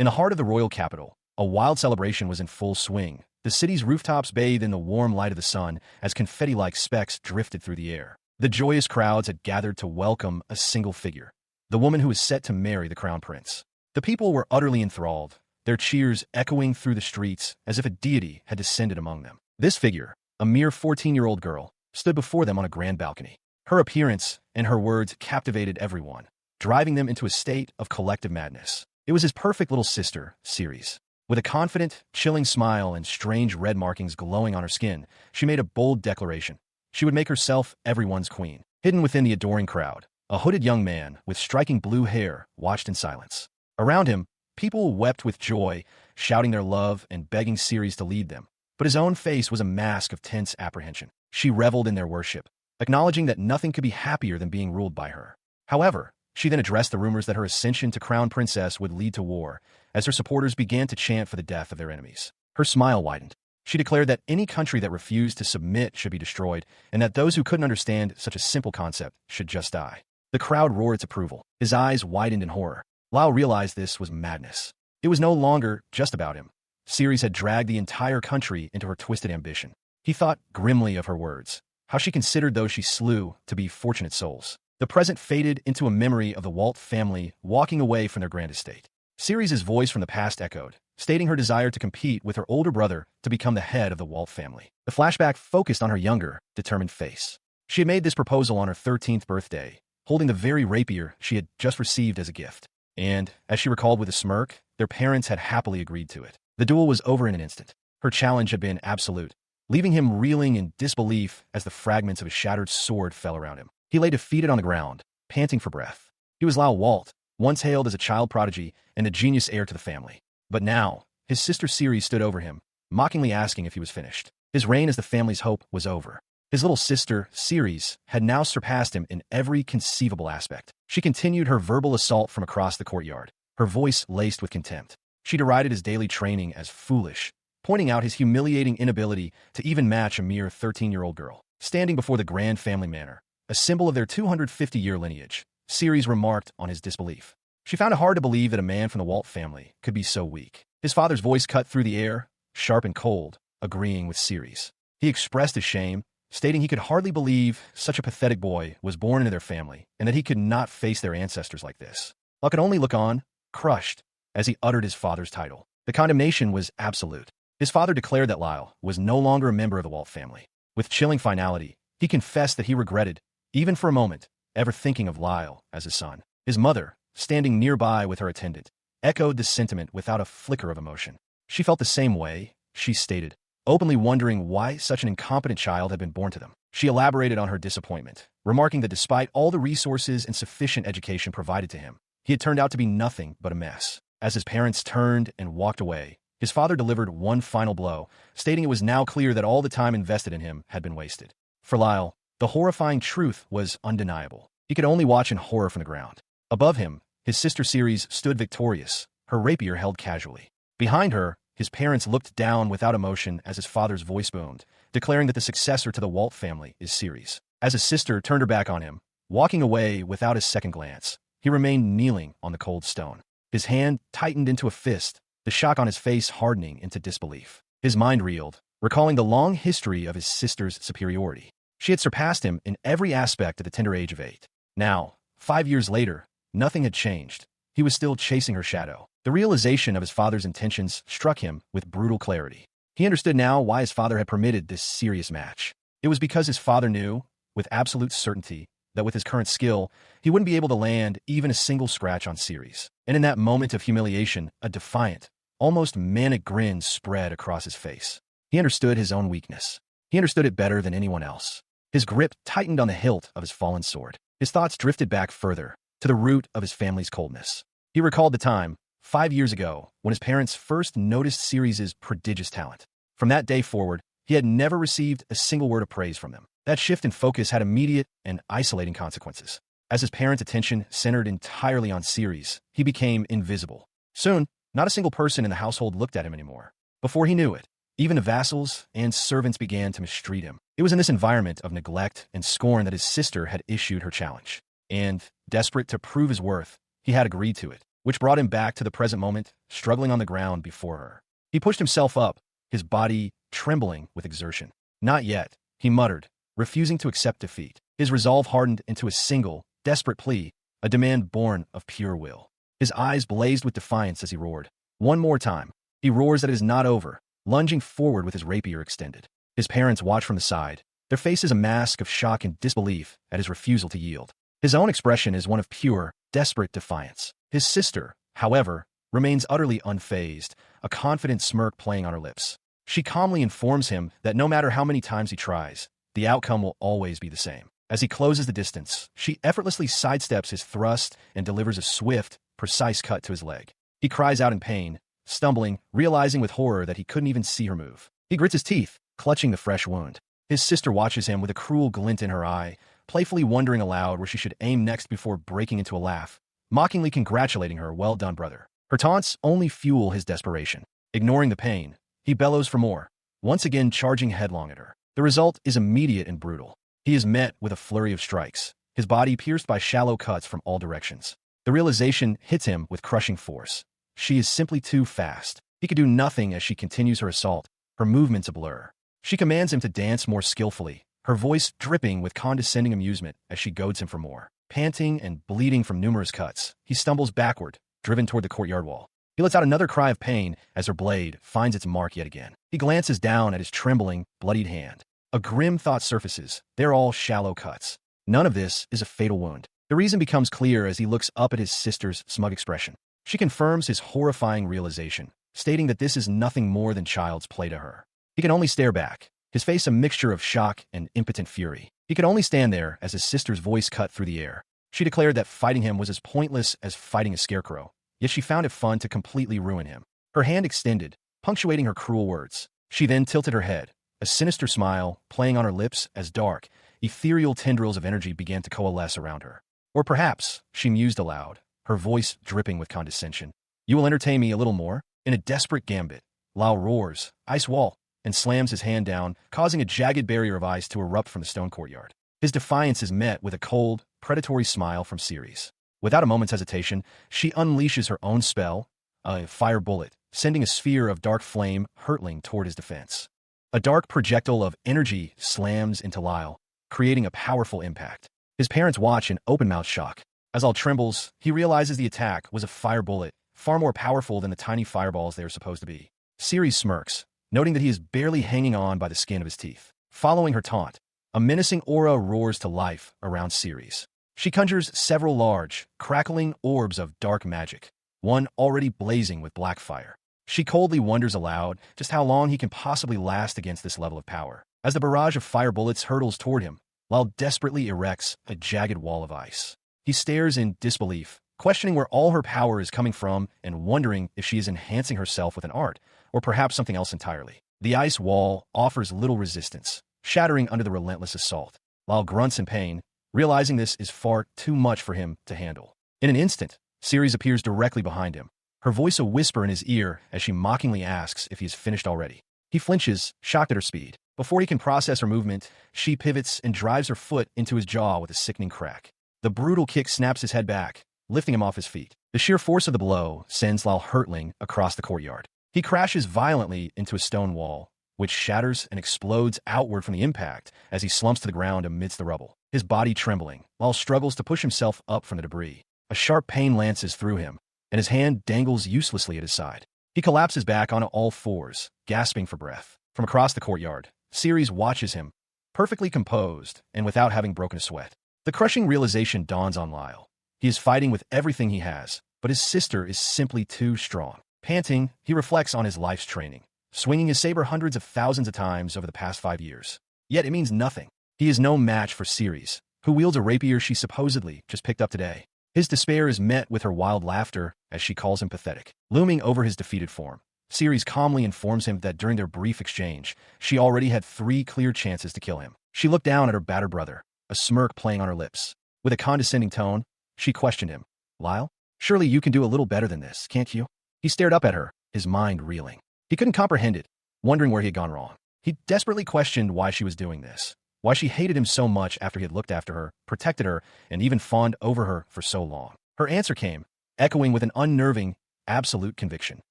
In the heart of the royal capital, a wild celebration was in full swing. The city's rooftops bathed in the warm light of the sun as confetti-like specks drifted through the air. The joyous crowds had gathered to welcome a single figure, the woman who was set to marry the crown prince. The people were utterly enthralled, their cheers echoing through the streets as if a deity had descended among them. This figure, a mere 14-year-old girl, stood before them on a grand balcony. Her appearance and her words captivated everyone, driving them into a state of collective madness. It was his perfect little sister, Ceres. With a confident, chilling smile and strange red markings glowing on her skin, she made a bold declaration. She would make herself everyone's queen. Hidden within the adoring crowd, a hooded young man with striking blue hair watched in silence. Around him, people wept with joy, shouting their love and begging Ceres to lead them. But his own face was a mask of tense apprehension. She reveled in their worship, acknowledging that nothing could be happier than being ruled by her. However, she then addressed the rumors that her ascension to crown princess would lead to war, as her supporters began to chant for the death of their enemies. Her smile widened. She declared that any country that refused to submit should be destroyed, and that those who couldn't understand such a simple concept should just die. The crowd roared its approval. His eyes widened in horror. Lyle realized this was madness. It was no longer just about him. Ceres had dragged the entire country into her twisted ambition. He thought grimly of her words, how she considered those she slew to be fortunate souls. The present faded into a memory of the Walt family walking away from their grand estate. Ceres' voice from the past echoed, stating her desire to compete with her older brother to become the head of the Walt family. The flashback focused on her younger, determined face. She had made this proposal on her 13th birthday, holding the very rapier she had just received as a gift. And, as she recalled with a smirk, their parents had happily agreed to it. The duel was over in an instant. Her challenge had been absolute, leaving him reeling in disbelief as the fragments of his shattered sword fell around him. He lay defeated on the ground, panting for breath. He was Lyle Walt, once hailed as a child prodigy and the genius heir to the family. But now, his sister Ceres stood over him, mockingly asking if he was finished. His reign as the family's hope was over. His little sister, Ceres, had now surpassed him in every conceivable aspect. She continued her verbal assault from across the courtyard, her voice laced with contempt. She derided his daily training as foolish, pointing out his humiliating inability to even match a mere 13-year-old girl. Standing before the grand family manor, a symbol of their 250-year lineage, Ceres remarked on his disbelief. She found it hard to believe that a man from the Walt family could be so weak. His father's voice cut through the air, sharp and cold, agreeing with Ceres. He expressed his shame, stating he could hardly believe such a pathetic boy was born into their family and that he could not face their ancestors like this. Lyle could only look on, crushed, as he uttered his father's title. The condemnation was absolute. His father declared that Lyle was no longer a member of the Walt family. With chilling finality, he confessed that he regretted, even for a moment, ever thinking of Lyle as his son. His mother, standing nearby with her attendant, echoed the sentiment without a flicker of emotion. She felt the same way, she stated, openly wondering why such an incompetent child had been born to them. She elaborated on her disappointment, remarking that despite all the resources and sufficient education provided to him, he had turned out to be nothing but a mess. As his parents turned and walked away, his father delivered one final blow, stating it was now clear that all the time invested in him had been wasted. For Lyle, the horrifying truth was undeniable. He could only watch in horror from the ground. Above him, his sister Ceres stood victorious, her rapier held casually. Behind her, his parents looked down without emotion as his father's voice boomed, declaring that the successor to the Walt family is Ceres. As his sister turned her back on him, walking away without a second glance, he remained kneeling on the cold stone. His hand tightened into a fist, the shock on his face hardening into disbelief. His mind reeled, recalling the long history of his sister's superiority. She had surpassed him in every aspect at the tender age of 8. Now, 5 years later, nothing had changed. He was still chasing her shadow. The realization of his father's intentions struck him with brutal clarity. He understood now why his father had permitted this serious match. It was because his father knew, with absolute certainty, that with his current skill, he wouldn't be able to land even a single scratch on Ceres. And in that moment of humiliation, a defiant, almost manic grin spread across his face. He understood his own weakness. He understood it better than anyone else. His grip tightened on the hilt of his fallen sword. His thoughts drifted back further, to the root of his family's coldness. He recalled the time, 5 years ago, when his parents first noticed Ceres' prodigious talent. From that day forward, he had never received a single word of praise from them. That shift in focus had immediate and isolating consequences. As his parents' attention centered entirely on Ceres, he became invisible. Soon, not a single person in the household looked at him anymore. Before he knew it, even the vassals and servants began to mistreat him. It was in this environment of neglect and scorn that his sister had issued her challenge. And, desperate to prove his worth, he had agreed to it. which brought him back to the present moment, struggling on the ground before her. He pushed himself up, his body trembling with exertion. Not yet, he muttered, refusing to accept defeat. His resolve hardened into a single, desperate plea, a demand born of pure will. His eyes blazed with defiance as he roared. One more time. He roars that it is not over, lunging forward with his rapier extended. His parents watch from the side, their faces a mask of shock and disbelief at his refusal to yield. His own expression is one of pure, desperate defiance. His sister, however, remains utterly unfazed, a confident smirk playing on her lips. She calmly informs him that no matter how many times he tries, the outcome will always be the same. As he closes the distance, she effortlessly sidesteps his thrust and delivers a swift, precise cut to his leg. He cries out in pain, stumbling, realizing with horror that he couldn't even see her move. He grits his teeth, clutching the fresh wound. His sister watches him with a cruel glint in her eye, playfully wondering aloud where she should aim next before breaking into a laugh, mockingly congratulating her, "Well done, brother." Her taunts only fuel his desperation. Ignoring the pain, he bellows for more, once again charging headlong at her. The result is immediate and brutal. He is met with a flurry of strikes, his body pierced by shallow cuts from all directions. The realization hits him with crushing force. She is simply too fast. He could do nothing as she continues her assault, her movements a blur. She commands him to dance more skillfully, her voice dripping with condescending amusement as she goads him for more. Panting and bleeding from numerous cuts, he stumbles backward, driven toward the courtyard wall. He lets out another cry of pain as her blade finds its mark yet again. He glances down at his trembling, bloodied hand. A grim thought surfaces. They're all shallow cuts. None of this is a fatal wound. The reason becomes clear as he looks up at his sister's smug expression. She confirms his horrifying realization, stating that this is nothing more than child's play to her. He can only stare back, his face a mixture of shock and impotent fury. He could only stand there as his sister's voice cut through the air. She declared that fighting him was as pointless as fighting a scarecrow, yet she found it fun to completely ruin him. Her hand extended, punctuating her cruel words. She then tilted her head, a sinister smile playing on her lips as dark, ethereal tendrils of energy began to coalesce around her. Or perhaps, she mused aloud, her voice dripping with condescension. "You will entertain me a little more?" In a desperate gambit, Lao roars, "Ice wall," and slams his hand down, causing a jagged barrier of ice to erupt from the stone courtyard. His defiance is met with a cold, predatory smile from Ceres. Without a moment's hesitation, she unleashes her own spell, a fire bullet, sending a sphere of dark flame hurtling toward his defense. A dark projectile of energy slams into Lyle, creating a powerful impact. His parents watch in open-mouthed shock. As Lyle trembles, he realizes the attack was a fire bullet, far more powerful than the tiny fireballs they are supposed to be. Ceres smirks, noting that he is barely hanging on by the skin of his teeth. Following her taunt, a menacing aura roars to life around Ceres. She conjures several large, crackling orbs of dark magic, one already blazing with black fire. She coldly wonders aloud just how long he can possibly last against this level of power. As the barrage of fire bullets hurtles toward him, Lyle desperately erects a jagged wall of ice. He stares in disbelief, questioning where all her power is coming from and wondering if she is enhancing herself with an art, or perhaps something else entirely. The ice wall offers little resistance, shattering under the relentless assault. Lyle grunts in pain, realizing this is far too much for him to handle. In an instant, Ceres appears directly behind him, her voice a whisper in his ear as she mockingly asks if he is finished already. He flinches, shocked at her speed. Before he can process her movement, she pivots and drives her foot into his jaw with a sickening crack. The brutal kick snaps his head back, lifting him off his feet. The sheer force of the blow sends Lyle hurtling across the courtyard. He crashes violently into a stone wall, which shatters and explodes outward from the impact as he slumps to the ground amidst the rubble. His body trembling, Lyle struggles to push himself up from the debris. A sharp pain lances through him, and his hand dangles uselessly at his side. He collapses back onto all fours, gasping for breath. From across the courtyard, Ceres watches him, perfectly composed and without having broken a sweat. The crushing realization dawns on Lyle. He is fighting with everything he has, but his sister is simply too strong. Panting, he reflects on his life's training, swinging his saber hundreds of thousands of times over the past 5 years. Yet it means nothing. He is no match for Ceres, who wields a rapier she supposedly just picked up today. His despair is met with her wild laughter as she calls him pathetic. Looming over his defeated form, Ceres calmly informs him that during their brief exchange, she already had 3 clear chances to kill him. She looked down at her battered brother, a smirk playing on her lips. With a condescending tone, she questioned him. "Lyle, surely you can do a little better than this, can't you?" He stared up at her, his mind reeling. He couldn't comprehend it, wondering where he had gone wrong. He desperately questioned why she was doing this, why she hated him so much after he had looked after her, protected her, and even fawned over her for so long. Her answer came, echoing with an unnerving, absolute conviction.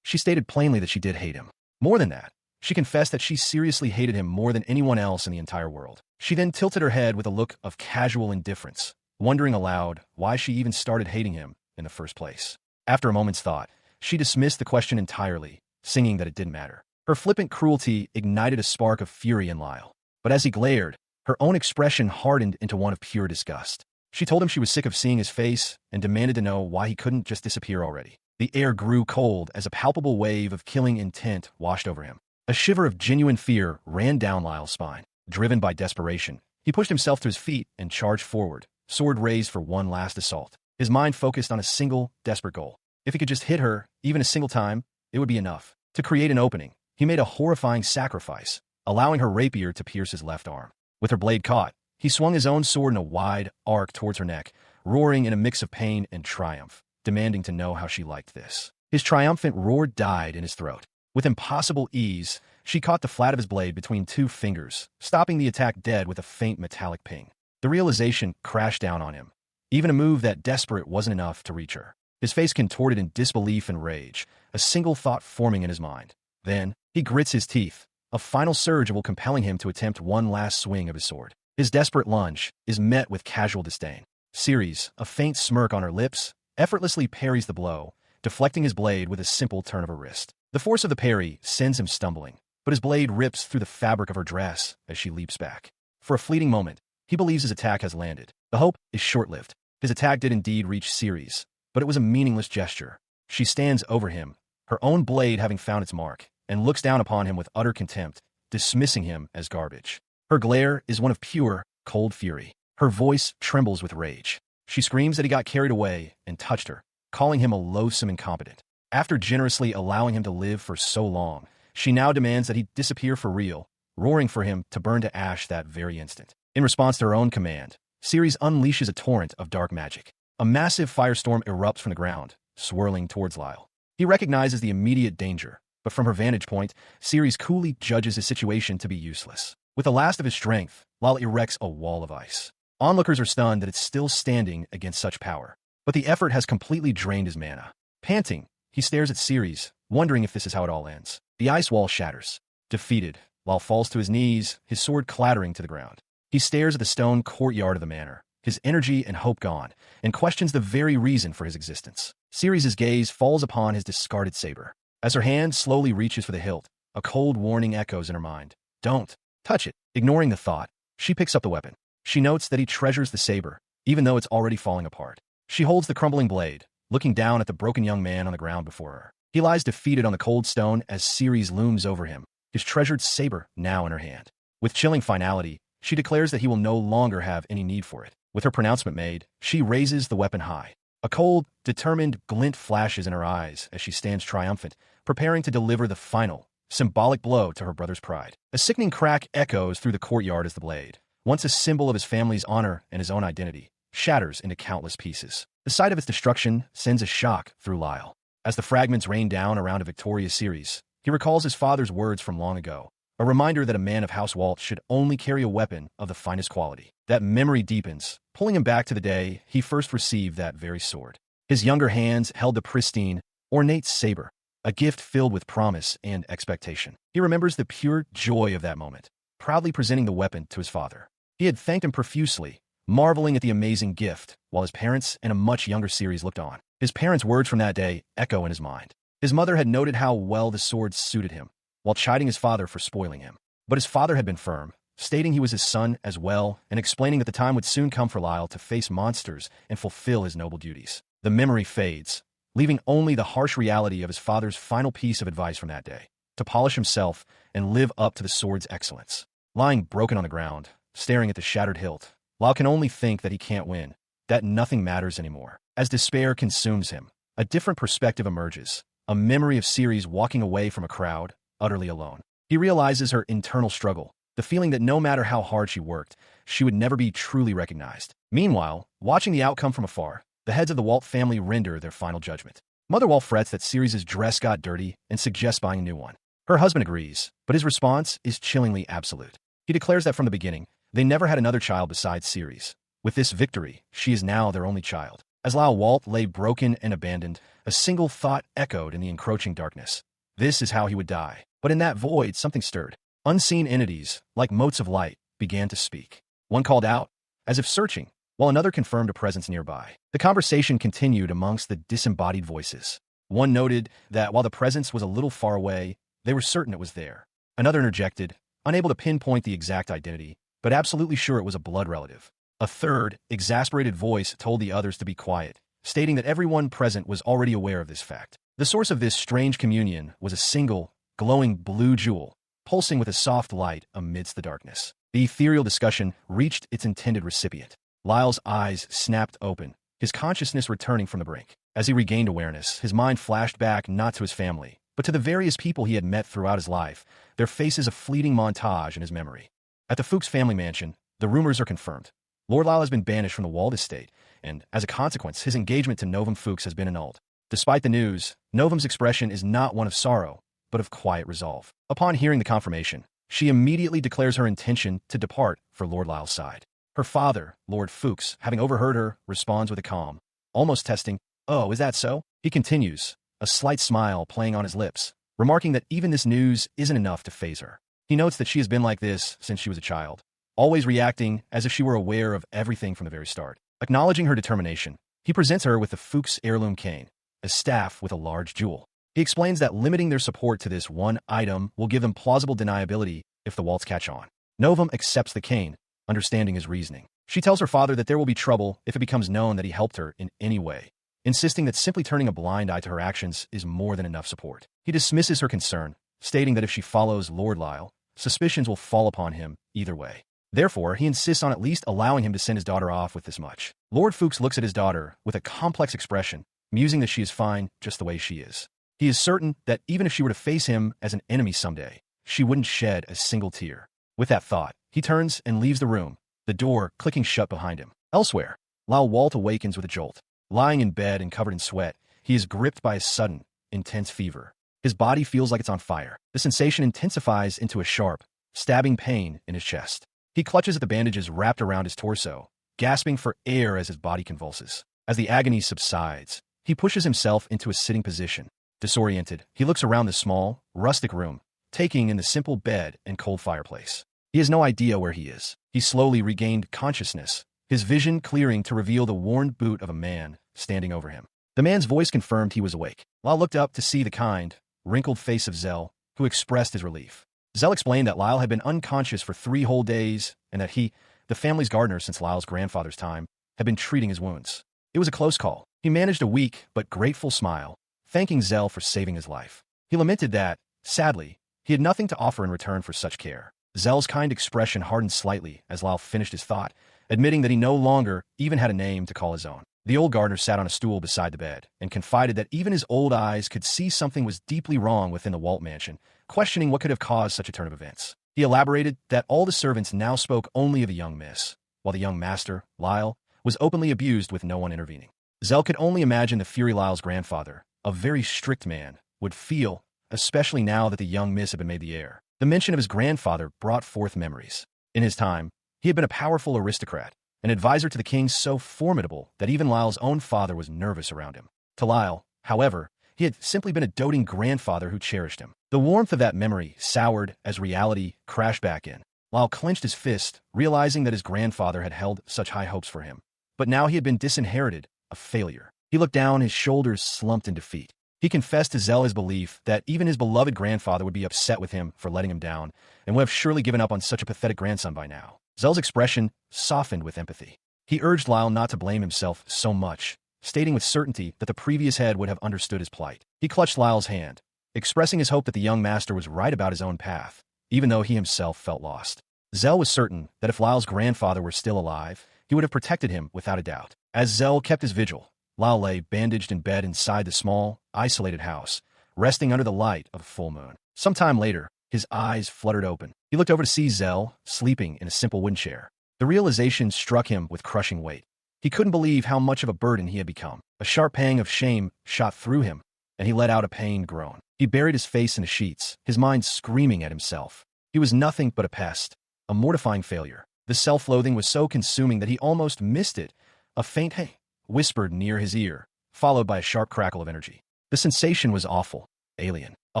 She stated plainly that she did hate him. More than that, she confessed that she seriously hated him more than anyone else in the entire world. She then tilted her head with a look of casual indifference, wondering aloud why she even started hating him in the first place. After a moment's thought, she dismissed the question entirely, singing that it didn't matter. Her flippant cruelty ignited a spark of fury in Lyle. But as he glared, her own expression hardened into one of pure disgust. She told him she was sick of seeing his face and demanded to know why he couldn't just disappear already. The air grew cold as a palpable wave of killing intent washed over him. A shiver of genuine fear ran down Lyle's spine. Driven by desperation, he pushed himself to his feet and charged forward, sword raised for one last assault. His mind focused on a single, desperate goal. If he could just hit her, even a single time, it would be enough. To create an opening, he made a horrifying sacrifice, allowing her rapier to pierce his left arm. With her blade caught, he swung his own sword in a wide arc towards her neck, roaring in a mix of pain and triumph, demanding to know how she liked this. His triumphant roar died in his throat. With impossible ease, she caught the flat of his blade between two fingers, stopping the attack dead with a faint metallic ping. The realization crashed down on him. Even a move that desperate wasn't enough to reach her. His face contorted in disbelief and rage, a single thought forming in his mind. Then, he grits his teeth, a final surge of will compelling him to attempt one last swing of his sword. His desperate lunge is met with casual disdain. Ceres, a faint smirk on her lips, effortlessly parries the blow, deflecting his blade with a simple turn of her wrist. The force of the parry sends him stumbling, but his blade rips through the fabric of her dress as she leaps back. For a fleeting moment, he believes his attack has landed. The hope is short-lived. His attack did indeed reach Ceres, but it was a meaningless gesture. She stands over him, her own blade having found its mark, and looks down upon him with utter contempt, dismissing him as garbage. Her glare is one of pure, cold fury. Her voice trembles with rage. She screams that he got carried away and touched her, calling him a loathsome incompetent. After generously allowing him to live for so long, she now demands that he disappear for real, roaring for him to burn to ash that very instant. In response to her own command, Ceres unleashes a torrent of dark magic. A massive firestorm erupts from the ground, swirling towards Lyle. He recognizes the immediate danger, but from her vantage point, Ceres coolly judges his situation to be useless. With the last of his strength, Lyle erects a wall of ice. Onlookers are stunned that it's still standing against such power, but the effort has completely drained his mana. Panting, he stares at Ceres, wondering if this is how it all ends. The ice wall shatters. Defeated, Lyle falls to his knees, his sword clattering to the ground. He stares at the stone courtyard of the manor, his energy and hope gone, and questions the very reason for his existence. Ceres' gaze falls upon his discarded saber. As her hand slowly reaches for the hilt, a cold warning echoes in her mind. Don't touch it. Ignoring the thought, she picks up the weapon. She notes that he treasures the saber, even though it's already falling apart. She holds the crumbling blade, looking down at the broken young man on the ground before her. He lies defeated on the cold stone as Ceres looms over him, his treasured saber now in her hand. With chilling finality, she declares that he will no longer have any need for it. With her pronouncement made, she raises the weapon high. A cold, determined glint flashes in her eyes as she stands triumphant, preparing to deliver the final, symbolic blow to her brother's pride. A sickening crack echoes through the courtyard as the blade, once a symbol of his family's honor and his own identity, shatters into countless pieces. The sight of its destruction sends a shock through Lyle. As the fragments rain down around a victorious Ceres, he recalls his father's words from long ago, a reminder that a man of House Walt should only carry a weapon of the finest quality. That memory deepens, pulling him back to the day he first received that very sword. His younger hands held the pristine, ornate saber, a gift filled with promise and expectation. He remembers the pure joy of that moment, proudly presenting the weapon to his father. He had thanked him profusely, marveling at the amazing gift, while his parents and a much younger Ceres looked on. His parents' words from that day echo in his mind. His mother had noted how well the sword suited him, while chiding his father for spoiling him. But his father had been firm, stating he was his son as well, and explaining that the time would soon come for Lyle to face monsters and fulfill his noble duties. The memory fades, leaving only the harsh reality of his father's final piece of advice from that day, to polish himself and live up to the sword's excellence. Lying broken on the ground, staring at the shattered hilt, Lyle can only think that he can't win, that nothing matters anymore. As despair consumes him, a different perspective emerges, a memory of Ceres walking away from a crowd, utterly alone. He realizes her internal struggle, the feeling that no matter how hard she worked, she would never be truly recognized. Meanwhile, watching the outcome from afar, the heads of the Walt family render their final judgment. Mother Walt frets that Ceres' dress got dirty and suggests buying a new one. Her husband agrees, but his response is chillingly absolute. He declares that from the beginning, they never had another child besides Ceres. With this victory, she is now their only child. As Lao Walt lay broken and abandoned, a single thought echoed in the encroaching darkness. This is how he would die. But in that void, something stirred. Unseen entities, like motes of light, began to speak. One called out, as if searching, while another confirmed a presence nearby. The conversation continued amongst the disembodied voices. One noted that while the presence was a little far away, they were certain it was there. Another interjected, unable to pinpoint the exact identity, but absolutely sure it was a blood relative. A third, exasperated voice told the others to be quiet, stating that everyone present was already aware of this fact. The source of this strange communion was a single, glowing blue jewel, pulsing with a soft light amidst the darkness. The ethereal discussion reached its intended recipient. Lyle's eyes snapped open, his consciousness returning from the brink. As he regained awareness, his mind flashed back not to his family, but to the various people he had met throughout his life, their faces a fleeting montage in his memory. At the Fuchs family mansion, the rumors are confirmed. Lord Lyle has been banished from the Wald estate, and as a consequence, his engagement to Novum Fuchs has been annulled. Despite the news, Novum's expression is not one of sorrow, but of quiet resolve. Upon hearing the confirmation, she immediately declares her intention to depart for Lord Lyle's side. Her father, Lord Fuchs, having overheard her, responds with a calm, almost testing, "Oh, is that so?" He continues, a slight smile playing on his lips, remarking that even this news isn't enough to faze her. He notes that she has been like this since she was a child, always reacting as if she were aware of everything from the very start. Acknowledging her determination, he presents her with the Fuchs heirloom cane, a staff with a large jewel. He explains that limiting their support to this one item will give them plausible deniability if the Waltz catch on. Novum accepts the cane, understanding his reasoning. She tells her father that there will be trouble if it becomes known that he helped her in any way, insisting that simply turning a blind eye to her actions is more than enough support. He dismisses her concern, stating that if she follows Lord Lyle, suspicions will fall upon him either way. Therefore, he insists on at least allowing him to send his daughter off with this much. Lord Fuchs looks at his daughter with a complex expression, musing that she is fine just the way she is. He is certain that even if she were to face him as an enemy someday, she wouldn't shed a single tear. With that thought, he turns and leaves the room, the door clicking shut behind him. Elsewhere, Lyle Walt awakens with a jolt. Lying in bed and covered in sweat, he is gripped by a sudden, intense fever. His body feels like it's on fire. The sensation intensifies into a sharp, stabbing pain in his chest. He clutches at the bandages wrapped around his torso, gasping for air as his body convulses. As the agony subsides, he pushes himself into a sitting position. Disoriented, he looks around the small, rustic room, taking in the simple bed and cold fireplace. He has no idea where he is. He slowly regained consciousness, his vision clearing to reveal the worn boot of a man standing over him. The man's voice confirmed he was awake. Lyle looked up to see the kind, wrinkled face of Zell, who expressed his relief. Zell explained that Lyle had been unconscious for 3 whole days and that he, the family's gardener since Lyle's grandfather's time, had been treating his wounds. It was a close call. He managed a weak but grateful smile, thanking Zell for saving his life. He lamented that, sadly, he had nothing to offer in return for such care. Zell's kind expression hardened slightly as Lyle finished his thought, admitting that he no longer even had a name to call his own. The old gardener sat on a stool beside the bed and confided that even his old eyes could see something was deeply wrong within the Walt mansion, questioning what could have caused such a turn of events. He elaborated that all the servants now spoke only of the young miss, while the young master, Lyle, was openly abused with no one intervening. Zell could only imagine the fury Lyle's grandfather, a very strict man, would feel, especially now that the young miss had been made the heir. The mention of his grandfather brought forth memories. In his time, he had been a powerful aristocrat, an advisor to the king so formidable that even Lyle's own father was nervous around him. To Lyle, however, he had simply been a doting grandfather who cherished him. The warmth of that memory soured as reality crashed back in. Lyle clenched his fist, realizing that his grandfather had held such high hopes for him. But now he had been disinherited, a failure. He looked down, his shoulders slumped in defeat. He confessed to Zell his belief that even his beloved grandfather would be upset with him for letting him down, and would have surely given up on such a pathetic grandson by now. Zell's expression softened with empathy. He urged Lyle not to blame himself so much, stating with certainty that the previous head would have understood his plight. He clutched Lyle's hand, expressing his hope that the young master was right about his own path, even though he himself felt lost. Zell was certain that if Lyle's grandfather were still alive, he would have protected him without a doubt. As Zell kept his vigil, Lyle lay bandaged in bed inside the small, isolated house, resting under the light of a full moon. Some time later, his eyes fluttered open. He looked over to see Zell sleeping in a simple wooden chair. The realization struck him with crushing weight. He couldn't believe how much of a burden he had become. A sharp pang of shame shot through him, and he let out a pained groan. He buried his face in the sheets, his mind screaming at himself. He was nothing but a pest, a mortifying failure. The self-loathing was so consuming that he almost missed it. A faint, "Hey, whispered near his ear, followed by a sharp crackle of energy. The sensation was awful, alien. A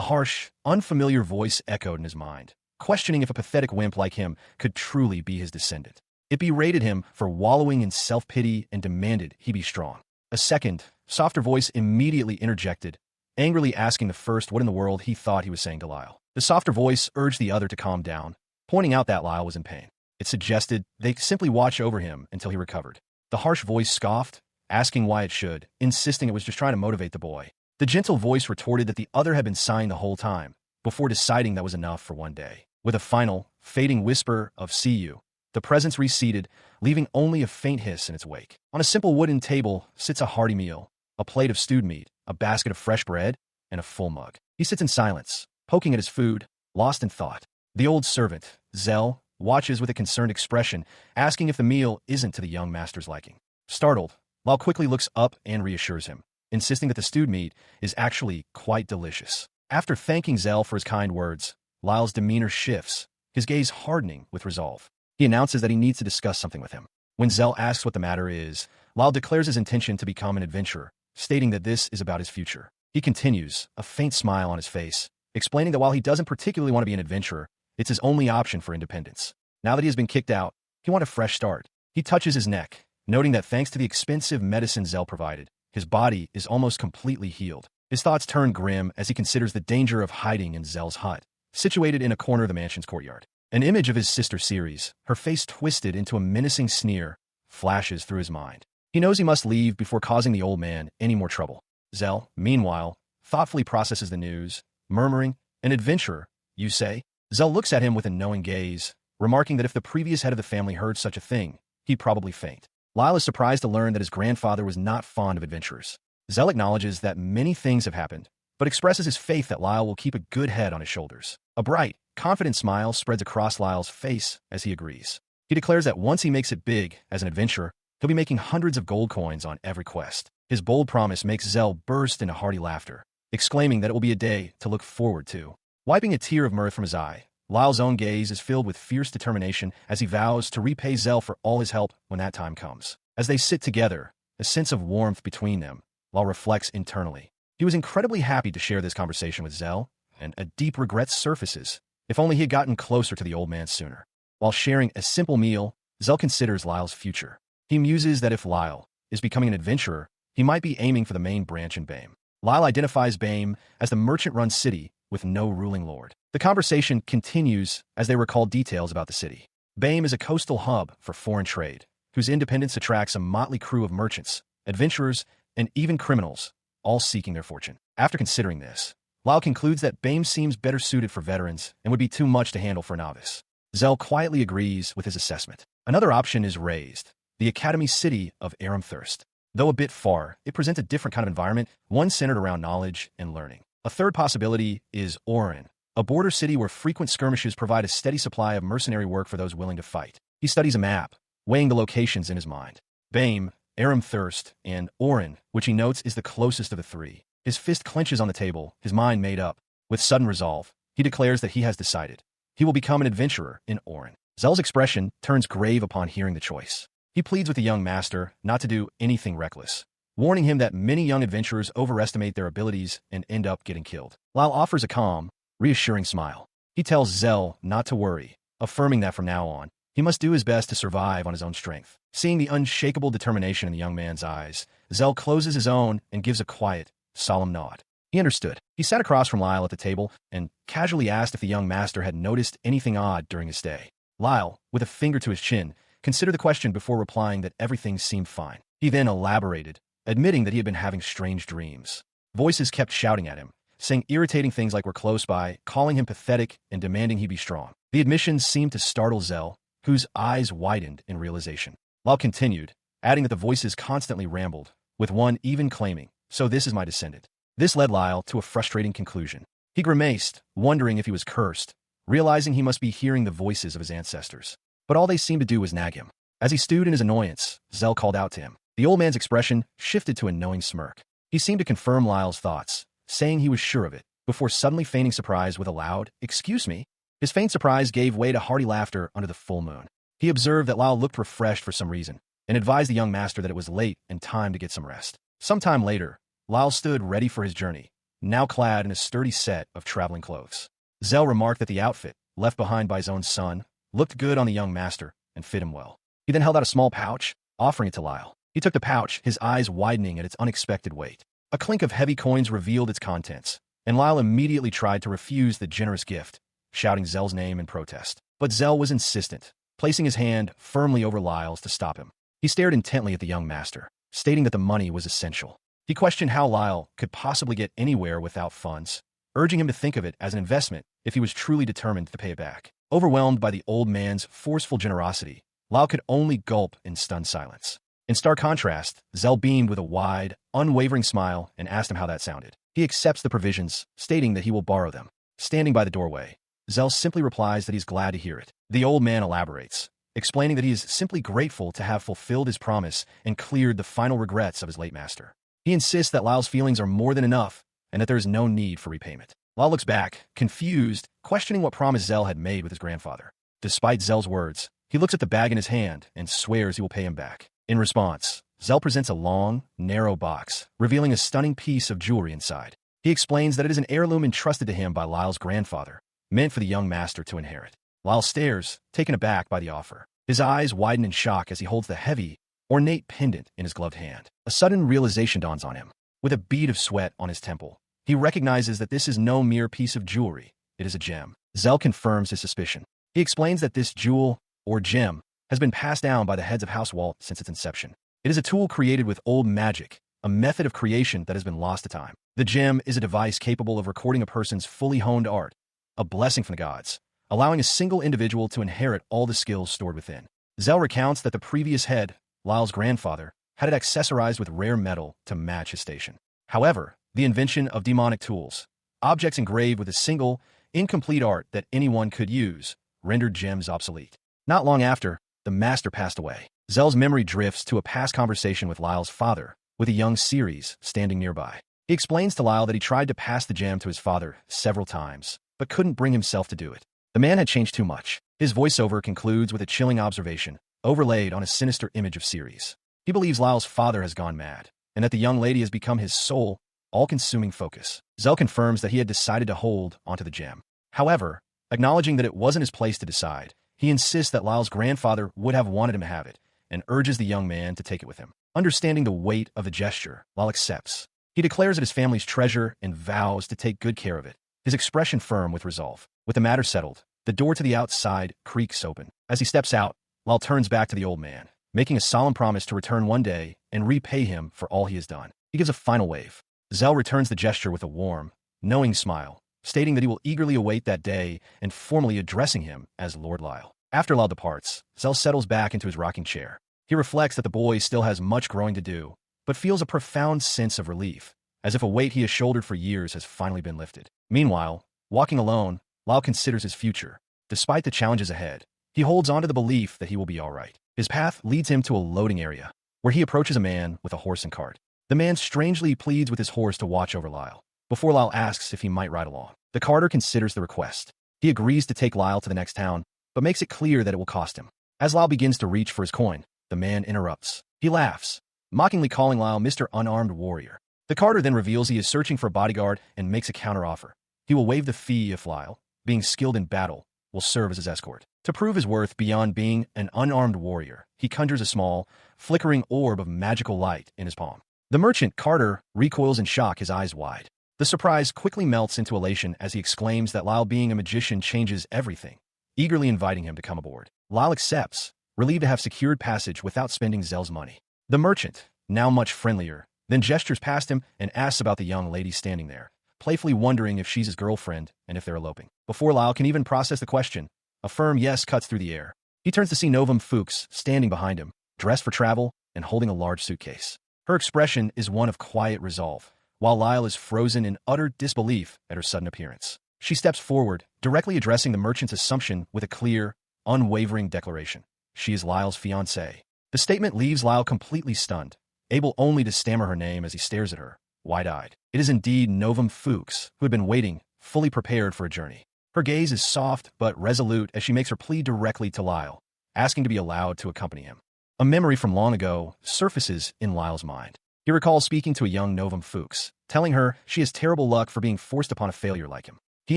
harsh, unfamiliar voice echoed in his mind, questioning if a pathetic wimp like him could truly be his descendant. It berated him for wallowing in self-pity and demanded he be strong. A second, softer voice immediately interjected, angrily asking the first what in the world he thought he was saying to Lyle. The softer voice urged the other to calm down, pointing out that Lyle was in pain. It suggested they simply watch over him until he recovered. The harsh voice scoffed, asking why it should, insisting it was just trying to motivate the boy. The gentle voice retorted that the other had been sighing the whole time, before deciding that was enough for one day. With a final, fading whisper of "see you," the presence receded, leaving only a faint hiss in its wake. On a simple wooden table sits a hearty meal, a plate of stewed meat, a basket of fresh bread, and a full mug. He sits in silence, poking at his food, lost in thought. The old servant, Zell, watches with a concerned expression, asking if the meal isn't to the young master's liking. Startled, Lyle quickly looks up and reassures him, insisting that the stewed meat is actually quite delicious. After thanking Zell for his kind words, Lyle's demeanor shifts, his gaze hardening with resolve. He announces that he needs to discuss something with him. When Zell asks what the matter is, Lyle declares his intention to become an adventurer, stating that this is about his future. He continues, a faint smile on his face, explaining that while he doesn't particularly want to be an adventurer, it's his only option for independence. Now that he has been kicked out, he wants a fresh start. He touches his neck, noting that thanks to the expensive medicine Zell provided, his body is almost completely healed. His thoughts turn grim as he considers the danger of hiding in Zell's hut, situated in a corner of the mansion's courtyard. An image of his sister Ceres, her face twisted into a menacing sneer, flashes through his mind. He knows he must leave before causing the old man any more trouble. Zell, meanwhile, thoughtfully processes the news, murmuring, "An adventurer, you say?" Zell looks at him with a knowing gaze, remarking that if the previous head of the family heard such a thing, he'd probably faint. Lyle is surprised to learn that his grandfather was not fond of adventurers. Zell acknowledges that many things have happened, but expresses his faith that Lyle will keep a good head on his shoulders. A bright, confident smile spreads across Lyle's face as he agrees. He declares that once he makes it big as an adventurer, he'll be making hundreds of gold coins on every quest. His bold promise makes Zell burst into hearty laughter, exclaiming that it will be a day to look forward to. Wiping a tear of mirth from his eye, Lyle's own gaze is filled with fierce determination as he vows to repay Zell for all his help when that time comes. As they sit together, a sense of warmth between them, Lyle reflects internally. He was incredibly happy to share this conversation with Zell, and a deep regret surfaces. If only he had gotten closer to the old man sooner. While sharing a simple meal, Zell considers Lyle's future. He muses that if Lyle is becoming an adventurer, he might be aiming for the main branch in BAME. Lyle identifies BAME as the merchant-run city with no ruling lord. The conversation continues as they recall details about the city. BAME is a coastal hub for foreign trade, whose independence attracts a motley crew of merchants, adventurers, and even criminals, all seeking their fortune. After considering this, Lyle concludes that BAME seems better suited for veterans and would be too much to handle for a novice. Zell quietly agrees with his assessment. Another option is Raised, the academy city of Aramthirst. Though a bit far, it presents a different kind of environment, one centered around knowledge and learning. A third possibility is Orin, a border city where frequent skirmishes provide a steady supply of mercenary work for those willing to fight. He studies a map, weighing the locations in his mind. BAME, Aramthirst, and Orin, which he notes is the closest of the three. His fist clenches on the table, his mind made up. With sudden resolve, he declares that he has decided. He will become an adventurer in Orin. Zell's expression turns grave upon hearing the choice. He pleads with the young master not to do anything reckless, warning him that many young adventurers overestimate their abilities and end up getting killed. Lyle offers a calm, reassuring smile. He tells Zell not to worry, affirming that from now on, he must do his best to survive on his own strength. Seeing the unshakable determination in the young man's eyes, Zell closes his own and gives a quiet, solemn nod. He understood. He sat across from Lyle at the table and casually asked if the young master had noticed anything odd during his stay. Lyle, with a finger to his chin, considered the question before replying that everything seemed fine. He then elaborated, admitting that he had been having strange dreams. Voices kept shouting at him, saying irritating things like we're close by, calling him pathetic, and demanding he be strong. The admissions seemed to startle Zell, whose eyes widened in realization. Lyle continued, adding that the voices constantly rambled, with one even claiming, "So this is my descendant." This led Lyle to a frustrating conclusion. He grimaced, wondering if he was cursed, realizing he must be hearing the voices of his ancestors. But all they seemed to do was nag him. As he stewed in his annoyance, Zell called out to him. The old man's expression shifted to a knowing smirk. He seemed to confirm Lyle's thoughts, saying he was sure of it, before suddenly feigning surprise with a loud, "Excuse me." His faint surprise gave way to hearty laughter under the full moon. He observed that Lyle looked refreshed for some reason, and advised the young master that it was late and time to get some rest. Sometime later, Lyle stood ready for his journey, now clad in a sturdy set of traveling clothes. Zell remarked that the outfit, left behind by his own son, looked good on the young master and fit him well. He then held out a small pouch, offering it to Lyle. He took the pouch, his eyes widening at its unexpected weight. A clink of heavy coins revealed its contents, and Lyle immediately tried to refuse the generous gift, shouting Zell's name in protest. But Zell was insistent, placing his hand firmly over Lyle's to stop him. He stared intently at the young master, stating that the money was essential. He questioned how Lyle could possibly get anywhere without funds, urging him to think of it as an investment if he was truly determined to pay it back. Overwhelmed by the old man's forceful generosity, Lyle could only gulp in stunned silence. In stark contrast, Zell beamed with a wide, unwavering smile and asked him how that sounded. He accepts the provisions, stating that he will borrow them. Standing by the doorway, Zell simply replies that he's glad to hear it. The old man elaborates, explaining that he is simply grateful to have fulfilled his promise and cleared the final regrets of his late master. He insists that Lyle's feelings are more than enough and that there is no need for repayment. Lyle looks back, confused, questioning what promise Zell had made with his grandfather. Despite Zell's words, he looks at the bag in his hand and swears he will pay him back. In response, Zell presents a long, narrow box, revealing a stunning piece of jewelry inside. He explains that it is an heirloom entrusted to him by Lyle's grandfather, meant for the young master to inherit. Lyle stares, taken aback by the offer. His eyes widen in shock as he holds the heavy, ornate pendant in his gloved hand. A sudden realization dawns on him. With a bead of sweat on his temple, he recognizes that this is no mere piece of jewelry. It is a gem. Zell confirms his suspicion. He explains that this jewel, or gem, has been passed down by the heads of House Walt since its inception. It is a tool created with old magic, a method of creation that has been lost to time. The gem is a device capable of recording a person's fully honed art, a blessing from the gods, allowing a single individual to inherit all the skills stored within. Zell recounts that the previous head, Lyle's grandfather, had it accessorized with rare metal to match his station. However, the invention of demonic tools, objects engraved with a single, incomplete art that anyone could use, rendered gems obsolete. Not long after, the master passed away. Zell's memory drifts to a past conversation with Lyle's father, with a young Ceres standing nearby. He explains to Lyle that he tried to pass the gem to his father several times, but couldn't bring himself to do it. The man had changed too much. His voiceover concludes with a chilling observation, overlaid on a sinister image of Ceres. He believes Lyle's father has gone mad, and that the young lady has become his sole, all-consuming focus. Zell confirms that he had decided to hold onto the gem. However, acknowledging that it wasn't his place to decide, he insists that Lyle's grandfather would have wanted him to have it, and urges the young man to take it with him. Understanding the weight of the gesture, Lyle accepts. He declares it his family's treasure and vows to take good care of it, his expression firm with resolve. With the matter settled, the door to the outside creaks open. As he steps out, Lyle turns back to the old man, making a solemn promise to return one day and repay him for all he has done. He gives a final wave. Zell returns the gesture with a warm, knowing smile, stating that he will eagerly await that day and formally addressing him as Lord Lyle. After Lyle departs, Zell settles back into his rocking chair. He reflects that the boy still has much growing to do, but feels a profound sense of relief, as if a weight he has shouldered for years has finally been lifted. Meanwhile, walking alone, Lyle considers his future. Despite the challenges ahead, he holds on to the belief that he will be all right. His path leads him to a loading area, where he approaches a man with a horse and cart. The man strangely pleads with his horse to watch over Lyle, before Lyle asks if he might ride along. The carter considers the request. He agrees to take Lyle to the next town, but makes it clear that it will cost him. As Lyle begins to reach for his coin, the man interrupts. He laughs, mockingly calling Lyle Mr. Unarmed Warrior. The carter then reveals he is searching for a bodyguard and makes a counteroffer. He will waive the fee if Lyle, being skilled in battle, will serve as his escort. To prove his worth beyond being an unarmed warrior, he conjures a small, flickering orb of magical light in his palm. The merchant, Carter, recoils in shock, his eyes wide. The surprise quickly melts into elation as he exclaims that Lyle being a magician changes everything, eagerly inviting him to come aboard. Lyle accepts, relieved to have secured passage without spending Zell's money. The merchant, now much friendlier, then gestures past him and asks about the young lady standing there, playfully wondering if she's his girlfriend and if they're eloping. Before Lyle can even process the question, a firm yes cuts through the air. He turns to see Novum Fuchs standing behind him, dressed for travel and holding a large suitcase. Her expression is one of quiet resolve, while Lyle is frozen in utter disbelief at her sudden appearance. She steps forward, directly addressing the merchant's assumption with a clear, unwavering declaration. She is Lyle's fiancée. The statement leaves Lyle completely stunned, able only to stammer her name as he stares at her, wide-eyed. It is indeed Novum Fuchs, who had been waiting, fully prepared for a journey. Her gaze is soft but resolute as she makes her plea directly to Lyle, asking to be allowed to accompany him. A memory from long ago surfaces in Lyle's mind. He recalls speaking to a young Novum Fuchs, telling her she has terrible luck for being forced upon a failure like him. He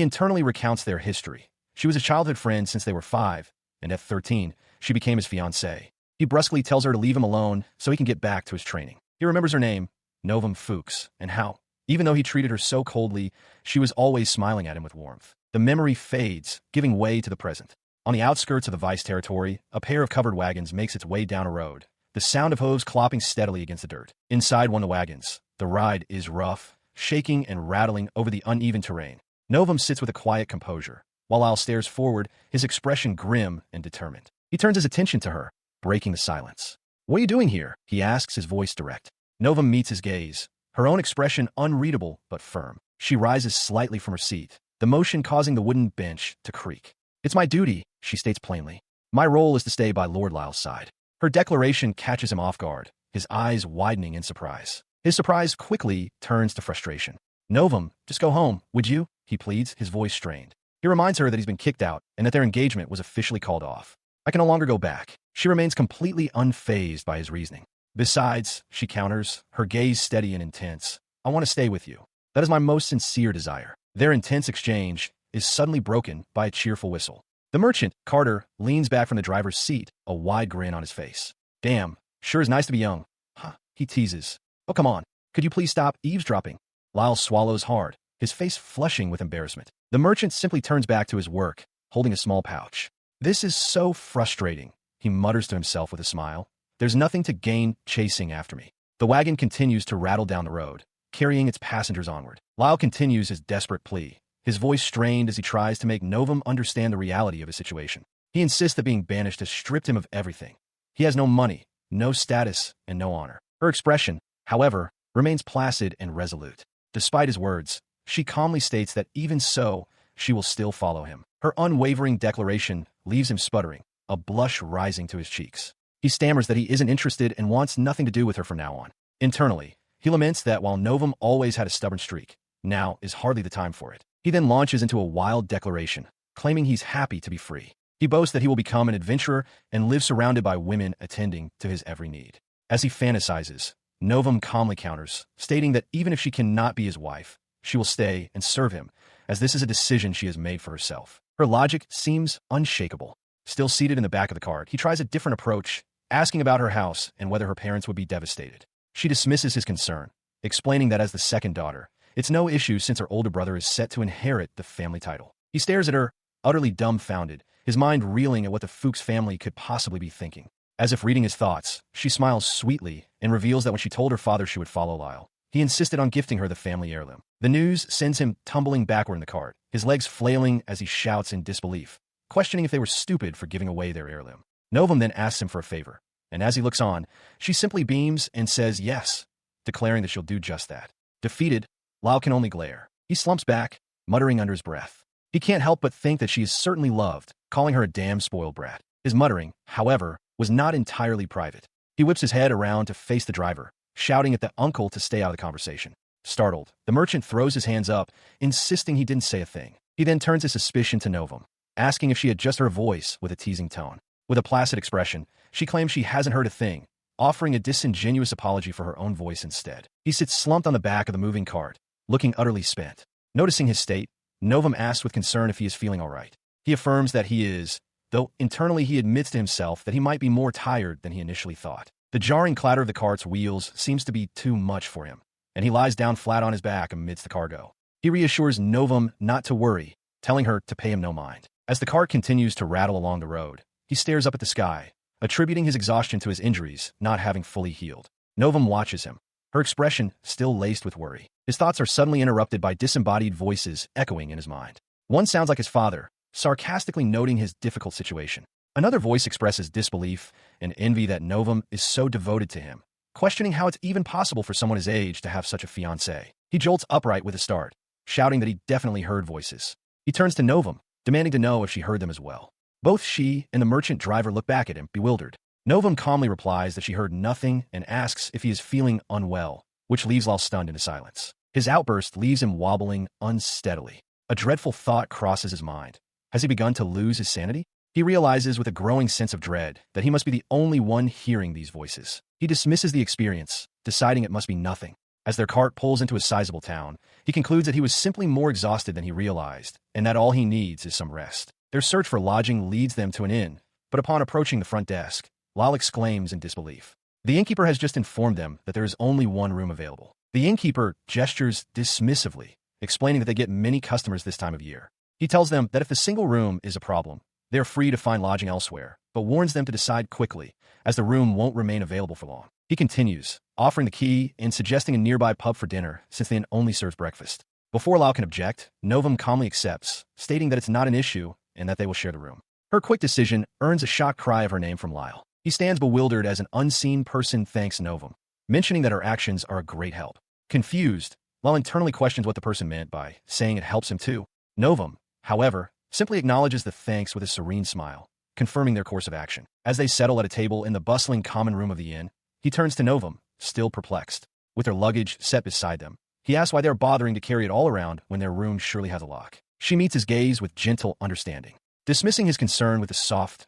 internally recounts their history. She was a childhood friend since they were 5, and at 13, she became his fiancée. He brusquely tells her to leave him alone so he can get back to his training. He remembers her name, Novum Fuchs, and how, even though he treated her so coldly, she was always smiling at him with warmth. The memory fades, giving way to the present. On the outskirts of the Vice territory, a pair of covered wagons makes its way down a road, the sound of hooves clopping steadily against the dirt. Inside one of the wagons, the ride is rough, shaking and rattling over the uneven terrain. Novum sits with a quiet composure, while Lyle stares forward, his expression grim and determined. He turns his attention to her, breaking the silence. "What are you doing here?" he asks, his voice direct. Novum meets his gaze, her own expression unreadable but firm. She rises slightly from her seat, the motion causing the wooden bench to creak. "It's my duty," she states plainly. "My role is to stay by Lord Lyle's side." Her declaration catches him off guard, his eyes widening in surprise. His surprise quickly turns to frustration. "Novum, just go home, would you?" he pleads, his voice strained. He reminds her that he's been kicked out and that their engagement was officially called off. "I can no longer go back." She remains completely unfazed by his reasoning. "Besides," she counters, her gaze steady and intense, "I want to stay with you. That is my most sincere desire." Their intense exchange is suddenly broken by a cheerful whistle. The merchant, Carter, leans back from the driver's seat, a wide grin on his face. "Damn, sure is nice to be young." "Huh," he teases. "Oh, come on. Could you please stop eavesdropping?" Lyle swallows hard, his face flushing with embarrassment. The merchant simply turns back to his work, holding a small pouch. "This is so frustrating," he mutters to himself with a smile. "There's nothing to gain chasing after me." The wagon continues to rattle down the road, carrying its passengers onward. Lyle continues his desperate plea, his voice strained as he tries to make Novum understand the reality of his situation. He insists that being banished has stripped him of everything. He has no money, no status, and no honor. Her expression, however, remains placid and resolute. Despite his words, she calmly states that even so, she will still follow him. Her unwavering declaration leaves him sputtering, a blush rising to his cheeks. He stammers that he isn't interested and wants nothing to do with her from now on. Internally, he laments that while Novum always had a stubborn streak, now is hardly the time for it. He then launches into a wild declaration, claiming he's happy to be free. He boasts that he will become an adventurer and live surrounded by women attending to his every need. As he fantasizes, Novum calmly counters, stating that even if she cannot be his wife, she will stay and serve him, as this is a decision she has made for herself. Her logic seems unshakable. Still seated in the back of the cart, he tries a different approach, asking about her house and whether her parents would be devastated. She dismisses his concern, explaining that as the second daughter, it's no issue since her older brother is set to inherit the family title. He stares at her, utterly dumbfounded, his mind reeling at what the Fuchs family could possibly be thinking. As if reading his thoughts, she smiles sweetly and reveals that when she told her father she would follow Lyle, he insisted on gifting her the family heirloom. The news sends him tumbling backward in the cart, his legs flailing as he shouts in disbelief, questioning if they were stupid for giving away their heirloom. Novum then asks him for a favor, and as he looks on, she simply beams and says yes, declaring that she'll do just that. Defeated, Lyle can only glare. He slumps back, muttering under his breath. He can't help but think that she is certainly loved, calling her a damn spoiled brat. His muttering, however, was not entirely private. He whips his head around to face the driver, shouting at the uncle to stay out of the conversation. Startled, the merchant throws his hands up, insisting he didn't say a thing. He then turns his suspicion to Novum, asking if she had just heard her voice with a teasing tone. With a placid expression, she claims she hasn't heard a thing, offering a disingenuous apology for her own voice instead. He sits slumped on the back of the moving cart, looking utterly spent. Noticing his state, Novum asks with concern if he is feeling all right. He affirms that he is, though internally he admits to himself that he might be more tired than he initially thought. The jarring clatter of the cart's wheels seems to be too much for him, and he lies down flat on his back amidst the cargo. He reassures Novum not to worry, telling her to pay him no mind. As the cart continues to rattle along the road, he stares up at the sky, attributing his exhaustion to his injuries not having fully healed. Novum watches him, her expression still laced with worry. His thoughts are suddenly interrupted by disembodied voices echoing in his mind. One sounds like his father, sarcastically noting his difficult situation. Another voice expresses disbelief and envy that Novum is so devoted to him, questioning how it's even possible for someone his age to have such a fiancée. He jolts upright with a start, shouting that he definitely heard voices. He turns to Novum, demanding to know if she heard them as well. Both she and the merchant driver look back at him, bewildered. Novum calmly replies that she heard nothing and asks if he is feeling unwell, which leaves Lyle stunned into silence. His outburst leaves him wobbling unsteadily. A dreadful thought crosses his mind. Has he begun to lose his sanity? He realizes with a growing sense of dread that he must be the only one hearing these voices. He dismisses the experience, deciding it must be nothing. As their cart pulls into a sizable town, he concludes that he was simply more exhausted than he realized, and that all he needs is some rest. Their search for lodging leads them to an inn, but upon approaching the front desk, Lyle exclaims in disbelief. The innkeeper has just informed them that there is only one room available. The innkeeper gestures dismissively, explaining that they get many customers this time of year. He tells them that if the single room is a problem, they are free to find lodging elsewhere, but warns them to decide quickly, as the room won't remain available for long. He continues, offering the key and suggesting a nearby pub for dinner, since the inn only serves breakfast. Before Lyle can object, Novum calmly accepts, stating that it's not an issue and that they will share the room. Her quick decision earns a shocked cry of her name from Lyle. He stands bewildered as an unseen person thanks Novum, mentioning that her actions are a great help. Confused, Lyle internally questions what the person meant by saying it helps him too. Novum, however, simply acknowledges the thanks with a serene smile, confirming their course of action. As they settle at a table in the bustling common room of the inn, he turns to Novum, still perplexed. With their luggage set beside them, he asks why they're bothering to carry it all around when their room surely has a lock. She meets his gaze with gentle understanding. Dismissing his concern with a soft,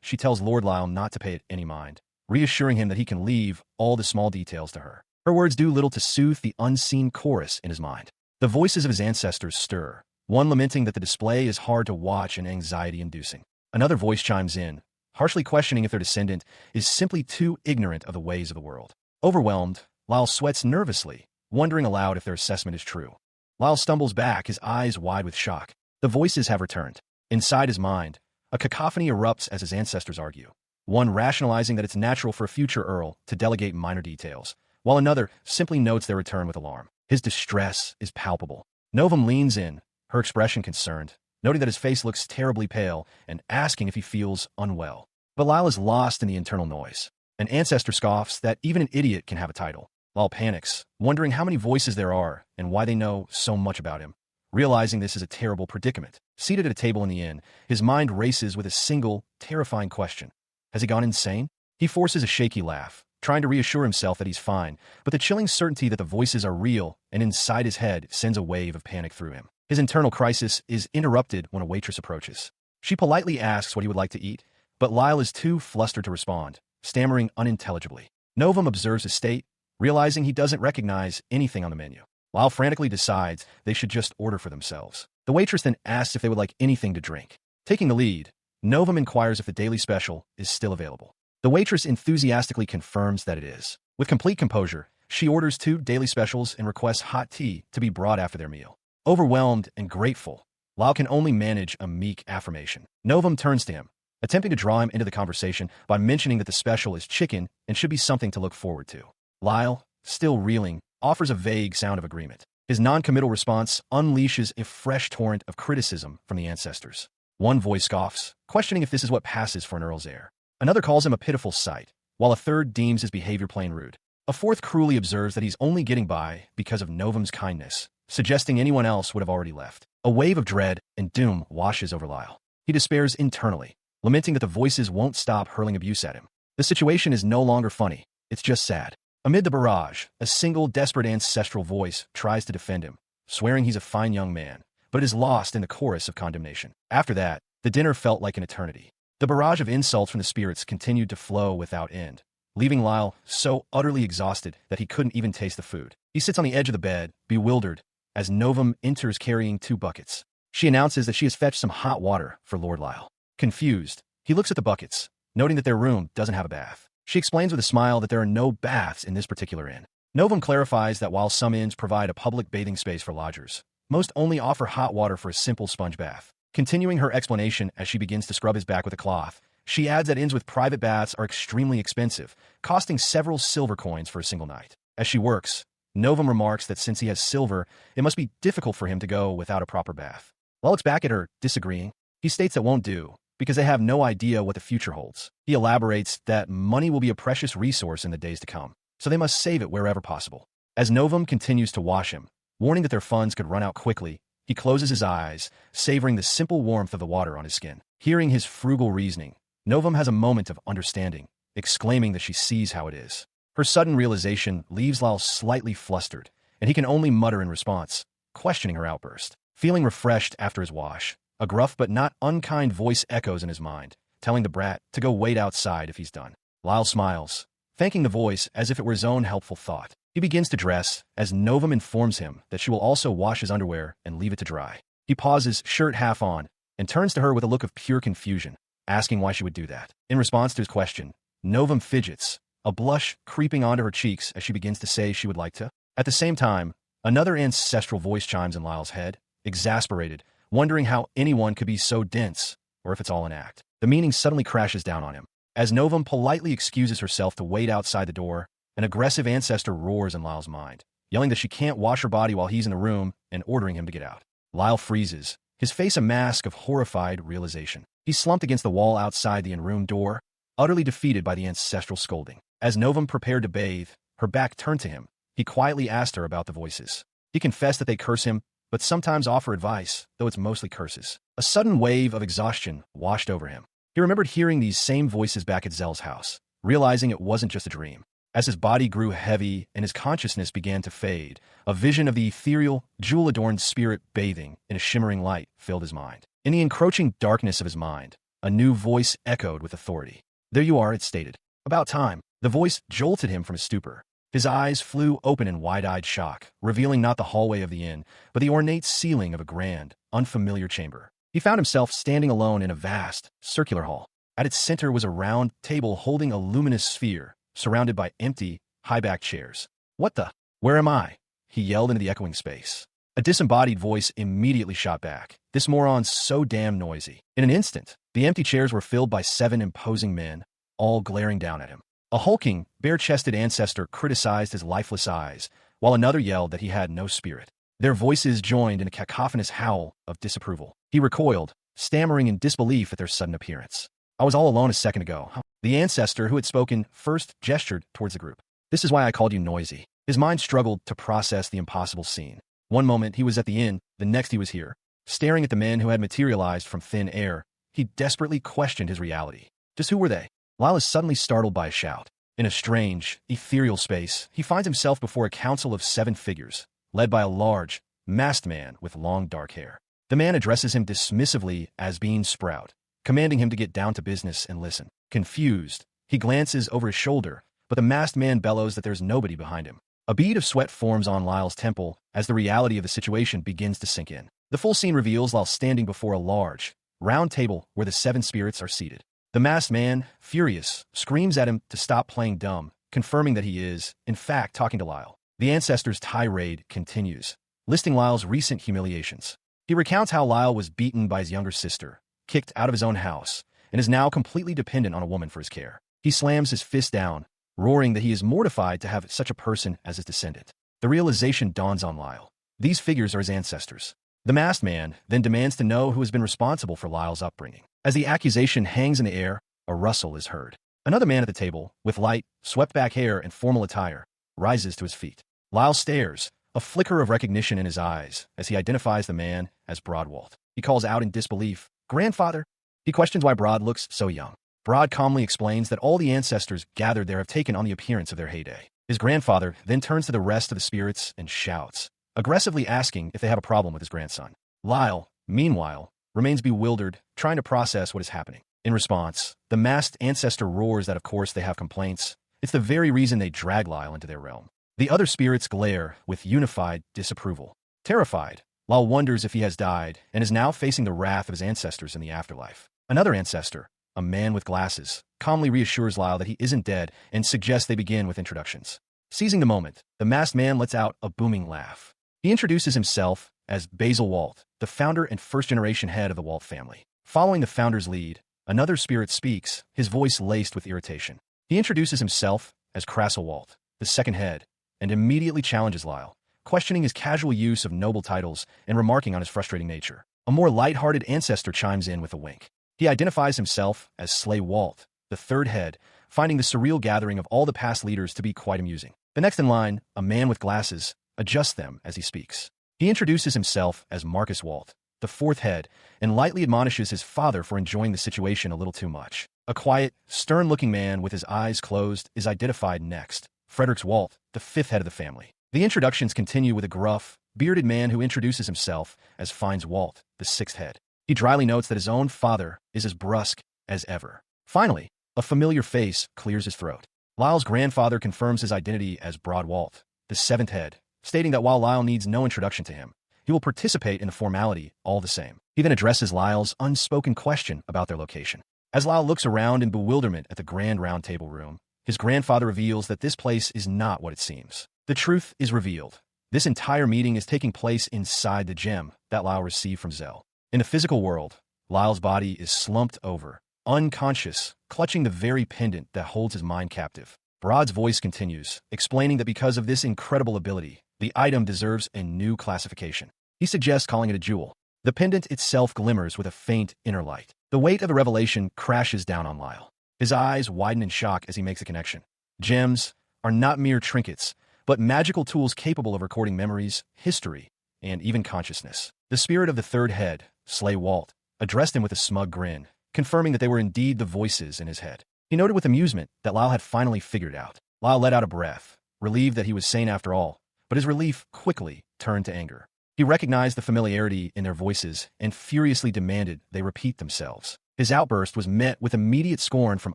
she tells Lord Lyle not to pay it any mind, reassuring him that he can leave all the small details to her. Her words do little to soothe the unseen chorus in his mind. The voices of his ancestors stir, one lamenting that the display is hard to watch and anxiety-inducing. Another voice chimes in, harshly questioning if their descendant is simply too ignorant of the ways of the world. Overwhelmed, Lyle sweats nervously, wondering aloud if their assessment is true. Lyle stumbles back, his eyes wide with shock. The voices have returned. Inside his mind, a cacophony erupts as his ancestors argue, one rationalizing that it's natural for a future Earl to delegate minor details, while another simply notes their return with alarm. His distress is palpable. Novum leans in, her expression concerned, noting that his face looks terribly pale and asking if he feels unwell. But Lyle is lost in the internal noise. An ancestor scoffs that even an idiot can have a title. Lyle panics, wondering how many voices there are and why they know so much about him. Realizing this is a terrible predicament, seated at a table in the inn, his mind races with a single, terrifying question. Has he gone insane? He forces a shaky laugh, trying to reassure himself that he's fine, but the chilling certainty that the voices are real and inside his head sends a wave of panic through him. His internal crisis is interrupted when a waitress approaches. She politely asks what he would like to eat, but Lyle is too flustered to respond, stammering unintelligibly. Novum observes his state, realizing he doesn't recognize anything on the menu. Lyle frantically decides they should just order for themselves. The waitress then asks if they would like anything to drink. Taking the lead, Novum inquires if the daily special is still available. The waitress enthusiastically confirms that it is. With complete composure, she orders 2 daily specials and requests hot tea to be brought after their meal. Overwhelmed and grateful, Lyle can only manage a meek affirmation. Novum turns to him, attempting to draw him into the conversation by mentioning that the special is chicken and should be something to look forward to. Lyle, still reeling, offers a vague sound of agreement. His non-committal response unleashes a fresh torrent of criticism from the ancestors. One voice scoffs, questioning if this is what passes for an earl's heir. Another calls him a pitiful sight, while a third deems his behavior plain rude. A fourth cruelly observes that he's only getting by because of Novum's kindness, suggesting anyone else would have already left. A wave of dread and doom washes over Lyle. He despairs internally, lamenting that the voices won't stop hurling abuse at him. The situation is no longer funny, it's just sad. Amid the barrage, a single desperate ancestral voice tries to defend him, swearing he's a fine young man, but is lost in the chorus of condemnation. After that, the dinner felt like an eternity. The barrage of insults from the spirits continued to flow without end, leaving Lyle so utterly exhausted that he couldn't even taste the food. He sits on the edge of the bed, bewildered, as Novum enters carrying 2 buckets. She announces that she has fetched some hot water for Lord Lyle. Confused, he looks at the buckets, noting that their room doesn't have a bath. She explains with a smile that there are no baths in this particular inn. Novum clarifies that while some inns provide a public bathing space for lodgers, most only offer hot water for a simple sponge bath. Continuing her explanation as she begins to scrub his back with a cloth, she adds that inns with private baths are extremely expensive, costing several silver coins for a single night. As she works, Novum remarks that since he has silver, it must be difficult for him to go without a proper bath. Lyle looks back at her, disagreeing. He states that won't do, because they have no idea what the future holds. He elaborates that money will be a precious resource in the days to come, so they must save it wherever possible. As Novum continues to wash him, warning that their funds could run out quickly, he closes his eyes, savoring the simple warmth of the water on his skin. Hearing his frugal reasoning, Novum has a moment of understanding, exclaiming that she sees how it is. Her sudden realization leaves Lyle slightly flustered, and he can only mutter in response, questioning her outburst. Feeling refreshed after his wash, A gruff but not unkind voice echoes in his mind, telling the brat to go wait outside if he's done. Lyle smiles, thanking the voice as if it were his own helpful thought. He begins to dress, as Novum informs him that she will also wash his underwear and leave it to dry. He pauses, shirt half on, and turns to her with a look of pure confusion, asking why she would do that. In response to his question, Novum fidgets, a blush creeping onto her cheeks as she begins to say she would like to. At the same time, another ancestral voice chimes in Lyle's head, exasperated, wondering how anyone could be so dense, or if it's all an act. The meaning suddenly crashes down on him. As Novum politely excuses herself to wait outside the door, an aggressive ancestor roars in Lyle's mind, yelling that she can't wash her body while he's in the room and ordering him to get out. Lyle freezes, his face a mask of horrified realization. He's slumped against the wall outside the in-room door, utterly defeated by the ancestral scolding. As Novum prepared to bathe, her back turned to him. He quietly asked her about the voices. He confessed that they curse him, but sometimes offer advice, though it's mostly curses. A sudden wave of exhaustion washed over him. He remembered hearing these same voices back at Zell's house, realizing it wasn't just a dream. As his body grew heavy and his consciousness began to fade, a vision of the ethereal, jewel-adorned spirit bathing in a shimmering light filled his mind. In the encroaching darkness of his mind, a new voice echoed with authority. "There you are," it stated. "About time." The voice jolted him from his stupor. His eyes flew open in wide-eyed shock, revealing not the hallway of the inn, but the ornate ceiling of a grand, unfamiliar chamber. He found himself standing alone in a vast, circular hall. At its center was a round table holding a luminous sphere, surrounded by empty, high-backed chairs. "What the? Where am I?" he yelled into the echoing space. A disembodied voice immediately shot back. "This moron's so damn noisy." In an instant, the empty chairs were filled by 7 imposing men, all glaring down at him. A hulking, bare-chested ancestor criticized his lifeless eyes, while another yelled that he had no spirit. Their voices joined in a cacophonous howl of disapproval. He recoiled, stammering in disbelief at their sudden appearance. "I was all alone a second ago." The ancestor who had spoken first gestured towards the group. "This is why I called you noisy." His mind struggled to process the impossible scene. One moment he was at the inn, the next he was here. Staring at the men who had materialized from thin air, he desperately questioned his reality. Just who were they? Lyle is suddenly startled by a shout. In a strange, ethereal space, he finds himself before a council of 7 figures, led by a large, masked man with long dark hair. The man addresses him dismissively as Bean Sprout, commanding him to get down to business and listen. Confused, he glances over his shoulder, but the masked man bellows that there's nobody behind him. A bead of sweat forms on Lyle's temple as the reality of the situation begins to sink in. The full scene reveals Lyle standing before a large, round table where the 7 spirits are seated. The masked man, furious, screams at him to stop playing dumb, confirming that he is, in fact, talking to Lyle. The ancestor's tirade continues, listing Lyle's recent humiliations. He recounts how Lyle was beaten by his younger sister, kicked out of his own house, and is now completely dependent on a woman for his care. He slams his fist down, roaring that he is mortified to have such a person as his descendant. The realization dawns on Lyle. These figures are his ancestors. The masked man then demands to know who has been responsible for Lyle's upbringing. As the accusation hangs in the air, a rustle is heard. Another man at the table, with light, swept-back hair and formal attire, rises to his feet. Lyle stares, a flicker of recognition in his eyes, as he identifies the man as Broadwalt. He calls out in disbelief, "Grandfather?" He questions why Broad looks so young. Broad calmly explains that all the ancestors gathered there have taken on the appearance of their heyday. His grandfather then turns to the rest of the spirits and shouts, aggressively asking if they have a problem with his grandson. Lyle, meanwhile, remains bewildered, trying to process what is happening. In response, the masked ancestor roars that of course they have complaints. It's the very reason they drag Lyle into their realm. The other spirits glare with unified disapproval. Terrified, Lyle wonders if he has died and is now facing the wrath of his ancestors in the afterlife. Another ancestor, a man with glasses, calmly reassures Lyle that he isn't dead and suggests they begin with introductions. Seizing the moment, the masked man lets out a booming laugh. He introduces himself as Basil Walt, the founder and first-generation head of the Walt family. Following the founder's lead, another spirit speaks, his voice laced with irritation. He introduces himself as Crassel Walt, the second head, and immediately challenges Lyle, questioning his casual use of noble titles and remarking on his frustrating nature. A more light-hearted ancestor chimes in with a wink. He identifies himself as Slay Walt, the third head, finding the surreal gathering of all the past leaders to be quite amusing. The next in line, a man with glasses, adjusts them as he speaks. He introduces himself as Marcus Walt, the fourth head, and lightly admonishes his father for enjoying the situation a little too much. A quiet, stern-looking man with his eyes closed is identified next, Fredericks Walt, the fifth head of the family. The introductions continue with a gruff, bearded man who introduces himself as Fines Walt, the sixth head. He dryly notes that his own father is as brusque as ever. Finally, a familiar face clears his throat. Lyle's grandfather confirms his identity as Broad Walt, the seventh head, stating that while Lyle needs no introduction to him, he will participate in the formality all the same. He then addresses Lyle's unspoken question about their location. As Lyle looks around in bewilderment at the grand round table room, his grandfather reveals that this place is not what it seems. The truth is revealed. This entire meeting is taking place inside the gem that Lyle received from Zell. In the physical world, Lyle's body is slumped over, unconscious, clutching the very pendant that holds his mind captive. Broad's voice continues, explaining that because of this incredible ability, the item deserves a new classification. He suggests calling it a jewel. The pendant itself glimmers with a faint inner light. The weight of the revelation crashes down on Lyle. His eyes widen in shock as he makes a connection. Gems are not mere trinkets, but magical tools capable of recording memories, history, and even consciousness. The spirit of the third head, Slay Walt, addressed him with a smug grin, confirming that they were indeed the voices in his head. He noted with amusement that Lyle had finally figured it out. Lyle let out a breath, relieved that he was sane after all, but his relief quickly turned to anger. He recognized the familiarity in their voices and furiously demanded they repeat themselves. His outburst was met with immediate scorn from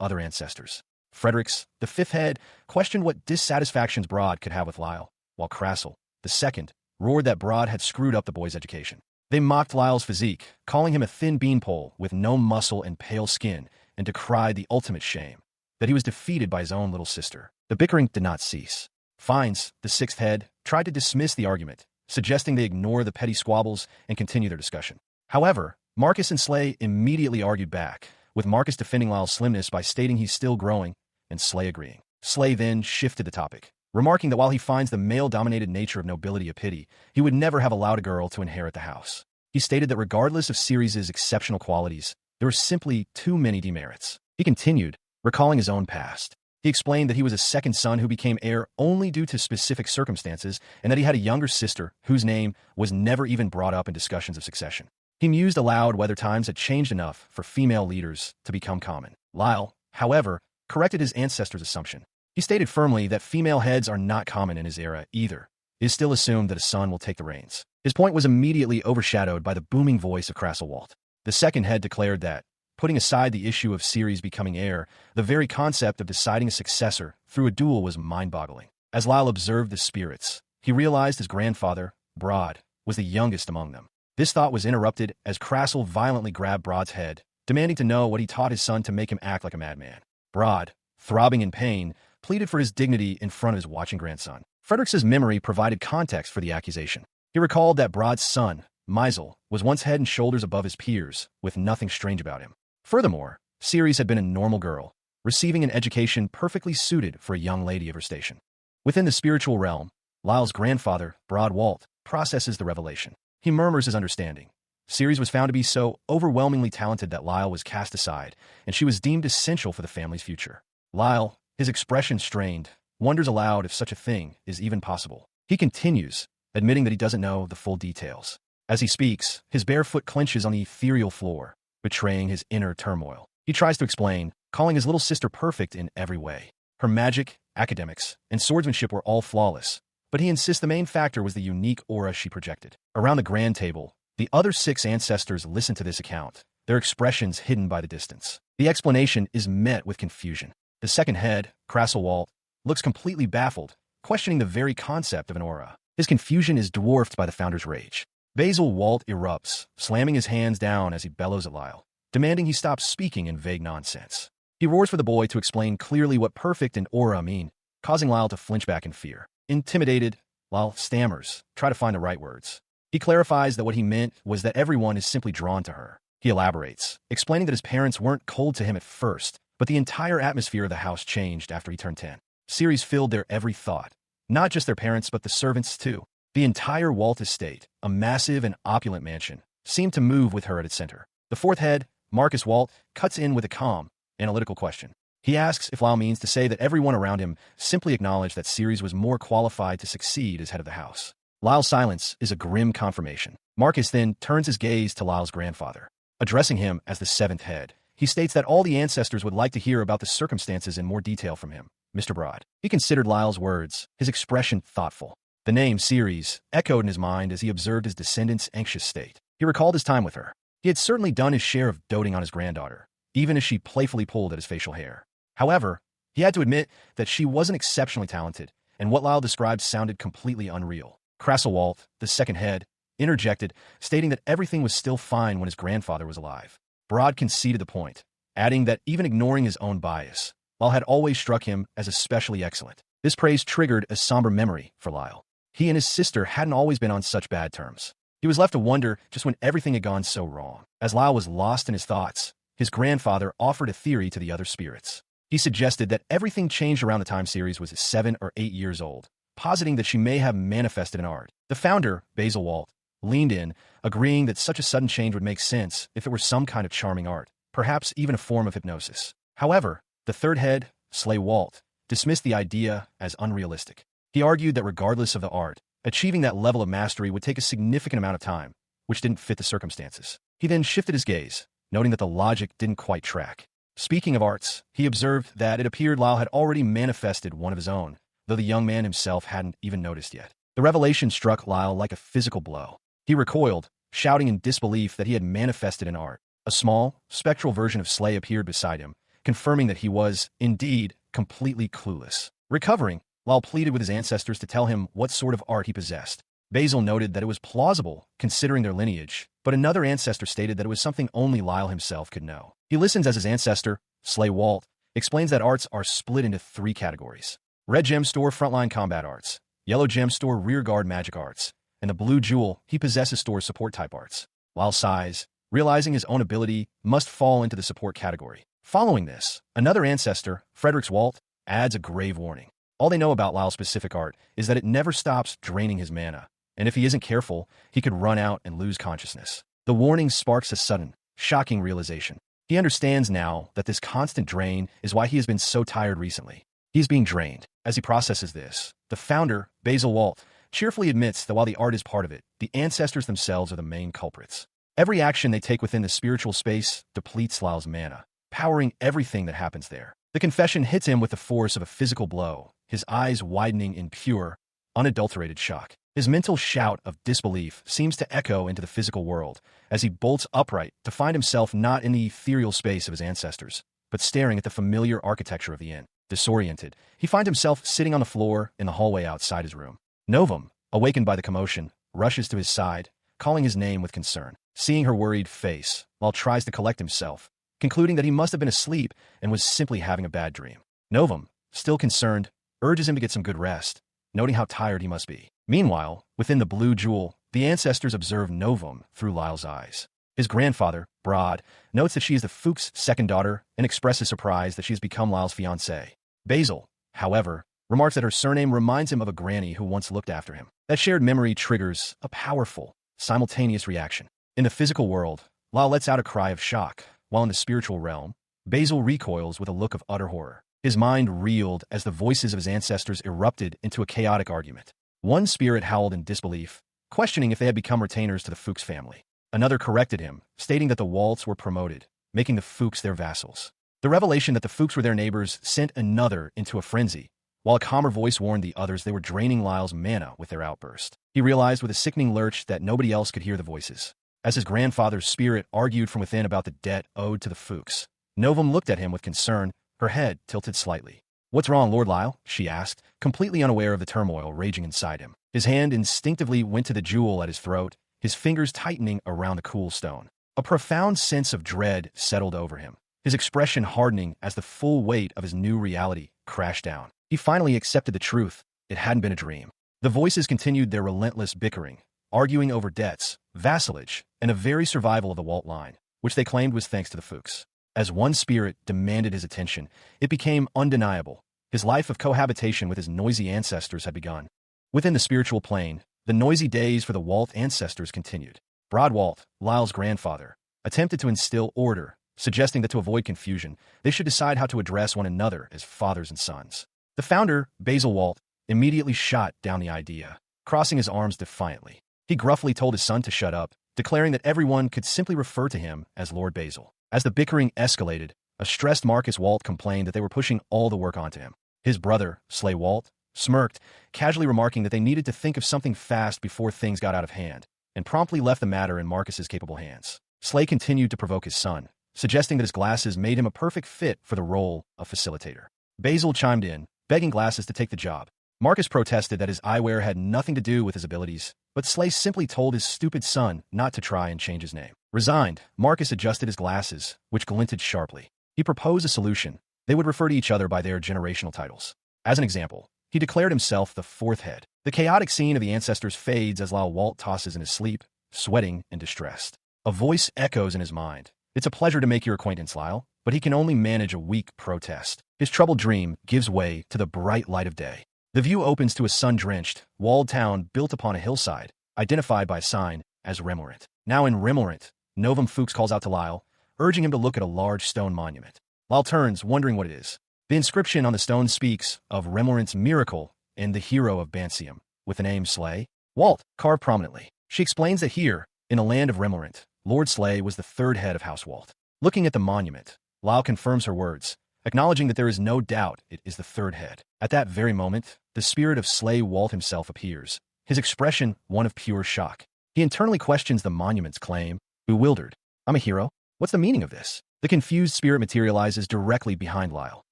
other ancestors. Fredericks, the fifth head, questioned what dissatisfactions Broad could have with Lyle, while Crassel, the second, roared that Broad had screwed up the boy's education. They mocked Lyle's physique, calling him a thin beanpole with no muscle and pale skin, and decried the ultimate shame, that he was defeated by his own little sister. The bickering did not cease. Fines, the sixth head, tried to dismiss the argument, suggesting they ignore the petty squabbles and continue their discussion. However, Marcus and Slay immediately argued back, with Marcus defending Lyle's slimness by stating he's still growing, and Slay agreeing. Slay then shifted the topic, remarking that while he finds the male-dominated nature of nobility a pity, he would never have allowed a girl to inherit the house. He stated that regardless of Ceres' exceptional qualities, there were simply too many demerits. He continued, recalling his own past. He explained that he was a second son who became heir only due to specific circumstances, and that he had a younger sister whose name was never even brought up in discussions of succession. He mused aloud whether times had changed enough for female leaders to become common. Lyle, however, corrected his ancestor's assumption. He stated firmly that female heads are not common in his era either. It is still assumed that a son will take the reins. His point was immediately overshadowed by the booming voice of Crasselwalt. The second head declared that, putting aside the issue of Ceres becoming heir, the very concept of deciding a successor through a duel was mind-boggling. As Lyle observed the spirits, he realized his grandfather, Broad, was the youngest among them. This thought was interrupted as Crassel violently grabbed Broad's head, demanding to know what he taught his son to make him act like a madman. Broad, throbbing in pain, pleaded for his dignity in front of his watching grandson. Fredericks' memory provided context for the accusation. He recalled that Broad's son, Meisel, was once head and shoulders above his peers, with nothing strange about him. Furthermore, Ceres had been a normal girl, receiving an education perfectly suited for a young lady of her station. Within the spiritual realm, Lyle's grandfather, Broad Walt, processes the revelation. He murmurs his understanding. Ceres was found to be so overwhelmingly talented that Lyle was cast aside, and she was deemed essential for the family's future. Lyle, his expression strained, wonders aloud if such a thing is even possible. He continues, admitting that he doesn't know the full details. As he speaks, his bare foot clenches on the ethereal floor, betraying his inner turmoil. He tries to explain, calling his little sister perfect in every way. Her magic, academics, and swordsmanship were all flawless, but he insists the main factor was the unique aura she projected. Around the grand table, the other 6 ancestors listen to this account, their expressions hidden by the distance. The explanation is met with confusion. The second head, Crasselwalt, looks completely baffled, questioning the very concept of an aura. His confusion is dwarfed by the founder's rage. Basil Walt erupts, slamming his hands down as he bellows at Lyle, demanding he stop speaking in vague nonsense. He roars for the boy to explain clearly what perfect and aura mean, causing Lyle to flinch back in fear. Intimidated, Lyle stammers, try to find the right words. He clarifies that what he meant was that everyone is simply drawn to her. He elaborates, explaining that his parents weren't cold to him at first, but the entire atmosphere of the house changed after he turned 10. Ceres filled their every thought, not just their parents but the servants too. The entire Walt estate, a massive and opulent mansion, seemed to move with her at its center. The fourth head, Marcus Walt, cuts in with a calm, analytical question. He asks if Lyle means to say that everyone around him simply acknowledged that Ceres was more qualified to succeed as head of the house. Lyle's silence is a grim confirmation. Marcus then turns his gaze to Lyle's grandfather. Addressing him as the seventh head, he states that all the ancestors would like to hear about the circumstances in more detail from him, Mr. Broad. He considered Lyle's words, his expression thoughtful. The name Ceres echoed in his mind as he observed his descendants' anxious state. He recalled his time with her. He had certainly done his share of doting on his granddaughter, even as she playfully pulled at his facial hair. However, he had to admit that she wasn't exceptionally talented, and what Lyle described sounded completely unreal. Krasselwalt, the second head, interjected, stating that everything was still fine when his grandfather was alive. Broad conceded the point, adding that even ignoring his own bias, Lyle had always struck him as especially excellent. This praise triggered a somber memory for Lyle. He and his sister hadn't always been on such bad terms. He was left to wonder just when everything had gone so wrong. As Lyle was lost in his thoughts, his grandfather offered a theory to the other spirits. He suggested that everything changed around the time series was 7 or 8 years old, positing that she may have manifested in art. The founder, Basil Walt, leaned in, agreeing that such a sudden change would make sense if it were some kind of charming art, perhaps even a form of hypnosis. However, the third head, Slay Walt, dismissed the idea as unrealistic. He argued that regardless of the art, achieving that level of mastery would take a significant amount of time, which didn't fit the circumstances. He then shifted his gaze, noting that the logic didn't quite track. Speaking of arts, he observed that it appeared Lyle had already manifested one of his own, though the young man himself hadn't even noticed yet. The revelation struck Lyle like a physical blow. He recoiled, shouting in disbelief that he had manifested an art. A small, spectral version of Slay appeared beside him, confirming that he was, indeed, completely clueless. Recovering, Lyle pleaded with his ancestors to tell him what sort of art he possessed. Basil noted that it was plausible, considering their lineage, but another ancestor stated that it was something only Lyle himself could know. He listens as his ancestor, Slay Walt, explains that arts are split into 3 categories. Red Gem Store frontline combat arts, Yellow Gem Store rearguard magic arts, and the Blue Jewel he possesses store support type arts. Lyle sighs, realizing his own ability must fall into the support category. Following this, another ancestor, Fredericks Walt, adds a grave warning. All they know about Lyle's specific art is that it never stops draining his mana, and if he isn't careful, he could run out and lose consciousness. The warning sparks a sudden, shocking realization. He understands now that this constant drain is why he has been so tired recently. He is being drained. As he processes this, the founder, Basil Walt, cheerfully admits that while the art is part of it, the ancestors themselves are the main culprits. Every action they take within the spiritual space depletes Lyle's mana, powering everything that happens there. The confession hits him with the force of a physical blow, his eyes widening in pure, unadulterated shock. His mental shout of disbelief seems to echo into the physical world as he bolts upright to find himself not in the ethereal space of his ancestors, but staring at the familiar architecture of the inn. Disoriented, he finds himself sitting on the floor in the hallway outside his room. Novum, awakened by the commotion, rushes to his side, calling his name with concern. Seeing her worried face, Lyle tries to collect himself, concluding that he must have been asleep and was simply having a bad dream. Novum, still concerned, urges him to get some good rest, noting how tired he must be. Meanwhile, within the Blue Jewel, the ancestors observe Novum through Lyle's eyes. His grandfather, Broad, notes that she is the Fuchs' second daughter and expresses surprise that she has become Lyle's fiancée. Basil, however, remarks that her surname reminds him of a granny who once looked after him. That shared memory triggers a powerful, simultaneous reaction. In the physical world, Lyle lets out a cry of shock, while in the spiritual realm, Basil recoils with a look of utter horror. His mind reeled as the voices of his ancestors erupted into a chaotic argument. One spirit howled in disbelief, questioning if they had become retainers to the Fuchs family. Another corrected him, stating that the Waltz were promoted, making the Fuchs their vassals. The revelation that the Fuchs were their neighbors sent another into a frenzy, while a calmer voice warned the others they were draining Lyle's mana with their outburst. He realized with a sickening lurch that nobody else could hear the voices. As his grandfather's spirit argued from within about the debt owed to the Fuchs, Novum looked at him with concern, her head tilted slightly. "What's wrong, Lord Lyle?" she asked, completely unaware of the turmoil raging inside him. His hand instinctively went to the jewel at his throat, his fingers tightening around the cool stone. A profound sense of dread settled over him, his expression hardening as the full weight of his new reality crashed down. He finally accepted the truth. It hadn't been a dream. The voices continued their relentless bickering, arguing over debts, vassalage, and the very survival of the Walt line, which they claimed was thanks to the Fuchs. As one spirit demanded his attention, it became undeniable. His life of cohabitation with his noisy ancestors had begun. Within the spiritual plane, the noisy days for the Walt ancestors continued. Broad Walt, Lyle's grandfather, attempted to instill order, suggesting that to avoid confusion, they should decide how to address one another as fathers and sons. The founder, Basil Walt, immediately shot down the idea, crossing his arms defiantly. He gruffly told his son to shut up, declaring that everyone could simply refer to him as Lord Basil. As the bickering escalated, a stressed Marcus Walt complained that they were pushing all the work onto him. His brother, Slay Walt, smirked, casually remarking that they needed to think of something fast before things got out of hand, and promptly left the matter in Marcus's capable hands. Slay continued to provoke his son, suggesting that his glasses made him a perfect fit for the role of facilitator. Basil chimed in, begging glasses to take the job. Marcus protested that his eyewear had nothing to do with his abilities, but Slay simply told his stupid son not to try and change his name. Resigned, Marcus adjusted his glasses, which glinted sharply. He proposed a solution. They would refer to each other by their generational titles. As an example, he declared himself the fourth head. The chaotic scene of the ancestors fades as Lyle Walt tosses in his sleep, sweating and distressed. A voice echoes in his mind. It's a pleasure to make your acquaintance, Lyle, but he can only manage a weak protest. His troubled dream gives way to the bright light of day. The view opens to a sun-drenched, walled town built upon a hillside, identified by a sign as Remorant. Now in Remorant, Novum Fuchs calls out to Lyle, urging him to look at a large stone monument. Lyle turns, wondering what it is. The inscription on the stone speaks of Remorant's miracle and the hero of Bansium, with the name Slay, Walt, carved prominently. She explains that here, in the land of Remorant, Lord Slay was the third head of House Walt. Looking at the monument, Lyle confirms her words, acknowledging that there is no doubt it is the third head. At that very moment, the spirit of Slay Walt himself appears, his expression one of pure shock. He internally questions the monument's claim, bewildered. I'm a hero? What's the meaning of this? The confused spirit materializes directly behind Lyle,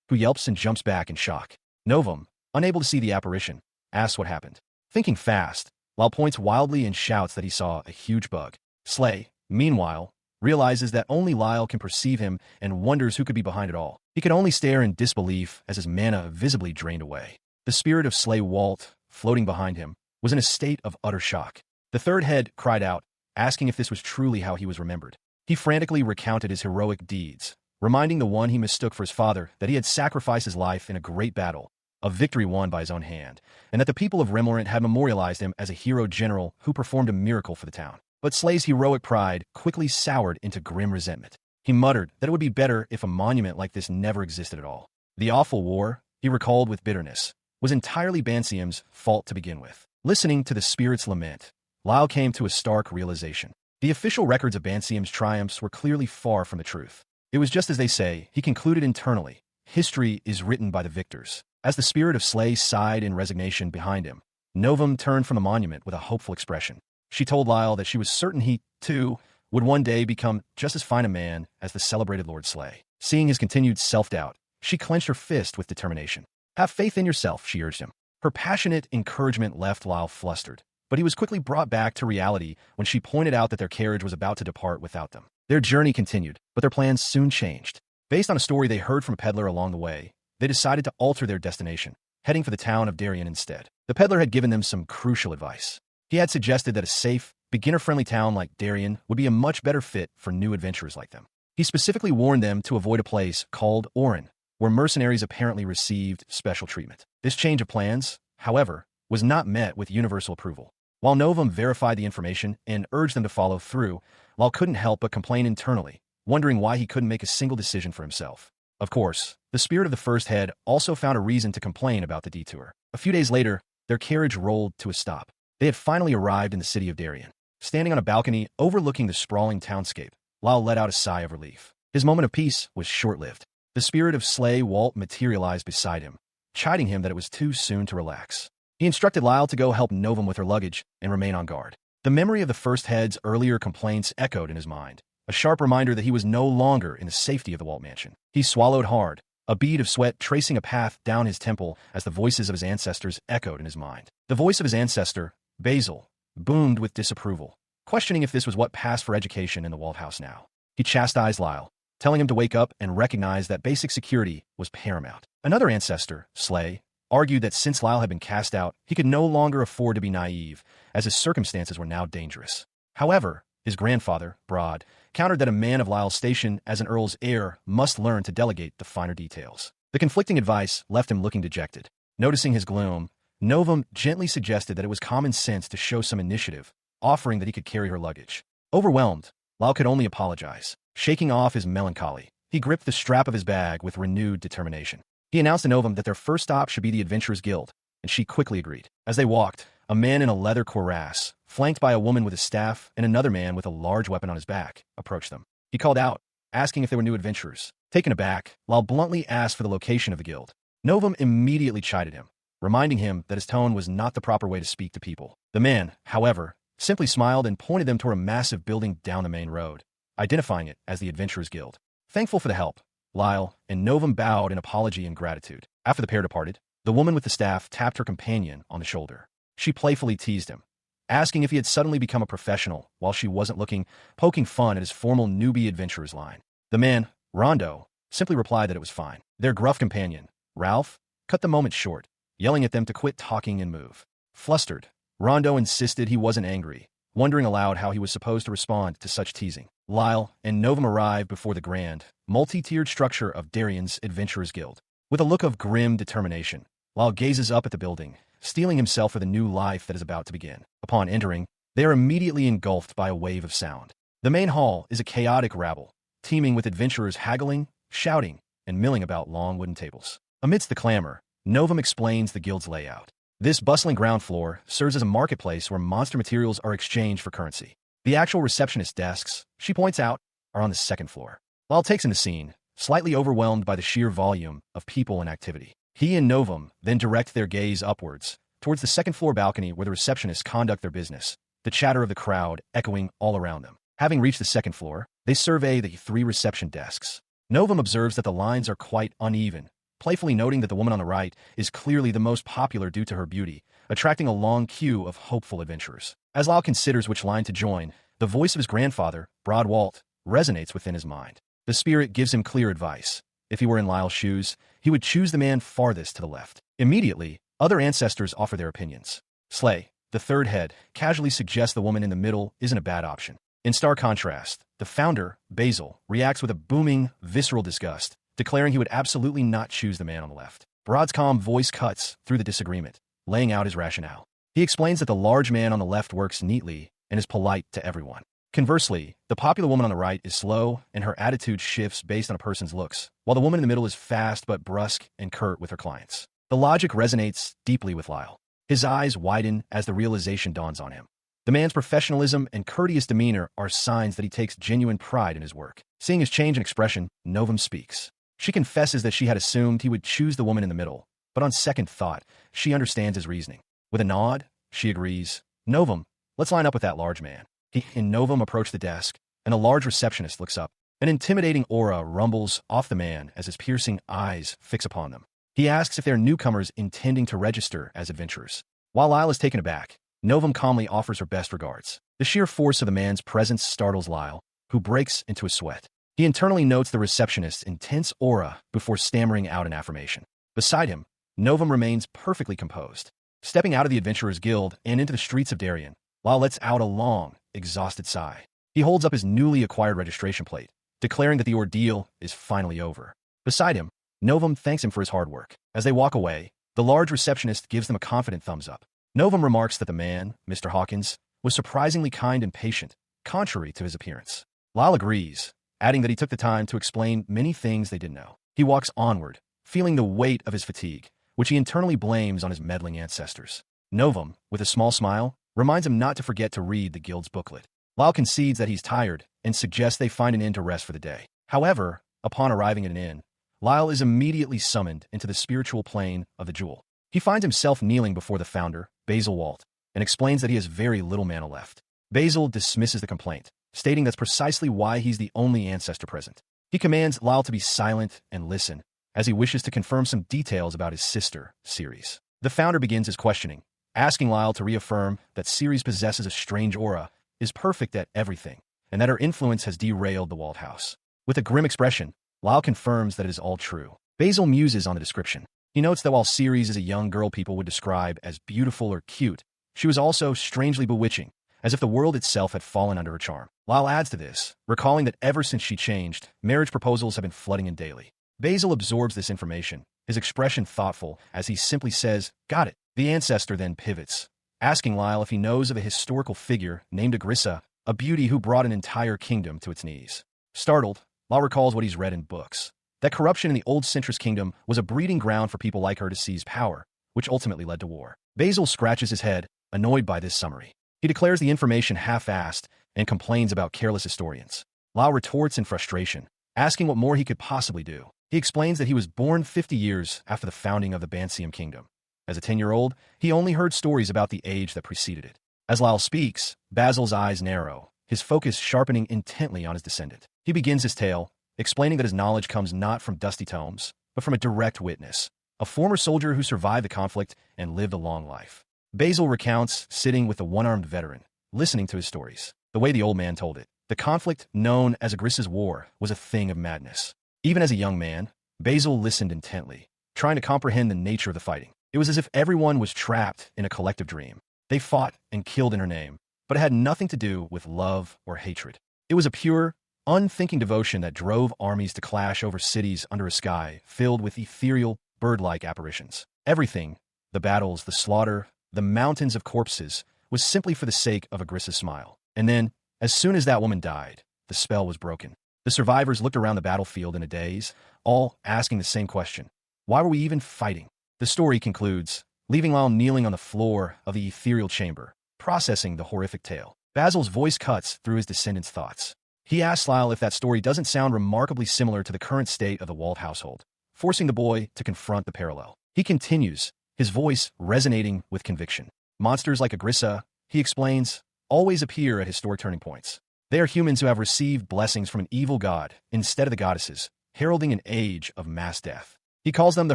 who yelps and jumps back in shock. Novum, unable to see the apparition, asks what happened. Thinking fast, Lyle points wildly and shouts that he saw a huge bug. Slay, meanwhile, realizes that only Lyle can perceive him and wonders who could be behind it all. He could only stare in disbelief as his mana visibly drained away. The spirit of Slay Walt, floating behind him, was in a state of utter shock. The third head cried out, asking if this was truly how he was remembered. He frantically recounted his heroic deeds, reminding the one he mistook for his father that he had sacrificed his life in a great battle, a victory won by his own hand, and that the people of Remorant had memorialized him as a hero general who performed a miracle for the town. But Slay's heroic pride quickly soured into grim resentment. He muttered that it would be better if a monument like this never existed at all. The awful war, he recalled with bitterness, was entirely Bansium's fault to begin with. Listening to the spirit's lament, Lyle came to a stark realization. The official records of Bansium's triumphs were clearly far from the truth. It was just as they say, he concluded internally. History is written by the victors. As the spirit of Slay sighed in resignation behind him, Novum turned from the monument with a hopeful expression. She told Lyle that she was certain he, too, would one day become just as fine a man as the celebrated Lord Slay. Seeing his continued self-doubt, she clenched her fist with determination. Have faith in yourself, she urged him. Her passionate encouragement left Lyle flustered, but he was quickly brought back to reality when she pointed out that their carriage was about to depart without them. Their journey continued, but their plans soon changed. Based on a story they heard from a peddler along the way, they decided to alter their destination, heading for the town of Darien instead. The peddler had given them some crucial advice. He had suggested that a safe, beginner-friendly town like Darien would be a much better fit for new adventurers like them. He specifically warned them to avoid a place called Orin, where mercenaries apparently received special treatment. This change of plans, however, was not met with universal approval. While Novum verified the information and urged them to follow through, Lyle couldn't help but complain internally, wondering why he couldn't make a single decision for himself. Of course, the spirit of the first head also found a reason to complain about the detour. A few days later, their carriage rolled to a stop. They had finally arrived in the city of Darien. Standing on a balcony overlooking the sprawling townscape, Lyle let out a sigh of relief. His moment of peace was short-lived. The spirit of Slay Walt materialized beside him, chiding him that it was too soon to relax. He instructed Lyle to go help Novum with her luggage and remain on guard. The memory of the first head's earlier complaints echoed in his mind, a sharp reminder that he was no longer in the safety of the Walt mansion. He swallowed hard, a bead of sweat tracing a path down his temple as the voices of his ancestors echoed in his mind. The voice of his ancestor, Basil, boomed with disapproval, questioning if this was what passed for education in the Walt house now. He chastised Lyle, telling him to wake up and recognize that basic security was paramount. Another ancestor, Slay, argued that since Lyle had been cast out, he could no longer afford to be naive, as his circumstances were now dangerous. However, his grandfather, Broad, countered that a man of Lyle's station as an earl's heir must learn to delegate the finer details. The conflicting advice left him looking dejected. Noticing his gloom, Novum gently suggested that it was common sense to show some initiative, offering that he could carry her luggage. Overwhelmed, Lyle could only apologize. Shaking off his melancholy, he gripped the strap of his bag with renewed determination. He announced to Novum that their first stop should be the Adventurers Guild, and she quickly agreed. As they walked, a man in a leather cuirass, flanked by a woman with a staff and another man with a large weapon on his back, approached them. He called out, asking if they were new adventurers. Taken aback, Lyle bluntly asked for the location of the guild. Novum immediately chided him, reminding him that his tone was not the proper way to speak to people. The man, however, simply smiled and pointed them toward a massive building down the main road. identifying it as the Adventurers Guild. Thankful for the help, Lyle and Novum bowed in apology and gratitude. After the pair departed, the woman with the staff tapped her companion on the shoulder. She playfully teased him, asking if he had suddenly become a professional while she wasn't looking, poking fun at his formal newbie adventurer's line. The man, Rondo, simply replied that it was fine. Their gruff companion, Ralph, cut the moment short, yelling at them to quit talking and move. Flustered, Rondo insisted he wasn't angry, wondering aloud how he was supposed to respond to such teasing. Lyle and Novum arrived before the grand, multi-tiered structure of Darien's Adventurers Guild. With a look of grim determination, Lyle gazes up at the building, steeling himself for the new life that is about to begin. Upon entering, they are immediately engulfed by a wave of sound. The main hall is a chaotic rabble, teeming with adventurers haggling, shouting, and milling about long wooden tables. Amidst the clamor, Novum explains the guild's layout. This bustling ground floor serves as a marketplace where monster materials are exchanged for currency. The actual receptionist desks, she points out, are on the second floor. Lyle takes in the scene, slightly overwhelmed by the sheer volume of people and activity. He and Novum then direct their gaze upwards, towards the second-floor balcony where the receptionists conduct their business, the chatter of the crowd echoing all around them. Having reached the second floor, they survey the 3 reception desks. Novum observes that the lines are quite uneven, playfully noting that the woman on the right is clearly the most popular due to her beauty, attracting a long queue of hopeful adventurers. As Lyle considers which line to join, the voice of his grandfather, Broadwalt, resonates within his mind. The spirit gives him clear advice. If he were in Lyle's shoes, he would choose the man farthest to the left. Immediately, other ancestors offer their opinions. Slay, the third head, casually suggests the woman in the middle isn't a bad option. In stark contrast, the founder, Basil, reacts with a booming, visceral disgust, declaring he would absolutely not choose the man on the left. Brod's calm voice cuts through the disagreement, laying out his rationale. He explains that the large man on the left works neatly and is polite to everyone. Conversely, the popular woman on the right is slow, and her attitude shifts based on a person's looks, while the woman in the middle is fast but brusque and curt with her clients. The logic resonates deeply with Lyle. His eyes widen as the realization dawns on him. The man's professionalism and courteous demeanor are signs that he takes genuine pride in his work. Seeing his change in expression, Novum speaks. She confesses that she had assumed he would choose the woman in the middle, but on second thought, she understands his reasoning. With a nod, she agrees. Novum, let's line up with that large man. He and Novum approach the desk, and a large receptionist looks up. An intimidating aura rumbles off the man as his piercing eyes fix upon them. He asks if they're newcomers intending to register as adventurers. While Lyle is taken aback, Novum calmly offers her best regards. The sheer force of the man's presence startles Lyle, who breaks into a sweat. He internally notes the receptionist's intense aura before stammering out an affirmation. Beside him, Novum remains perfectly composed. Stepping out of the Adventurers Guild and into the streets of Darien, Lyle lets out a long, exhausted sigh. He holds up his newly acquired registration plate, declaring that the ordeal is finally over. Beside him, Novum thanks him for his hard work. As they walk away, the large receptionist gives them a confident thumbs up. Novum remarks that the man, Mr. Hawkins, was surprisingly kind and patient, contrary to his appearance. Lyle agrees, adding that he took the time to explain many things they didn't know. He walks onward, feeling the weight of his fatigue, which he internally blames on his meddling ancestors. Novum, with a small smile, reminds him not to forget to read the guild's booklet. Lyle concedes that he's tired and suggests they find an inn to rest for the day. However, upon arriving at an inn, Lyle is immediately summoned into the spiritual plane of the jewel. He finds himself kneeling before the founder, Basil Walt, and explains that he has very little mana left. Basil dismisses the complaint, stating that's precisely why he's the only ancestor present. He commands Lyle to be silent and listen, as he wishes to confirm some details about his sister, Ceres. The founder begins his questioning, asking Lyle to reaffirm that Ceres possesses a strange aura, is perfect at everything, and that her influence has derailed the Walt house. With a grim expression, Lyle confirms that it is all true. Basil muses on the description. He notes that while Ceres is a young girl people would describe as beautiful or cute, she was also strangely bewitching, as if the world itself had fallen under her charm. Lyle adds to this, recalling that ever since she changed, marriage proposals have been flooding in daily. Basil absorbs this information, his expression thoughtful, as he simply says, "Got it." The ancestor then pivots, asking Lyle if he knows of a historical figure named Agrissa, a beauty who brought an entire kingdom to its knees. Startled, Lyle recalls what he's read in books, that corruption in the old Centrist kingdom was a breeding ground for people like her to seize power, which ultimately led to war. Basil scratches his head, annoyed by this summary. He declares the information half-assed and complains about careless historians. Lyle retorts in frustration, asking what more he could possibly do. He explains that he was born 50 years after the founding of the Bansium kingdom. As a 10-year-old, he only heard stories about the age that preceded it. As Lyle speaks, Basil's eyes narrow, his focus sharpening intently on his descendant. He begins his tale, explaining that his knowledge comes not from dusty tomes, but from a direct witness, a former soldier who survived the conflict and lived a long life. Basil recounts sitting with the one-armed veteran, listening to his stories. The way the old man told it, the conflict known as Agrisa's War was a thing of madness. Even as a young man, Basil listened intently, trying to comprehend the nature of the fighting. It was as if everyone was trapped in a collective dream. They fought and killed in her name, but it had nothing to do with love or hatred. It was a pure, unthinking devotion that drove armies to clash over cities under a sky filled with ethereal, bird-like apparitions. Everything, the battles, the slaughter, the mountains of corpses, was simply for the sake of Agrisa's smile. And then, as soon as that woman died, the spell was broken. The survivors looked around the battlefield in a daze, all asking the same question. Why were we even fighting? The story concludes, leaving Lyle kneeling on the floor of the ethereal chamber, processing the horrific tale. Basil's voice cuts through his descendant's thoughts. He asks Lyle if that story doesn't sound remarkably similar to the current state of the Walt household, forcing the boy to confront the parallel. He continues, his voice resonating with conviction. Monsters like Agrissa, he explains, always appear at historic turning points. They are humans who have received blessings from an evil god instead of the goddesses, heralding an age of mass death. He calls them the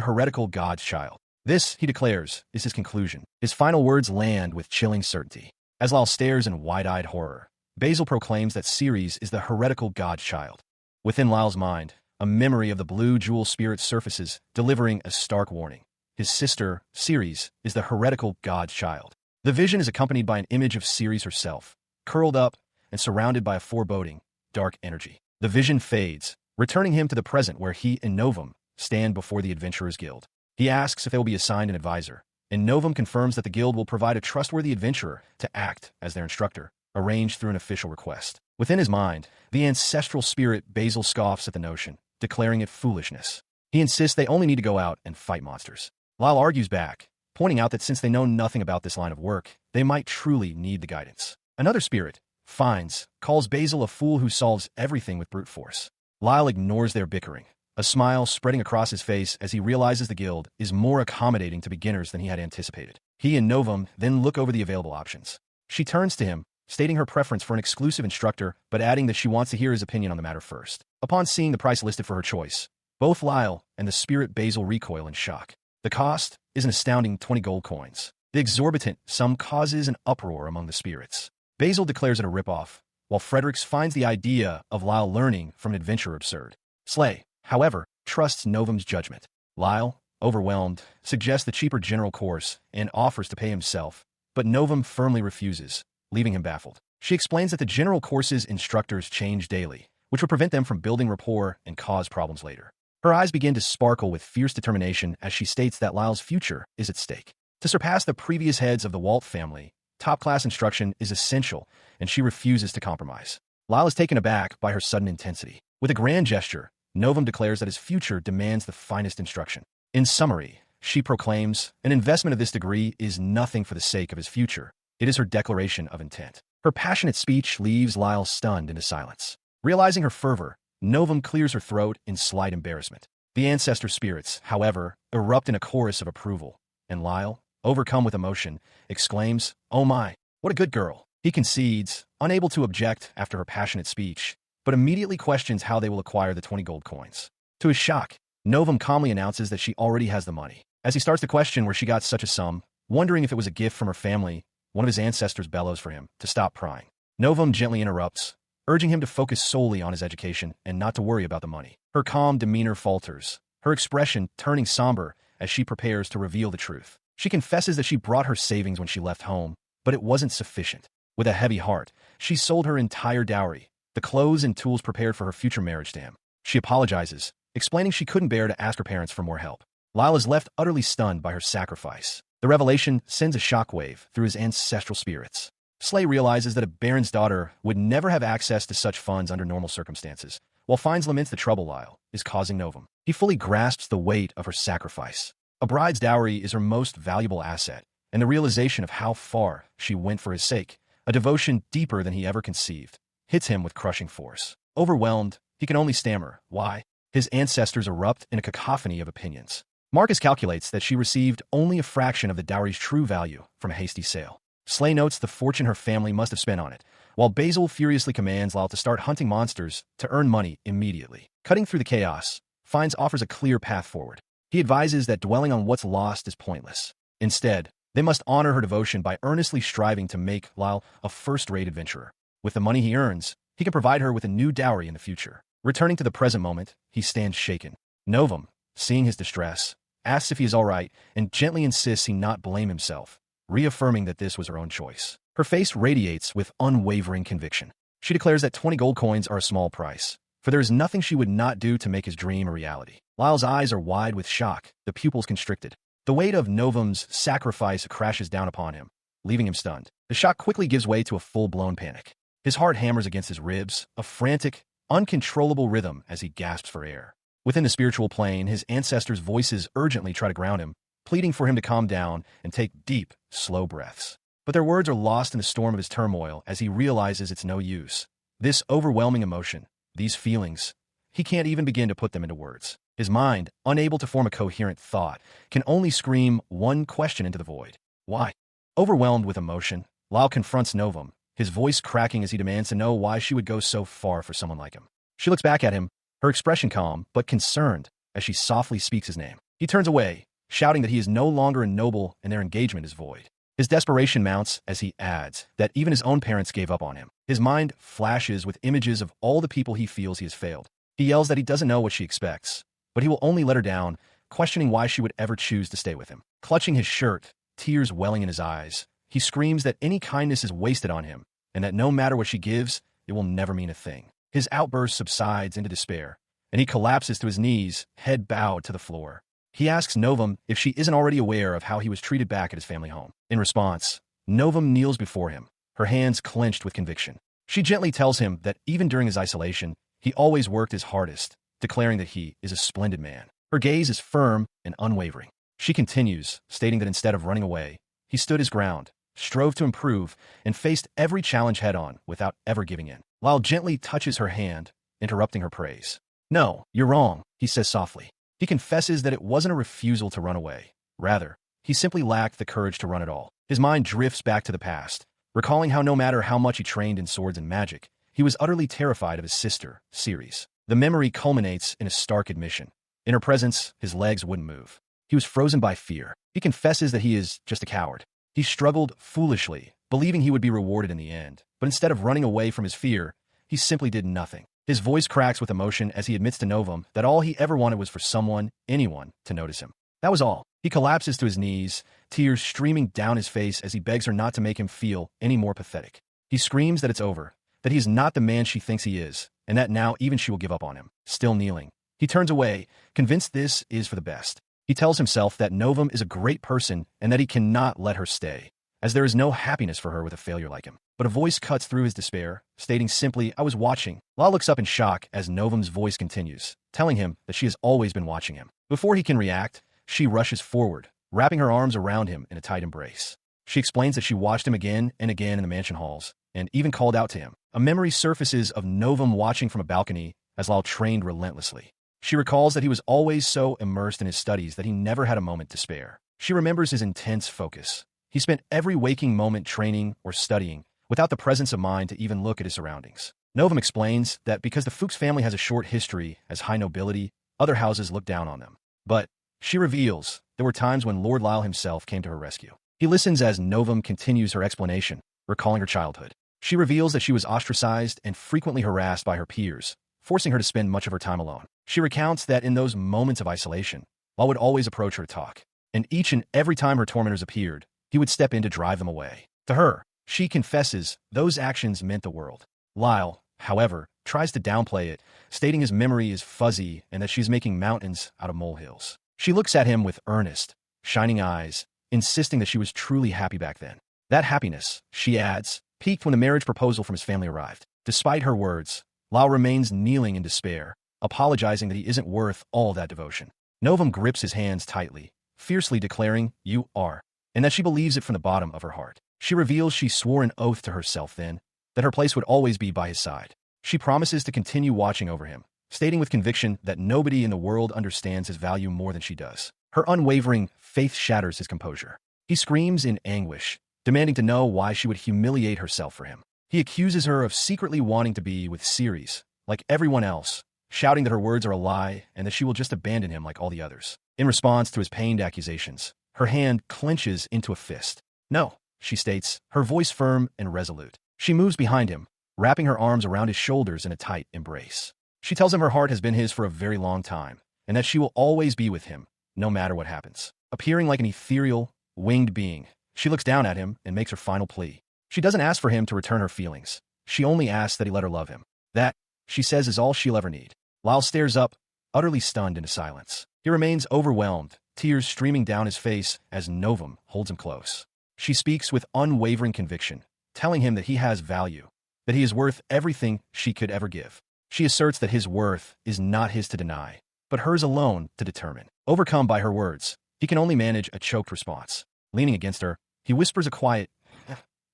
heretical god's child. This, he declares, is his conclusion. His final words land with chilling certainty. As Lyle stares in wide-eyed horror, Basil proclaims that Ceres is the heretical god's child. Within Lyle's mind, a memory of the blue jewel spirit surfaces, delivering a stark warning. His sister, Ceres, is the heretical god's child. The vision is accompanied by an image of Ceres herself, curled up and surrounded by a foreboding, dark energy. The vision fades, returning him to the present where he and Novum stand before the Adventurers Guild. He asks if they will be assigned an advisor, and Novum confirms that the guild will provide a trustworthy adventurer to act as their instructor, arranged through an official request. Within his mind, the ancestral spirit Basil scoffs at the notion, declaring it foolishness. He insists they only need to go out and fight monsters. Lyle argues back, pointing out that since they know nothing about this line of work, they might truly need the guidance. Another spirit, Finds, calls Basil a fool who solves everything with brute force. Lyle ignores their bickering, a smile spreading across his face as he realizes the guild is more accommodating to beginners than he had anticipated. He and Novum then look over the available options. She turns to him, stating her preference for an exclusive instructor, but adding that she wants to hear his opinion on the matter first. Upon seeing the price listed for her choice, both Lyle and the spirit Basil recoil in shock. The cost is an astounding 20 gold coins. The exorbitant sum causes an uproar among the spirits. Basil declares it a ripoff, while Fredericks finds the idea of Lyle learning from an adventurer absurd. Slay, however, trusts Novum's judgment. Lyle, overwhelmed, suggests the cheaper general course and offers to pay himself, but Novum firmly refuses, leaving him baffled. She explains that the general course's instructors change daily, which would prevent them from building rapport and cause problems later. Her eyes begin to sparkle with fierce determination as she states that Lyle's future is at stake. To surpass the previous heads of the Walt family, top-class instruction is essential, and she refuses to compromise. Lyle is taken aback by her sudden intensity. With a grand gesture, Novum declares that his future demands the finest instruction. In summary, she proclaims, an investment of this degree is nothing for the sake of his future. It is her declaration of intent. Her passionate speech leaves Lyle stunned into silence. Realizing her fervor, Novum clears her throat in slight embarrassment. The ancestor spirits, however, erupt in a chorus of approval, and Lyle, overcome with emotion, exclaims, "Oh my, what a good girl." He concedes, unable to object after her passionate speech, but immediately questions how they will acquire the 20 gold coins. To his shock, Novum calmly announces that she already has the money. As he starts to question where she got such a sum, wondering if it was a gift from her family, one of his ancestors bellows for him to stop prying. Novum gently interrupts, urging him to focus solely on his education and not to worry about the money. Her calm demeanor falters, her expression turning somber as she prepares to reveal the truth. She confesses that she brought her savings when she left home, but it wasn't sufficient. With a heavy heart, she sold her entire dowry, the clothes and tools prepared for her future marriage to him. She apologizes, explaining she couldn't bear to ask her parents for more help. Lyle is left utterly stunned by her sacrifice. The revelation sends a shockwave through his ancestral spirits. Slay realizes that a baron's daughter would never have access to such funds under normal circumstances, while Fines laments the trouble Lyle is causing Novum. He fully grasps the weight of her sacrifice. A bride's dowry is her most valuable asset, and the realization of how far she went for his sake, a devotion deeper than he ever conceived, hits him with crushing force. Overwhelmed, he can only stammer, "Why?" His ancestors erupt in a cacophony of opinions. Marcus calculates that she received only a fraction of the dowry's true value from a hasty sale. Slay notes the fortune her family must have spent on it, while Basil furiously commands Lyle to start hunting monsters to earn money immediately. Cutting through the chaos, Fiennes offers a clear path forward. He advises that dwelling on what's lost is pointless. Instead, they must honor her devotion by earnestly striving to make Lyle a first-rate adventurer. With the money he earns, he can provide her with a new dowry in the future. Returning to the present moment, he stands shaken. Novum, seeing his distress, asks if he is all right and gently insists he not blame himself, reaffirming that this was her own choice. Her face radiates with unwavering conviction. She declares that 20 gold coins are a small price, for there is nothing she would not do to make his dream a reality. Lyle's eyes are wide with shock, the pupils constricted. The weight of Novum's sacrifice crashes down upon him, leaving him stunned. The shock quickly gives way to a full-blown panic. His heart hammers against his ribs, a frantic, uncontrollable rhythm as he gasps for air. Within the spiritual plane, his ancestors' voices urgently try to ground him, pleading for him to calm down and take deep, slow breaths. But their words are lost in the storm of his turmoil as he realizes it's no use. This overwhelming emotion, these feelings, he can't even begin to put them into words. His mind, unable to form a coherent thought, can only scream one question into the void. Why? Overwhelmed with emotion, Lyle confronts Novum, his voice cracking as he demands to know why she would go so far for someone like him. She looks back at him, her expression calm but concerned as she softly speaks his name. He turns away, shouting that he is no longer a noble and their engagement is void. His desperation mounts as he adds that even his own parents gave up on him. His mind flashes with images of all the people he feels he has failed. He yells that he doesn't know what she expects, but he will only let her down, questioning why she would ever choose to stay with him. Clutching his shirt, tears welling in his eyes, he screams that any kindness is wasted on him, and that no matter what she gives, it will never mean a thing. His outburst subsides into despair, and he collapses to his knees, head bowed to the floor. He asks Novum if she isn't already aware of how he was treated back at his family home. In response, Novum kneels before him, her hands clenched with conviction. She gently tells him that even during his isolation, he always worked his hardest, declaring that he is a splendid man. Her gaze is firm and unwavering. She continues, stating that instead of running away, he stood his ground, strove to improve, and faced every challenge head-on without ever giving in. Lyle gently touches her hand, interrupting her praise. "No, you're wrong," he says softly. He confesses that it wasn't a refusal to run away. Rather, he simply lacked the courage to run at all. His mind drifts back to the past, recalling how no matter how much he trained in swords and magic, he was utterly terrified of his sister, Ceres. The memory culminates in a stark admission. In her presence, his legs wouldn't move. He was frozen by fear. He confesses that he is just a coward. He struggled foolishly, believing he would be rewarded in the end. But instead of running away from his fear, he simply did nothing. His voice cracks with emotion as he admits to Novum that all he ever wanted was for someone, anyone, to notice him. That was all. He collapses to his knees, tears streaming down his face as he begs her not to make him feel any more pathetic. He screams that it's over, that he is not the man she thinks he is, and that now even she will give up on him. Still kneeling, he turns away, convinced this is for the best. He tells himself that Novum is a great person and that he cannot let her stay, as there is no happiness for her with a failure like him. But a voice cuts through his despair, stating simply, "I was watching." Lyle looks up in shock as Novum's voice continues, telling him that she has always been watching him. Before he can react, she rushes forward, wrapping her arms around him in a tight embrace. She explains that she watched him again and again in the mansion halls, and even called out to him. A memory surfaces of Novum watching from a balcony as Lyle trained relentlessly. She recalls that he was always so immersed in his studies that he never had a moment to spare. She remembers his intense focus. He spent every waking moment training or studying, without the presence of mind to even look at his surroundings. Novum explains that because the Fuchs family has a short history as high nobility, other houses look down on them. But, she reveals, there were times when Lord Lyle himself came to her rescue. He listens as Novum continues her explanation, recalling her childhood. She reveals that she was ostracized and frequently harassed by her peers, forcing her to spend much of her time alone. She recounts that in those moments of isolation, Lyle would always approach her to talk, and each and every time her tormentors appeared, he would step in to drive them away. To her, she confesses those actions meant the world. Lyle, however, tries to downplay it, stating his memory is fuzzy and that she's making mountains out of molehills. She looks at him with earnest, shining eyes, insisting that she was truly happy back then. That happiness, she adds, peaked when the marriage proposal from his family arrived. Despite her words, Lyle remains kneeling in despair, apologizing that he isn't worth all that devotion. Novum grips his hands tightly, fiercely declaring, "You are," and that she believes it from the bottom of her heart. She reveals she swore an oath to herself then, that her place would always be by his side. She promises to continue watching over him, stating with conviction that nobody in the world understands his value more than she does. Her unwavering faith shatters his composure. He screams in anguish, demanding to know why she would humiliate herself for him. He accuses her of secretly wanting to be with Ceres, like everyone else, shouting that her words are a lie and that she will just abandon him like all the others. In response to his pained accusations, her hand clenches into a fist. No, she states, her voice firm and resolute. She moves behind him, wrapping her arms around his shoulders in a tight embrace. She tells him her heart has been his for a very long time, and that she will always be with him, no matter what happens. Appearing like an ethereal, winged being, she looks down at him and makes her final plea. She doesn't ask for him to return her feelings. She only asks that he let her love him. That, she says, is all she'll ever need. Lyle stares up, utterly stunned into silence. He remains overwhelmed, tears streaming down his face as Novum holds him close. She speaks with unwavering conviction, telling him that he has value, that he is worth everything she could ever give. She asserts that his worth is not his to deny, but hers alone to determine. Overcome by her words, he can only manage a choked response. Leaning against her, he whispers a quiet,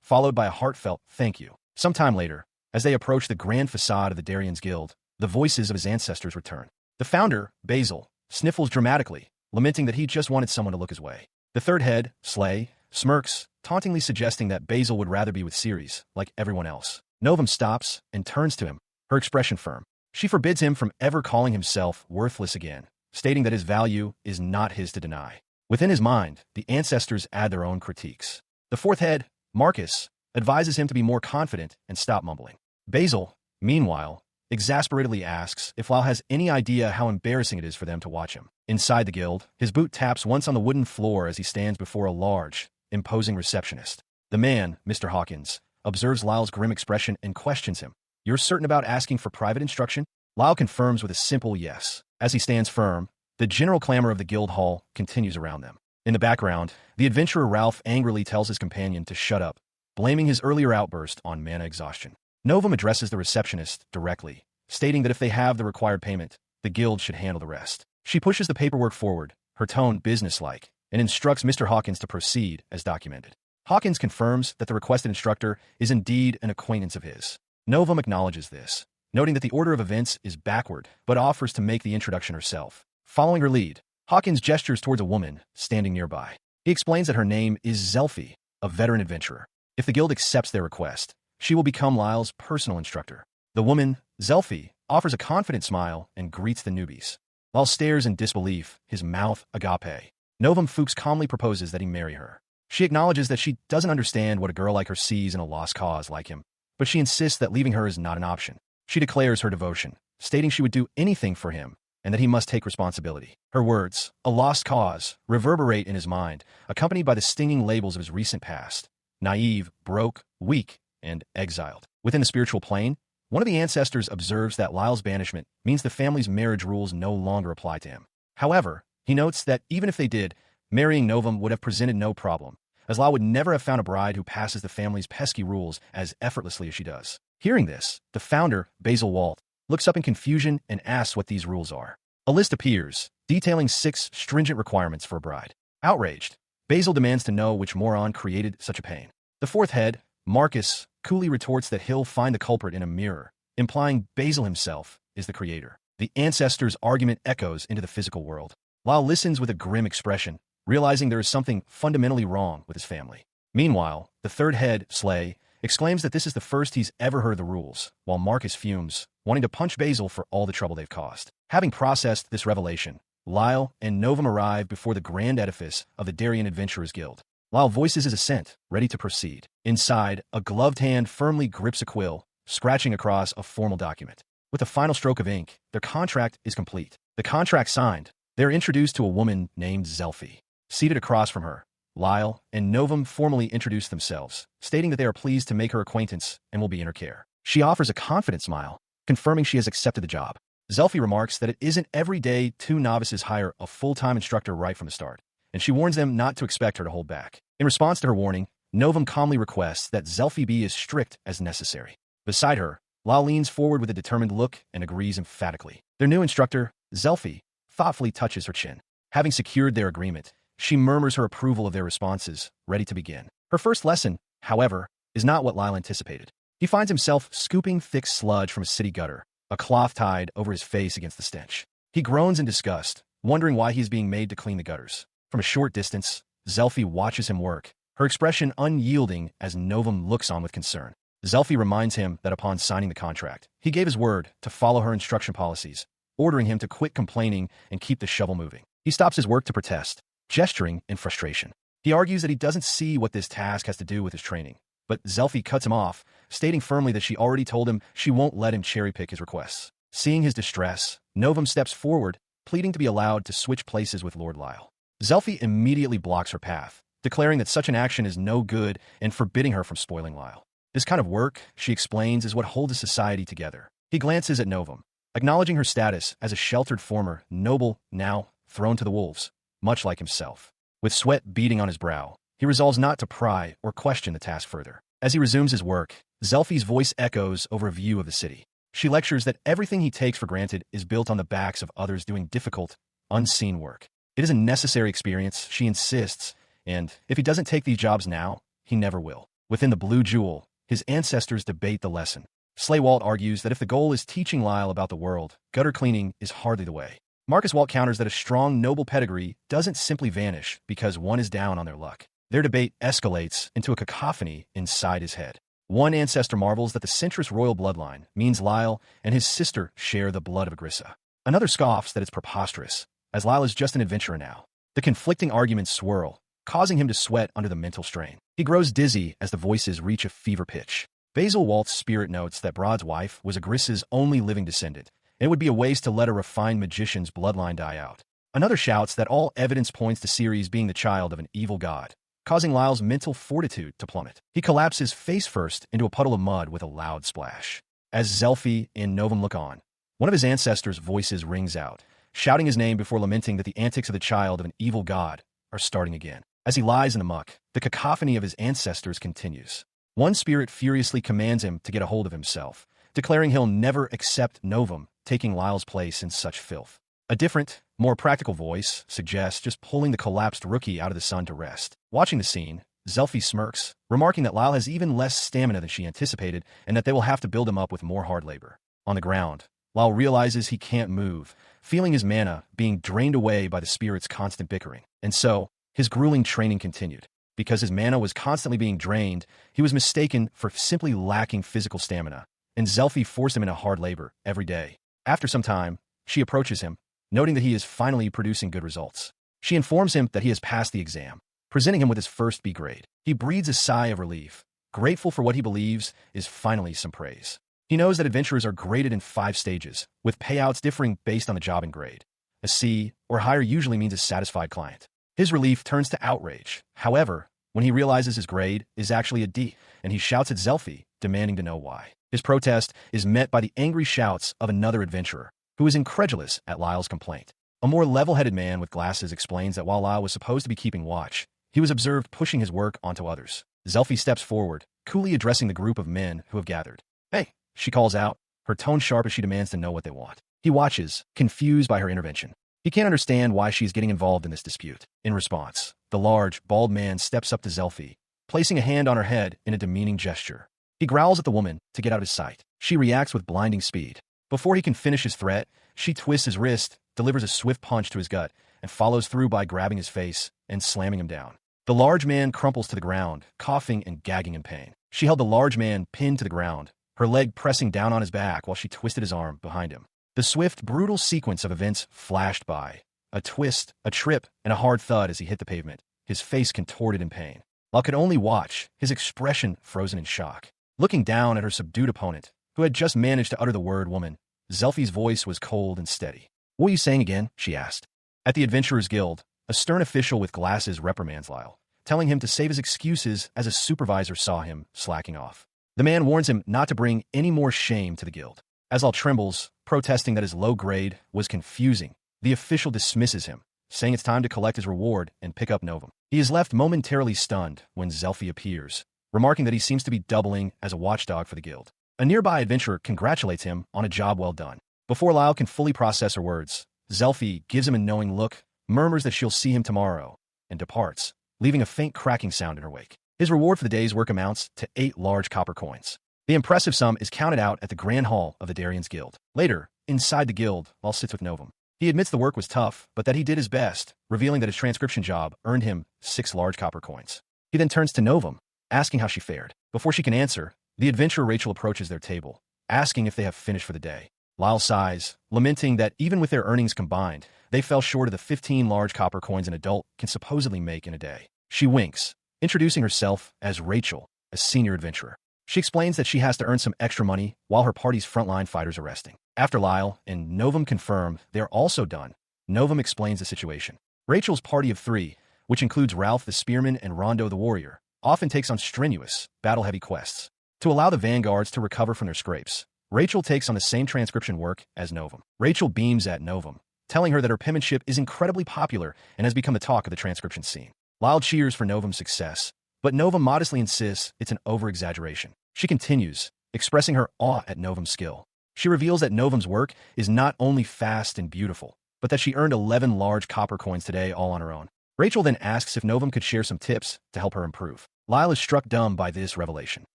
followed by a heartfelt thank you. Sometime later, as they approach the grand facade of the Darian's Guild, the voices of his ancestors return. The founder, Basil, sniffles dramatically, lamenting that he just wanted someone to look his way. The third head, Slay, smirks, tauntingly suggesting that Basil would rather be with Ceres, like everyone else. Novum stops and turns to him, her expression firm. She forbids him from ever calling himself worthless again, stating that his value is not his to deny. Within his mind, the ancestors add their own critiques. The fourth head, Marcus, advises him to be more confident and stop mumbling. Basil, meanwhile, exasperatedly asks if Lyle has any idea how embarrassing it is for them to watch him. Inside the guild, his boot taps once on the wooden floor as he stands before a large, imposing receptionist. The man, Mr. Hawkins, observes Lyle's grim expression and questions him. You're certain about asking for private instruction? Lyle confirms with a simple yes. As he stands firm, the general clamor of the guild hall continues around them. In the background, the adventurer Ralph angrily tells his companion to shut up, blaming his earlier outburst on mana exhaustion. Novum addresses the receptionist directly, stating that if they have the required payment, the guild should handle the rest. She pushes the paperwork forward, her tone businesslike, and instructs Mr. Hawkins to proceed as documented. Hawkins confirms that the requested instructor is indeed an acquaintance of his. Novum acknowledges this, noting that the order of events is backward, but offers to make the introduction herself. Following her lead, Hawkins gestures towards a woman standing nearby. He explains that her name is Zelfi, a veteran adventurer. If the guild accepts their request, she will become Lyle's personal instructor. The woman, Zelfi, offers a confident smile and greets the newbies. Lyle stares in disbelief, his mouth agape. Novum Fuchs calmly proposes that he marry her. She acknowledges that she doesn't understand what a girl like her sees in a lost cause like him, but she insists that leaving her is not an option. She declares her devotion, stating she would do anything for him and that he must take responsibility. Her words, a lost cause, reverberate in his mind, accompanied by the stinging labels of his recent past: naive, broke, weak, and exiled. Within the spiritual plane, one of the ancestors observes that Lyle's banishment means the family's marriage rules no longer apply to him. However, he notes that even if they did, marrying Novum would have presented no problem, as Lyle would never have found a bride who passes the family's pesky rules as effortlessly as she does. Hearing this, the founder, Basil Walt, looks up in confusion and asks what these rules are. A list appears, detailing 6 stringent requirements for a bride. Outraged, Basil demands to know which moron created such a pain. The fourth head, Marcus, coolly retorts that he'll find the culprit in a mirror, implying Basil himself is the creator. The ancestors' argument echoes into the physical world. Lyle listens with a grim expression, realizing there is something fundamentally wrong with his family. Meanwhile, the third head, Slay, exclaims that this is the first he's ever heard of the rules, while Marcus fumes, wanting to punch Basil for all the trouble they've caused. Having processed this revelation, Lyle and Novum arrive before the grand edifice of the Darien Adventurers Guild. Lyle voices his assent, ready to proceed. Inside, a gloved hand firmly grips a quill, scratching across a formal document. With a final stroke of ink, their contract is complete. The contract signed, they're introduced to a woman named Zelfi. Seated across from her, Lyle and Novum formally introduce themselves, stating that they are pleased to make her acquaintance and will be in her care. She offers a confident smile, confirming she has accepted the job. Zelfi remarks that it isn't every day 2 novices hire a full-time instructor right from the start, and she warns them not to expect her to hold back. In response to her warning, Novum calmly requests that Zelfi be as strict as necessary. Beside her, Lyle leans forward with a determined look and agrees emphatically. Their new instructor, Zelfi, thoughtfully touches her chin. Having secured their agreement, she murmurs her approval of their responses, ready to begin. Her first lesson, however, is not what Lyle anticipated. He finds himself scooping thick sludge from a city gutter, a cloth tied over his face against the stench. He groans in disgust, wondering why he's being made to clean the gutters. From a short distance, Zelfi watches him work, her expression unyielding as Novum looks on with concern. Zelfi reminds him that upon signing the contract, he gave his word to follow her instruction policies, ordering him to quit complaining and keep the shovel moving. He stops his work to protest, gesturing in frustration. He argues that he doesn't see what this task has to do with his training, but Zelfi cuts him off, stating firmly that she already told him she won't let him cherry-pick his requests. Seeing his distress, Novum steps forward, pleading to be allowed to switch places with Lord Lyle. Zelfi immediately blocks her path, declaring that such an action is no good and forbidding her from spoiling Lyle. This kind of work, she explains, is what holds a society together. He glances at Novum, acknowledging her status as a sheltered former noble now thrown to the wolves, much like himself. With sweat beading on his brow, he resolves not to pry or question the task further. As he resumes his work, Zelfi's voice echoes over a view of the city. She lectures that everything he takes for granted is built on the backs of others doing difficult, unseen work. It is a necessary experience, she insists, and if he doesn't take these jobs now, he never will. Within the Blue Jewel, his ancestors debate the lesson. Slaywalt argues that if the goal is teaching Lyle about the world, gutter cleaning is hardly the way. Marcus Walt counters that a strong, noble pedigree doesn't simply vanish because one is down on their luck. Their debate escalates into a cacophony inside his head. One ancestor marvels that the Centris royal bloodline means Lyle and his sister share the blood of Agrissa. Another scoffs that it's preposterous, as Lyle is just an adventurer now. The conflicting arguments swirl, causing him to sweat under the mental strain. He grows dizzy as the voices reach a fever pitch. Basil Walt's spirit notes that Brod's wife was Agrissa's only living descendant, and it would be a waste to let a refined magician's bloodline die out. Another shouts that all evidence points to Ceres being the child of an evil god, causing Lyle's mental fortitude to plummet. He collapses face first into a puddle of mud with a loud splash. As Zelfi and Novum look on, one of his ancestors' voices rings out, shouting his name before lamenting that the antics of the child of an evil god are starting again. As he lies in the muck, the cacophony of his ancestors continues. One spirit furiously commands him to get a hold of himself, declaring he'll never accept Novum taking Lyle's place in such filth. A different, more practical voice suggests just pulling the collapsed rookie out of the sun to rest. Watching the scene, Zelfi smirks, remarking that Lyle has even less stamina than she anticipated and that they will have to build him up with more hard labor. On the ground, Lyle realizes he can't move, feeling his mana being drained away by the spirit's constant bickering. And so, his grueling training continued. Because his mana was constantly being drained, he was mistaken for simply lacking physical stamina, and Zelfi forced him into hard labor every day. After some time, she approaches him, noting that he is finally producing good results. She informs him that he has passed the exam, presenting him with his first B grade. He breathes a sigh of relief, grateful for what he believes is finally some praise. He knows that adventurers are graded in 5 stages, with payouts differing based on the job and grade. A C or higher usually means a satisfied client. His relief turns to outrage, however, when he realizes his grade is actually a D, and he shouts at Zelfi, demanding to know why. His protest is met by the angry shouts of another adventurer, who is incredulous at Lyle's complaint. A more level-headed man with glasses explains that while Lyle was supposed to be keeping watch, he was observed pushing his work onto others. Zelfi steps forward, coolly addressing the group of men who have gathered. "Hey," she calls out, her tone sharp as she demands to know what they want. He watches, confused by her intervention. He can't understand why she's getting involved in this dispute. In response, the large, bald man steps up to Zelfi, placing a hand on her head in a demeaning gesture. He growls at the woman to get out of his sight. She reacts with blinding speed. Before he can finish his threat, she twists his wrist, delivers a swift punch to his gut, and follows through by grabbing his face and slamming him down. The large man crumples to the ground, coughing and gagging in pain. She held the large man pinned to the ground, her leg pressing down on his back while she twisted his arm behind him. The swift, brutal sequence of events flashed by. A twist, a trip, and a hard thud as he hit the pavement, his face contorted in pain. Lyle could only watch, his expression frozen in shock. Looking down at her subdued opponent, who had just managed to utter the word woman, Zelfi's voice was cold and steady. "What are you saying again?" she asked. At the Adventurers Guild, a stern official with glasses reprimands Lyle, telling him to save his excuses as a supervisor saw him slacking off. The man warns him not to bring any more shame to the guild. As Lyle trembles, protesting that his low grade was confusing, the official dismisses him, saying it's time to collect his reward and pick up Novum. He is left momentarily stunned when Zelfi appears, remarking that he seems to be doubling as a watchdog for the guild. A nearby adventurer congratulates him on a job well done. Before Lyle can fully process her words, Zelfi gives him a knowing look, murmurs that she'll see him tomorrow, and departs, leaving a faint cracking sound in her wake. His reward for the day's work amounts to 8 large copper coins. The impressive sum is counted out at the Grand Hall of the Darian's Guild. Later, inside the guild, Lyle sits with Novum. He admits the work was tough, but that he did his best, revealing that his transcription job earned him 6 large copper coins. He then turns to Novum, asking how she fared. Before she can answer, The adventurer Rachel approaches their table, asking if they have finished for the day. Lyle sighs, lamenting that even with their earnings combined, they fell short of the 15 large copper coins an adult can supposedly make in a day. She winks, introducing herself as Rachel, a senior adventurer. She explains that she has to earn some extra money while her party's frontline fighters are resting. After Lyle and Novum confirm they're also done, Novum explains the situation. Rachel's party of 3, which includes Ralph the Spearman and Rondo the Warrior, often takes on strenuous, battle-heavy quests. To allow the vanguards to recover from their scrapes, Rachel takes on the same transcription work as Novum. Rachel beams at Novum, telling her that her penmanship is incredibly popular and has become the talk of the transcription scene. Lyle cheers for Novum's success, but Novum modestly insists it's an over-exaggeration. She continues, expressing her awe at Novum's skill. She reveals that Novum's work is not only fast and beautiful, but that she earned 11 large copper coins today all on her own. Rachel then asks if Novum could share some tips to help her improve. Lyle is struck dumb by this revelation.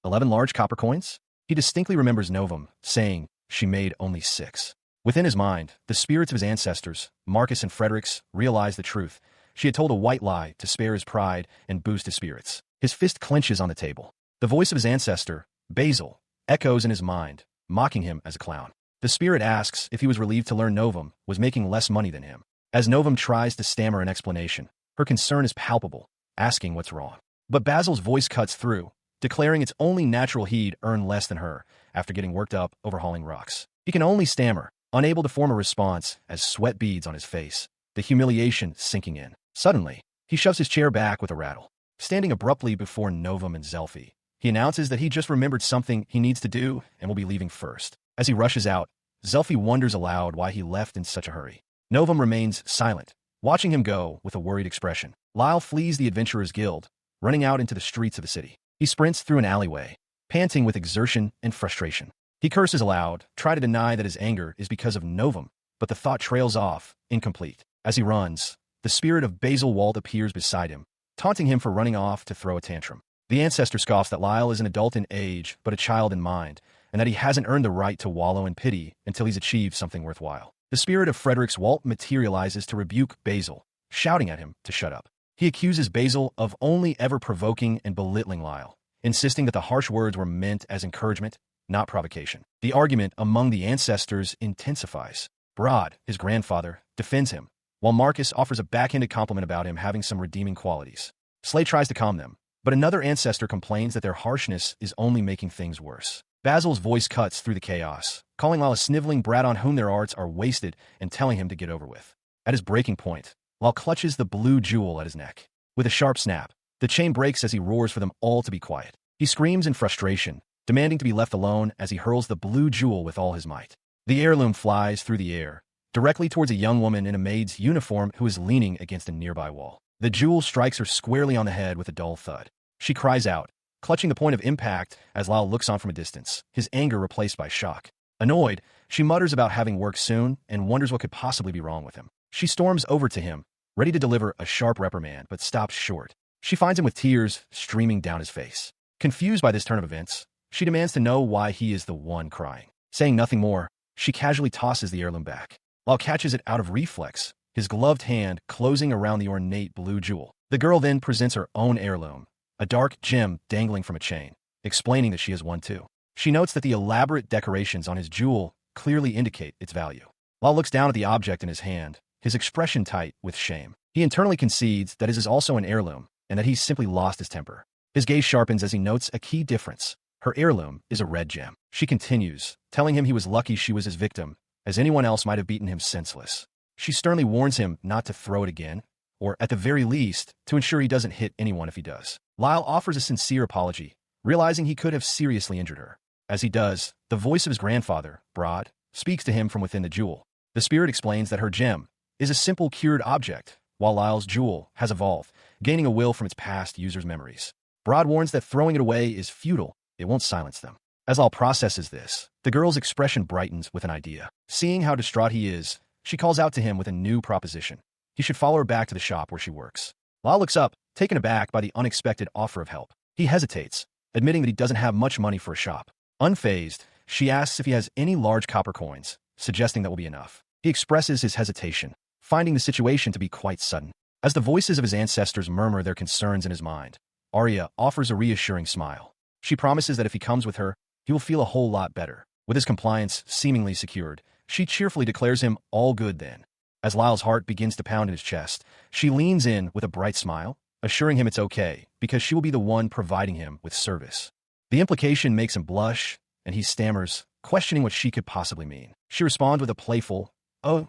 11 large copper coins? He distinctly remembers Novum saying she made only 6. Within his mind, the spirits of his ancestors, Marcus and Fredericks, realize the truth. She had told a white lie to spare his pride and boost his spirits. His fist clenches on the table. The voice of his ancestor, Basil, echoes in his mind, mocking him as a clown. The spirit asks if he was relieved to learn Novum was making less money than him. As Novum tries to stammer an explanation, her concern is palpable, asking what's wrong. But Basil's voice cuts through, declaring it's only natural he'd earn less than her after getting worked up overhauling rocks. He can only stammer, unable to form a response as sweat beads on his face, the humiliation sinking in. Suddenly, he shoves his chair back with a rattle. Standing abruptly before Novum and Zelfi, he announces that he just remembered something he needs to do and will be leaving first. As he rushes out, Zelfi wonders aloud why he left in such a hurry. Novum remains silent, watching him go with a worried expression. Lyle flees the Adventurers Guild, running out into the streets of the city. He sprints through an alleyway, panting with exertion and frustration. He curses aloud, trying to deny that his anger is because of Novum, but the thought trails off, incomplete. As he runs, the spirit of Basil Walt appears beside him, taunting him for running off to throw a tantrum. The ancestor scoffs that Lyle is an adult in age, but a child in mind, and that he hasn't earned the right to wallow in pity until he's achieved something worthwhile. The spirit of Fredericks Walt materializes to rebuke Basil, shouting at him to shut up. He accuses Basil of only ever provoking and belittling Lyle, insisting that the harsh words were meant as encouragement, not provocation. The argument among the ancestors intensifies. Brod, his grandfather, defends him, while Marcus offers a backhanded compliment about him having some redeeming qualities. Slay tries to calm them, but another ancestor complains that their harshness is only making things worse. Basil's voice cuts through the chaos, calling Lyle a sniveling brat on whom their arts are wasted and telling him to get over with. At his breaking point, Lyle clutches the blue jewel at his neck. With a sharp snap, the chain breaks as he roars for them all to be quiet. He screams in frustration, demanding to be left alone as he hurls the blue jewel with all his might. The heirloom flies through the air, directly towards a young woman in a maid's uniform who is leaning against a nearby wall. The jewel strikes her squarely on the head with a dull thud. She cries out, clutching the point of impact as Lyle looks on from a distance, his anger replaced by shock. Annoyed, she mutters about having work soon and wonders what could possibly be wrong with him. She storms over to him, ready to deliver a sharp reprimand, but stops short. She finds him with tears streaming down his face. Confused by this turn of events, she demands to know why he is the one crying. Saying nothing more, she casually tosses the heirloom back. Lyle catches it out of reflex, his gloved hand closing around the ornate blue jewel. The girl then presents her own heirloom, a dark gem dangling from a chain, explaining that she has one too. She notes that the elaborate decorations on his jewel clearly indicate its value. Lyle looks down at the object in his hand, his expression tight with shame. He internally concedes that his is also an heirloom, and that he's simply lost his temper. His gaze sharpens as he notes a key difference. Her heirloom is a red gem. She continues, telling him he was lucky she was his victim, as anyone else might have beaten him senseless. She sternly warns him not to throw it again, or at the very least, to ensure he doesn't hit anyone if he does. Lyle offers a sincere apology, realizing he could have seriously injured her. As he does, the voice of his grandfather, Brod, speaks to him from within the jewel. The spirit explains that her gem is a simple cured object, while Lyle's jewel has evolved, gaining a will from its past user's memories. Brod warns that throwing it away is futile, it won't silence them. As Lyle processes this, the girl's expression brightens with an idea. Seeing how distraught he is, she calls out to him with a new proposition. He should follow her back to the shop where she works. Lyle looks up, taken aback by the unexpected offer of help. He hesitates, admitting that he doesn't have much money for a shop. Unfazed, she asks if he has any large copper coins, suggesting that will be enough. He expresses his hesitation, finding the situation to be quite sudden. As the voices of his ancestors murmur their concerns in his mind, Arya offers a reassuring smile. She promises that if he comes with her, he will feel a whole lot better. With his compliance seemingly secured, she cheerfully declares him all good then. As Lyle's heart begins to pound in his chest, she leans in with a bright smile, assuring him it's okay, because she will be the one providing him with service. The implication makes him blush, and he stammers, questioning what she could possibly mean. She responds with a playful, "Oh,"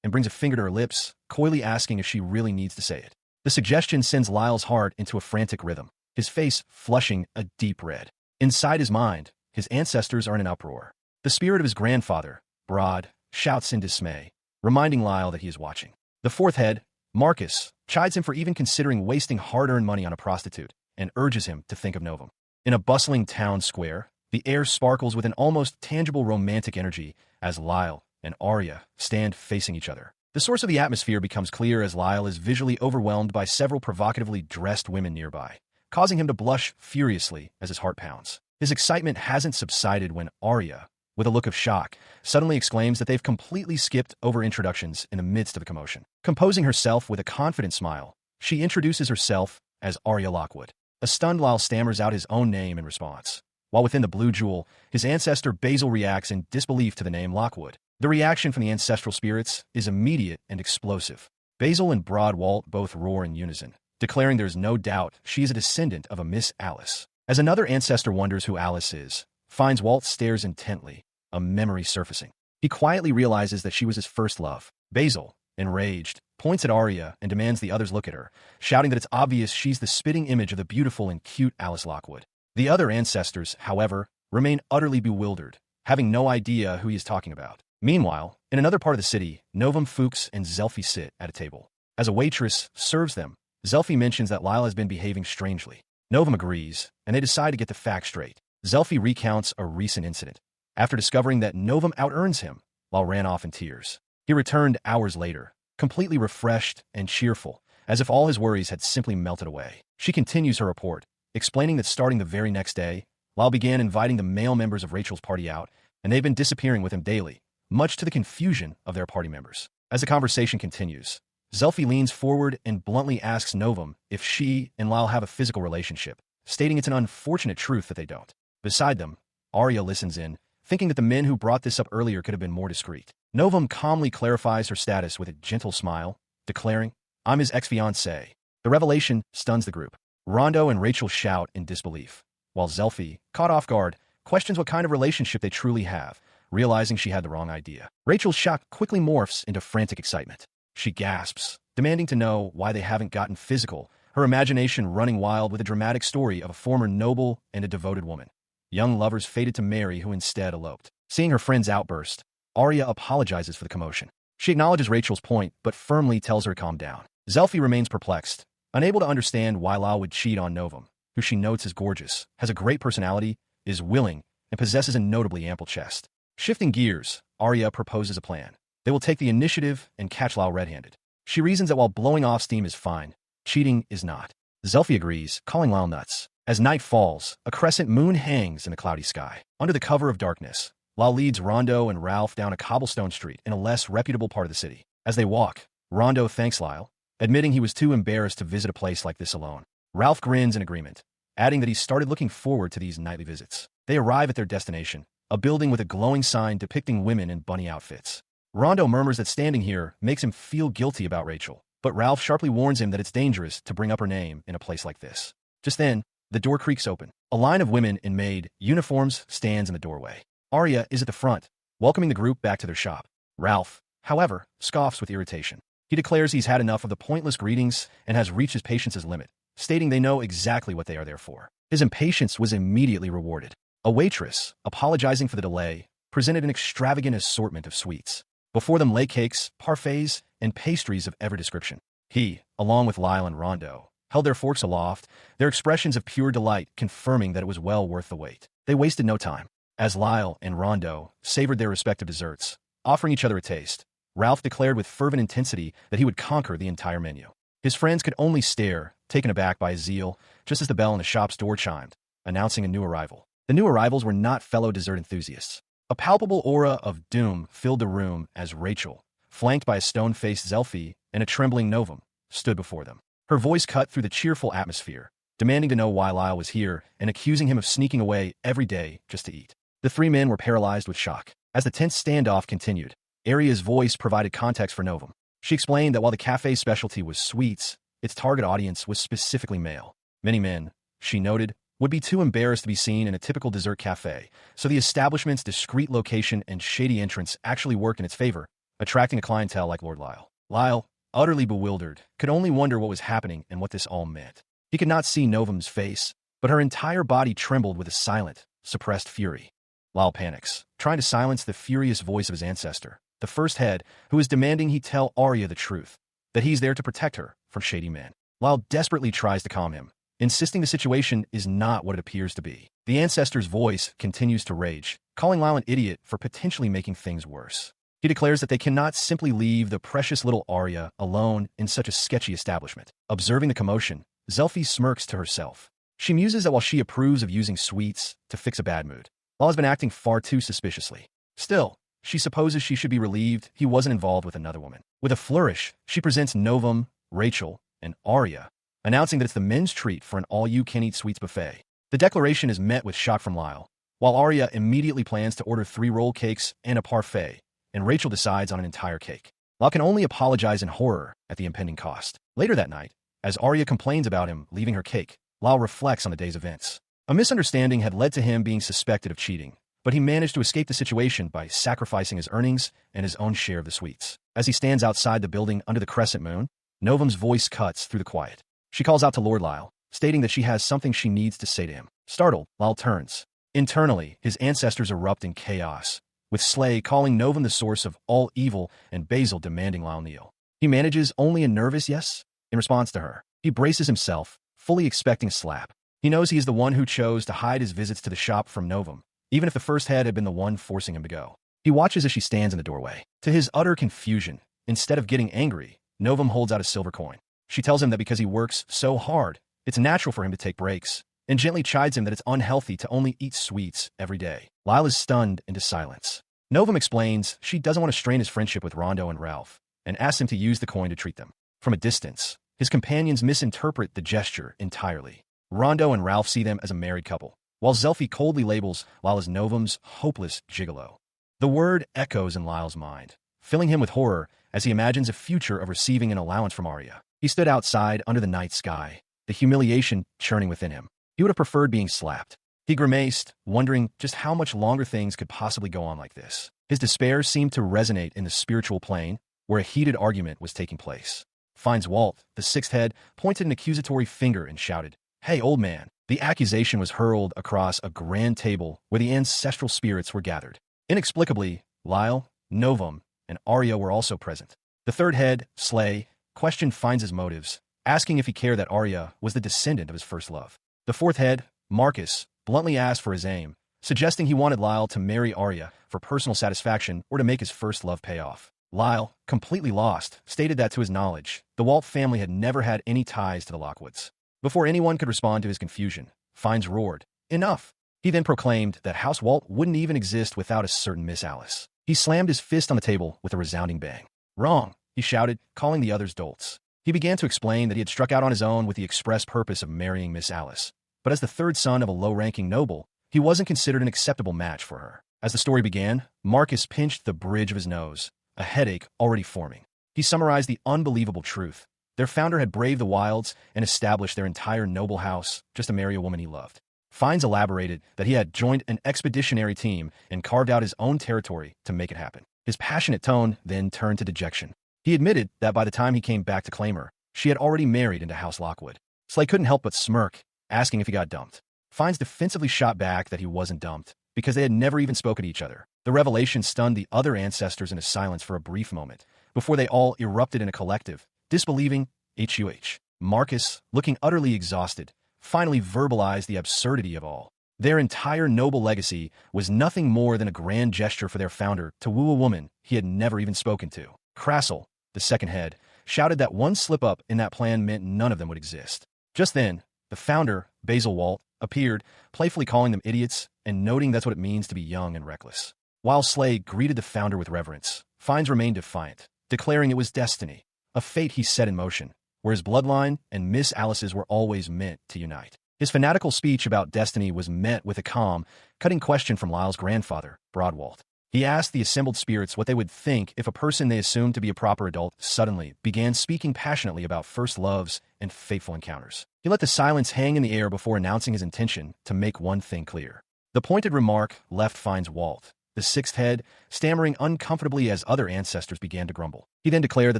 and brings a finger to her lips, coyly asking if she really needs to say it. The suggestion sends Lyle's heart into a frantic rhythm, his face flushing a deep red. Inside his mind, his ancestors are in an uproar. The spirit of his grandfather, Broad, shouts in dismay, reminding Lyle that he is watching. The fourth head, Marcus, chides him for even considering wasting hard-earned money on a prostitute and urges him to think of Novum. In a bustling town square, the air sparkles with an almost tangible romantic energy as Lyle and Arya stand facing each other. The source of the atmosphere becomes clear as Lyle is visually overwhelmed by several provocatively dressed women nearby, causing him to blush furiously as his heart pounds. His excitement hasn't subsided when Arya, with a look of shock, suddenly exclaims that they've completely skipped over introductions in the midst of the commotion. Composing herself with a confident smile, she introduces herself as Arya Lockwood. A stunned Lyle stammers out his own name in response. While within the Blue Jewel, his ancestor Basil reacts in disbelief to the name Lockwood. The reaction from the ancestral spirits is immediate and explosive. Basil and Broadwalt both roar in unison, declaring there is no doubt she is a descendant of a Miss Alice. As another ancestor wonders who Alice is, finds Walt stares intently, a memory surfacing. He quietly realizes that she was his first love. Basil, enraged, points at Arya and demands the others look at her, shouting that it's obvious she's the spitting image of the beautiful and cute Alice Lockwood. The other ancestors, however, remain utterly bewildered, having no idea who he is talking about. Meanwhile, in another part of the city, Novum, Fuchs, and Zelfi sit at a table. As a waitress serves them, Zelfi mentions that Lyle has been behaving strangely. Novum agrees, and they decide to get the facts straight. Zelfi recounts a recent incident. After discovering that Novum out-earns him, Lyle ran off in tears. He returned hours later, completely refreshed and cheerful, as if all his worries had simply melted away. She continues her report, explaining that starting the very next day, Lyle began inviting the male members of Rachel's party out, and they've been disappearing with him daily, much to the confusion of their party members. As the conversation continues, Zelfi leans forward and bluntly asks Novum if she and Lyle have a physical relationship, stating it's an unfortunate truth that they don't. Beside them, Arya listens in, thinking that the men who brought this up earlier could have been more discreet. Novum calmly clarifies her status with a gentle smile, declaring, "I'm his ex-fiancée." The revelation stuns the group. Rondo and Rachel shout in disbelief, while Zelfi, caught off guard, questions what kind of relationship they truly have, realizing she had the wrong idea. Rachel's shock quickly morphs into frantic excitement. She gasps, demanding to know why they haven't gotten physical, her imagination running wild with a dramatic story of a former noble and a devoted woman. Young lovers fated to marry who instead eloped. Seeing her friend's outburst, Arya apologizes for the commotion. She acknowledges Rachel's point, but firmly tells her to calm down. Zelfi remains perplexed, unable to understand why Lyle would cheat on Novum, who she notes is gorgeous, has a great personality, is willing, and possesses a notably ample chest. Shifting gears, Arya proposes a plan. They will take the initiative and catch Lyle red-handed. She reasons that while blowing off steam is fine, cheating is not. Zelfi agrees, calling Lyle nuts. As night falls, a crescent moon hangs in the cloudy sky. Under the cover of darkness, Lyle leads Rondo and Ralph down a cobblestone street in a less reputable part of the city. As they walk, Rondo thanks Lyle, admitting he was too embarrassed to visit a place like this alone. Ralph grins in agreement, adding that he started looking forward to these nightly visits. They arrive at their destination, a building with a glowing sign depicting women in bunny outfits. Rondo murmurs that standing here makes him feel guilty about Rachel, but Ralph sharply warns him that it's dangerous to bring up her name in a place like this. Just then, the door creaks open. A line of women in maid uniforms stands in the doorway. Arya is at the front, welcoming the group back to their shop. Ralph, however, scoffs with irritation. He declares he's had enough of the pointless greetings and has reached his patience's limit, stating they know exactly what they are there for. His impatience was immediately rewarded. A waitress, apologizing for the delay, presented an extravagant assortment of sweets. Before them lay cakes, parfaits, and pastries of every description. He, along with Lyle and Rondo, held their forks aloft, their expressions of pure delight confirming that it was well worth the wait. They wasted no time. As Lyle and Rondo savored their respective desserts, offering each other a taste, Ralph declared with fervent intensity that he would conquer the entire menu. His friends could only stare, taken aback by his zeal, just as the bell in the shop's door chimed, announcing a new arrival. The new arrivals were not fellow dessert enthusiasts. A palpable aura of doom filled the room as Rachel, flanked by a stone-faced Zelfi and a trembling Novum, stood before them. Her voice cut through the cheerful atmosphere, demanding to know why Lyle was here and accusing him of sneaking away every day just to eat. The three men were paralyzed with shock. As the tense standoff continued, Aria's voice provided context for Novum. She explained that while the cafe's specialty was sweets, its target audience was specifically male. Many men, she noted, would be too embarrassed to be seen in a typical dessert cafe, so the establishment's discreet location and shady entrance actually worked in its favor, attracting a clientele like Lord Lyle. Lyle, utterly bewildered, could only wonder what was happening and what this all meant. He could not see Novum's face, but her entire body trembled with a silent, suppressed fury. Lyle panics, trying to silence the furious voice of his ancestor, the first head, who is demanding he tell Aria the truth, that he's there to protect her from shady men. Lyle desperately tries to calm him, insisting the situation is not what it appears to be. The ancestor's voice continues to rage, calling Lyle an idiot for potentially making things worse. He declares that they cannot simply leave the precious little Aria alone in such a sketchy establishment. Observing the commotion, Zelfi smirks to herself. She muses that while she approves of using sweets to fix a bad mood, Lyle has been acting far too suspiciously. Still, she supposes she should be relieved he wasn't involved with another woman. With a flourish, she presents Novum, Rachel, and Aria, announcing that it's the men's treat for an all-you-can-eat sweets buffet. The declaration is met with shock from Lyle, while Aria immediately plans to order 3 roll cakes and a parfait, and Rachel decides on an entire cake. Lyle can only apologize in horror at the impending cost. Later that night, as Aria complains about him leaving her cake, Lyle reflects on the day's events. A misunderstanding had led to him being suspected of cheating, but he managed to escape the situation by sacrificing his earnings and his own share of the sweets. As he stands outside the building under the crescent moon, Novum's voice cuts through the quiet. She calls out to Lord Lyle, stating that she has something she needs to say to him. Startled, Lyle turns. Internally, his ancestors erupt in chaos, with Slay calling Novum the source of all evil and Basil demanding Lyle kneel. He manages only a nervous yes in response to her. He braces himself, fully expecting a slap. He knows he is the one who chose to hide his visits to the shop from Novum, even if the first head had been the one forcing him to go. He watches as she stands in the doorway. To his utter confusion, instead of getting angry, Novum holds out a silver coin. She tells him that because he works so hard, it's natural for him to take breaks, and gently chides him that it's unhealthy to only eat sweets every day. Lyle is stunned into silence. Novum explains she doesn't want to strain his friendship with Rondo and Ralph, and asks him to use the coin to treat them. From a distance, his companions misinterpret the gesture entirely. Rondo and Ralph see them as a married couple, while Zelfi coldly labels Lyle as Novum's hopeless gigolo. The word echoes in Lyle's mind, filling him with horror as he imagines a future of receiving an allowance from Aria. He stood outside under the night sky, the humiliation churning within him. He would have preferred being slapped. He grimaced, wondering just how much longer things could possibly go on like this. His despair seemed to resonate in the spiritual plane, where a heated argument was taking place. Finds Walt, the sixth head, pointed an accusatory finger and shouted, "Hey, old man." The accusation was hurled across a grand table where the ancestral spirits were gathered. Inexplicably, Lyle, Novum, and Aria were also present. The third head, Slay, questioned Finds' motives, asking if he cared that Aria was the descendant of his first love. The fourth head, Marcus, bluntly asked for his aim, suggesting he wanted Lyle to marry Aria for personal satisfaction or to make his first love pay off. Lyle, completely lost, stated that to his knowledge, the Walt family had never had any ties to the Lockwoods. Before anyone could respond to his confusion, Finds roared, "Enough!" He then proclaimed that House Walt wouldn't even exist without a certain Miss Alice. He slammed his fist on the table with a resounding bang. "Wrong!" he shouted, calling the others dolts. He began to explain that he had struck out on his own with the express purpose of marrying Miss Alice, but as the third son of a low-ranking noble, he wasn't considered an acceptable match for her. As the story began, Marcus pinched the bridge of his nose, a headache already forming. He summarized the unbelievable truth. Their founder had braved the wilds and established their entire noble house just to marry a woman he loved. Finds elaborated that he had joined an expeditionary team and carved out his own territory to make it happen. His passionate tone then turned to dejection. He admitted that by the time he came back to claim her, she had already married into House Lockwood. Slay couldn't help but smirk, asking if he got dumped. Finds defensively shot back that he wasn't dumped, because they had never even spoken to each other. The revelation stunned the other ancestors into silence for a brief moment, before they all erupted in a collective, disbelieving HUH. Marcus, looking utterly exhausted, finally verbalized the absurdity of all. Their entire noble legacy was nothing more than a grand gesture for their founder to woo a woman he had never even spoken to. Crassel, the second head, shouted that one slip-up in that plan meant none of them would exist. Just then, the founder, Basil Walt, appeared, playfully calling them idiots and noting that's what it means to be young and reckless. While Slay greeted the founder with reverence, Finds remained defiant, declaring it was destiny, a fate he set in motion, where his bloodline and Miss Alice's were always meant to unite. His fanatical speech about destiny was met with a calm, cutting question from Lyle's grandfather, Broadwalt. He asked the assembled spirits what they would think if a person they assumed to be a proper adult suddenly began speaking passionately about first loves and fateful encounters. He let the silence hang in the air before announcing his intention to make one thing clear. The pointed remark left finds Walt, the sixth head, stammering uncomfortably as other ancestors began to grumble. He then declared that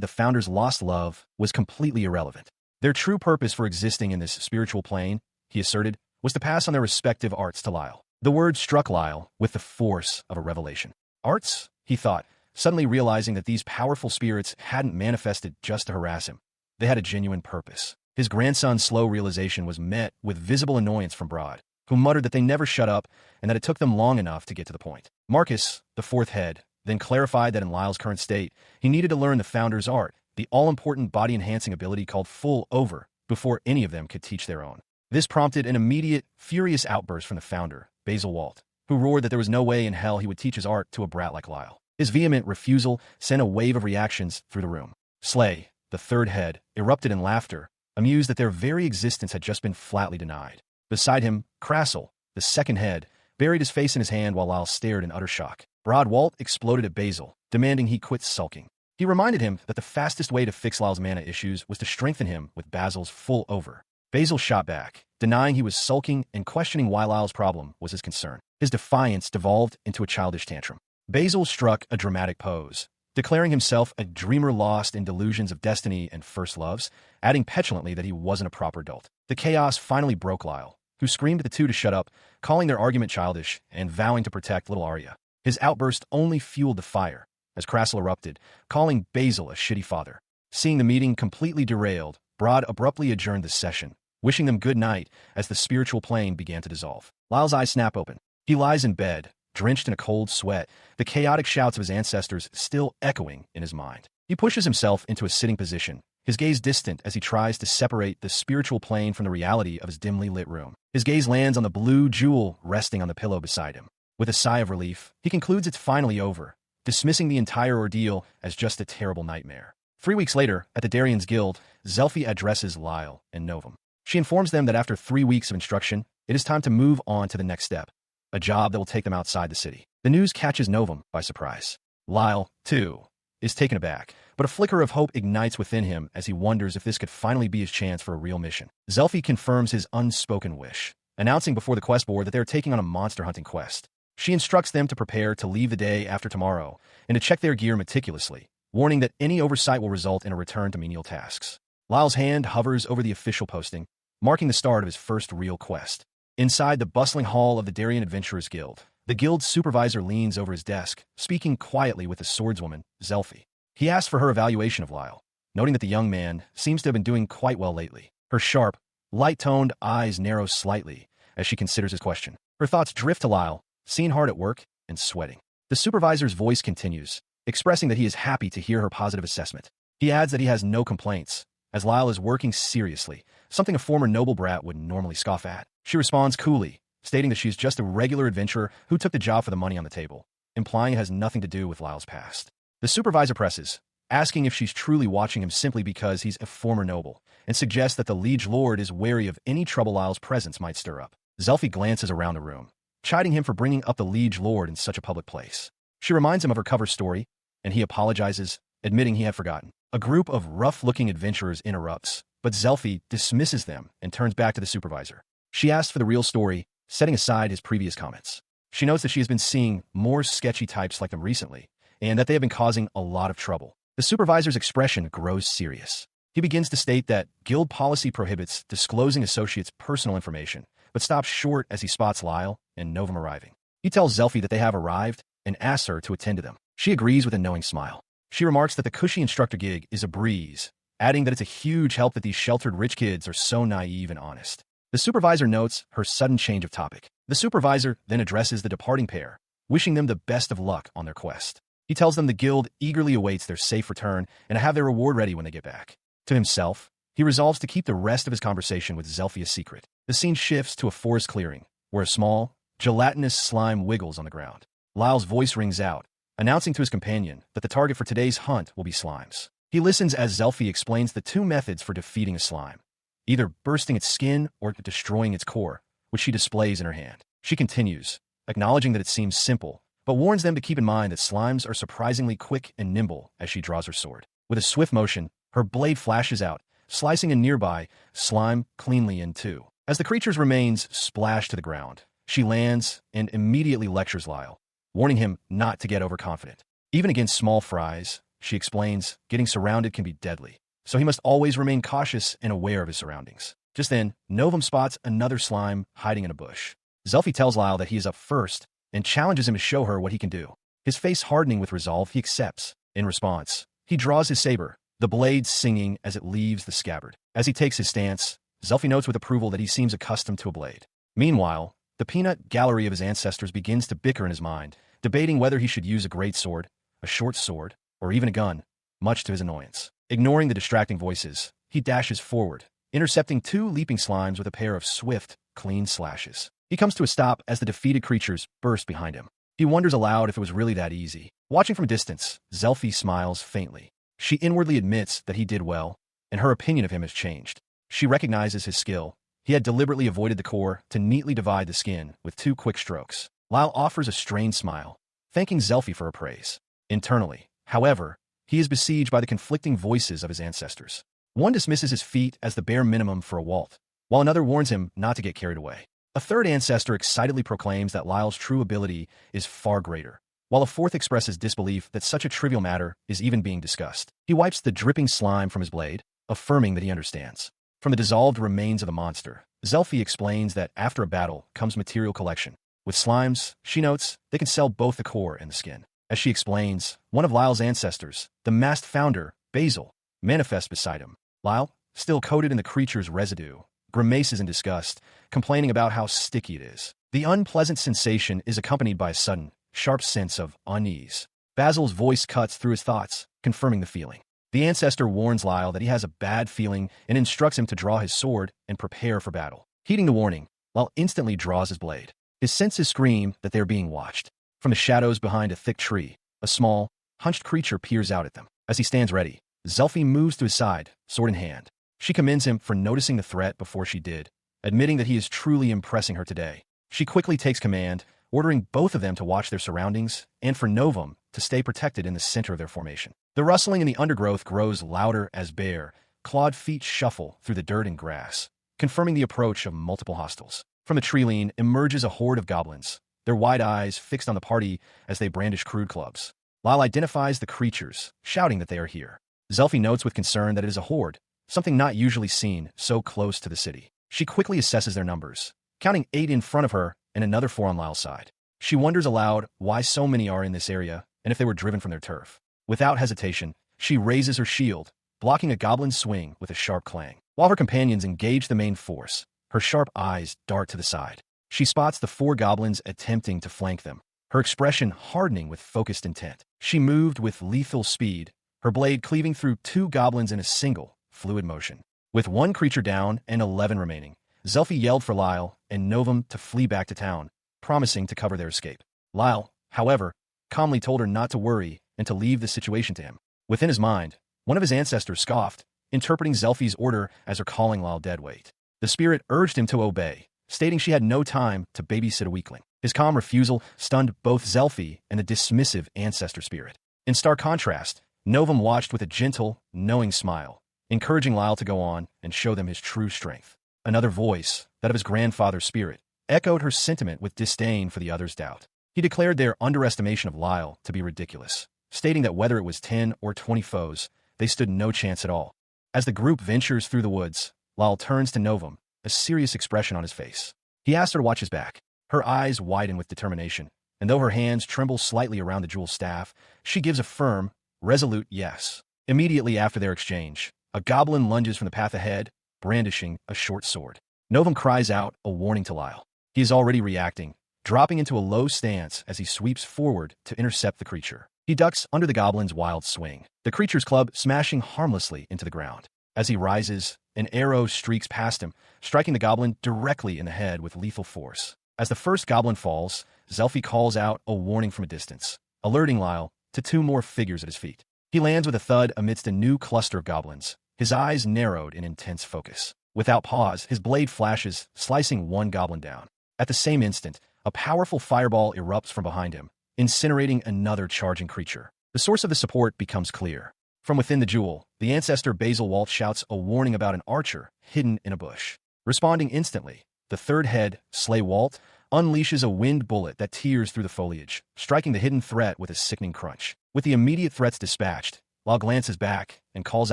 the founders' lost love was completely irrelevant. Their true purpose for existing in this spiritual plane, he asserted, was to pass on their respective arts to Lyle. The word struck Lyle with the force of a revelation. Arts? He thought, suddenly realizing that these powerful spirits hadn't manifested just to harass him. They had a genuine purpose. His grandson's slow realization was met with visible annoyance from Broad, who muttered that they never shut up and that it took them long enough to get to the point. Marcus, the fourth head, then clarified that in Lyle's current state, he needed to learn the founder's art, the all-important body-enhancing ability called Full Over, before any of them could teach their own. This prompted an immediate, furious outburst from the founder, Basil Walt, who roared that there was no way in hell he would teach his art to a brat like Lyle. His vehement refusal sent a wave of reactions through the room. Slay, the third head, erupted in laughter, amused that their very existence had just been flatly denied. Beside him, Crassel, the second head, buried his face in his hand while Lyle stared in utter shock. Broadwalt exploded at Basil, demanding he quit sulking. He reminded him that the fastest way to fix Lyle's mana issues was to strengthen him with Basil's Full Over. Basil shot back, denying he was sulking and questioning why Lyle's problem was his concern. His defiance devolved into a childish tantrum. Basil struck a dramatic pose, declaring himself a dreamer lost in delusions of destiny and first loves, adding petulantly that he wasn't a proper adult. The chaos finally broke Lyle, who screamed at the two to shut up, calling their argument childish and vowing to protect little Arya. His outburst only fueled the fire, as Crassel erupted, calling Basil a shitty father. Seeing the meeting completely derailed, Broad abruptly adjourned the session, wishing them good night as the spiritual plane began to dissolve. Lyle's eyes snap open. He lies in bed, drenched in a cold sweat, the chaotic shouts of his ancestors still echoing in his mind. He pushes himself into a sitting position, his gaze distant as he tries to separate the spiritual plane from the reality of his dimly lit room. His gaze lands on the blue jewel resting on the pillow beside him. With a sigh of relief, he concludes it's finally over, dismissing the entire ordeal as just a terrible nightmare. 3 weeks later, at the Darian's Guild, Zelphi addresses Lyle and Novum. She informs them that after 3 weeks of instruction, it is time to move on to the next step, a job that will take them outside the city. The news catches Novum by surprise. Lyle, too, is taken aback, but a flicker of hope ignites within him as he wonders if this could finally be his chance for a real mission. Zelphi confirms his unspoken wish, announcing before the quest board that they are taking on a monster hunting quest. She instructs them to prepare to leave the day after tomorrow and to check their gear meticulously, warning that any oversight will result in a return to menial tasks. Lyle's hand hovers over the official posting, marking the start of his first real quest. Inside the bustling hall of the Darien Adventurers Guild, the guild's supervisor leans over his desk, speaking quietly with the swordswoman, Zelphi. He asks for her evaluation of Lyle, noting that the young man seems to have been doing quite well lately. Her sharp, light-toned eyes narrow slightly as she considers his question. Her thoughts drift to Lyle, seen hard at work and sweating. The supervisor's voice continues, expressing that he is happy to hear her positive assessment. He adds that he has no complaints, as Lyle is working seriously, something a former noble brat would normally scoff at. She responds coolly, stating that she's just a regular adventurer who took the job for the money on the table, implying it has nothing to do with Lyle's past. The supervisor presses, asking if she's truly watching him simply because he's a former noble, and suggests that the liege lord is wary of any trouble Lyle's presence might stir up. Zelphi glances around the room, chiding him for bringing up the liege lord in such a public place. She reminds him of her cover story, and he apologizes, admitting he had forgotten. A group of rough-looking adventurers interrupts, but Zelphi dismisses them and turns back to the supervisor. She asks for the real story, setting aside his previous comments. She notes that she has been seeing more sketchy types like them recently, and that they have been causing a lot of trouble. The supervisor's expression grows serious. He begins to state that guild policy prohibits disclosing associates' personal information, but stops short as he spots Lyle and Novum arriving. He tells Zelphi that they have arrived and asks her to attend to them. She agrees with a knowing smile. She remarks that the cushy instructor gig is a breeze, adding that it's a huge help that these sheltered rich kids are so naive and honest. The supervisor notes her sudden change of topic. The supervisor then addresses the departing pair, wishing them the best of luck on their quest. He tells them the guild eagerly awaits their safe return and to have their reward ready when they get back. To himself, he resolves to keep the rest of his conversation with Zelphi a secret. The scene shifts to a forest clearing, where a small, gelatinous slime wiggles on the ground. Lyle's voice rings out, announcing to his companion that the target for today's hunt will be slimes. He He listens as Zelfi explains the two methods for defeating a slime, either bursting its skin or destroying its core, which she displays in her hand. She continues, acknowledging that it seems simple, but warns them to keep in mind that slimes are surprisingly quick and nimble as she draws her sword. With a swift motion, her blade flashes out, slicing a nearby slime cleanly in two. As the creature's remains splash to the ground, she lands and immediately lectures Lyle, warning him not to get overconfident. Even against small fries, she explains, getting surrounded can be deadly, so he must always remain cautious and aware of his surroundings. Just then, Novum spots another slime hiding in a bush. Zelfi tells Lyle that he is up first and challenges him to show her what he can do. His face hardening with resolve, he accepts. In response, he draws his saber, the blade singing as it leaves the scabbard. As he takes his stance, Zelfi notes with approval that he seems accustomed to a blade. Meanwhile, the peanut gallery of his ancestors begins to bicker in his mind, debating whether he should use a great sword, a short sword, or even a gun, much to his annoyance. Ignoring the distracting voices, he dashes forward, intercepting two leaping slimes with a pair of swift, clean slashes. He comes to a stop as the defeated creatures burst behind him. He wonders aloud if it was really that easy. Watching from a distance, Zelfi smiles faintly. She inwardly admits that he did well, and her opinion of him has changed. She recognizes his skill. He had deliberately avoided the core to neatly divide the skin with two quick strokes. Lyle offers a strained smile, thanking Zelfi for her praise. Internally, however, he is besieged by the conflicting voices of his ancestors. One dismisses his feat as the bare minimum for a vault, while another warns him not to get carried away. A third ancestor excitedly proclaims that Lyle's true ability is far greater, while a fourth expresses disbelief that such a trivial matter is even being discussed. He wipes the dripping slime from his blade, affirming that he understands. From the dissolved remains of the monster, Zelfi explains that after a battle comes material collection. With slimes, she notes, they can sell both the core and the skin. As she explains, one of Lyle's ancestors, the masked founder, Basil, manifests beside him. Lyle, still coated in the creature's residue, grimaces in disgust, complaining about how sticky it is. The unpleasant sensation is accompanied by a sudden, sharp sense of unease. Basil's voice cuts through his thoughts, confirming the feeling. The ancestor warns Lyle that he has a bad feeling and instructs him to draw his sword and prepare for battle. Heeding the warning, Lyle instantly draws his blade. His senses scream that they are being watched. From the shadows behind a thick tree, a small, hunched creature peers out at them. As he stands ready, Zelfi moves to his side, sword in hand. She commends him for noticing the threat before she did, admitting that he is truly impressing her today. She quickly takes command, ordering both of them to watch their surroundings and for Novum to stay protected in the center of their formation. The rustling in the undergrowth grows louder as bare, clawed feet shuffle through the dirt and grass, confirming the approach of multiple hostiles. From the tree lean emerges a horde of goblins, their wide eyes fixed on the party as they brandish crude clubs. Lyle identifies the creatures, shouting that they are here. Zelfi notes with concern that it is a horde, something not usually seen so close to the city. She quickly assesses their numbers, counting 8 in front of her and another 4 on Lyle's side. She wonders aloud why so many are in this area and if they were driven from their turf. Without hesitation, she raises her shield, blocking a goblin's swing with a sharp clang. While her companions engage the main force, her sharp eyes dart to the side. She spots the 4 goblins attempting to flank them, her expression hardening with focused intent. She moved with lethal speed, her blade cleaving through 2 goblins in a single, fluid motion. With 1 creature down and 11 remaining, Zelfi yelled for Lyle and Novum to flee back to town, promising to cover their escape. Lyle, however, calmly told her not to worry and to leave the situation to him. Within his mind, one of his ancestors scoffed, interpreting Zelfi's order as her calling Lyle deadweight. The spirit urged him to obey, stating she had no time to babysit a weakling. His calm refusal stunned both Zelfi and the dismissive ancestor spirit. In stark contrast, Novum watched with a gentle, knowing smile, encouraging Lyle to go on and show them his true strength. Another voice, that of his grandfather's spirit, echoed her sentiment with disdain for the other's doubt. He declared their underestimation of Lyle to be ridiculous, stating that whether it was 10 or 20 foes, they stood no chance at all. As the group ventures through the woods, Lyle turns to Novum, a serious expression on his face. He asks her to watch his back. Her eyes widen with determination, and though her hands tremble slightly around the jeweled staff, she gives a firm, resolute yes. Immediately after their exchange, a goblin lunges from the path ahead, brandishing a short sword. Novum cries out a warning to Lyle. He is already reacting, dropping into a low stance as he sweeps forward to intercept the creature. He ducks under the goblin's wild swing, the creature's club smashing harmlessly into the ground. As he rises, an arrow streaks past him, striking the goblin directly in the head with lethal force. As the first goblin falls, Zelfi calls out a warning from a distance, alerting Lyle to 2 more figures at his feet. He lands with a thud amidst a new cluster of goblins, his eyes narrowed in intense focus. Without pause, his blade flashes, slicing one goblin down. At the same instant, a powerful fireball erupts from behind him, incinerating another charging creature. The source of the support becomes clear. From within the jewel, the ancestor Basil Walt shouts a warning about an archer hidden in a bush. Responding instantly, the third head, Slay Walt, unleashes a wind bullet that tears through the foliage, striking the hidden threat with a sickening crunch. With the immediate threats dispatched, Lal glances back and calls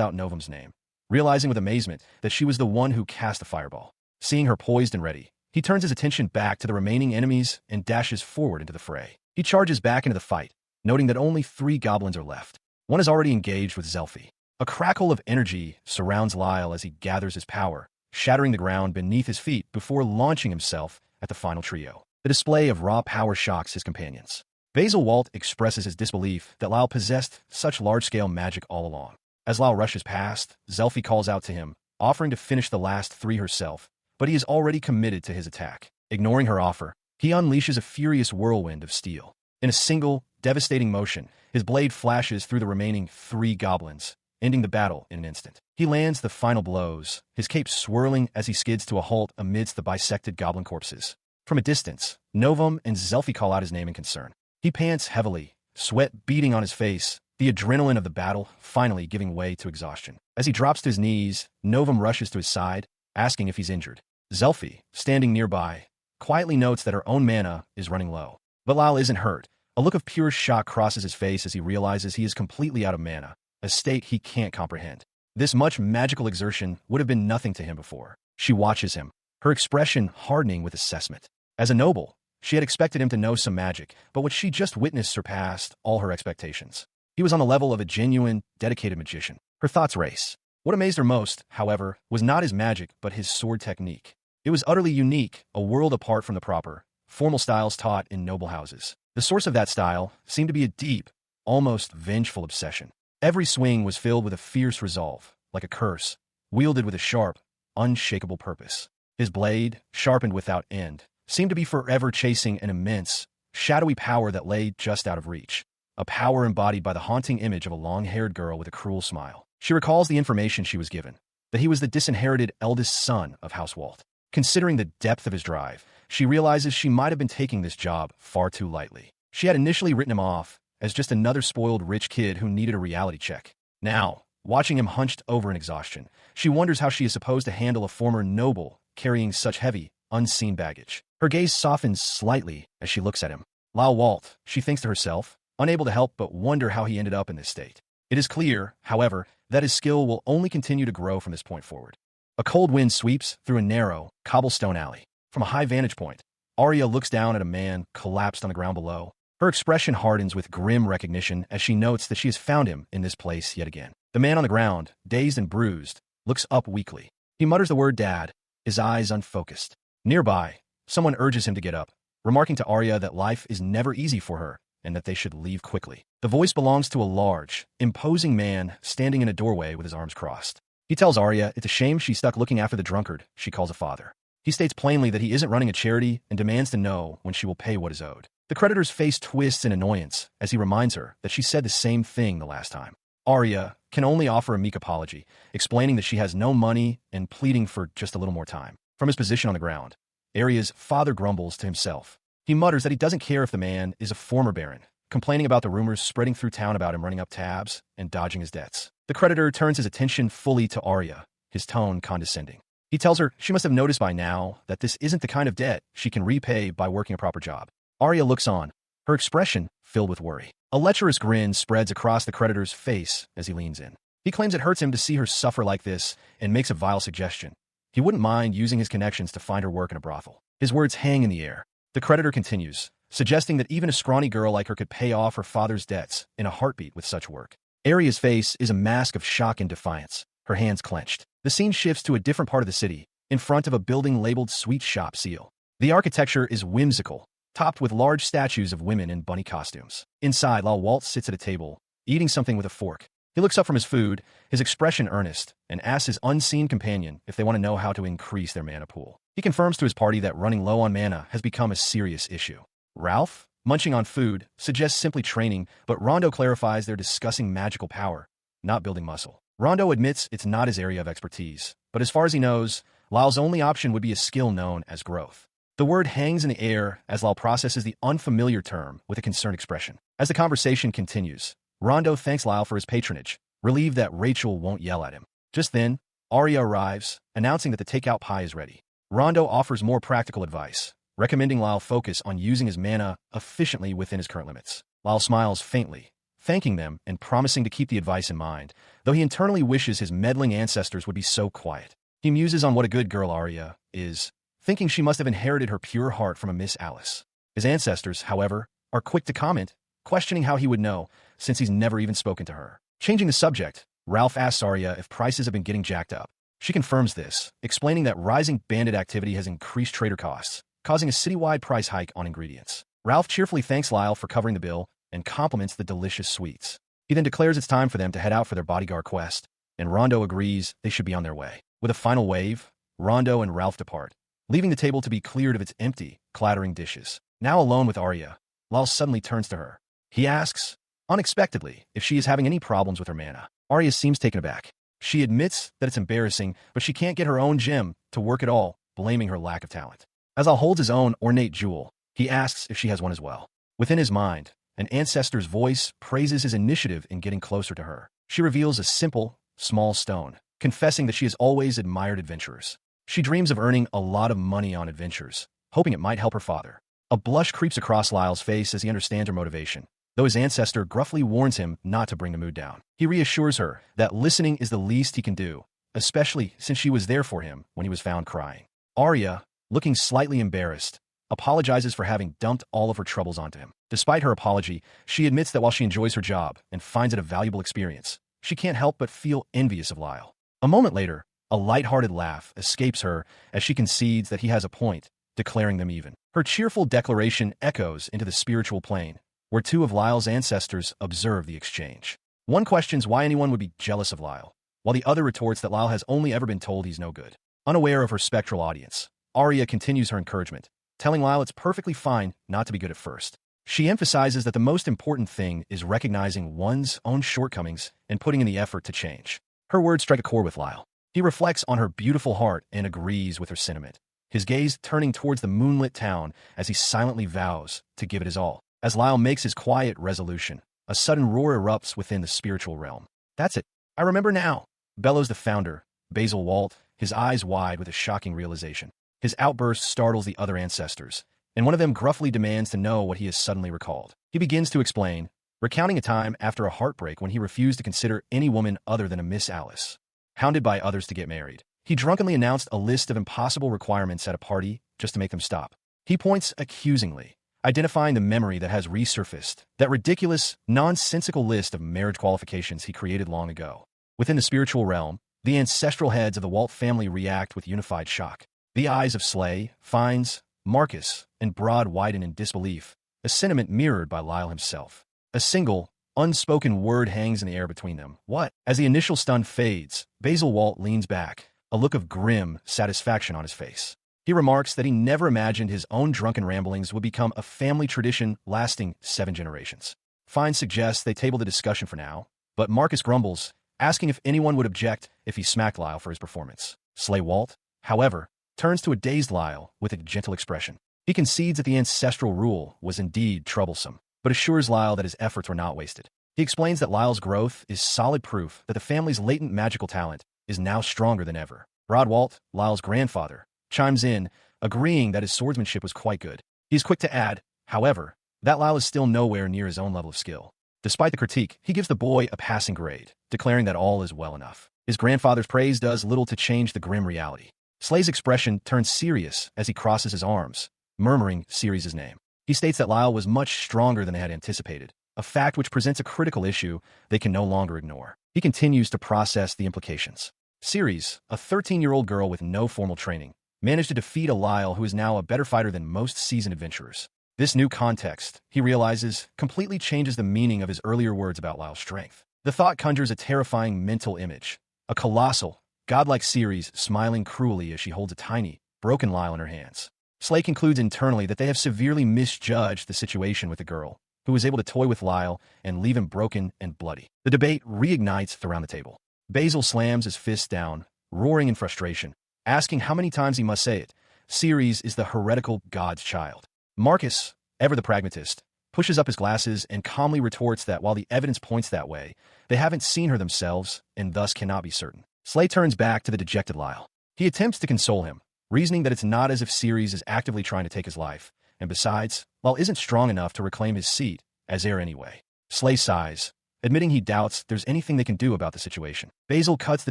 out Novum's name, realizing with amazement that she was the one who cast the fireball. Seeing her poised and ready, he turns his attention back to the remaining enemies and dashes forward into the fray. He charges back into the fight, noting that only 3 goblins are left. One is already engaged with Zelfi. A crackle of energy surrounds Lyle as he gathers his power, shattering the ground beneath his feet before launching himself at the final trio. The display of raw power shocks his companions. Basil Walt expresses his disbelief that Lyle possessed such large-scale magic all along. As Lyle rushes past, Zelfi calls out to him, offering to finish the last 3 herself, but he is already committed to his attack. Ignoring her offer, he unleashes a furious whirlwind of steel. In a single, devastating motion, his blade flashes through the remaining 3 goblins, ending the battle in an instant. He lands the final blows, his cape swirling as he skids to a halt amidst the bisected goblin corpses. From a distance, Novum and Zelfi call out his name in concern. He pants heavily, sweat beading on his face, the adrenaline of the battle finally giving way to exhaustion. As he drops to his knees, Novum rushes to his side, asking if he's injured. Zelfi, standing nearby, quietly notes that her own mana is running low. But Lyle isn't hurt. A look of pure shock crosses his face as he realizes he is completely out of mana, a state he can't comprehend. This much magical exertion would have been nothing to him before. She watches him, her expression hardening with assessment. As a noble, she had expected him to know some magic, but what she just witnessed surpassed all her expectations. He was on the level of a genuine, dedicated magician. Her thoughts race. What amazed her most, however, was not his magic, but his sword technique. It was utterly unique, a world apart from the proper, formal styles taught in noble houses. The source of that style seemed to be a deep, almost vengeful obsession. Every swing was filled with a fierce resolve, like a curse, wielded with a sharp, unshakable purpose. His blade, sharpened without end, seemed to be forever chasing an immense, shadowy power that lay just out of reach. A power embodied by the haunting image of a long-haired girl with a cruel smile. She recalls the information she was given, that he was the disinherited eldest son of House Walt. Considering the depth of his drive, she realizes she might have been taking this job far too lightly. She had initially written him off as just another spoiled rich kid who needed a reality check. Now, watching him hunched over in exhaustion, she wonders how she is supposed to handle a former noble carrying such heavy, unseen baggage. Her gaze softens slightly as she looks at him. Lyle Walt, she thinks to herself, unable to help but wonder how he ended up in this state. It is clear, however, that his skill will only continue to grow from this point forward. A cold wind sweeps through a narrow, cobblestone alley. From a high vantage point, Arya looks down at a man collapsed on the ground below. Her expression hardens with grim recognition as she notes that she has found him in this place yet again. The man on the ground, dazed and bruised, looks up weakly. He mutters the word "Dad," his eyes unfocused. Nearby, someone urges him to get up, remarking to Arya that life is never easy for her and that they should leave quickly. The voice belongs to a large, imposing man standing in a doorway with his arms crossed. He tells Arya it's a shame she's stuck looking after the drunkard she calls a father. He states plainly that he isn't running a charity and demands to know when she will pay what is owed. The creditor's face twists in annoyance as he reminds her that she said the same thing the last time. Arya can only offer a meek apology, explaining that she has no money and pleading for just a little more time. From his position on the ground, Arya's father grumbles to himself. He mutters that he doesn't care if the man is a former baron, complaining about the rumors spreading through town about him running up tabs and dodging his debts. The creditor turns his attention fully to Arya, his tone condescending. He tells her she must have noticed by now that this isn't the kind of debt she can repay by working a proper job. Arya looks on, her expression filled with worry. A lecherous grin spreads across the creditor's face as he leans in. He claims it hurts him to see her suffer like this and makes a vile suggestion. He wouldn't mind using his connections to find her work in a brothel. His words hang in the air. The creditor continues, suggesting that even a scrawny girl like her could pay off her father's debts in a heartbeat with such work. Arya's face is a mask of shock and defiance, her hands clenched. The scene shifts to a different part of the city, in front of a building labeled Sweet Shop Seal. The architecture is whimsical, topped with large statues of women in bunny costumes. Inside, Lal Walt sits at a table, eating something with a fork. He looks up from his food, his expression earnest, and asks his unseen companion if they want to know how to increase their mana pool. He confirms to his party that running low on mana has become a serious issue. Ralph, Munching on food suggests simply training, but Rondo clarifies they're discussing magical power, not building muscle. Rondo admits it's not his area of expertise, but as far as he knows, Lyle's only option would be a skill known as growth. The word hangs in the air as Lyle processes the unfamiliar term with a concerned expression. As the conversation continues, Rondo thanks Lyle for his patronage, relieved that Rachel won't yell at him. Just then, Arya arrives, announcing that the takeout pie is ready. Rondo offers more practical advice, recommending Lyle focus on using his mana efficiently within his current limits. Lyle smiles faintly, thanking them and promising to keep the advice in mind, though he internally wishes his meddling ancestors would be so quiet. He muses on what a good girl Arya is, thinking she must have inherited her pure heart from a Miss Alice. His ancestors, however, are quick to comment, questioning how he would know, since he's never even spoken to her. Changing the subject, Ralph asks Arya if prices have been getting jacked up. She confirms this, explaining that rising bandit activity has increased trader costs, causing a citywide price hike on ingredients. Ralph cheerfully thanks Lyle for covering the bill and compliments the delicious sweets. He then declares it's time for them to head out for their bodyguard quest, and Rondo agrees they should be on their way. With a final wave, Rondo and Ralph depart, leaving the table to be cleared of its empty, clattering dishes. Now alone with Arya, Lyle suddenly turns to her. He asks, unexpectedly, if she is having any problems with her mana. Arya seems taken aback. She admits that it's embarrassing, but she can't get her own gem to work at all, blaming her lack of talent. As Lyle holds his own ornate jewel, he asks if she has one as well. Within his mind, an ancestor's voice praises his initiative in getting closer to her. She reveals a simple, small stone, confessing that she has always admired adventurers. She dreams of earning a lot of money on adventures, hoping it might help her father. A blush creeps across Lyle's face as he understands her motivation, though his ancestor gruffly warns him not to bring the mood down. He reassures her that listening is the least he can do, especially since she was there for him when he was found crying. Arya, looking slightly embarrassed, apologizes for having dumped all of her troubles onto him. Despite her apology, she admits that while she enjoys her job and finds it a valuable experience, she can't help but feel envious of Lyle. A moment later, a light-hearted laugh escapes her as she concedes that he has a point, declaring them even. Her cheerful declaration echoes into the spiritual plane, where two of Lyle's ancestors observe the exchange. One questions why anyone would be jealous of Lyle, while the other retorts that Lyle has only ever been told he's no good. Unaware of her spectral audience, Arya continues her encouragement, telling Lyle it's perfectly fine not to be good at first. She emphasizes that the most important thing is recognizing one's own shortcomings and putting in the effort to change. Her words strike a chord with Lyle. He reflects on her beautiful heart and agrees with her sentiment, his gaze turning towards the moonlit town as he silently vows to give it his all. As Lyle makes his quiet resolution, a sudden roar erupts within the spiritual realm. That's it. I remember now, bellows the founder, Basil Walt, his eyes wide with a shocking realization. His outburst startles the other ancestors, and one of them gruffly demands to know what he has suddenly recalled. He begins to explain, recounting a time after a heartbreak when he refused to consider any woman other than a Miss Alice. Hounded by others to get married, he drunkenly announced a list of impossible requirements at a party just to make them stop. He points accusingly, identifying the memory that has resurfaced, that ridiculous, nonsensical list of marriage qualifications he created long ago. Within the spiritual realm, the ancestral heads of the Walt family react with unified shock. The eyes of Slay, Fiennes, Marcus, and Broad widen in disbelief, a sentiment mirrored by Lyle himself. A single, unspoken word hangs in the air between them. What? As the initial stun fades, Basil Walt leans back, a look of grim satisfaction on his face. He remarks that he never imagined his own drunken ramblings would become a family tradition lasting 7 generations. Fiennes suggests they table the discussion for now, but Marcus grumbles, asking if anyone would object if he smacked Lyle for his performance. Slay Walt, however, turns to a dazed Lyle with a gentle expression. He concedes that the ancestral rule was indeed troublesome, but assures Lyle that his efforts were not wasted. He explains that Lyle's growth is solid proof that the family's latent magical talent is now stronger than ever. Broadwalt, Lyle's grandfather, chimes in, agreeing that his swordsmanship was quite good. He's quick to add, however, that Lyle is still nowhere near his own level of skill. Despite the critique, he gives the boy a passing grade, declaring that all is well enough. His grandfather's praise does little to change the grim reality. Slay's expression turns serious as he crosses his arms, murmuring Ceres' name. He states that Lyle was much stronger than they had anticipated, a fact which presents a critical issue they can no longer ignore. He continues to process the implications. Ceres, a 13-year-old girl with no formal training, managed to defeat a Lyle who is now a better fighter than most seasoned adventurers. This new context, he realizes, completely changes the meaning of his earlier words about Lyle's strength. The thought conjures a terrifying mental image, a colossal, godlike Ceres smiling cruelly as she holds a tiny, broken Lyle in her hands. Slay concludes internally that they have severely misjudged the situation with the girl, who was able to toy with Lyle and leave him broken and bloody. The debate reignites around the table. Basil slams his fist down, roaring in frustration, asking how many times he must say it. Ceres is the heretical god's child. Marcus, ever the pragmatist, pushes up his glasses and calmly retorts that while the evidence points that way, they haven't seen her themselves and thus cannot be certain. Slay turns back to the dejected Lyle. He attempts to console him, reasoning that it's not as if Ceres is actively trying to take his life, and besides, Lyle isn't strong enough to reclaim his seat as heir anyway. Slay sighs, admitting he doubts there's anything they can do about the situation. Basil cuts the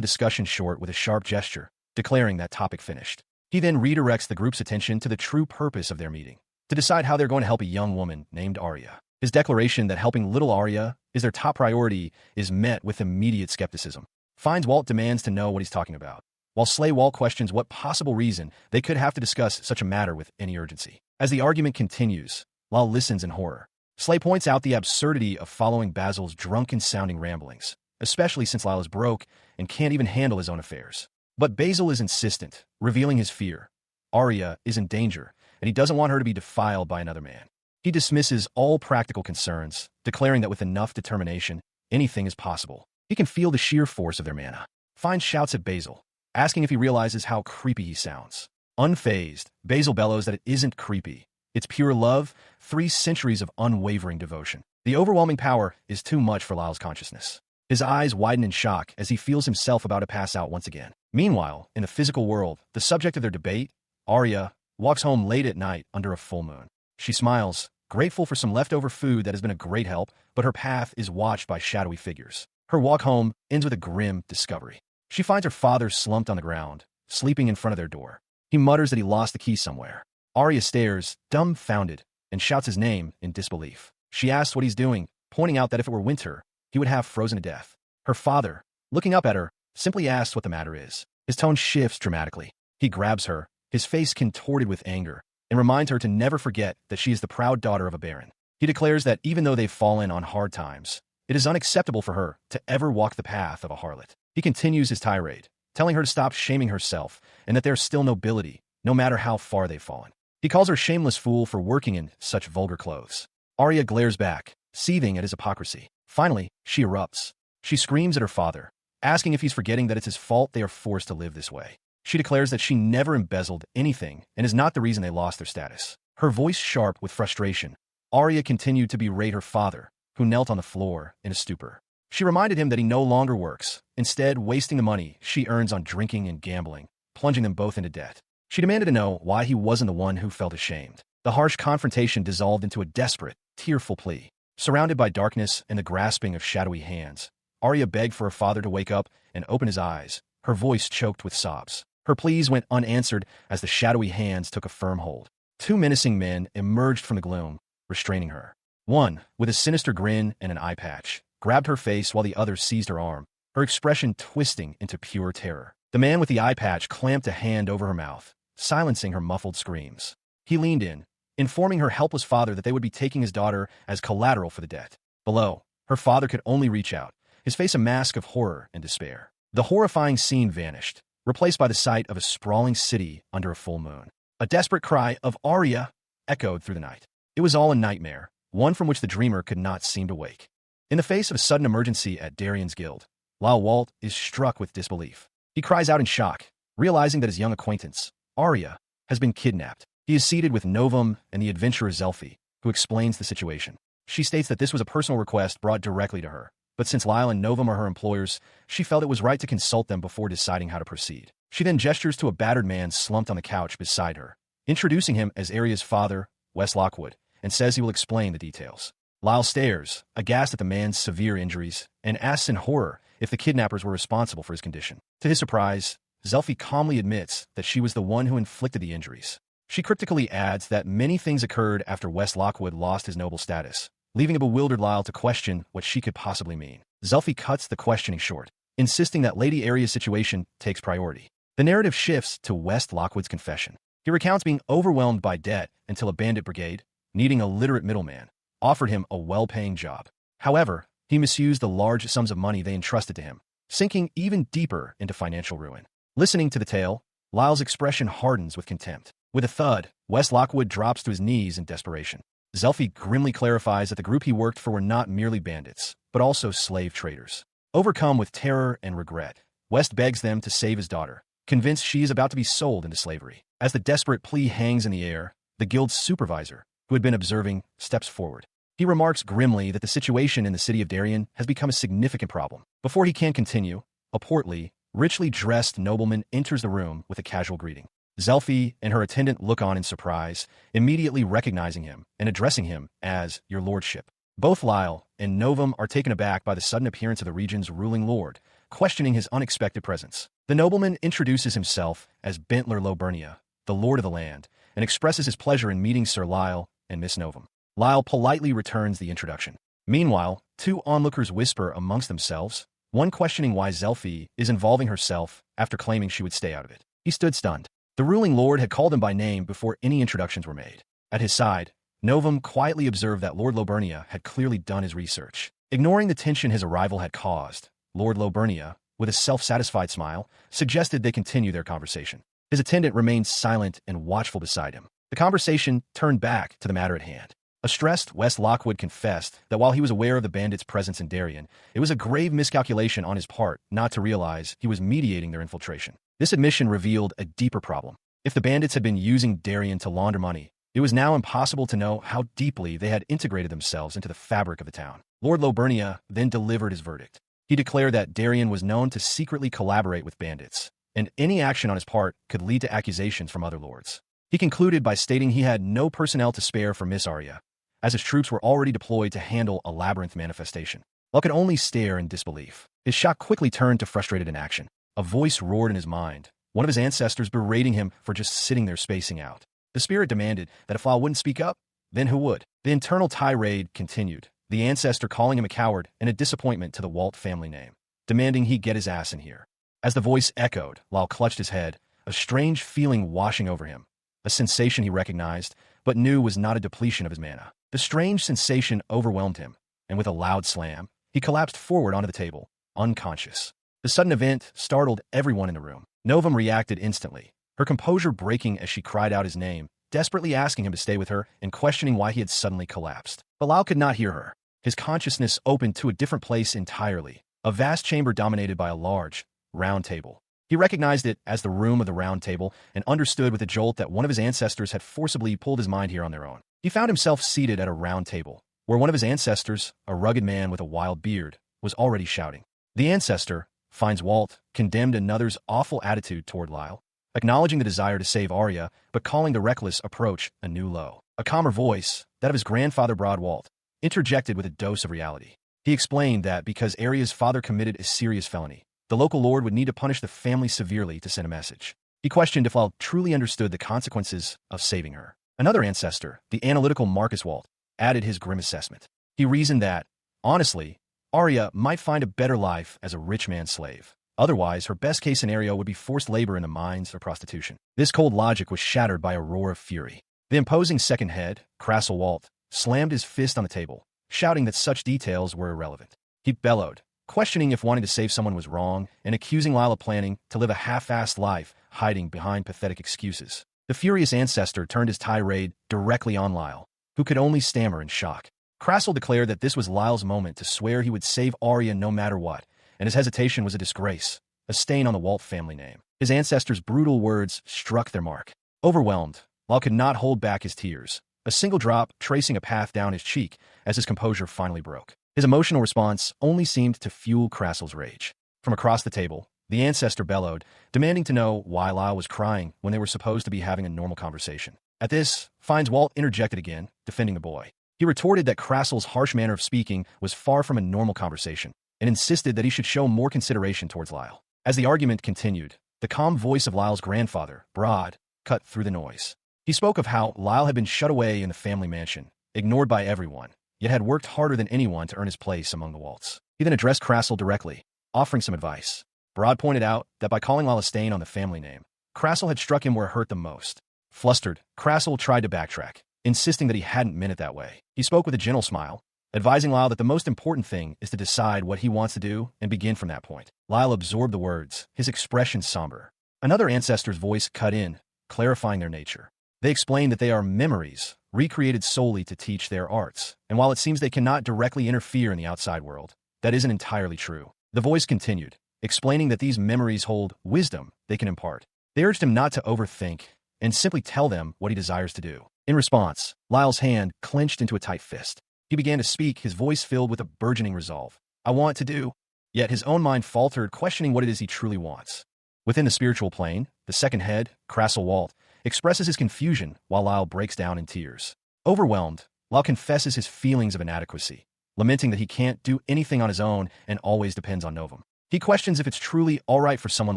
discussion short with a sharp gesture, declaring that topic finished. He then redirects the group's attention to the true purpose of their meeting, to decide how they're going to help a young woman named Arya. His declaration that helping little Arya is their top priority is met with immediate skepticism. Finds Walt demands to know what he's talking about, while Slay Walt questions what possible reason they could have to discuss such a matter with any urgency. As the argument continues, Lyle listens in horror. Slay points out the absurdity of following Basil's drunken-sounding ramblings, especially since Lyle is broke and can't even handle his own affairs. But Basil is insistent, revealing his fear. Arya is in danger, and he doesn't want her to be defiled by another man. He dismisses all practical concerns, declaring that with enough determination, anything is possible. He can feel the sheer force of their mana. Fine shouts at Basil, asking if he realizes how creepy he sounds. Unfazed, Basil bellows that it isn't creepy. It's pure love, 3 centuries of unwavering devotion. The overwhelming power is too much for Lyle's consciousness. His eyes widen in shock as he feels himself about to pass out once again. Meanwhile, in the physical world, the subject of their debate, Arya, walks home late at night under a full moon. She smiles, grateful for some leftover food that has been a great help, but her path is watched by shadowy figures. Her walk home ends with a grim discovery. She finds her father slumped on the ground, sleeping in front of their door. He mutters that he lost the key somewhere. Arya stares, dumbfounded, and shouts his name in disbelief. She asks what he's doing, pointing out that if it were winter, he would have frozen to death. Her father, looking up at her, simply asks what the matter is. His tone shifts dramatically. He grabs her, his face contorted with anger, and reminds her to never forget that she is the proud daughter of a baron. He declares that even though they've fallen on hard times, it is unacceptable for her to ever walk the path of a harlot. He continues his tirade, telling her to stop shaming herself and that there's still nobility, no matter how far they've fallen. He calls her shameless fool for working in such vulgar clothes. Arya glares back, seething at his hypocrisy. Finally, she erupts. She screams at her father, asking if he's forgetting that it's his fault they are forced to live this way. She declares that she never embezzled anything and is not the reason they lost their status. Her voice sharp with frustration, Arya continued to berate her father, who knelt on the floor in a stupor. She reminded him that he no longer works, instead wasting the money she earns on drinking and gambling, plunging them both into debt. She demanded to know why he wasn't the one who felt ashamed. The harsh confrontation dissolved into a desperate, tearful plea. Surrounded by darkness and the grasping of shadowy hands, Arya begged for her father to wake up and open his eyes, her voice choked with sobs. Her pleas went unanswered as the shadowy hands took a firm hold. 2 menacing men emerged from the gloom, restraining her. One, with a sinister grin and an eye patch, grabbed her face while the other seized her arm, her expression twisting into pure terror. The man with the eye patch clamped a hand over her mouth, silencing her muffled screams. He leaned in, informing her helpless father that they would be taking his daughter as collateral for the debt. Below, her father could only reach out, his face a mask of horror and despair. The horrifying scene vanished, replaced by the sight of a sprawling city under a full moon. A desperate cry of Arya echoed through the night. It was all a nightmare, one from which the dreamer could not seem to wake. In the face of a sudden emergency at Darien's guild, Lyle Walt is struck with disbelief. He cries out in shock, realizing that his young acquaintance, Arya, has been kidnapped. He is seated with Novum and the adventurer Zelfi, who explains the situation. She states that this was a personal request brought directly to her, but since Lyle and Novum are her employers, she felt it was right to consult them before deciding how to proceed. She then gestures to a battered man slumped on the couch beside her, introducing him as Arya's father, Wes Lockwood, and says he will explain the details. Lyle stares, aghast at the man's severe injuries, and asks in horror if the kidnappers were responsible for his condition. To his surprise, Zelfi calmly admits that she was the one who inflicted the injuries. She cryptically adds that many things occurred after Wes Lockwood lost his noble status, leaving a bewildered Lyle to question what she could possibly mean. Zelfi cuts the questioning short, insisting that Lady Arya's situation takes priority. The narrative shifts to Wes Lockwood's confession. He recounts being overwhelmed by debt until a bandit brigade, needing a literate middleman, offered him a well-paying job. However, he misused the large sums of money they entrusted to him, sinking even deeper into financial ruin. Listening to the tale, Lyle's expression hardens with contempt. With a thud, West Lockwood drops to his knees in desperation. Zelfi grimly clarifies that the group he worked for were not merely bandits, but also slave traders. Overcome with terror and regret, West begs them to save his daughter, convinced she is about to be sold into slavery. As the desperate plea hangs in the air, the guild's supervisor, who had been observing, steps forward. He remarks grimly that the situation in the city of Darien has become a significant problem. Before he can continue, a portly, richly dressed nobleman enters the room with a casual greeting. Zelfi and her attendant look on in surprise, immediately recognizing him and addressing him as "Your Lordship." Both Lyle and Novum are taken aback by the sudden appearance of the region's ruling lord, questioning his unexpected presence. The nobleman introduces himself as Bentler Lobernia, the lord of the land, and expresses his pleasure in meeting Sir Lyle and Miss Novum. Lyle politely returns the introduction. Meanwhile, two onlookers whisper amongst themselves, one questioning why Zelfi is involving herself after claiming she would stay out of it. He stood stunned. The ruling lord had called him by name before any introductions were made. At his side, Novum quietly observed that Lord Lobernia had clearly done his research. Ignoring the tension his arrival had caused, Lord Lobernia, with a self-satisfied smile, suggested they continue their conversation. His attendant remained silent and watchful beside him. The conversation turned back to the matter at hand. A stressed West Lockwood confessed that while he was aware of the bandits' presence in Darien, it was a grave miscalculation on his part not to realize he was mediating their infiltration. This admission revealed a deeper problem. If the bandits had been using Darien to launder money, it was now impossible to know how deeply they had integrated themselves into the fabric of the town. Lord Lobernia then delivered his verdict. He declared that Darien was known to secretly collaborate with bandits, and any action on his part could lead to accusations from other lords. He concluded by stating he had no personnel to spare for Miss Arya, as his troops were already deployed to handle a labyrinth manifestation. Lyle could only stare in disbelief. His shock quickly turned to frustrated inaction. A voice roared in his mind, one of his ancestors berating him for just sitting there spacing out. The spirit demanded that if Lyle wouldn't speak up, then who would? The internal tirade continued, the ancestor calling him a coward and a disappointment to the Walt family name, demanding he get his ass in here. As the voice echoed, Lyle clutched his head, a strange feeling washing over him, a sensation he recognized, but knew was not a depletion of his mana. The strange sensation overwhelmed him, and with a loud slam, he collapsed forward onto the table, unconscious. The sudden event startled everyone in the room. Novum reacted instantly, her composure breaking as she cried out his name, desperately asking him to stay with her and questioning why he had suddenly collapsed. But Lyle could not hear her. His consciousness opened to a different place entirely, a vast chamber dominated by a large, round table. He recognized it as the room of the round table and understood with a jolt that one of his ancestors had forcibly pulled his mind here on their own. He found himself seated at a round table, where one of his ancestors, a rugged man with a wild beard, was already shouting. The ancestor finds Walt condemned another's awful attitude toward Lyle, acknowledging the desire to save Arya, but calling the reckless approach a new low. A calmer voice, that of his grandfather Broadwalt, interjected with a dose of reality. He explained that because Arya's father committed a serious felony, the local lord would need to punish the family severely to send a message. He questioned if Lyle truly understood the consequences of saving her. Another ancestor, the analytical Marcus Walt, added his grim assessment. He reasoned that, honestly, Arya might find a better life as a rich man's slave. Otherwise, her best-case scenario would be forced labor in the mines or prostitution. This cold logic was shattered by a roar of fury. The imposing second head, Crassel Walt, slammed his fist on the table, shouting that such details were irrelevant. He bellowed, questioning if wanting to save someone was wrong, and accusing Lyle of planning to live a half-assed life, hiding behind pathetic excuses. The furious ancestor turned his tirade directly on Lyle, who could only stammer in shock. Crassel declared that this was Lyle's moment to swear he would save Arya no matter what, and his hesitation was a disgrace, a stain on the Walt family name. His ancestor's brutal words struck their mark. Overwhelmed, Lyle could not hold back his tears, a single drop tracing a path down his cheek as his composure finally broke. His emotional response only seemed to fuel Crassel's rage. From across the table, the ancestor bellowed, demanding to know why Lyle was crying when they were supposed to be having a normal conversation. At this, Fiennes Walt interjected again, defending the boy. He retorted that Crassel's harsh manner of speaking was far from a normal conversation, and insisted that he should show more consideration towards Lyle. As the argument continued, the calm voice of Lyle's grandfather, Broad, cut through the noise. He spoke of how Lyle had been shut away in the family mansion, ignored by everyone, yet had worked harder than anyone to earn his place among the Walts. He then addressed Crassel directly, offering some advice. Broad pointed out that by calling Lyle a stain on the family name, Crassel had struck him where it hurt the most. Flustered, Crassel tried to backtrack, insisting that he hadn't meant it that way. He spoke with a gentle smile, advising Lyle that the most important thing is to decide what he wants to do and begin from that point. Lyle absorbed the words, his expression somber. Another ancestor's voice cut in, clarifying their nature. They explain that they are memories, recreated solely to teach their arts, and while it seems they cannot directly interfere in the outside world, that isn't entirely true. The voice continued, explaining that these memories hold wisdom they can impart. They urged him not to overthink and simply tell them what he desires to do. In response, Lyle's hand clenched into a tight fist. He began to speak, his voice filled with a burgeoning resolve. I want to do. Yet his own mind faltered, questioning what it is he truly wants. Within the spiritual plane, the second head, Crassel Walt, expresses his confusion while Lyle breaks down in tears. Overwhelmed, Lyle confesses his feelings of inadequacy, lamenting that he can't do anything on his own and always depends on Novum. He questions if it's truly all right for someone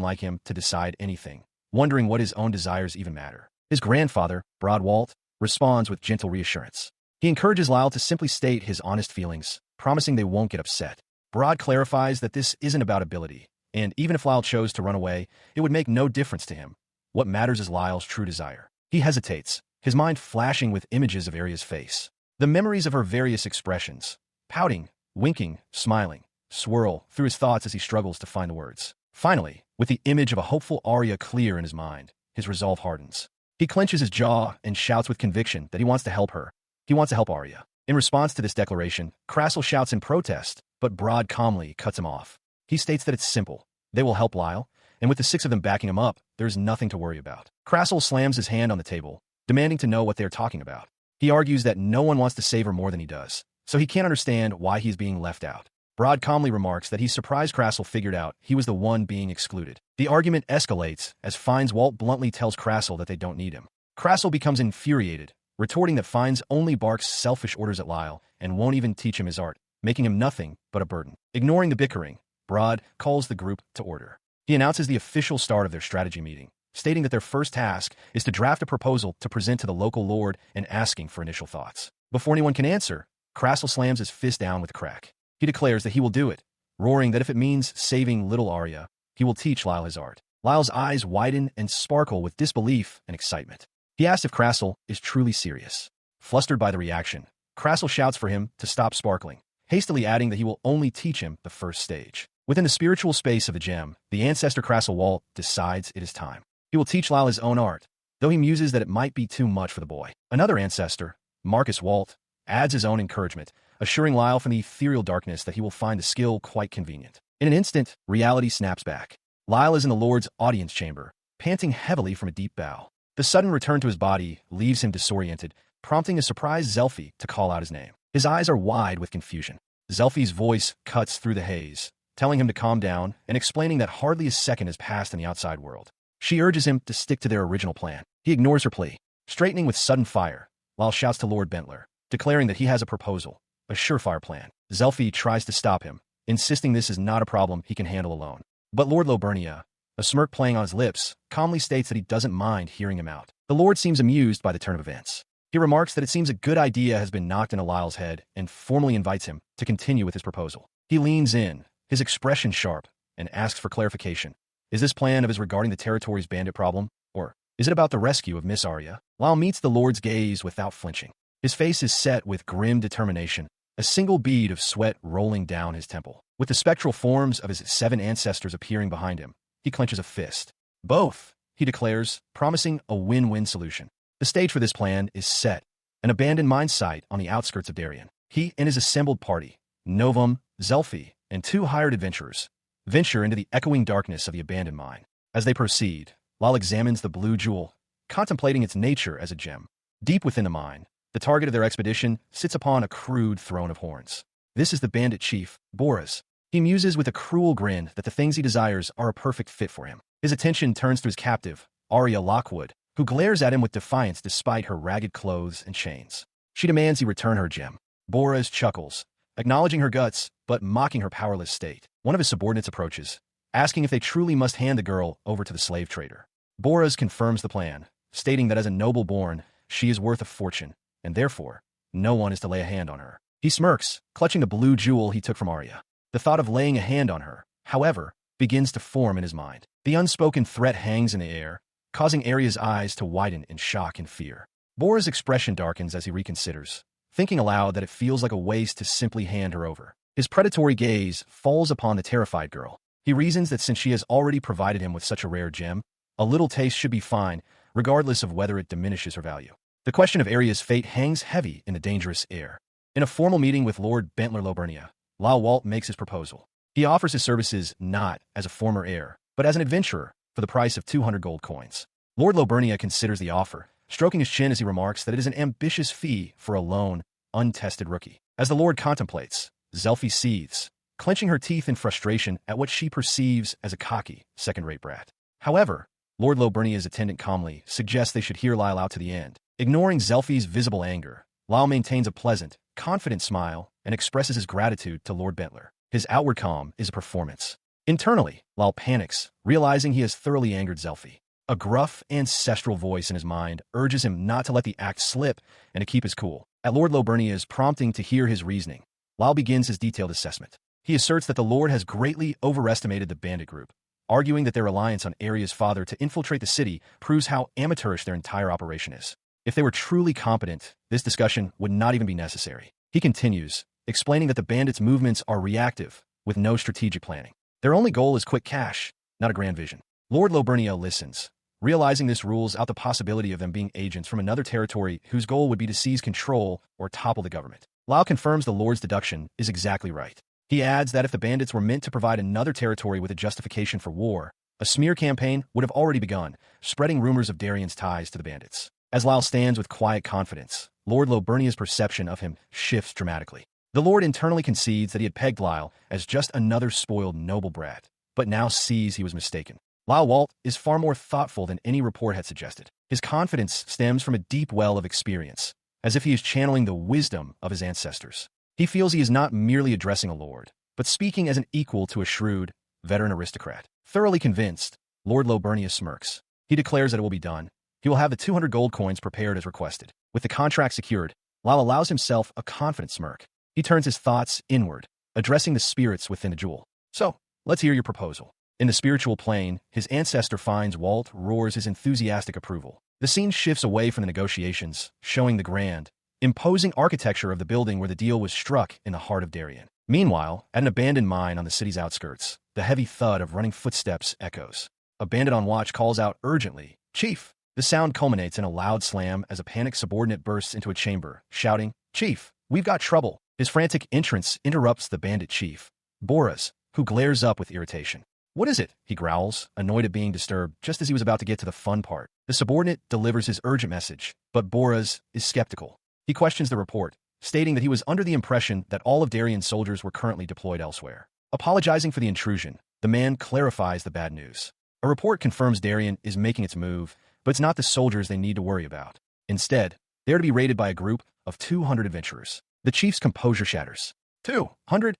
like him to decide anything, wondering what his own desires even matter. His grandfather, Broad Walt, responds with gentle reassurance. He encourages Lyle to simply state his honest feelings, promising they won't get upset. Broad clarifies that this isn't about ability, and even if Lyle chose to run away, it would make no difference to him. What matters is Lyle's true desire. He hesitates, his mind flashing with images of Arya's face. The memories of her various expressions, pouting, winking, smiling, swirl through his thoughts as he struggles to find the words. Finally, with the image of a hopeful Arya clear in his mind, his resolve hardens. He clenches his jaw and shouts with conviction that he wants to help her. He wants to help Arya. In response to this declaration, Crassel shouts in protest, but Broad calmly cuts him off. He states that it's simple. They will help Lyle, and with the 6 of them backing him up, there's nothing to worry about. Crassel slams his hand on the table, demanding to know what they're talking about. He argues that no one wants to save her more than he does, so he can't understand why he's being left out. Broad calmly remarks that he's surprised Crassel figured out he was the one being excluded. The argument escalates as Fiennes Walt bluntly tells Crassel that they don't need him. Crassel becomes infuriated, retorting that Fiennes only barks selfish orders at Lyle and won't even teach him his art, making him nothing but a burden. Ignoring the bickering, Broad calls the group to order. He announces the official start of their strategy meeting, stating that their first task is to draft a proposal to present to the local lord and asking for initial thoughts. Before anyone can answer, Crassel slams his fist down with a crack. He declares that he will do it, roaring that if it means saving little Arya, he will teach Lyle his art. Lyle's eyes widen and sparkle with disbelief and excitement. He asks if Crassel is truly serious. Flustered by the reaction, Crassel shouts for him to stop sparkling, hastily adding that he will only teach him the first stage. Within the spiritual space of the gem, the ancestor Crassel Walt decides it is time. He will teach Lyle his own art, though he muses that it might be too much for the boy. Another ancestor, Marcus Walt, adds his own encouragement, assuring Lyle from the ethereal darkness that he will find the skill quite convenient. In an instant, reality snaps back. Lyle is in the Lord's audience chamber, panting heavily from a deep bow. The sudden return to his body leaves him disoriented, prompting a surprised Zelphi to call out his name. His eyes are wide with confusion. Zelphi's voice cuts through the haze, telling him to calm down and explaining that hardly a second has passed in the outside world. She urges him to stick to their original plan. He ignores her plea, straightening with sudden fire, Lyle shouts to Lord Bentler, declaring that he has a proposal, a surefire plan. Zelphi tries to stop him, insisting this is not a problem he can handle alone. But Lord Lobernia, a smirk playing on his lips, calmly states that he doesn't mind hearing him out. The Lord seems amused by the turn of events. He remarks that it seems a good idea has been knocked into Lyle's head and formally invites him to continue with his proposal. He leans in, his expression sharp, and asks for clarification. Is this plan of his regarding the territory's bandit problem, or is it about the rescue of Miss Arya? Lyle meets the Lord's gaze without flinching. His face is set with grim determination, a single bead of sweat rolling down his temple. With the spectral forms of his 7 ancestors appearing behind him, he clenches a fist. Both, he declares, promising a win-win solution. The stage for this plan is set, an abandoned mine site on the outskirts of Darien. He and his assembled party, Novum, Zelphi, and 2 hired adventurers, venture into the echoing darkness of the abandoned mine. As they proceed, Lyle examines the blue jewel, contemplating its nature as a gem. Deep within the mine, the target of their expedition sits upon a crude throne of horns. This is the bandit chief, Boris. He muses with a cruel grin that the things he desires are a perfect fit for him. His attention turns to his captive, Arya Lockwood, who glares at him with defiance despite her ragged clothes and chains. She demands he return her gem. Boris chuckles, acknowledging her guts, but mocking her powerless state. One of his subordinates approaches, asking if they truly must hand the girl over to the slave trader. Boris confirms the plan, stating that as a noble born, she is worth a fortune, and therefore, no one is to lay a hand on her. He smirks, clutching the blue jewel he took from Arya. The thought of laying a hand on her, however, begins to form in his mind. The unspoken threat hangs in the air, causing Arya's eyes to widen in shock and fear. Bora's expression darkens as he reconsiders, thinking aloud that it feels like a waste to simply hand her over. His predatory gaze falls upon the terrified girl. He reasons that since she has already provided him with such a rare gem, a little taste should be fine, regardless of whether it diminishes her value. The question of Aria's fate hangs heavy in the dangerous air. In a formal meeting with Lord Bentler Lobernia, Lyle Walt makes his proposal. He offers his services not as a former heir, but as an adventurer for the price of 200 gold coins. Lord Lobernia considers the offer, stroking his chin as he remarks that it is an ambitious fee for a lone, untested rookie. As the Lord contemplates, Zelfie seethes, clenching her teeth in frustration at what she perceives as a cocky, second-rate brat. However, Lord Lobernia's attendant calmly suggests they should hear Lyle out to the end. Ignoring Zelfie's visible anger, Lyle maintains a pleasant, confident smile and expresses his gratitude to Lord Bentler. His outward calm is a performance. Internally, Lyle panics, realizing he has thoroughly angered Zelfie. A gruff, ancestral voice in his mind urges him not to let the act slip and to keep his cool. At Lord Lobernia's prompting to hear his reasoning, Lyle begins his detailed assessment. He asserts that the Lord has greatly overestimated the bandit group, arguing that their reliance on Aria's father to infiltrate the city proves how amateurish their entire operation is. If they were truly competent, this discussion would not even be necessary. He continues, explaining that the bandits' movements are reactive, with no strategic planning. Their only goal is quick cash, not a grand vision. Lord Lobernia listens, realizing this rules out the possibility of them being agents from another territory whose goal would be to seize control or topple the government. Lyle confirms the Lord's deduction is exactly right. He adds that if the bandits were meant to provide another territory with a justification for war, a smear campaign would have already begun, spreading rumors of Darian's ties to the bandits. As Lyle stands with quiet confidence, Lord Lobernia's perception of him shifts dramatically. The Lord internally concedes that he had pegged Lyle as just another spoiled noble brat, but now sees he was mistaken. Lyle Walt is far more thoughtful than any report had suggested. His confidence stems from a deep well of experience, as if he is channeling the wisdom of his ancestors. He feels he is not merely addressing a lord, but speaking as an equal to a shrewd, veteran aristocrat. Thoroughly convinced, Lord Lobernia smirks. He declares that it will be done. He will have the 200 gold coins prepared as requested. With the contract secured, Lyle allows himself a confident smirk. He turns his thoughts inward, addressing the spirits within the jewel. So, let's hear your proposal. In the spiritual plane, his ancestor finds Walt roars his enthusiastic approval. The scene shifts away from the negotiations, showing the grand, imposing architecture of the building where the deal was struck in the heart of Darien. Meanwhile, at an abandoned mine on the city's outskirts, the heavy thud of running footsteps echoes. A bandit on watch calls out urgently, "Chief!" The sound culminates in a loud slam as a panicked subordinate bursts into a chamber, shouting, "Chief, we've got trouble!" His frantic entrance interrupts the bandit chief, Boras, who glares up with irritation. "What is it?" he growls, annoyed at being disturbed just as he was about to get to the fun part. The subordinate delivers his urgent message, but Boras is skeptical. He questions the report, stating that he was under the impression that all of Darien's soldiers were currently deployed elsewhere. Apologizing for the intrusion, the man clarifies the bad news. A report confirms Darien is making its move, but it's not the soldiers they need to worry about. Instead, they are to be raided by a group of 200 adventurers. The chief's composure shatters. 200?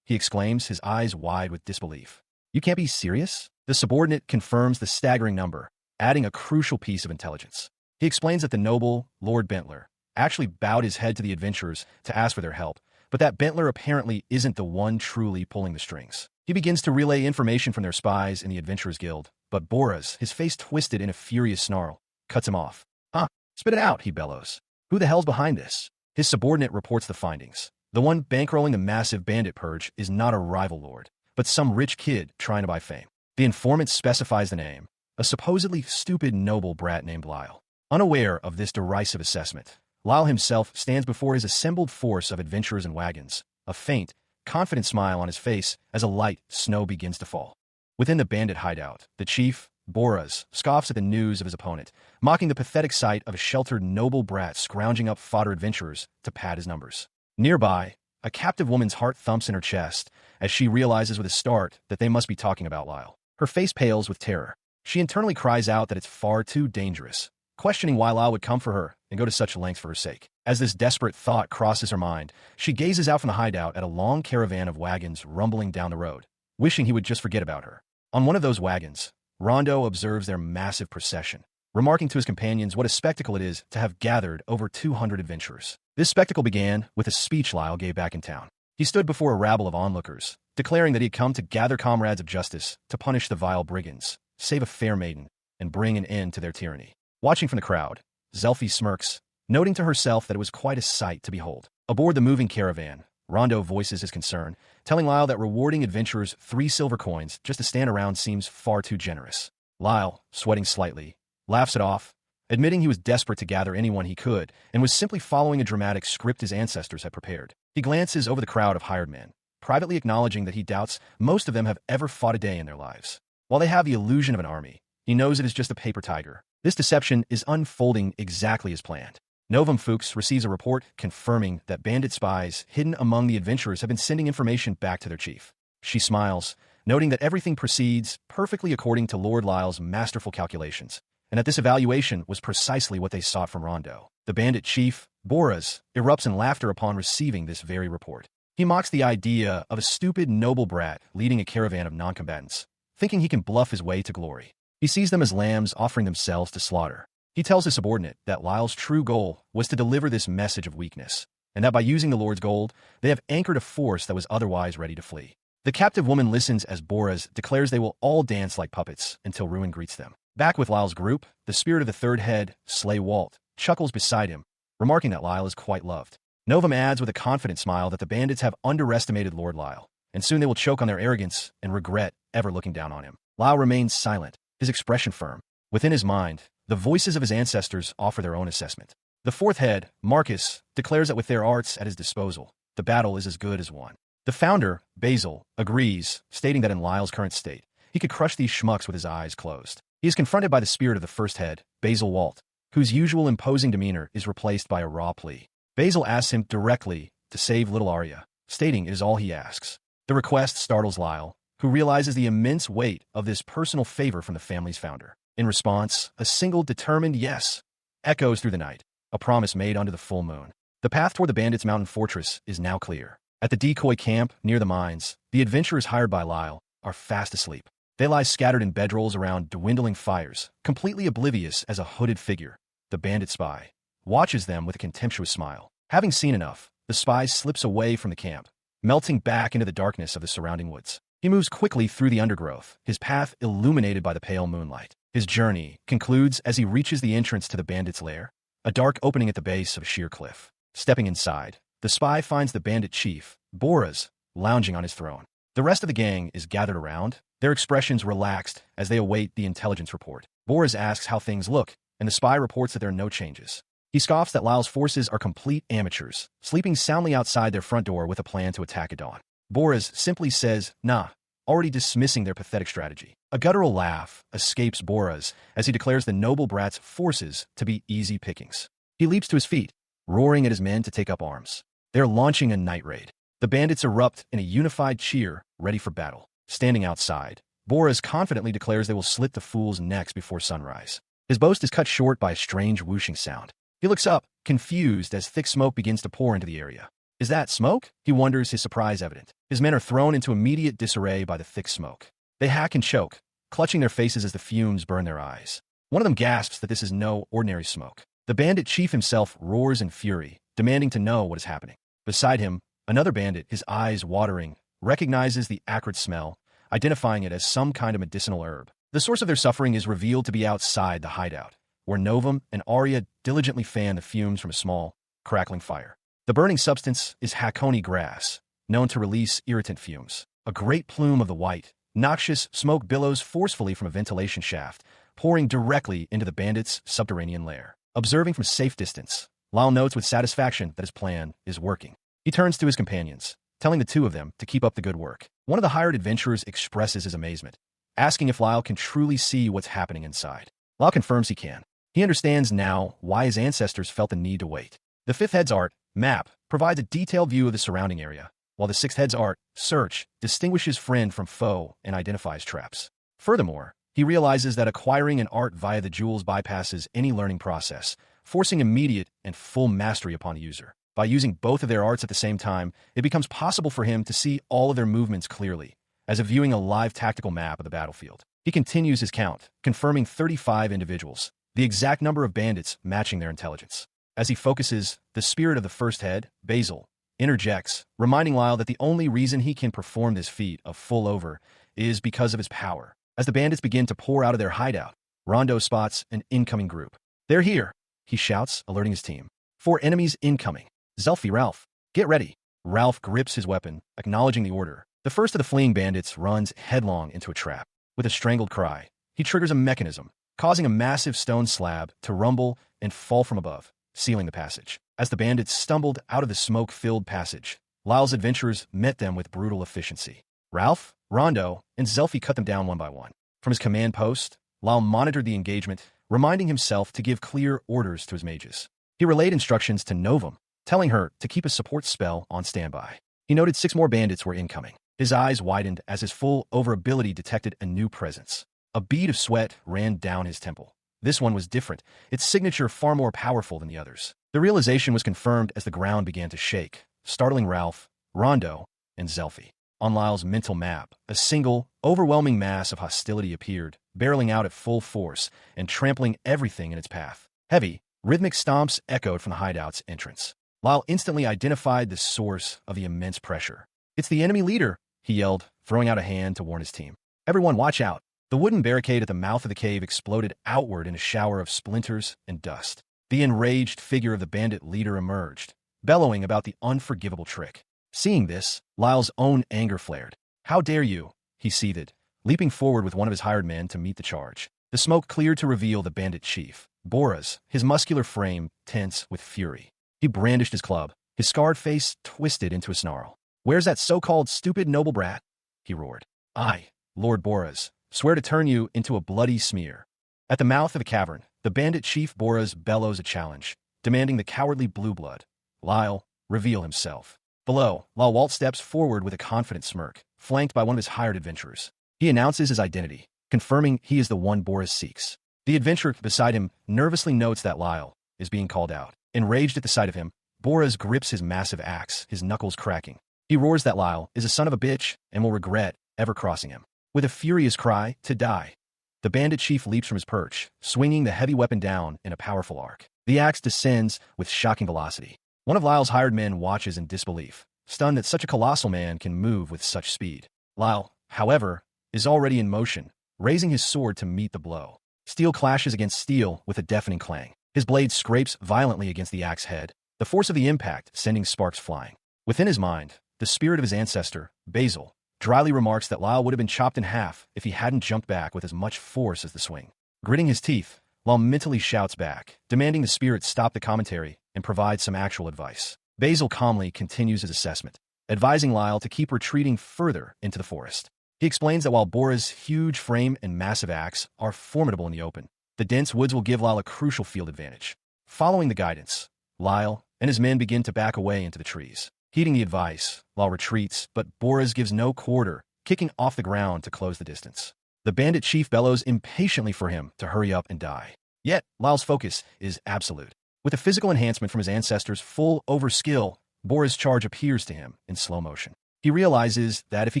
He exclaims, his eyes wide with disbelief. "You can't be serious?" The subordinate confirms the staggering number, adding a crucial piece of intelligence. He explains that the noble, Lord Bentler, actually bowed his head to the adventurers to ask for their help, but that Bentler apparently isn't the one truly pulling the strings. He begins to relay information from their spies in the Adventurers Guild, but Boras, his face twisted in a furious snarl, cuts him off. "Huh? Spit it out," he bellows. "Who the hell's behind this?" His subordinate reports the findings. The one bankrolling the massive bandit purge is not a rival lord, but some rich kid trying to buy fame. The informant specifies the name, a supposedly stupid noble brat named Lyle. Unaware of this derisive assessment, Lyle himself stands before his assembled force of adventurers and wagons, a faint, confident smile on his face as a light snow begins to fall. Within the bandit hideout, the chief, Boras, scoffs at the news of his opponent, mocking the pathetic sight of a sheltered noble brat scrounging up fodder adventurers to pad his numbers. Nearby, a captive woman's heart thumps in her chest as she realizes with a start that they must be talking about Lyle. Her face pales with terror. She internally cries out that it's far too dangerous, questioning why Lyle would come for her and go to such lengths for her sake. As this desperate thought crosses her mind, she gazes out from the hideout at a long caravan of wagons rumbling down the road, wishing he would just forget about her. On one of those wagons, Rondo observes their massive procession, remarking to his companions what a spectacle it is to have gathered over 200 adventurers. This spectacle began with a speech Lyle gave back in town. He stood before a rabble of onlookers, declaring that he had come to gather comrades of justice to punish the vile brigands, save a fair maiden, and bring an end to their tyranny. Watching from the crowd, Zelfie smirks, noting to herself that it was quite a sight to behold. Aboard the moving caravan, Rondo voices his concern, telling Lyle that rewarding adventurers 3 silver coins just to stand around seems far too generous. Lyle, sweating slightly, laughs it off, admitting he was desperate to gather anyone he could and was simply following a dramatic script his ancestors had prepared. He glances over the crowd of hired men, privately acknowledging that he doubts most of them have ever fought a day in their lives. While they have the illusion of an army, he knows it is just a paper tiger. This deception is unfolding exactly as planned. Novum Fuchs receives a report confirming that bandit spies hidden among the adventurers have been sending information back to their chief. She smiles, noting that everything proceeds perfectly according to Lord Lyle's masterful calculations, and that this evaluation was precisely what they sought from Rondo. The bandit chief, Boras, erupts in laughter upon receiving this very report. He mocks the idea of a stupid noble brat leading a caravan of noncombatants, thinking he can bluff his way to glory. He sees them as lambs offering themselves to slaughter. He tells his subordinate that Lyle's true goal was to deliver this message of weakness, and that by using the Lord's gold, they have anchored a force that was otherwise ready to flee. The captive woman listens as Boras declares they will all dance like puppets until ruin greets them. Back with Lyle's group, the spirit of the third head, Slay Walt, chuckles beside him, remarking that Lyle is quite loved. Novum adds with a confident smile that the bandits have underestimated Lord Lyle, and soon they will choke on their arrogance and regret ever looking down on him. Lyle remains silent, his expression firm. Within his mind, the voices of his ancestors offer their own assessment. The fourth head, Marcus, declares that with their arts at his disposal, the battle is as good as won. The founder, Basil, agrees, stating that in Lyle's current state, he could crush these schmucks with his eyes closed. He is confronted by the spirit of the first head, Basil Walt, whose usual imposing demeanor is replaced by a raw plea. Basil asks him directly to save little Arya, stating it is all he asks. The request startles Lyle, who realizes the immense weight of this personal favor from the family's founder. In response, a single determined yes echoes through the night, a promise made under the full moon. The path toward the bandits' mountain fortress is now clear. At the decoy camp near the mines, the adventurers hired by Lyle are fast asleep. They lie scattered in bedrolls around dwindling fires, completely oblivious as a hooded figure. The bandit spy watches them with a contemptuous smile. Having seen enough, the spy slips away from the camp, melting back into the darkness of the surrounding woods. He moves quickly through the undergrowth, his path illuminated by the pale moonlight. His journey concludes as he reaches the entrance to the bandit's lair, a dark opening at the base of a sheer cliff. Stepping inside, the spy finds the bandit chief, Boras, lounging on his throne. The rest of the gang is gathered around, their expressions relaxed as they await the intelligence report. Boras asks how things look, and the spy reports that there are no changes. He scoffs that Lyle's forces are complete amateurs, sleeping soundly outside their front door with a plan to attack at dawn. Boras simply says, nah, already dismissing their pathetic strategy. A guttural laugh escapes Boras as he declares the noble brat's forces to be easy pickings. He leaps to his feet, roaring at his men to take up arms. They're launching a night raid. The bandits erupt in a unified cheer, ready for battle. Standing outside, Boras confidently declares they will slit the fools' necks before sunrise. His boast is cut short by a strange whooshing sound. He looks up, confused as thick smoke begins to pour into the area. Is that smoke? He wonders, his surprise evident. His men are thrown into immediate disarray by the thick smoke. They hack and choke, clutching their faces as the fumes burn their eyes. One of them gasps that this is no ordinary smoke. The bandit chief himself roars in fury, demanding to know what is happening. Beside him, another bandit, his eyes watering, recognizes the acrid smell, identifying it as some kind of medicinal herb. The source of their suffering is revealed to be outside the hideout, where Novum and Arya diligently fan the fumes from a small, crackling fire. The burning substance is Hakone grass, known to release irritant fumes. A great plume of the white, noxious smoke billows forcefully from a ventilation shaft, pouring directly into the bandits' subterranean lair. Observing from a safe distance, Lyle notes with satisfaction that his plan is working. He turns to his companions, telling the two of them to keep up the good work. One of the hired adventurers expresses his amazement, asking if Lyle can truly see what's happening inside. Lyle confirms he can. He understands now why his ancestors felt the need to wait. The fifth head's art, Map, provides a detailed view of the surrounding area, while the sixth head's art, Search, distinguishes friend from foe and identifies traps. Furthermore, he realizes that acquiring an art via the jewels bypasses any learning process, forcing immediate and full mastery upon the user. By using both of their arts at the same time, it becomes possible for him to see all of their movements clearly, as if viewing a live tactical map of the battlefield. He continues his count, confirming 35 individuals, the exact number of bandits matching their intelligence. As he focuses, the spirit of the first head, Basil, interjects, reminding Lyle that the only reason he can perform this feat of full over is because of his power. As the bandits begin to pour out of their hideout, Rondo spots an incoming group. They're here, he shouts, alerting his team. 4 enemies incoming. Zelfie Ralph, get ready. Ralph grips his weapon, acknowledging the order. The first of the fleeing bandits runs headlong into a trap. With a strangled cry, he triggers a mechanism, causing a massive stone slab to rumble and fall from above, sealing the passage. As the bandits stumbled out of the smoke-filled passage, Lyle's adventurers met them with brutal efficiency. Ralph, Rondo, and Zelfie cut them down one by one. From his command post, Lyle monitored the engagement, reminding himself to give clear orders to his mages. He relayed instructions to Novum, telling her to keep a support spell on standby. He noted 6 more bandits were incoming. His eyes widened as his full over ability detected a new presence. A bead of sweat ran down his temple. This one was different, its signature far more powerful than the others. The realization was confirmed as the ground began to shake, startling Ralph, Rondo, and Zelfie. On Lyle's mental map, a single, overwhelming mass of hostility appeared, barreling out at full force and trampling everything in its path. Heavy, rhythmic stomps echoed from the hideout's entrance. Lyle instantly identified the source of the immense pressure. "It's the enemy leader," he yelled, throwing out a hand to warn his team. "Everyone watch out." The wooden barricade at the mouth of the cave exploded outward in a shower of splinters and dust. The enraged figure of the bandit leader emerged, bellowing about the unforgivable trick. Seeing this, Lyle's own anger flared. "How dare you?" he seethed, leaping forward with one of his hired men to meet the charge. The smoke cleared to reveal the bandit chief, Boris, his muscular frame tense with fury. He brandished his club, his scarred face twisted into a snarl. "Where's that so-called stupid noble brat?" he roared. "I, Lord Boris, swear to turn you into a bloody smear." At the mouth of the cavern, the bandit chief Boris bellows a challenge, demanding the cowardly blue blood. Lyle, reveal himself. Below, Lyle Walt steps forward with a confident smirk, flanked by one of his hired adventurers. He announces his identity, confirming he is the one Boris seeks. The adventurer beside him nervously notes that Lyle is being called out. Enraged at the sight of him, Boris grips his massive axe, his knuckles cracking. He roars that Lyle is a son of a bitch and will regret ever crossing him. With a furious cry, "To die!" the bandit chief leaps from his perch, swinging the heavy weapon down in a powerful arc. The axe descends with shocking velocity. One of Lyle's hired men watches in disbelief, stunned that such a colossal man can move with such speed. Lyle, however, is already in motion, raising his sword to meet the blow. Steel clashes against steel with a deafening clang. His blade scrapes violently against the axe head, the force of the impact sending sparks flying. Within his mind, the spirit of his ancestor, Basil, dryly remarks that Lyle would have been chopped in half if he hadn't jumped back with as much force as the swing. Gritting his teeth, Lyle mentally shouts back, demanding the spirit stop the commentary and provide some actual advice. Basil calmly continues his assessment, advising Lyle to keep retreating further into the forest. He explains that while Bora's huge frame and massive axe are formidable in the open, the dense woods will give Lyle a crucial field advantage. Following the guidance, Lyle and his men begin to back away into the trees. Heeding the advice, Lyle retreats, but Boris gives no quarter, kicking off the ground to close the distance. The bandit chief bellows impatiently for him to hurry up and die. Yet, Lyle's focus is absolute. With a physical enhancement from his ancestors' full over-skill, Boris' charge appears to him in slow motion. He realizes that if he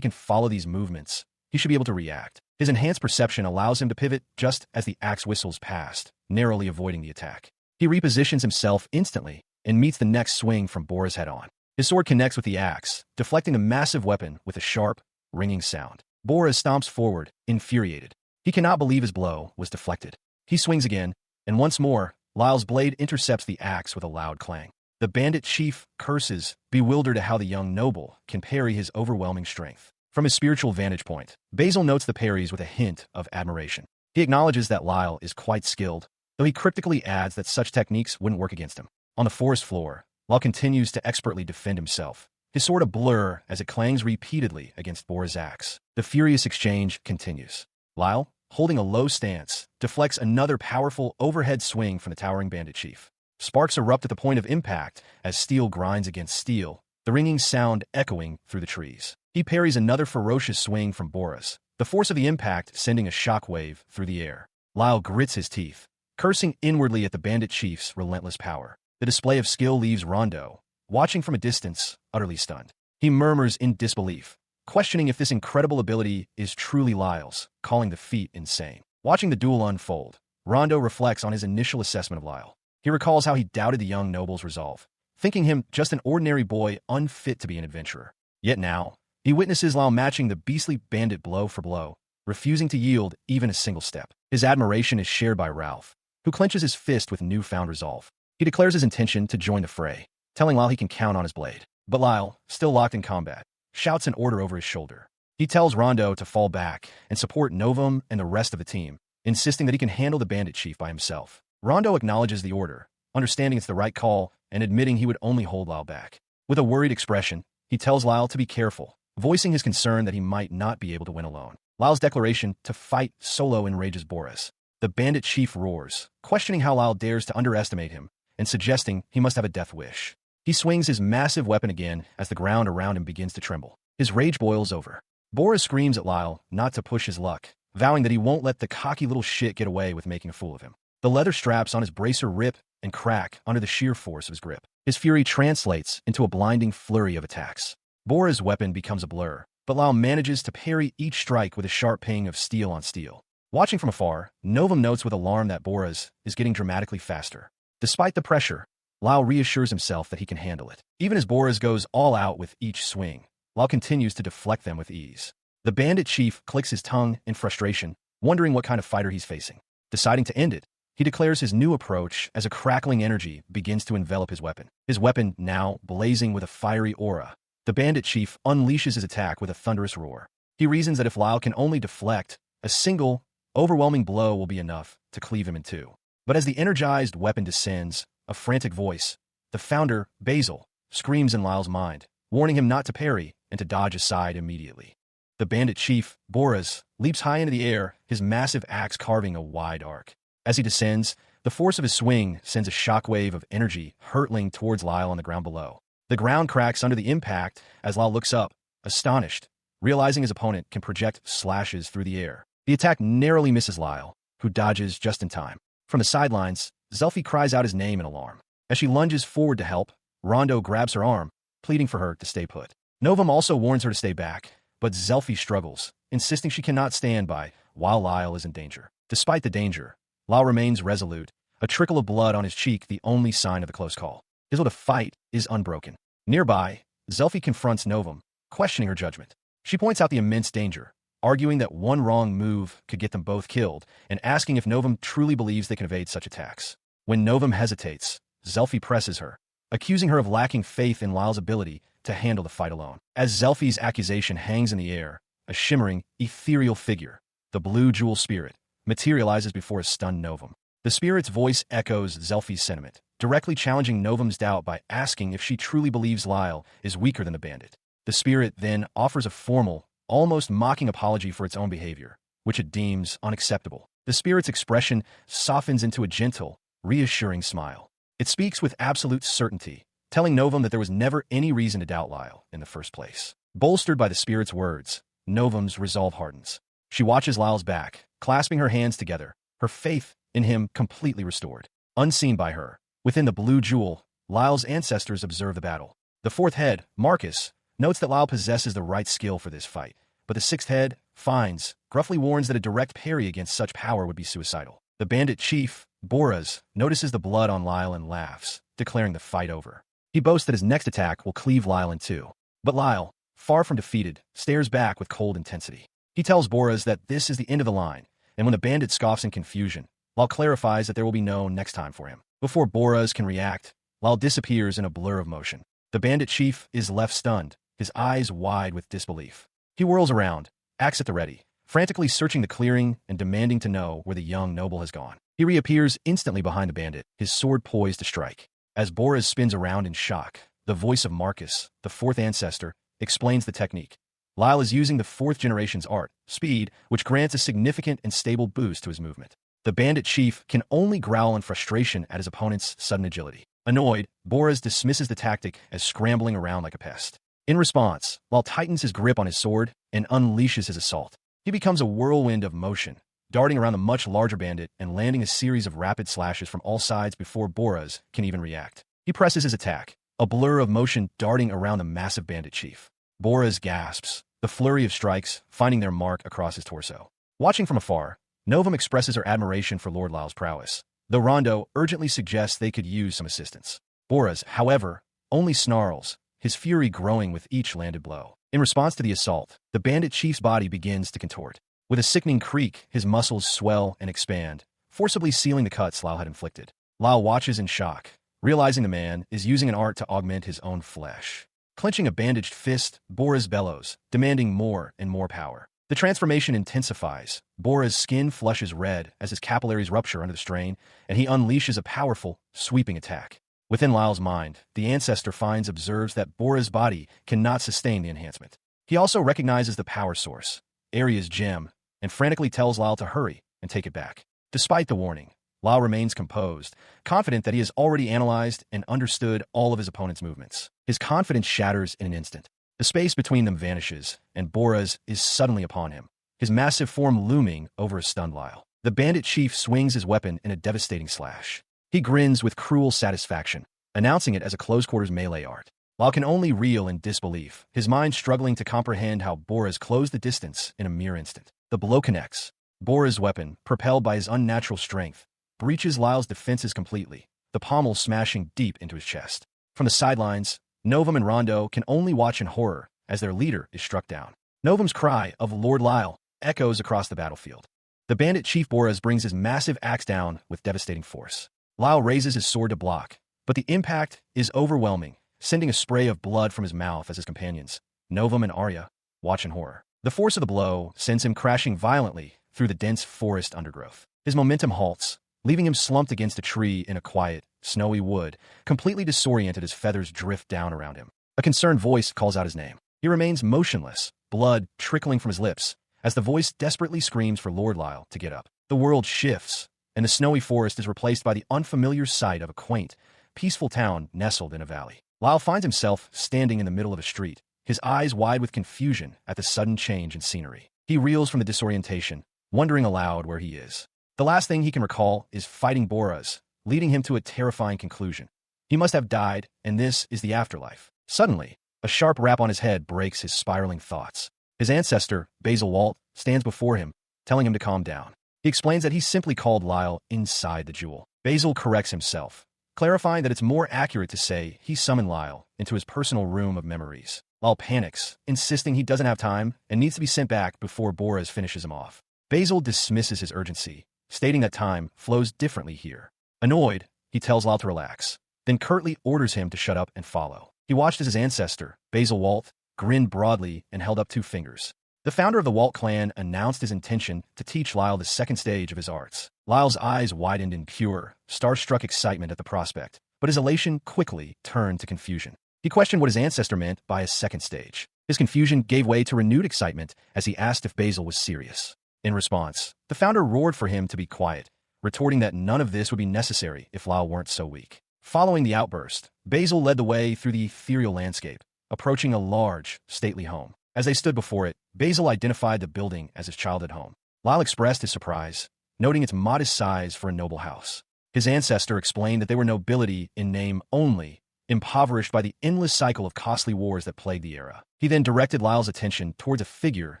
can follow these movements, he should be able to react. His enhanced perception allows him to pivot just as the axe whistles past, narrowly avoiding the attack. He repositions himself instantly and meets the next swing from Boris head-on. His sword connects with the axe, deflecting the massive weapon with a sharp, ringing sound. Boris stomps forward, infuriated. He cannot believe his blow was deflected. He swings again, and once more, Lyle's blade intercepts the axe with a loud clang. The bandit chief curses, bewildered at how the young noble can parry his overwhelming strength. From his spiritual vantage point, Basil notes the parries with a hint of admiration. He acknowledges that Lyle is quite skilled, though he cryptically adds that such techniques wouldn't work against him. On the forest floor, Lyle continues to expertly defend himself, his sword a blur as it clangs repeatedly against Boris' axe. The furious exchange continues. Lyle, holding a low stance, deflects another powerful overhead swing from the towering bandit chief. Sparks erupt at the point of impact as steel grinds against steel, the ringing sound echoing through the trees. He parries another ferocious swing from Boris, the force of the impact sending a shockwave through the air. Lyle grits his teeth, cursing inwardly at the bandit chief's relentless power. The display of skill leaves Rondo, watching from a distance, utterly stunned. He murmurs in disbelief, questioning if this incredible ability is truly Lyle's, calling the feat insane. Watching the duel unfold, Rondo reflects on his initial assessment of Lyle. He recalls how he doubted the young noble's resolve, thinking him just an ordinary boy unfit to be an adventurer. Yet now, he witnesses Lyle matching the beastly bandit blow for blow, refusing to yield even a single step. His admiration is shared by Ralph, who clenches his fist with newfound resolve. He declares his intention to join the fray, telling Lyle he can count on his blade. But Lyle, still locked in combat, shouts an order over his shoulder. He tells Rondo to fall back and support Novum and the rest of the team, insisting that he can handle the bandit chief by himself. Rondo acknowledges the order, understanding it's the right call and admitting he would only hold Lyle back. With a worried expression, he tells Lyle to be careful, voicing his concern that he might not be able to win alone. Lyle's declaration to fight solo enrages Boris. The bandit chief roars, questioning how Lyle dares to underestimate him and suggesting he must have a death wish. He swings his massive weapon again as the ground around him begins to tremble. His rage boils over. Boris screams at Lyle not to push his luck, vowing that he won't let the cocky little shit get away with making a fool of him. The leather straps on his bracer rip and crack under the sheer force of his grip. His fury translates into a blinding flurry of attacks. Bora's weapon becomes a blur, but Lyle manages to parry each strike with a sharp ping of steel on steel. Watching from afar, Novum notes with alarm that Bora's is getting dramatically faster. Despite the pressure, Lyle reassures himself that he can handle it. Even as Bora's goes all out with each swing, Lyle continues to deflect them with ease. The bandit chief clicks his tongue in frustration, wondering what kind of fighter he's facing. Deciding to end it, he declares his new approach as a crackling energy begins to envelop his weapon. His weapon now blazing with a fiery aura. The bandit chief unleashes his attack with a thunderous roar. He reasons that if Lyle can only deflect, a single, overwhelming blow will be enough to cleave him in two. But as the energized weapon descends, a frantic voice, the founder, Basil, screams in Lyle's mind, warning him not to parry and to dodge aside immediately. The bandit chief, Boris, leaps high into the air, his massive axe carving a wide arc. As he descends, the force of his swing sends a shockwave of energy hurtling towards Lyle on the ground below. The ground cracks under the impact as Lyle looks up, astonished, realizing his opponent can project slashes through the air. The attack narrowly misses Lyle, who dodges just in time. From the sidelines, Zelfi cries out his name in alarm. As she lunges forward to help, Rondo grabs her arm, pleading for her to stay put. Novum also warns her to stay back, but Zelfi struggles, insisting she cannot stand by while Lyle is in danger. Despite the danger, Lyle remains resolute, a trickle of blood on his cheek the only sign of the close call. His will to fight is unbroken. Nearby, Zelfi confronts Novum, questioning her judgment. She points out the immense danger, arguing that one wrong move could get them both killed, and asking if Novum truly believes they can evade such attacks. When Novum hesitates, Zelfi presses her, accusing her of lacking faith in Lyle's ability to handle the fight alone. As Zelfi's accusation hangs in the air, a shimmering, ethereal figure, the blue jewel spirit, materializes before a stunned Novum. The spirit's voice echoes Zelfi's sentiment, directly challenging Novum's doubt by asking if she truly believes Lyle is weaker than the bandit. The spirit then offers a formal, almost mocking apology for its own behavior, which it deems unacceptable. The spirit's expression softens into a gentle, reassuring smile. It speaks with absolute certainty, telling Novum that there was never any reason to doubt Lyle in the first place. Bolstered by the spirit's words, Novum's resolve hardens. She watches Lyle's back, clasping her hands together, her faith in him completely restored. Unseen by her, within the blue jewel, Lyle's ancestors observe the battle. The fourth head, Marcus, notes that Lyle possesses the right skill for this fight, but the sixth head, Fines, gruffly warns that a direct parry against such power would be suicidal. The bandit chief, Boras, notices the blood on Lyle and laughs, declaring the fight over. He boasts that his next attack will cleave Lyle in two. But Lyle, far from defeated, stares back with cold intensity. He tells Boras that this is the end of the line, and when the bandit scoffs in confusion, Lyle clarifies that there will be no next time for him. Before Boras can react, Lyle disappears in a blur of motion. The bandit chief is left stunned, his eyes wide with disbelief. He whirls around, axe at the ready, frantically searching the clearing and demanding to know where the young noble has gone. He reappears instantly behind the bandit, his sword poised to strike. As Boras spins around in shock, the voice of Marcus, the fourth ancestor, explains the technique. Lyle is using the fourth generation's art, speed, which grants a significant and stable boost to his movement. The bandit chief can only growl in frustration at his opponent's sudden agility. Annoyed, Boras dismisses the tactic as scrambling around like a pest. In response, Lyle tightens his grip on his sword and unleashes his assault. He becomes a whirlwind of motion, darting around the much larger bandit and landing a series of rapid slashes from all sides before Boras can even react. He presses his attack, a blur of motion darting around the massive bandit chief. Boras gasps, the flurry of strikes finding their mark across his torso. Watching from afar, Novum expresses her admiration for Lord Lyle's prowess, though Rondo urgently suggests they could use some assistance. Boras, however, only snarls, his fury growing with each landed blow. In response to the assault, the bandit chief's body begins to contort. With a sickening creak, his muscles swell and expand, forcibly sealing the cuts Lyle had inflicted. Lyle watches in shock, realizing the man is using an art to augment his own flesh. Clenching a bandaged fist, Boras bellows, demanding more and more power. The transformation intensifies. Bora's skin flushes red as his capillaries rupture under the strain, and he unleashes a powerful, sweeping attack. Within Lyle's mind, the ancestor observes that Bora's body cannot sustain the enhancement. He also recognizes the power source, Aria's gem, and frantically tells Lyle to hurry and take it back. Despite the warning, Lyle remains composed, confident that he has already analyzed and understood all of his opponent's movements. His confidence shatters in an instant. The space between them vanishes, and Bora's is suddenly upon him, his massive form looming over a stunned Lyle. The bandit chief swings his weapon in a devastating slash. He grins with cruel satisfaction, announcing it as a close-quarters melee art. Lyle can only reel in disbelief, his mind struggling to comprehend how Bora's closed the distance in a mere instant. The blow connects. Bora's weapon, propelled by his unnatural strength, breaches Lyle's defenses completely, the pommel smashing deep into his chest. From the sidelines, Novum and Rondo can only watch in horror as their leader is struck down. Novum's cry of Lord Lyle echoes across the battlefield. The bandit chief Boras brings his massive axe down with devastating force. Lyle raises his sword to block, but the impact is overwhelming, sending a spray of blood from his mouth as his companions, Novum and Arya, watch in horror. The force of the blow sends him crashing violently through the dense forest undergrowth. His momentum halts, leaving him slumped against a tree in a quiet, snowy wood, completely disoriented as feathers drift down around him. A concerned voice calls out his name. He remains motionless, blood trickling from his lips, as the voice desperately screams for Lord Lyle to get up. The world shifts, and the snowy forest is replaced by the unfamiliar sight of a quaint, peaceful town nestled in a valley. Lyle finds himself standing in the middle of a street, his eyes wide with confusion at the sudden change in scenery. He reels from the disorientation, wondering aloud where he is. The last thing he can recall is fighting Boras, leading him to a terrifying conclusion. He must have died, and this is the afterlife. Suddenly, a sharp rap on his head breaks his spiraling thoughts. His ancestor, Basil Walt, stands before him, telling him to calm down. He explains that he simply called Lyle inside the jewel. Basil corrects himself, clarifying that it's more accurate to say he summoned Lyle into his personal room of memories. Lyle panics, insisting he doesn't have time and needs to be sent back before Boras finishes him off. Basil dismisses his urgency, stating that time flows differently here. Annoyed, he tells Lyle to relax, then curtly orders him to shut up and follow. He watched as his ancestor, Basil Walt, grinned broadly and held up 2 fingers. The founder of the Walt clan announced his intention to teach Lyle the second stage of his arts. Lyle's eyes widened in pure, starstruck excitement at the prospect, but his elation quickly turned to confusion. He questioned what his ancestor meant by a second stage. His confusion gave way to renewed excitement as he asked if Basil was serious. In response, the founder roared for him to be quiet, retorting that none of this would be necessary if Lyle weren't so weak. Following the outburst, Basil led the way through the ethereal landscape, approaching a large, stately home. As they stood before it, Basil identified the building as his childhood home. Lyle expressed his surprise, noting its modest size for a noble house. His ancestor explained that they were nobility in name only, impoverished by the endless cycle of costly wars that plagued the era. He then directed Lyle's attention towards a figure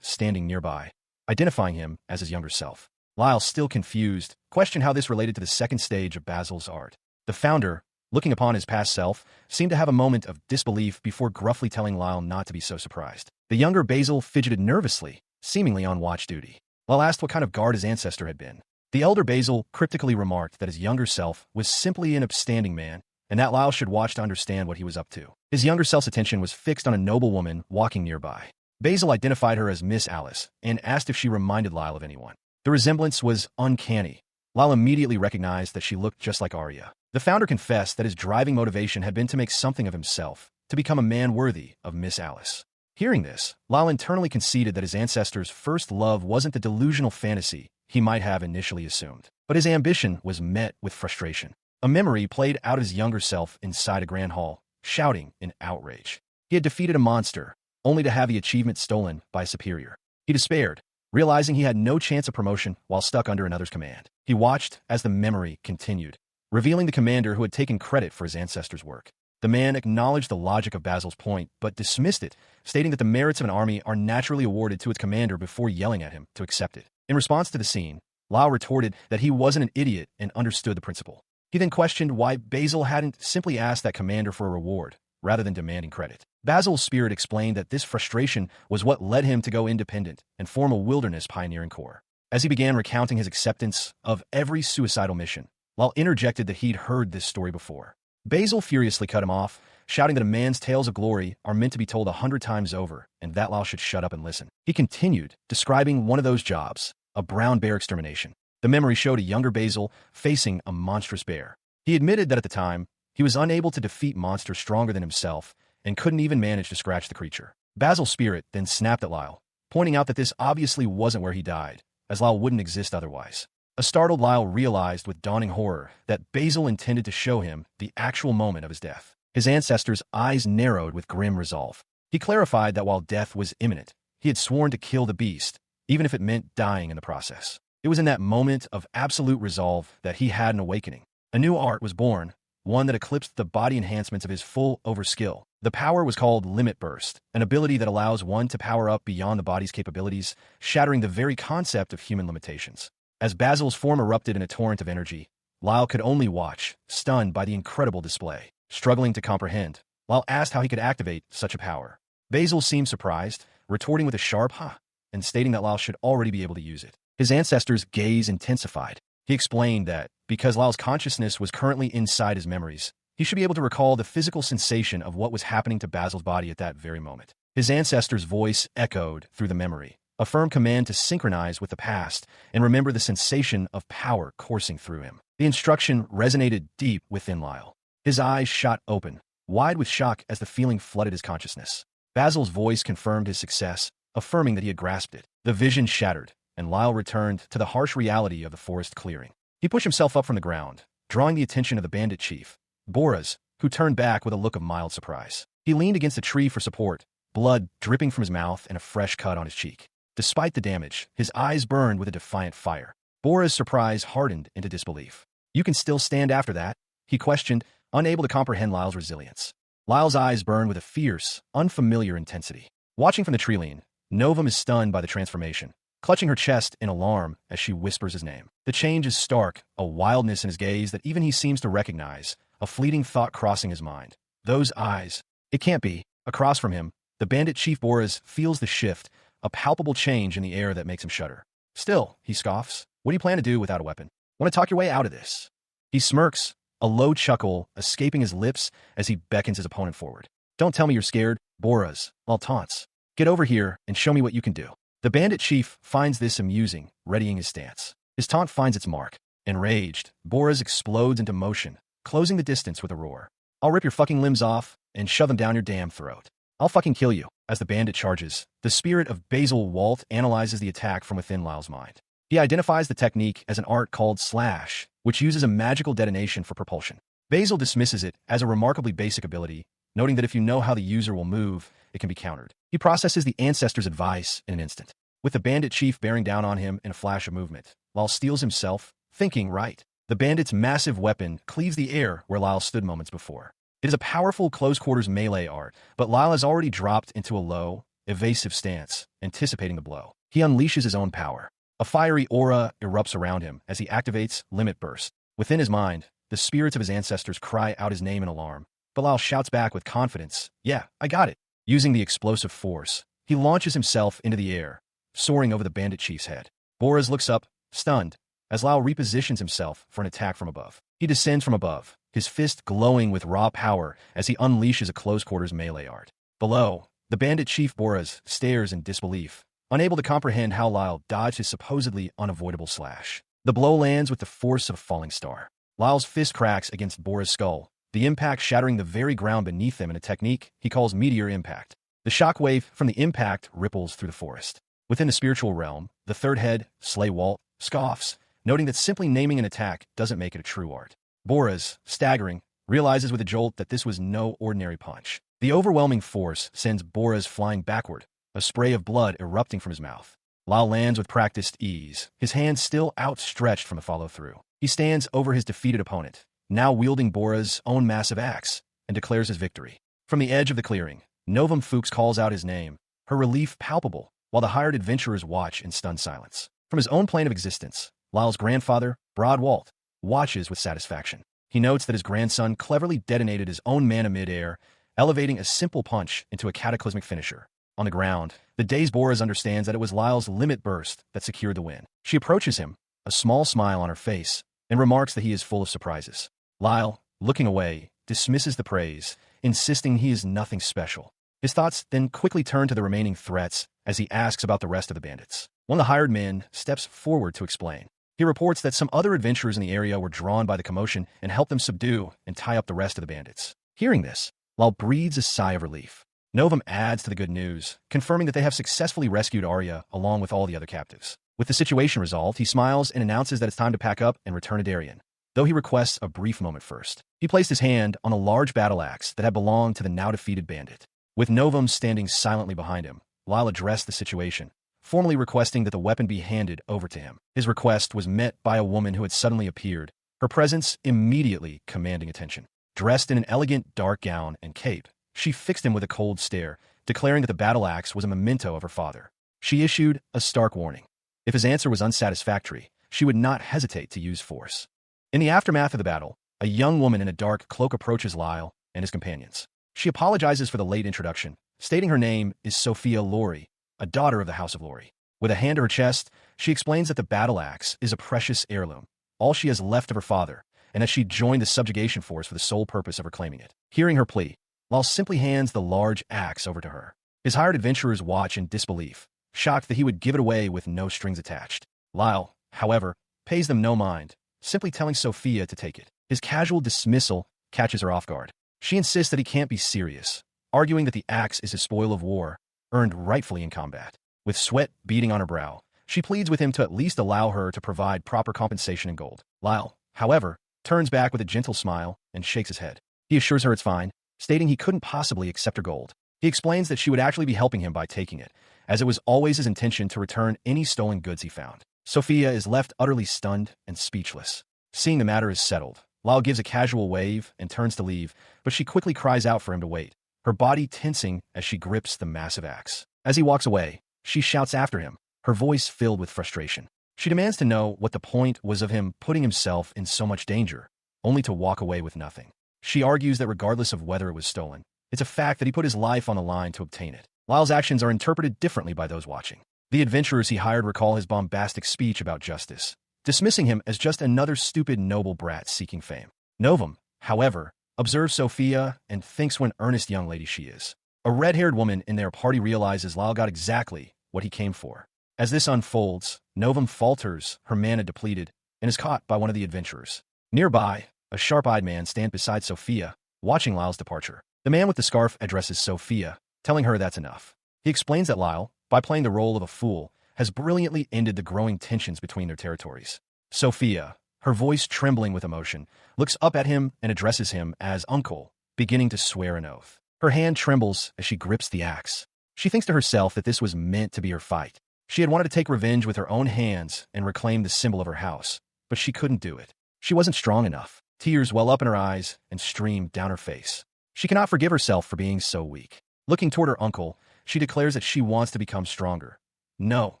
standing nearby, identifying him as his younger self. Lyle, still confused, questioned how this related to the second stage of Basil's art. The founder, looking upon his past self, seemed to have a moment of disbelief before gruffly telling Lyle not to be so surprised. The younger Basil fidgeted nervously, seemingly on watch duty. Lyle asked what kind of guard his ancestor had been. The elder Basil cryptically remarked that his younger self was simply an upstanding man, and that Lyle should watch to understand what he was up to. His younger self's attention was fixed on a noble woman walking nearby. Basil identified her as Miss Alice and asked if she reminded Lyle of anyone. The resemblance was uncanny. Lyle immediately recognized that she looked just like Arya. The founder confessed that his driving motivation had been to make something of himself, to become a man worthy of Miss Alice. Hearing this, Lyle internally conceded that his ancestor's first love wasn't the delusional fantasy he might have initially assumed. But his ambition was met with frustration. A memory played out his younger self inside a grand hall, shouting in outrage. He had defeated a monster, only to have the achievement stolen by a superior. He despaired, realizing he had no chance of promotion while stuck under another's command. He watched as the memory continued, revealing the commander who had taken credit for his ancestor's work. The man acknowledged the logic of Basil's point, but dismissed it, stating that the merits of an army are naturally awarded to its commander before yelling at him to accept it. In response to the scene, Lyle retorted that he wasn't an idiot and understood the principle. He then questioned why Basil hadn't simply asked that commander for a reward, rather than demanding credit. Basil's spirit explained that this frustration was what led him to go independent and form a wilderness pioneering corps. As he began recounting his acceptance of every suicidal mission, Lyle interjected that he'd heard this story before. Basil furiously cut him off, shouting that a man's tales of glory are meant to be told 100 times over, and that Lyle should shut up and listen. He continued, describing one of those jobs, a brown bear extermination. The memory showed a younger Basil facing a monstrous bear. He admitted that at the time, he was unable to defeat monsters stronger than himself and couldn't even manage to scratch the creature. Basil's spirit then snapped at Lyle, pointing out that this obviously wasn't where he died, as Lyle wouldn't exist otherwise. A startled Lyle realized with dawning horror that Basil intended to show him the actual moment of his death. His ancestor's eyes narrowed with grim resolve. He clarified that while death was imminent, he had sworn to kill the beast, even if it meant dying in the process. It was in that moment of absolute resolve that he had an awakening. A new art was born, one that eclipsed the body enhancements of his full overskill. The power was called Limit Burst, an ability that allows one to power up beyond the body's capabilities, shattering the very concept of human limitations. As Basil's form erupted in a torrent of energy, Lyle could only watch, stunned by the incredible display. Struggling to comprehend, Lyle asked how he could activate such a power. Basil seemed surprised, retorting with a sharp "huh," and stating that Lyle should already be able to use it. His ancestor's gaze intensified. He explained that, because Lyle's consciousness was currently inside his memories, he should be able to recall the physical sensation of what was happening to Basil's body at that very moment. His ancestor's voice echoed through the memory, a firm command to synchronize with the past and remember the sensation of power coursing through him. The instruction resonated deep within Lyle. His eyes shot open, wide with shock as the feeling flooded his consciousness. Basil's voice confirmed his success, affirming that he had grasped it. The vision shattered, and Lyle returned to the harsh reality of the forest clearing. He pushed himself up from the ground, drawing the attention of the bandit chief, Boris, who turned back with a look of mild surprise. He leaned against a tree for support, blood dripping from his mouth and a fresh cut on his cheek. Despite the damage, his eyes burned with a defiant fire. Boris' surprise hardened into disbelief. "You can still stand after that?" he questioned, unable to comprehend Lyle's resilience. Lyle's eyes burned with a fierce, unfamiliar intensity. Watching from the tree lean, Novum is stunned by the transformation, clutching her chest in alarm as she whispers his name. The change is stark, a wildness in his gaze that even he seems to recognize, a fleeting thought crossing his mind. Those eyes. It can't be. Across from him, the bandit chief Boris feels the shift, a palpable change in the air that makes him shudder. "Still," he scoffs, "what do you plan to do without a weapon? Want to talk your way out of this?" He smirks, a low chuckle escaping his lips as he beckons his opponent forward. "Don't tell me you're scared, Boris," Lyle taunts. "Get over here and show me what you can do." The bandit chief finds this amusing, readying his stance. His taunt finds its mark. Enraged, Boris explodes into motion, closing the distance with a roar. "I'll rip your fucking limbs off and shove them down your damn throat. I'll fucking kill you." As the bandit charges, the spirit of Basil Walt analyzes the attack from within Lyle's mind. He identifies the technique as an art called Slash, which uses a magical detonation for propulsion. Basil dismisses it as a remarkably basic ability, noting that if you know how the user will move, it can be countered. He processes the ancestor's advice in an instant. With the bandit chief bearing down on him in a flash of movement, Lyle steels himself, thinking right. The bandit's massive weapon cleaves the air where Lyle stood moments before. It is a powerful close-quarters melee art, but Lyle has already dropped into a low, evasive stance, anticipating the blow. He unleashes his own power. A fiery aura erupts around him as he activates Limit Burst. Within his mind, the spirits of his ancestors cry out his name in alarm, but Lyle shouts back with confidence, "Yeah, I got it." Using the explosive force, he launches himself into the air, soaring over the bandit chief's head. Boris looks up, stunned, as Lyle repositions himself for an attack from above. He descends from above, his fist glowing with raw power as he unleashes a close-quarters melee art. Below, the bandit chief Boris stares in disbelief, unable to comprehend how Lyle dodged his supposedly unavoidable slash. The blow lands with the force of a falling star. Lyle's fist cracks against Boris' skull, the impact shattering the very ground beneath them in a technique he calls meteor impact. The shockwave from the impact ripples through the forest. Within the spiritual realm, the third head, Slay Walt, scoffs, noting that simply naming an attack doesn't make it a true art. Boris, staggering, realizes with a jolt that this was no ordinary punch. The overwhelming force sends Boris flying backward, a spray of blood erupting from his mouth. Lyle lands with practiced ease, his hands still outstretched from the follow-through. He stands over his defeated opponent, now wielding Boris' own massive axe, and declares his victory. From the edge of the clearing, Novum Fuchs calls out his name, her relief palpable, while the hired adventurers watch in stunned silence. From his own plane of existence, Lyle's grandfather, Broad Walt, watches with satisfaction. He notes that his grandson cleverly detonated his own mana mid-air, elevating a simple punch into a cataclysmic finisher. On the ground, the dazed Boris understands that it was Lyle's Limit Burst that secured the win. She approaches him, a small smile on her face, and remarks that he is full of surprises. Lyle, looking away, dismisses the praise, insisting he is nothing special. His thoughts then quickly turn to the remaining threats as he asks about the rest of the bandits. One of the hired men steps forward to explain. He reports that some other adventurers in the area were drawn by the commotion and helped them subdue and tie up the rest of the bandits. Hearing this, Lyle breathes a sigh of relief. Novum adds to the good news, confirming that they have successfully rescued Arya along with all the other captives. With the situation resolved, he smiles and announces that it's time to pack up and return to Darien, though he requests a brief moment first. He placed his hand on a large battle axe that had belonged to the now-defeated bandit. With Novum standing silently behind him, Lyle addressed the situation, formally requesting that the weapon be handed over to him. His request was met by a woman who had suddenly appeared, her presence immediately commanding attention. Dressed in an elegant dark gown and cape, she fixed him with a cold stare, declaring that the battle axe was a memento of her father. She issued a stark warning. If his answer was unsatisfactory, she would not hesitate to use force. In the aftermath of the battle, a young woman in a dark cloak approaches Lyle and his companions. She apologizes for the late introduction, stating her name is Sophia Laurie, a daughter of the House of Laurie. With a hand to her chest, she explains that the battle axe is a precious heirloom, all she has left of her father, and that she joined the subjugation force for the sole purpose of reclaiming it. Hearing her plea, Lyle simply hands the large axe over to her. His hired adventurers watch in disbelief, shocked that he would give it away with no strings attached. Lyle, however, pays them no mind, simply telling Sophia to take it. His casual dismissal catches her off guard. She insists that he can't be serious, arguing that the axe is his spoil of war, earned rightfully in combat. With sweat beading on her brow, she pleads with him to at least allow her to provide proper compensation in gold. Lyle, however, turns back with a gentle smile and shakes his head. He assures her it's fine, stating he couldn't possibly accept her gold. He explains that she would actually be helping him by taking it, as it was always his intention to return any stolen goods he found. Sophia is left utterly stunned and speechless. Seeing the matter is settled, Lyle gives a casual wave and turns to leave, but she quickly cries out for him to wait, her body tensing as she grips the massive axe. As he walks away, she shouts after him, her voice filled with frustration. She demands to know what the point was of him putting himself in so much danger, only to walk away with nothing. She argues that regardless of whether it was stolen, it's a fact that he put his life on the line to obtain it. Lyle's actions are interpreted differently by those watching. The adventurers he hired recall his bombastic speech about justice, dismissing him as just another stupid noble brat seeking fame. Novum, however, observes Sophia and thinks what an earnest young lady she is. A red-haired woman in their party realizes Lyle got exactly what he came for. As this unfolds, Novum falters, her mana depleted, and is caught by one of the adventurers. Nearby, a sharp-eyed man stands beside Sophia, watching Lyle's departure. The man with the scarf addresses Sophia, telling her that's enough. He explains that Lyle, by playing the role of a fool, has brilliantly ended the growing tensions between their territories. Sophia, her voice trembling with emotion, looks up at him and addresses him as uncle, beginning to swear an oath. Her hand trembles as she grips the axe. She thinks to herself that this was meant to be her fight. She had wanted to take revenge with her own hands and reclaim the symbol of her house, but she couldn't do it. She wasn't strong enough. Tears well up in her eyes and stream down her face. She cannot forgive herself for being so weak. Looking toward her uncle, she declares that she wants to become stronger. No,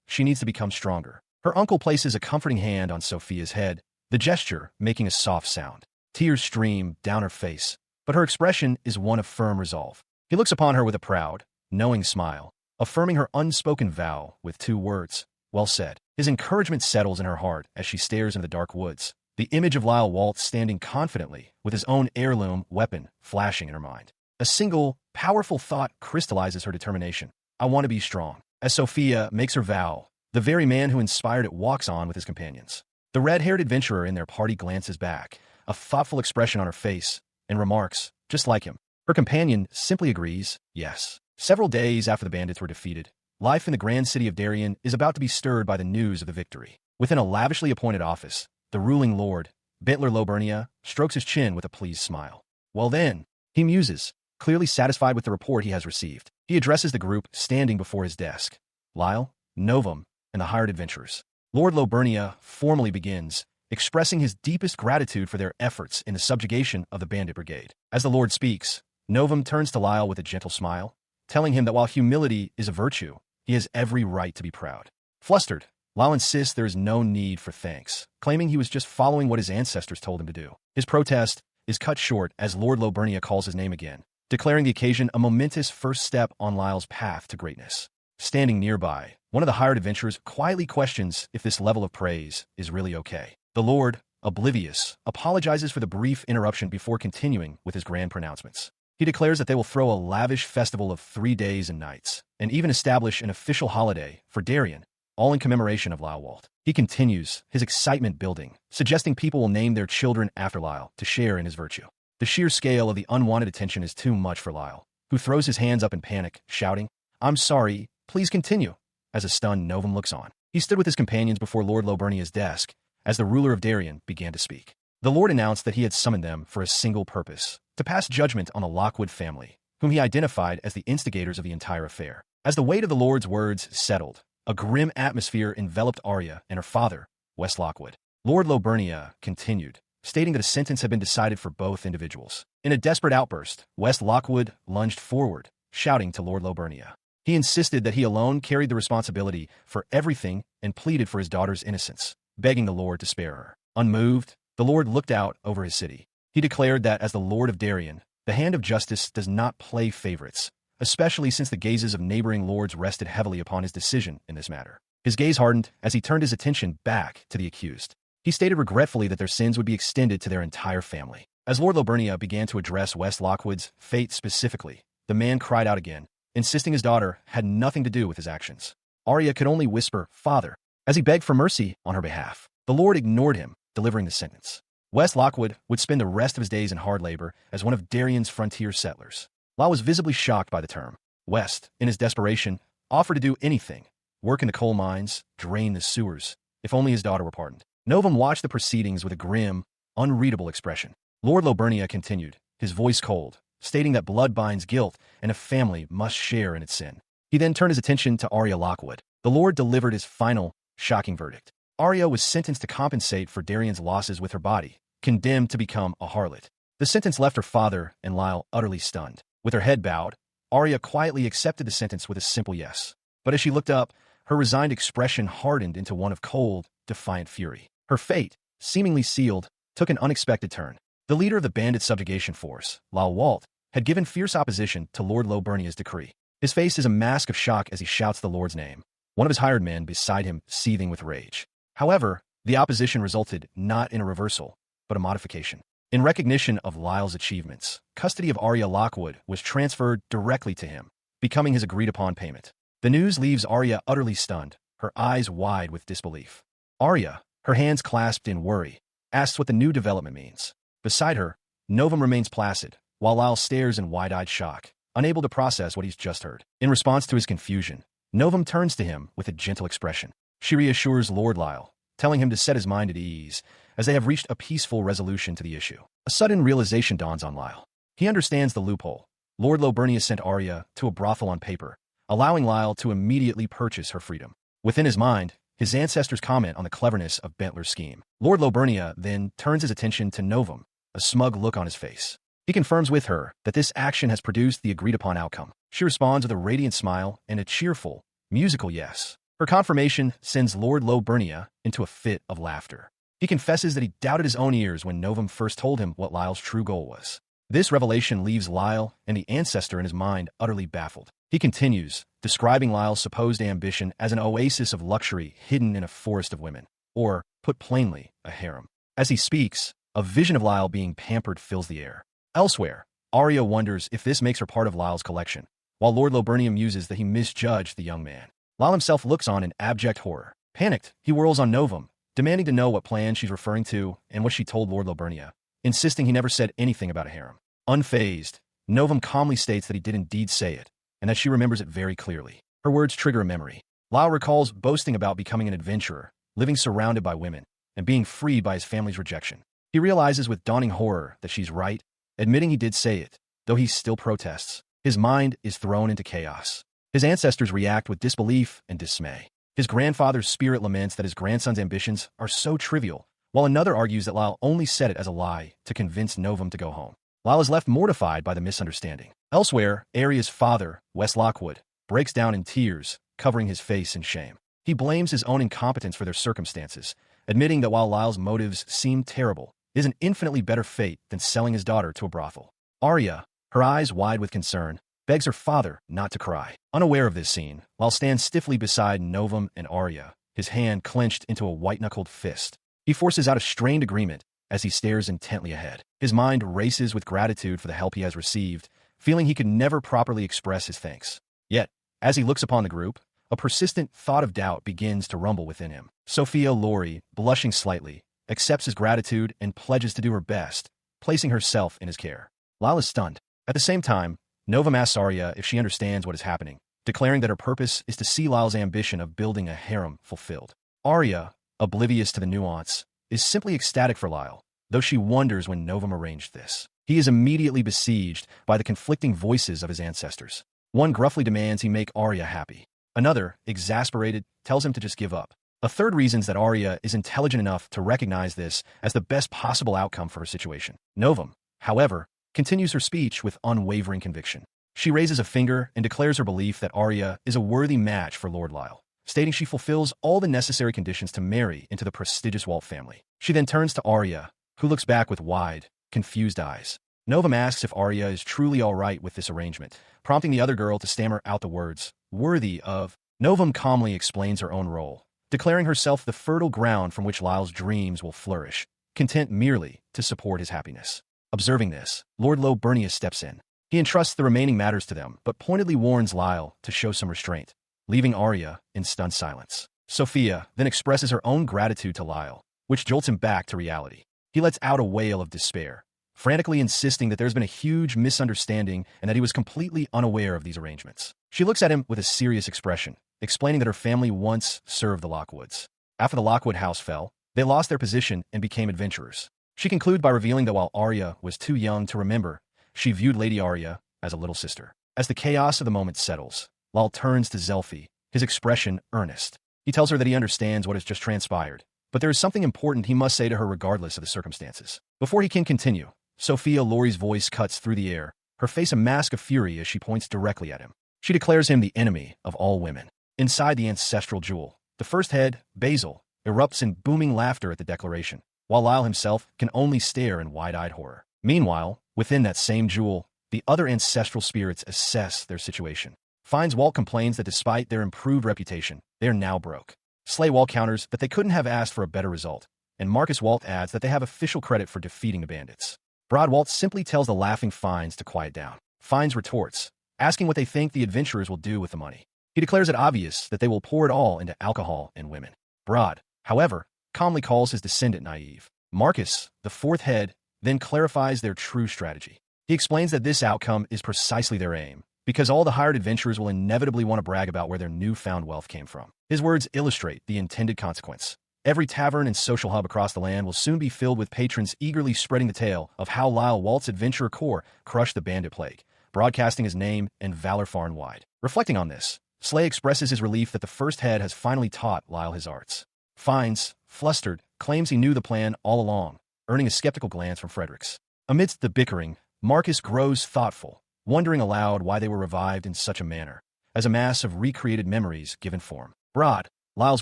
she needs to become stronger. Her uncle places a comforting hand on Sophia's head, the gesture making a soft sound. Tears stream down her face, but her expression is one of firm resolve. He looks upon her with a proud, knowing smile, affirming her unspoken vow with 2 words, well said. His encouragement settles in her heart as she stares into the dark woods, the image of Lyle Waltz standing confidently with his own heirloom weapon flashing in her mind. A single, powerful thought crystallizes her determination. I want to be strong. As Sophia makes her vow, the very man who inspired it walks on with his companions. The red-haired adventurer in their party glances back, a thoughtful expression on her face, and remarks, just like him. Her companion simply agrees, yes. Several days after the bandits were defeated, life in the grand city of Darien is about to be stirred by the news of the victory. Within a lavishly appointed office, the ruling lord, Bentler Lobernia, strokes his chin with a pleased smile. Well then, he muses, clearly satisfied with the report he has received. He addresses the group standing before his desk. Lyle, Novum, and the hired adventurers. Lord Lobernia formally begins, expressing his deepest gratitude for their efforts in the subjugation of the bandit brigade. As the Lord speaks, Novum turns to Lyle with a gentle smile, telling him that while humility is a virtue, he has every right to be proud. Flustered, Lyle insists there is no need for thanks, claiming he was just following what his ancestors told him to do. His protest is cut short as Lord Lobernia calls his name again, declaring the occasion a momentous first step on Lyle's path to greatness. Standing nearby, one of the hired adventurers quietly questions if this level of praise is really okay. The Lord, oblivious, apologizes for the brief interruption before continuing with his grand pronouncements. He declares that they will throw a lavish festival of 3 days and nights, and even establish an official holiday for Darien, all in commemoration of Lyle Walt. He continues, his excitement building, suggesting people will name their children after Lyle to share in his virtue. The sheer scale of the unwanted attention is too much for Lyle, who throws his hands up in panic, shouting, "I'm sorry, please continue," as a stunned Novum looks on. He stood with his companions before Lord Lobernia's desk as the ruler of Darien began to speak. The Lord announced that he had summoned them for a single purpose, to pass judgment on the Lockwood family, whom he identified as the instigators of the entire affair. As the weight of the Lord's words settled, a grim atmosphere enveloped Arya and her father, West Lockwood. Lord Lobernia continued, stating that a sentence had been decided for both individuals. In a desperate outburst, West Lockwood lunged forward, shouting to Lord Lobernia. He insisted that he alone carried the responsibility for everything and pleaded for his daughter's innocence, begging the Lord to spare her. Unmoved, the Lord looked out over his city. He declared that as the Lord of Darien, the hand of justice does not play favorites, especially since the gazes of neighboring lords rested heavily upon his decision in this matter. His gaze hardened as he turned his attention back to the accused. He stated regretfully that their sins would be extended to their entire family. As Lord Lobernia began to address West Lockwood's fate specifically, the man cried out again, insisting his daughter had nothing to do with his actions. Arya could only whisper, "Father," as he begged for mercy on her behalf. The Lord ignored him, delivering the sentence. West Lockwood would spend the rest of his days in hard labor as one of Darien's frontier settlers. Lyle was visibly shocked by the term. West, in his desperation, offered to do anything, work in the coal mines, drain the sewers, if only his daughter were pardoned. Novum watched the proceedings with a grim, unreadable expression. Lord Lobernia continued, his voice cold, stating that blood binds guilt and a family must share in its sin. He then turned his attention to Arya Lockwood. The Lord delivered his final, shocking verdict. Arya was sentenced to compensate for Darien's losses with her body, condemned to become a harlot. The sentence left her father and Lyle utterly stunned. With her head bowed, Arya quietly accepted the sentence with a simple yes. But as she looked up, her resigned expression hardened into one of cold, defiant fury. Her fate, seemingly sealed, took an unexpected turn. The leader of the bandit subjugation force, Lyle Walt, had given fierce opposition to Lord Lobernia's decree. His face is a mask of shock as he shouts the Lord's name, one of his hired men beside him seething with rage. However, the opposition resulted not in a reversal, but a modification. In recognition of Lyle's achievements, custody of Arya Lockwood was transferred directly to him, becoming his agreed-upon payment. The news leaves Arya utterly stunned, her eyes wide with disbelief. Arya, her hands clasped in worry, asks what the new development means. Beside her, Novum remains placid, while Lyle stares in wide-eyed shock, unable to process what he's just heard. In response to his confusion, Novum turns to him with a gentle expression. She reassures Lord Lyle, telling him to set his mind at ease, as they have reached a peaceful resolution to the issue. A sudden realization dawns on Lyle. He understands the loophole. Lord Lobernia sent Arya to a brothel on paper, allowing Lyle to immediately purchase her freedom. Within his mind, his ancestors comment on the cleverness of Bentler's scheme. Lord Lobernia then turns his attention to Novum, a smug look on his face. He confirms with her that this action has produced the agreed-upon outcome. She responds with a radiant smile and a cheerful, musical yes. Her confirmation sends Lord Lobernia into a fit of laughter. He confesses that he doubted his own ears when Novum first told him what Lyle's true goal was. This revelation leaves Lyle and the ancestor in his mind utterly baffled. He continues, describing Lyle's supposed ambition as an oasis of luxury hidden in a forest of women, or, put plainly, a harem. As he speaks, a vision of Lyle being pampered fills the air. Elsewhere, Arya wonders if this makes her part of Lyle's collection, while Lord Lobernia muses that he misjudged the young man. Lyle himself looks on in abject horror. Panicked, he whirls on Novum, demanding to know what plan she's referring to and what she told Lord Lobernia, insisting he never said anything about a harem. Unfazed, Novum calmly states that he did indeed say it, and that she remembers it very clearly. Her words trigger a memory. Lyle recalls boasting about becoming an adventurer, living surrounded by women, and being freed by his family's rejection. He realizes with dawning horror that she's right, admitting he did say it, though he still protests. His mind is thrown into chaos. His ancestors react with disbelief and dismay. His grandfather's spirit laments that his grandson's ambitions are so trivial, while another argues that Lyle only said it as a lie to convince Novum to go home. Lyle is left mortified by the misunderstanding. Elsewhere, Arya's father, West Lockwood, breaks down in tears, covering his face in shame. He blames his own incompetence for their circumstances, admitting that while Lyle's motives seem terrible, it is an infinitely better fate than selling his daughter to a brothel. Arya, her eyes wide with concern, begs her father not to cry. Unaware of this scene, Lyle stands stiffly beside Novum and Arya, his hand clenched into a white-knuckled fist. He forces out a strained agreement as he stares intently ahead. His mind races with gratitude for the help he has received, feeling he could never properly express his thanks. Yet, as he looks upon the group, a persistent thought of doubt begins to rumble within him. Sophia Lory, blushing slightly, accepts his gratitude and pledges to do her best, placing herself in his care. Lyle is stunned. At the same time, Novum asks Arya if she understands what is happening, declaring that her purpose is to see Lyle's ambition of building a harem fulfilled. Arya, oblivious to the nuance, is simply ecstatic for Lyle, though she wonders when Novum arranged this. He is immediately besieged by the conflicting voices of his ancestors. One gruffly demands he make Arya happy. Another, exasperated, tells him to just give up. A third reasons that Arya is intelligent enough to recognize this as the best possible outcome for her situation. Novum, however, continues her speech with unwavering conviction. She raises a finger and declares her belief that Arya is a worthy match for Lord Lyle, stating she fulfills all the necessary conditions to marry into the prestigious Walt family. She then turns to Arya, who looks back with wide, confused eyes. Novum asks if Arya is truly all right with this arrangement, prompting the other girl to stammer out the words, "worthy of." Novum calmly explains her own role, declaring herself the fertile ground from which Lyle's dreams will flourish, content merely to support his happiness. Observing this, Lord Loburnius steps in. He entrusts the remaining matters to them, but pointedly warns Lyle to show some restraint, leaving Arya in stunned silence. Sophia then expresses her own gratitude to Lyle, which jolts him back to reality. He lets out a wail of despair, frantically insisting that there's been a huge misunderstanding and that he was completely unaware of these arrangements. She looks at him with a serious expression, explaining that her family once served the Lockwoods. After the Lockwood house fell, they lost their position and became adventurers. She concludes by revealing that while Arya was too young to remember, she viewed Lady Arya as a little sister. As the chaos of the moment settles, Lyle turns to Zelphi, his expression earnest. He tells her that he understands what has just transpired, but there is something important he must say to her regardless of the circumstances. Before he can continue, Sophia Lory's voice cuts through the air, her face a mask of fury as she points directly at him. She declares him the enemy of all women. Inside the ancestral jewel, the first head, Basil, erupts in booming laughter at the declaration, while Lyle himself can only stare in wide-eyed horror. Meanwhile, within that same jewel, the other ancestral spirits assess their situation. Finds Walt complains that despite their improved reputation, they are now broke. Slay Walt counters that they couldn't have asked for a better result, and Marcus Walt adds that they have official credit for defeating the bandits. Broad Walt simply tells the laughing Fines to quiet down. Fines retorts, asking what they think the adventurers will do with the money. He declares it obvious that they will pour it all into alcohol and women. Broad, however, calmly calls his descendant naive. Marcus, the fourth head, then clarifies their true strategy. He explains that this outcome is precisely their aim, because all the hired adventurers will inevitably want to brag about where their newfound wealth came from. His words illustrate the intended consequence. Every tavern and social hub across the land will soon be filled with patrons eagerly spreading the tale of how Lyle Walt's adventurer corps crushed the bandit plague, broadcasting his name and valor far and wide. Reflecting on this, Slay expresses his relief that the first head has finally taught Lyle his arts. Fines, flustered, claims he knew the plan all along, earning a skeptical glance from Fredericks. Amidst the bickering, Marcus grows thoughtful, wondering aloud why they were revived in such a manner, as a mass of recreated memories given form. Broad, Lyle's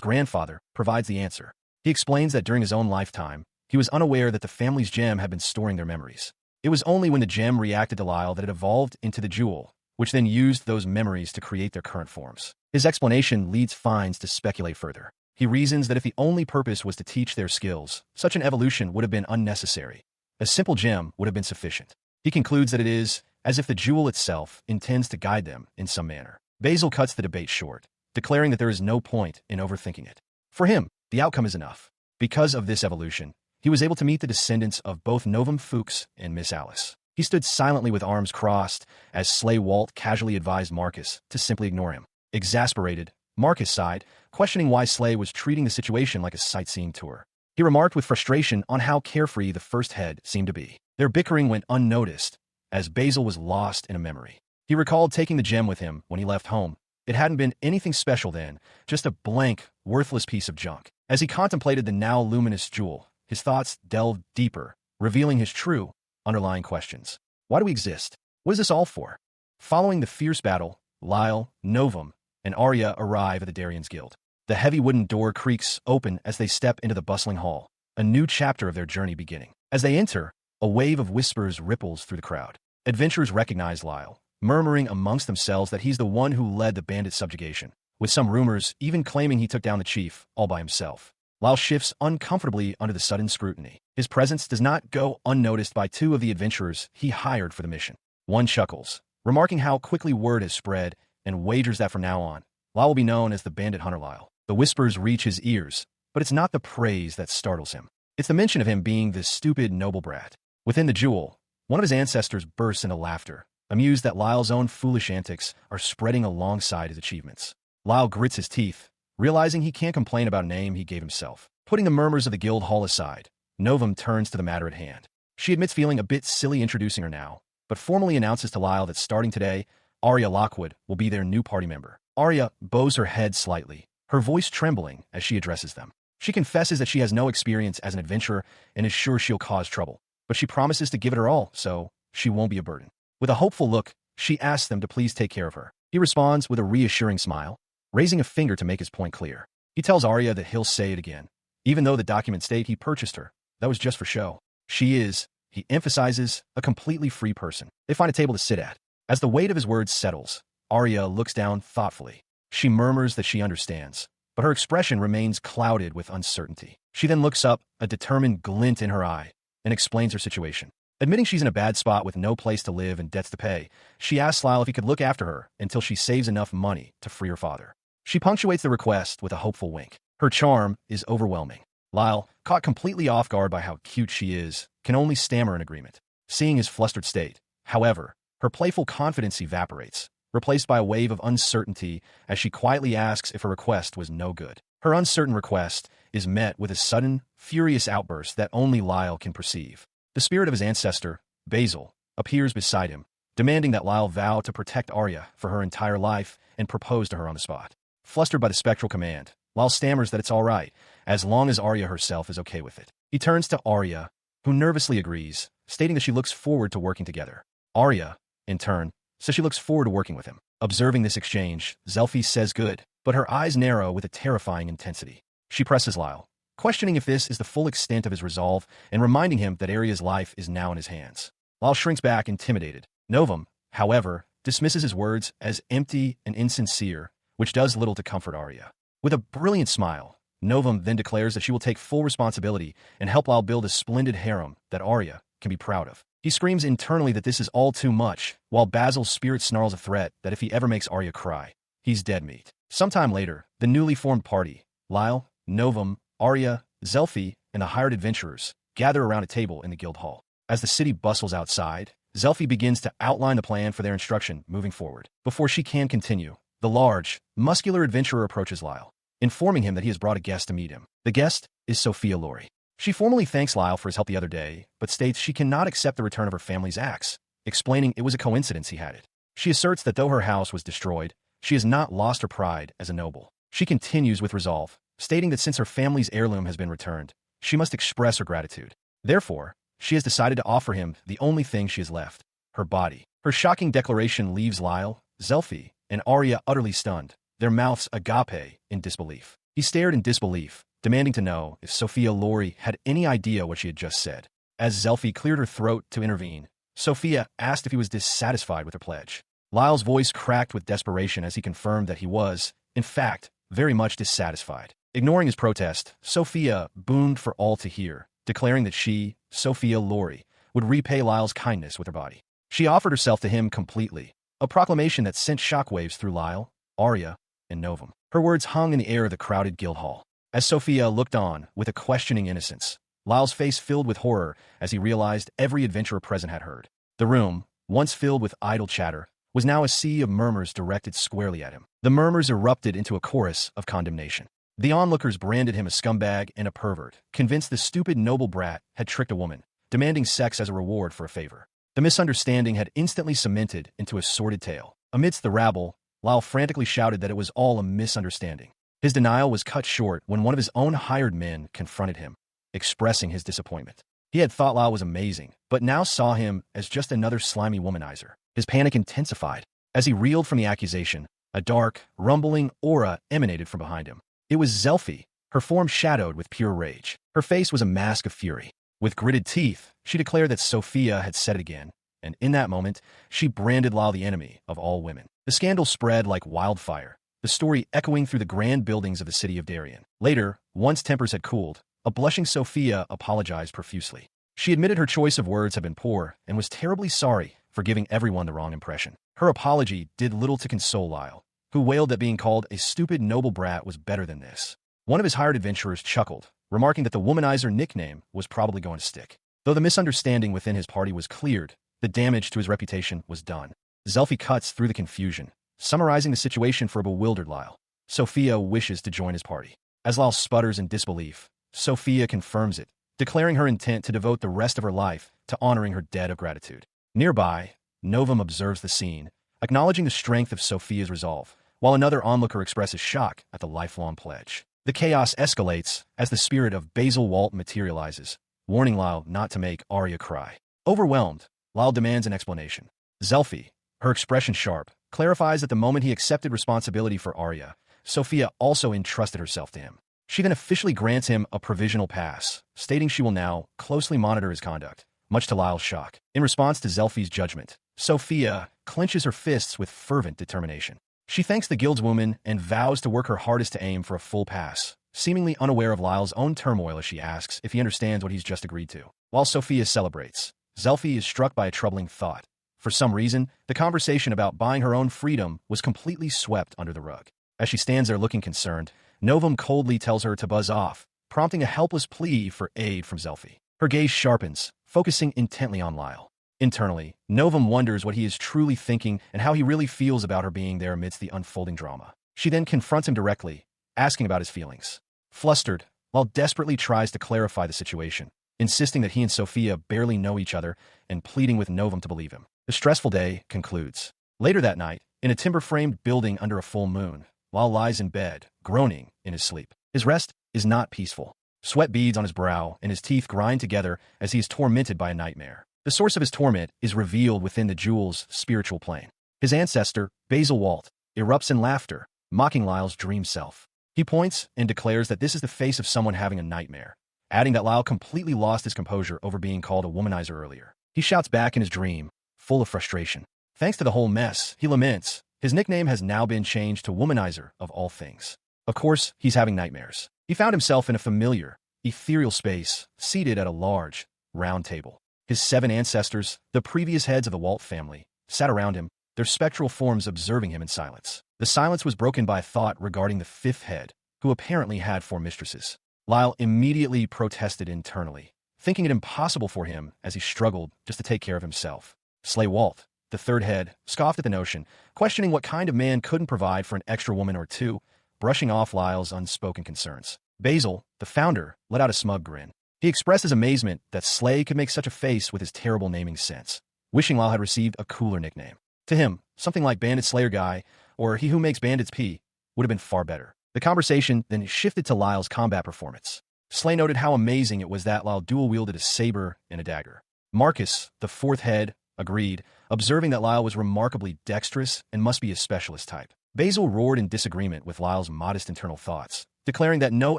grandfather, provides the answer. He explains that during his own lifetime, he was unaware that the family's gem had been storing their memories. It was only when the gem reacted to Lyle that it evolved into the jewel, which then used those memories to create their current forms. His explanation leads Fines to speculate further. He reasons that if the only purpose was to teach their skills, such an evolution would have been unnecessary. A simple gem would have been sufficient. He concludes that it is as if the jewel itself intends to guide them in some manner. Basil cuts the debate short, declaring that there is no point in overthinking it. For him, the outcome is enough. Because of this evolution, he was able to meet the descendants of both Novum Fuchs and Miss Alice. He stood silently with arms crossed as Slay Walt casually advised Marcus to simply ignore him. Exasperated, Marcus sighed, questioning why Slay was treating the situation like a sightseeing tour. He remarked with frustration on how carefree the first head seemed to be. Their bickering went unnoticed, as Basil was lost in a memory. He recalled taking the gem with him when he left home. It hadn't been anything special then, just a blank, worthless piece of junk. As he contemplated the now luminous jewel, his thoughts delved deeper, revealing his true, underlying questions. Why do we exist? What is this all for? Following the fierce battle, Lyle, Novum, and Arya arrive at the Darian's Guild. The heavy wooden door creaks open as they step into the bustling hall, a new chapter of their journey beginning. As they enter, a wave of whispers ripples through the crowd. Adventurers recognize Lyle, murmuring amongst themselves that he's the one who led the bandit subjugation, with some rumors even claiming he took down the chief all by himself. Lyle shifts uncomfortably under the sudden scrutiny. His presence does not go unnoticed by two of the adventurers he hired for the mission. One chuckles, remarking how quickly word has spread and wagers that from now on, Lyle will be known as the bandit hunter Lyle. The whispers reach his ears, but it's not the praise that startles him. It's the mention of him being this stupid noble brat. Within the jewel, one of his ancestors bursts into laughter, amused that Lyle's own foolish antics are spreading alongside his achievements. Lyle grits his teeth, realizing he can't complain about a name he gave himself. Putting the murmurs of the guild hall aside, Novum turns to the matter at hand. She admits feeling a bit silly introducing her now, but formally announces to Lyle that starting today, Arya Lockwood will be their new party member. Arya bows her head slightly, her voice trembling as she addresses them. She confesses that she has no experience as an adventurer and is sure she'll cause trouble, but she promises to give it her all, so she won't be a burden. With a hopeful look, she asks them to please take care of her. He responds with a reassuring smile, raising a finger to make his point clear. He tells Arya that he'll say it again. Even though the documents state he purchased her, that was just for show. She is, he emphasizes, a completely free person. They find a table to sit at. As the weight of his words settles, Arya looks down thoughtfully. She murmurs that she understands, but her expression remains clouded with uncertainty. She then looks up, a determined glint in her eye, and explains her situation. Admitting she's in a bad spot with no place to live and debts to pay, she asks Lyle if he could look after her until she saves enough money to free her father. She punctuates the request with a hopeful wink. Her charm is overwhelming. Lyle, caught completely off guard by how cute she is, can only stammer an agreement. Seeing his flustered state, however, her playful confidence evaporates, replaced by a wave of uncertainty as she quietly asks if her request was no good. Her uncertain request is met with a sudden, furious outburst that only Lyle can perceive. The spirit of his ancestor, Basil, appears beside him, demanding that Lyle vow to protect Arya for her entire life and propose to her on the spot. Flustered by the spectral command, Lyle stammers that it's all right, as long as Arya herself is okay with it. He turns to Arya, who nervously agrees, stating that she looks forward to working together. Arya, in turn, says she looks forward to working with him. Observing this exchange, Zelfi says good, but her eyes narrow with a terrifying intensity. She presses Lyle, questioning if this is the full extent of his resolve and reminding him that Arya's life is now in his hands. Lyle shrinks back, intimidated. Novum, however, dismisses his words as empty and insincere, which does little to comfort Arya. With a brilliant smile, Novum then declares that she will take full responsibility and help Lyle build a splendid harem that Arya can be proud of. He screams internally that this is all too much, while Basil's spirit snarls a threat that if he ever makes Arya cry, he's dead meat. Sometime later, the newly formed party, Lyle, Novum, Arya, Zelfi, and the hired adventurers, gather around a table in the guild hall. As the city bustles outside, Zelfi begins to outline the plan for their instruction moving forward. Before she can continue, the large, muscular adventurer approaches Lyle, informing him that he has brought a guest to meet him. The guest is Sophia Lori. She formally thanks Lyle for his help the other day, but states she cannot accept the return of her family's axe, explaining it was a coincidence he had it. She asserts that though her house was destroyed, she has not lost her pride as a noble. She continues with resolve, stating that since her family's heirloom has been returned, she must express her gratitude. Therefore, she has decided to offer him the only thing she has left, her body. Her shocking declaration leaves Lyle, Zelfi, and Arya utterly stunned, their mouths agape in disbelief. He stared in disbelief, demanding to know if Sophia Lori had any idea what she had just said. As Zelfi cleared her throat to intervene, Sophia asked if he was dissatisfied with her pledge. Lyle's voice cracked with desperation as he confirmed that he was, in fact, very much dissatisfied. Ignoring his protest, Sophia boomed for all to hear, declaring that she, Sophia Lori, would repay Lyle's kindness with her body. She offered herself to him completely, a proclamation that sent shockwaves through Lyle, Arya, and Novum. Her words hung in the air of the crowded guild hall. As Sophia looked on with a questioning innocence, Lyle's face filled with horror as he realized every adventurer present had heard. The room, once filled with idle chatter, was now a sea of murmurs directed squarely at him. The murmurs erupted into a chorus of condemnation. The onlookers branded him a scumbag and a pervert, convinced the stupid noble brat had tricked a woman, demanding sex as a reward for a favor. The misunderstanding had instantly cemented into a sordid tale. Amidst the rabble, Lyle frantically shouted that it was all a misunderstanding. His denial was cut short when one of his own hired men confronted him, expressing his disappointment. He had thought Lyle was amazing, but now saw him as just another slimy womanizer. His panic intensified. As he reeled from the accusation, a dark, rumbling aura emanated from behind him. It was Zelfi, her form shadowed with pure rage. Her face was a mask of fury. With gritted teeth, she declared that Sophia had said it again, and in that moment, she branded Lyle the enemy of all women. The scandal spread like wildfire, the story echoing through the grand buildings of the city of Darien. Later, once tempers had cooled, a blushing Sophia apologized profusely. She admitted her choice of words had been poor and was terribly sorry for giving everyone the wrong impression. Her apology did little to console Lyle, who wailed that being called a stupid noble brat was better than this. One of his hired adventurers chuckled, remarking that the womanizer nickname was probably going to stick. Though the misunderstanding within his party was cleared, the damage to his reputation was done. Zelfi cuts through the confusion, summarizing the situation for a bewildered Lyle. Sophia wishes to join his party. As Lyle sputters in disbelief, Sophia confirms it, declaring her intent to devote the rest of her life to honoring her debt of gratitude. Nearby, Novum observes the scene, acknowledging the strength of Sophia's resolve, while another onlooker expresses shock at the lifelong pledge. The chaos escalates as the spirit of Basil Walt materializes, warning Lyle not to make Arya cry. Overwhelmed, Lyle demands an explanation. Zelfi, her expression sharp, clarifies that the moment he accepted responsibility for Arya, Sophia also entrusted herself to him. She then officially grants him a provisional pass, stating she will now closely monitor his conduct, much to Lyle's shock. In response to Zelfi's judgment, Sophia clenches her fists with fervent determination. She thanks the guildswoman and vows to work her hardest to aim for a full pass, seemingly unaware of Lyle's own turmoil as she asks if he understands what he's just agreed to. While Sophia celebrates, Zelfi is struck by a troubling thought. For some reason, the conversation about buying her own freedom was completely swept under the rug. As she stands there looking concerned, Novum coldly tells her to buzz off, prompting a helpless plea for aid from Zelfi. Her gaze sharpens, focusing intently on Lyle. Internally, Novum wonders what he is truly thinking and how he really feels about her being there amidst the unfolding drama. She then confronts him directly, asking about his feelings. Flustered, Lyle desperately tries to clarify the situation, insisting that he and Sophia barely know each other and pleading with Novum to believe him. The stressful day concludes. Later that night, in a timber-framed building under a full moon, Lyle lies in bed, groaning in his sleep. His rest is not peaceful. Sweat beads on his brow and his teeth grind together as he is tormented by a nightmare. The source of his torment is revealed within the jewel's spiritual plane. His ancestor, Basil Walt, erupts in laughter, mocking Lyle's dream self. He points and declares that this is the face of someone having a nightmare, adding that Lyle completely lost his composure over being called a womanizer earlier. He shouts back in his dream, full of frustration. Thanks to the whole mess, he laments, his nickname has now been changed to womanizer of all things. Of course, he's having nightmares. He found himself in a familiar, ethereal space, seated at a large, round table. His 7 ancestors, the previous heads of the Walt family, sat around him, their spectral forms observing him in silence. The silence was broken by a thought regarding the 5th head, who apparently had 4 mistresses. Lyle immediately protested internally, thinking it impossible for him as he struggled just to take care of himself. Slay Walt, the 3rd head, scoffed at the notion, questioning what kind of man couldn't provide for an extra woman or two, brushing off Lyle's unspoken concerns. Basil, the founder, let out a smug grin. He expressed his amazement that Slay could make such a face with his terrible naming sense, wishing Lyle had received a cooler nickname. To him, something like Bandit Slayer Guy or He Who Makes Bandits Pee would have been far better. The conversation then shifted to Lyle's combat performance. Slay noted how amazing it was that Lyle dual-wielded a saber and a dagger. Marcus, the 4th head, agreed, observing that Lyle was remarkably dexterous and must be a specialist type. Basil roared in disagreement with Lyle's modest internal thoughts, declaring that no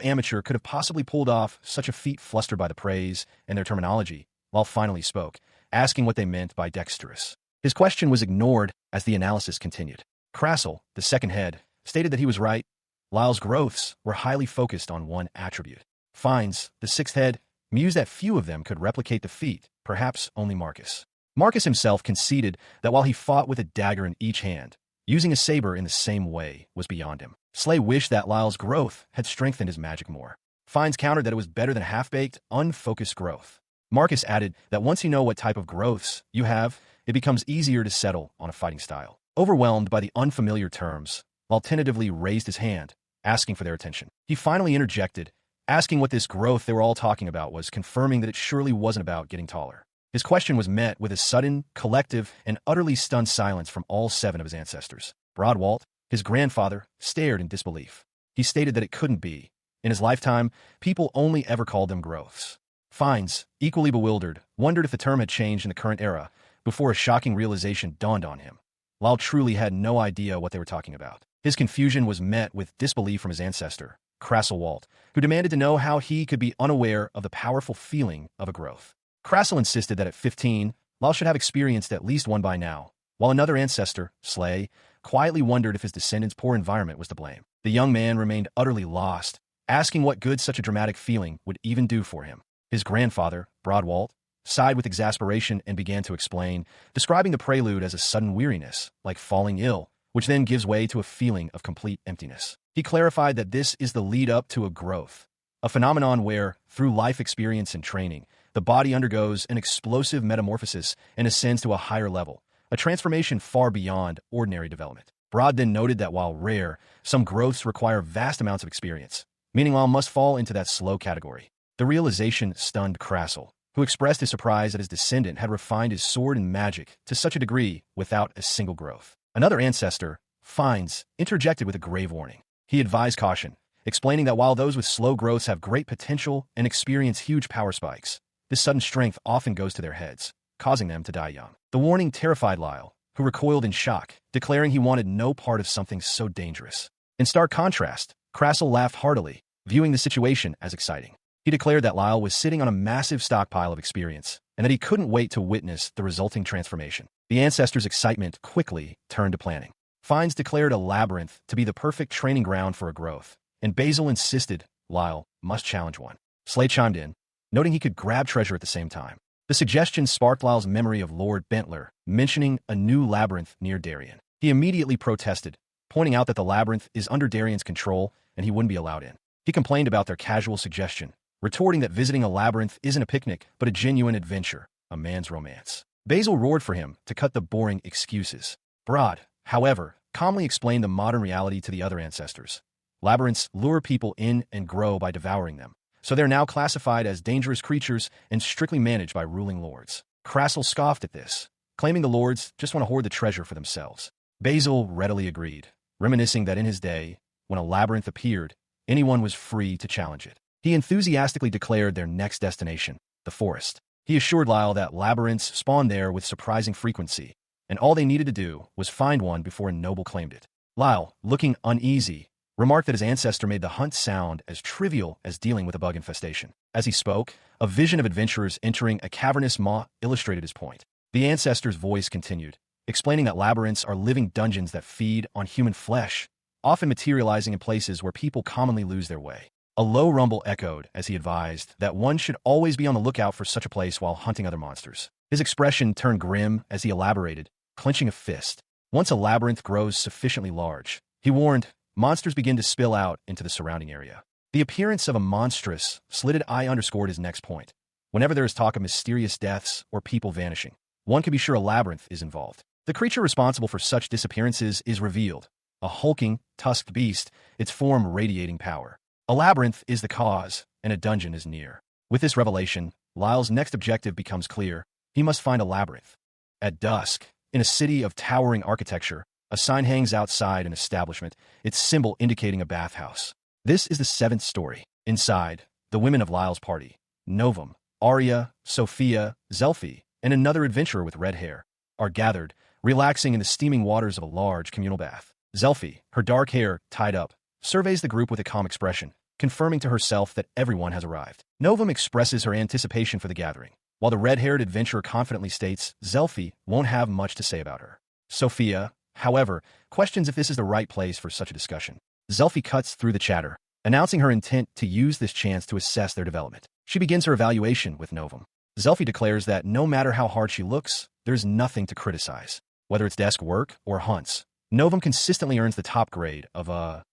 amateur could have possibly pulled off such a feat. Flustered by the praise and their terminology, Lyle finally spoke, asking what they meant by dexterous. His question was ignored as the analysis continued. Crassel, the 2nd head, stated that he was right. Lyle's growths were highly focused on one attribute. Fines, the 6th head, mused that few of them could replicate the feat, perhaps only Marcus. Marcus himself conceded that while he fought with a dagger in each hand, using a saber in the same way was beyond him. Slay wished that Lyle's growth had strengthened his magic more. Fines countered that it was better than half-baked, unfocused growth. Marcus added that once you know what type of growths you have, it becomes easier to settle on a fighting style. Overwhelmed by the unfamiliar terms, Lyle tentatively raised his hand, asking for their attention. He finally interjected, asking what this growth they were all talking about was, confirming that it surely wasn't about getting taller. His question was met with a sudden, collective, and utterly stunned silence from all 7 of his ancestors. Broadwalt, his grandfather, stared in disbelief. He stated that it couldn't be. In his lifetime, people only ever called them growths. Fines, equally bewildered, wondered if the term had changed in the current era, before a shocking realization dawned on him. Lyle truly had no idea what they were talking about. His confusion was met with disbelief from his ancestor, Crassel Walt, who demanded to know how he could be unaware of the powerful feeling of a growth. Crassel insisted that at 15, Lyle should have experienced at least one by now, while another ancestor, Slay, quietly wondered if his descendants' poor environment was to blame. The young man remained utterly lost, asking what good such a dramatic feeling would even do for him. His grandfather, Broadwalt, sighed with exasperation and began to explain, describing the prelude as a sudden weariness, like falling ill, which then gives way to a feeling of complete emptiness. He clarified that this is the lead-up to a growth, a phenomenon where, through life experience and training, the body undergoes an explosive metamorphosis and ascends to a higher level, a transformation far beyond ordinary development. Broad then noted that while rare, some growths require vast amounts of experience, meaning Lyle must fall into that slow category. The realization stunned Crassel, who expressed his surprise that his descendant had refined his sword and magic to such a degree without a single growth. Another ancestor, Fines, interjected with a grave warning. He advised caution, explaining that while those with slow growths have great potential and experience huge power spikes, this sudden strength often goes to their heads, causing them to die young. The warning terrified Lyle, who recoiled in shock, declaring he wanted no part of something so dangerous. In stark contrast, Crassel laughed heartily, viewing the situation as exciting. He declared that Lyle was sitting on a massive stockpile of experience, and that he couldn't wait to witness the resulting transformation. The ancestors' excitement quickly turned to planning. Fines declared a labyrinth to be the perfect training ground for a growth, and Basil insisted Lyle must challenge one. Slay chimed in, noting he could grab treasure at the same time. The suggestion sparked Lyle's memory of Lord Bentler mentioning a new labyrinth near Darien. He immediately protested, pointing out that the labyrinth is under Darien's control and he wouldn't be allowed in. He complained about their casual suggestion, retorting that visiting a labyrinth isn't a picnic but a genuine adventure, a man's romance. Basil roared for him to cut the boring excuses. Broad, however, calmly explained the modern reality to the other ancestors. Labyrinths lure people in and grow by devouring them, so they're now classified as dangerous creatures and strictly managed by ruling lords. Crassel scoffed at this, claiming the lords just want to hoard the treasure for themselves. Basil readily agreed, reminiscing that in his day, when a labyrinth appeared, anyone was free to challenge it. He enthusiastically declared their next destination, the forest. He assured Lyle that labyrinths spawned there with surprising frequency, and all they needed to do was find one before a noble claimed it. Lyle, looking uneasy, remarked that his ancestor made the hunt sound as trivial as dealing with a bug infestation. As he spoke, a vision of adventurers entering a cavernous maw illustrated his point. The ancestor's voice continued, explaining that labyrinths are living dungeons that feed on human flesh, often materializing in places where people commonly lose their way. A low rumble echoed as he advised that one should always be on the lookout for such a place while hunting other monsters. His expression turned grim as he elaborated, clenching a fist. Once a labyrinth grows sufficiently large, he warned, monsters begin to spill out into the surrounding area. The appearance of a monstrous, slitted eye underscored his next point. Whenever there is talk of mysterious deaths or people vanishing, one can be sure a labyrinth is involved. The creature responsible for such disappearances is revealed, a hulking, tusked beast, its form radiating power. A labyrinth is the cause, and a dungeon is near. With this revelation, Lyle's next objective becomes clear. He must find a labyrinth. At dusk, in a city of towering architecture, a sign hangs outside an establishment, its symbol indicating a bathhouse. This is the 7th story. Inside, the women of Lyle's party, Novum, Arya, Sophia, Zelfi, and another adventurer with red hair, are gathered, relaxing in the steaming waters of a large communal bath. Zelfi, her dark hair tied up, surveys the group with a calm expression, confirming to herself that everyone has arrived. Novum expresses her anticipation for the gathering, while the red-haired adventurer confidently states Zelfi won't have much to say about her. Sophia, however, questions if this is the right place for such a discussion. Zelfi cuts through the chatter, announcing her intent to use this chance to assess their development. She begins her evaluation with Novum. Zelfi declares that no matter how hard she looks, there's nothing to criticize. Whether it's desk work or hunts, Novum consistently earns the top grade of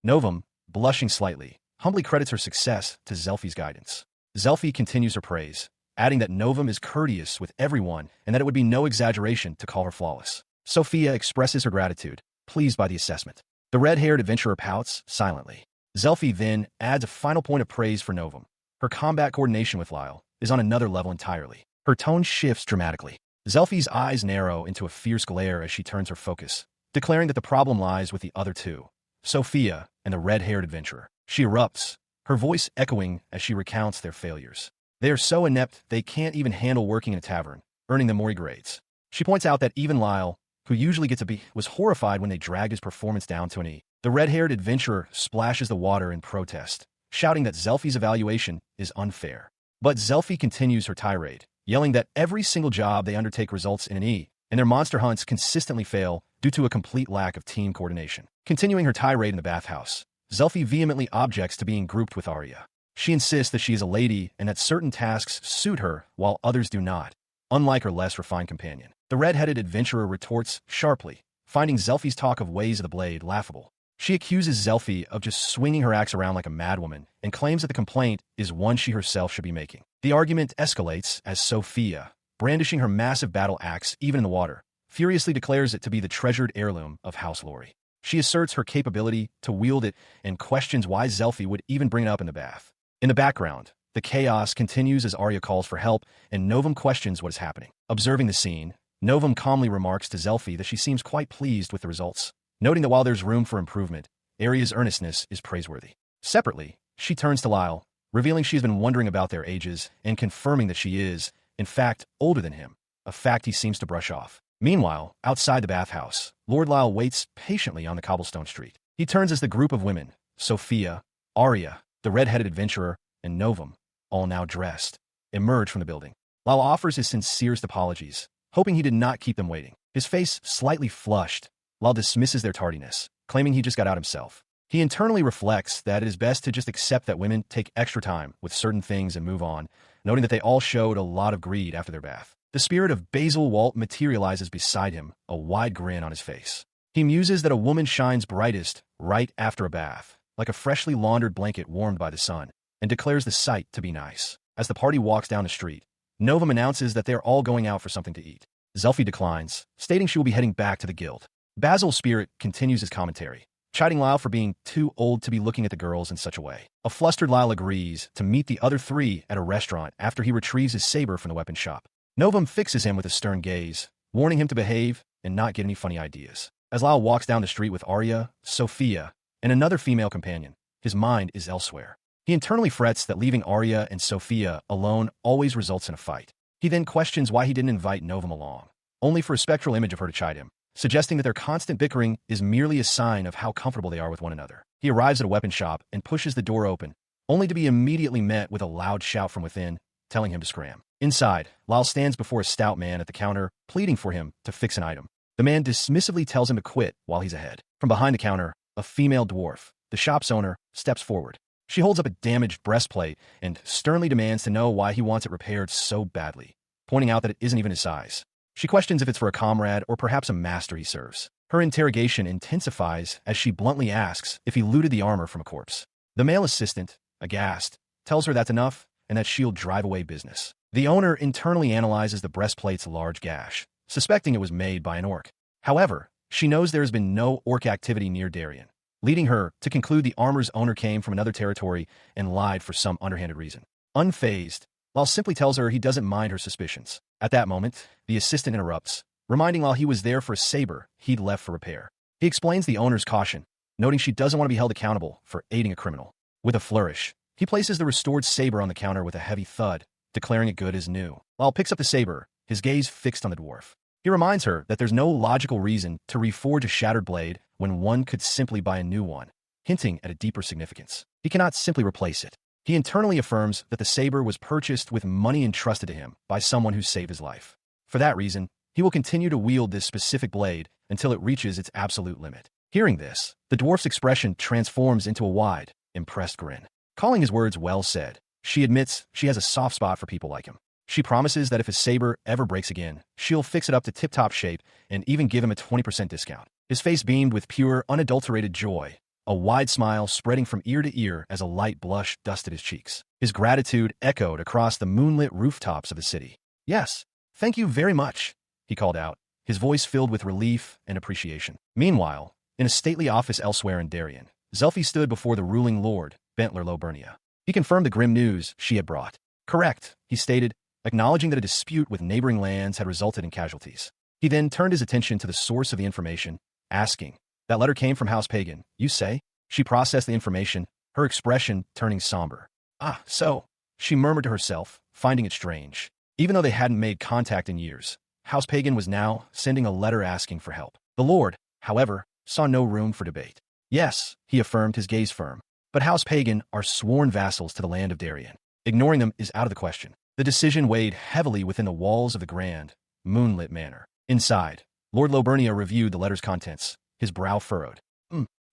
Novum, blushing slightly, humbly credits her success to Zelfi's guidance. Zelfi continues her praise, adding that Novum is courteous with everyone and that it would be no exaggeration to call her flawless. Sophia expresses her gratitude, pleased by the assessment. The red-haired adventurer pouts silently. Zelfi then adds a final point of praise for Novum. Her combat coordination with Lyle is on another level entirely. Her tone shifts dramatically. Zelfi's eyes narrow into a fierce glare as she turns her focus, declaring that the problem lies with the other two, Sophia and the red-haired adventurer. She erupts, her voice echoing as she recounts their failures. They are so inept they can't even handle working in a tavern, earning the Mori grades. She points out that even Lyle, who usually gets a B, was horrified when they dragged his performance down to an E. The red-haired adventurer splashes the water in protest, shouting that Zelfi's evaluation is unfair. But Zelfi continues her tirade, yelling that every single job they undertake results in an E, and their monster hunts consistently fail due to a complete lack of team coordination. Continuing her tirade in the bathhouse, Zelfi vehemently objects to being grouped with Arya. She insists that she is a lady and that certain tasks suit her while others do not, unlike her less refined companion. The red-headed adventurer retorts sharply, finding Zelfi's talk of ways of the blade laughable. She accuses Zelfi of just swinging her axe around like a madwoman and claims that the complaint is one she herself should be making. The argument escalates as Sophia, brandishing her massive battle axe even in the water, furiously declares it to be the treasured heirloom of House Lori. She asserts her capability to wield it and questions why Zelfi would even bring it up in the bath. In the background, the chaos continues as Arya calls for help and Novum questions what is happening. Observing the scene, Novum calmly remarks to Zelfi that she seems quite pleased with the results, noting that while there's room for improvement, Arya's earnestness is praiseworthy. Separately, she turns to Lyle, revealing she's been wondering about their ages and confirming that she is, in fact, older than him, a fact he seems to brush off. Meanwhile, outside the bathhouse, Lord Lyle waits patiently on the cobblestone street. He turns as the group of women, Sophia, Arya, the red-headed adventurer, and Novum, all now dressed, emerge from the building. Lyle offers his sincerest apologies, hoping he did not keep them waiting. His face slightly flushed, Lyle dismisses their tardiness, claiming he just got out himself. He internally reflects that it is best to just accept that women take extra time with certain things and move on, noting that they all showed a lot of greed after their bath. The spirit of Basil Walt materializes beside him, a wide grin on his face. He muses that a woman shines brightest right after a bath, like a freshly laundered blanket warmed by the sun, and declares the sight to be nice. As the party walks down the street, Novum announces that they are all going out for something to eat. Zelfi declines, stating she will be heading back to the guild. Basil's spirit continues his commentary, chiding Lyle for being too old to be looking at the girls in such a way. A flustered Lyle agrees to meet the other three at a restaurant after he retrieves his saber from the weapon shop. Novum fixes him with a stern gaze, warning him to behave and not get any funny ideas. As Lyle walks down the street with Arya, Sophia, and another female companion, his mind is elsewhere. He internally frets that leaving Arya and Sophia alone always results in a fight. He then questions why he didn't invite Novum along, only for a spectral image of her to chide him, suggesting that their constant bickering is merely a sign of how comfortable they are with one another. He arrives at a weapon shop and pushes the door open, only to be immediately met with a loud shout from within, telling him to scram. Inside, Lyle stands before a stout man at the counter, pleading for him to fix an item. The man dismissively tells him to quit while he's ahead. From behind the counter, a female dwarf, the shop's owner, steps forward. She holds up a damaged breastplate and sternly demands to know why he wants it repaired so badly, pointing out that it isn't even his size. She questions if it's for a comrade or perhaps a master he serves. Her interrogation intensifies as she bluntly asks if he looted the armor from a corpse. The male assistant, aghast, tells her that's enough and that she'll drive away business. The owner internally analyzes the breastplate's large gash, suspecting it was made by an orc. However, she knows there has been no orc activity near Darien, leading her to conclude the armor's owner came from another territory and lied for some underhanded reason. Unfazed, Lyle simply tells her he doesn't mind her suspicions. At that moment, the assistant interrupts, reminding Lyle he was there for a saber he'd left for repair. He explains the owner's caution, noting she doesn't want to be held accountable for aiding a criminal. With a flourish, he places the restored saber on the counter with a heavy thud, declaring it good as new. Lyle picks up the saber, his gaze fixed on the dwarf. He reminds her that there's no logical reason to reforge a shattered blade when one could simply buy a new one, hinting at a deeper significance. He cannot simply replace it. He internally affirms that the saber was purchased with money entrusted to him by someone who saved his life. For that reason, he will continue to wield this specific blade until it reaches its absolute limit. Hearing this, the dwarf's expression transforms into a wide, impressed grin. Calling his words well said, she admits she has a soft spot for people like him. She promises that if his saber ever breaks again, she'll fix it up to tip-top shape and even give him a 20% discount. His face beamed with pure, unadulterated joy, a wide smile spreading from ear to ear as a light blush dusted his cheeks. His gratitude echoed across the moonlit rooftops of the city. "Yes, thank you very much," he called out, his voice filled with relief and appreciation. Meanwhile, in a stately office elsewhere in Darien, Zelfi stood before the ruling lord, Bentler Lobernia. He confirmed the grim news she had brought. "Correct," he stated, acknowledging that a dispute with neighboring lands had resulted in casualties. He then turned his attention to the source of the information, asking, "That letter came from House Pagan, you say?" She processed the information, her expression turning somber. "Ah, so," she murmured to herself, finding it strange. Even though they hadn't made contact in years, House Pagan was now sending a letter asking for help. The Lord, however, saw no room for debate. "Yes," he affirmed, his gaze firm, "but House Pagan are sworn vassals to the land of Darien. Ignoring them is out of the question." The decision weighed heavily within the walls of the grand, moonlit manor. Inside, Lord Lobernia reviewed the letter's contents, his brow furrowed.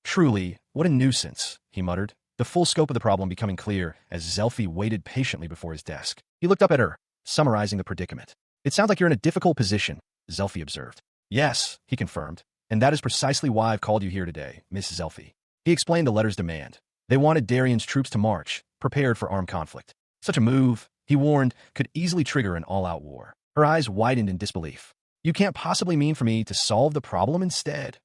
Truly, what a nuisance," he muttered, the full scope of the problem becoming clear as Zelfi waited patiently before his desk. He looked up at her, summarizing the predicament. "It sounds like you're in a difficult position," Zelfi observed. "Yes," he confirmed, "and that is precisely why I've called you here today, Miss Zelfi." He explained the letter's demand. They wanted Darian's troops to march, prepared for armed conflict. Such a move, he warned, could easily trigger an all-out war. Her eyes widened in disbelief. "You can't possibly mean for me to solve the problem instead,"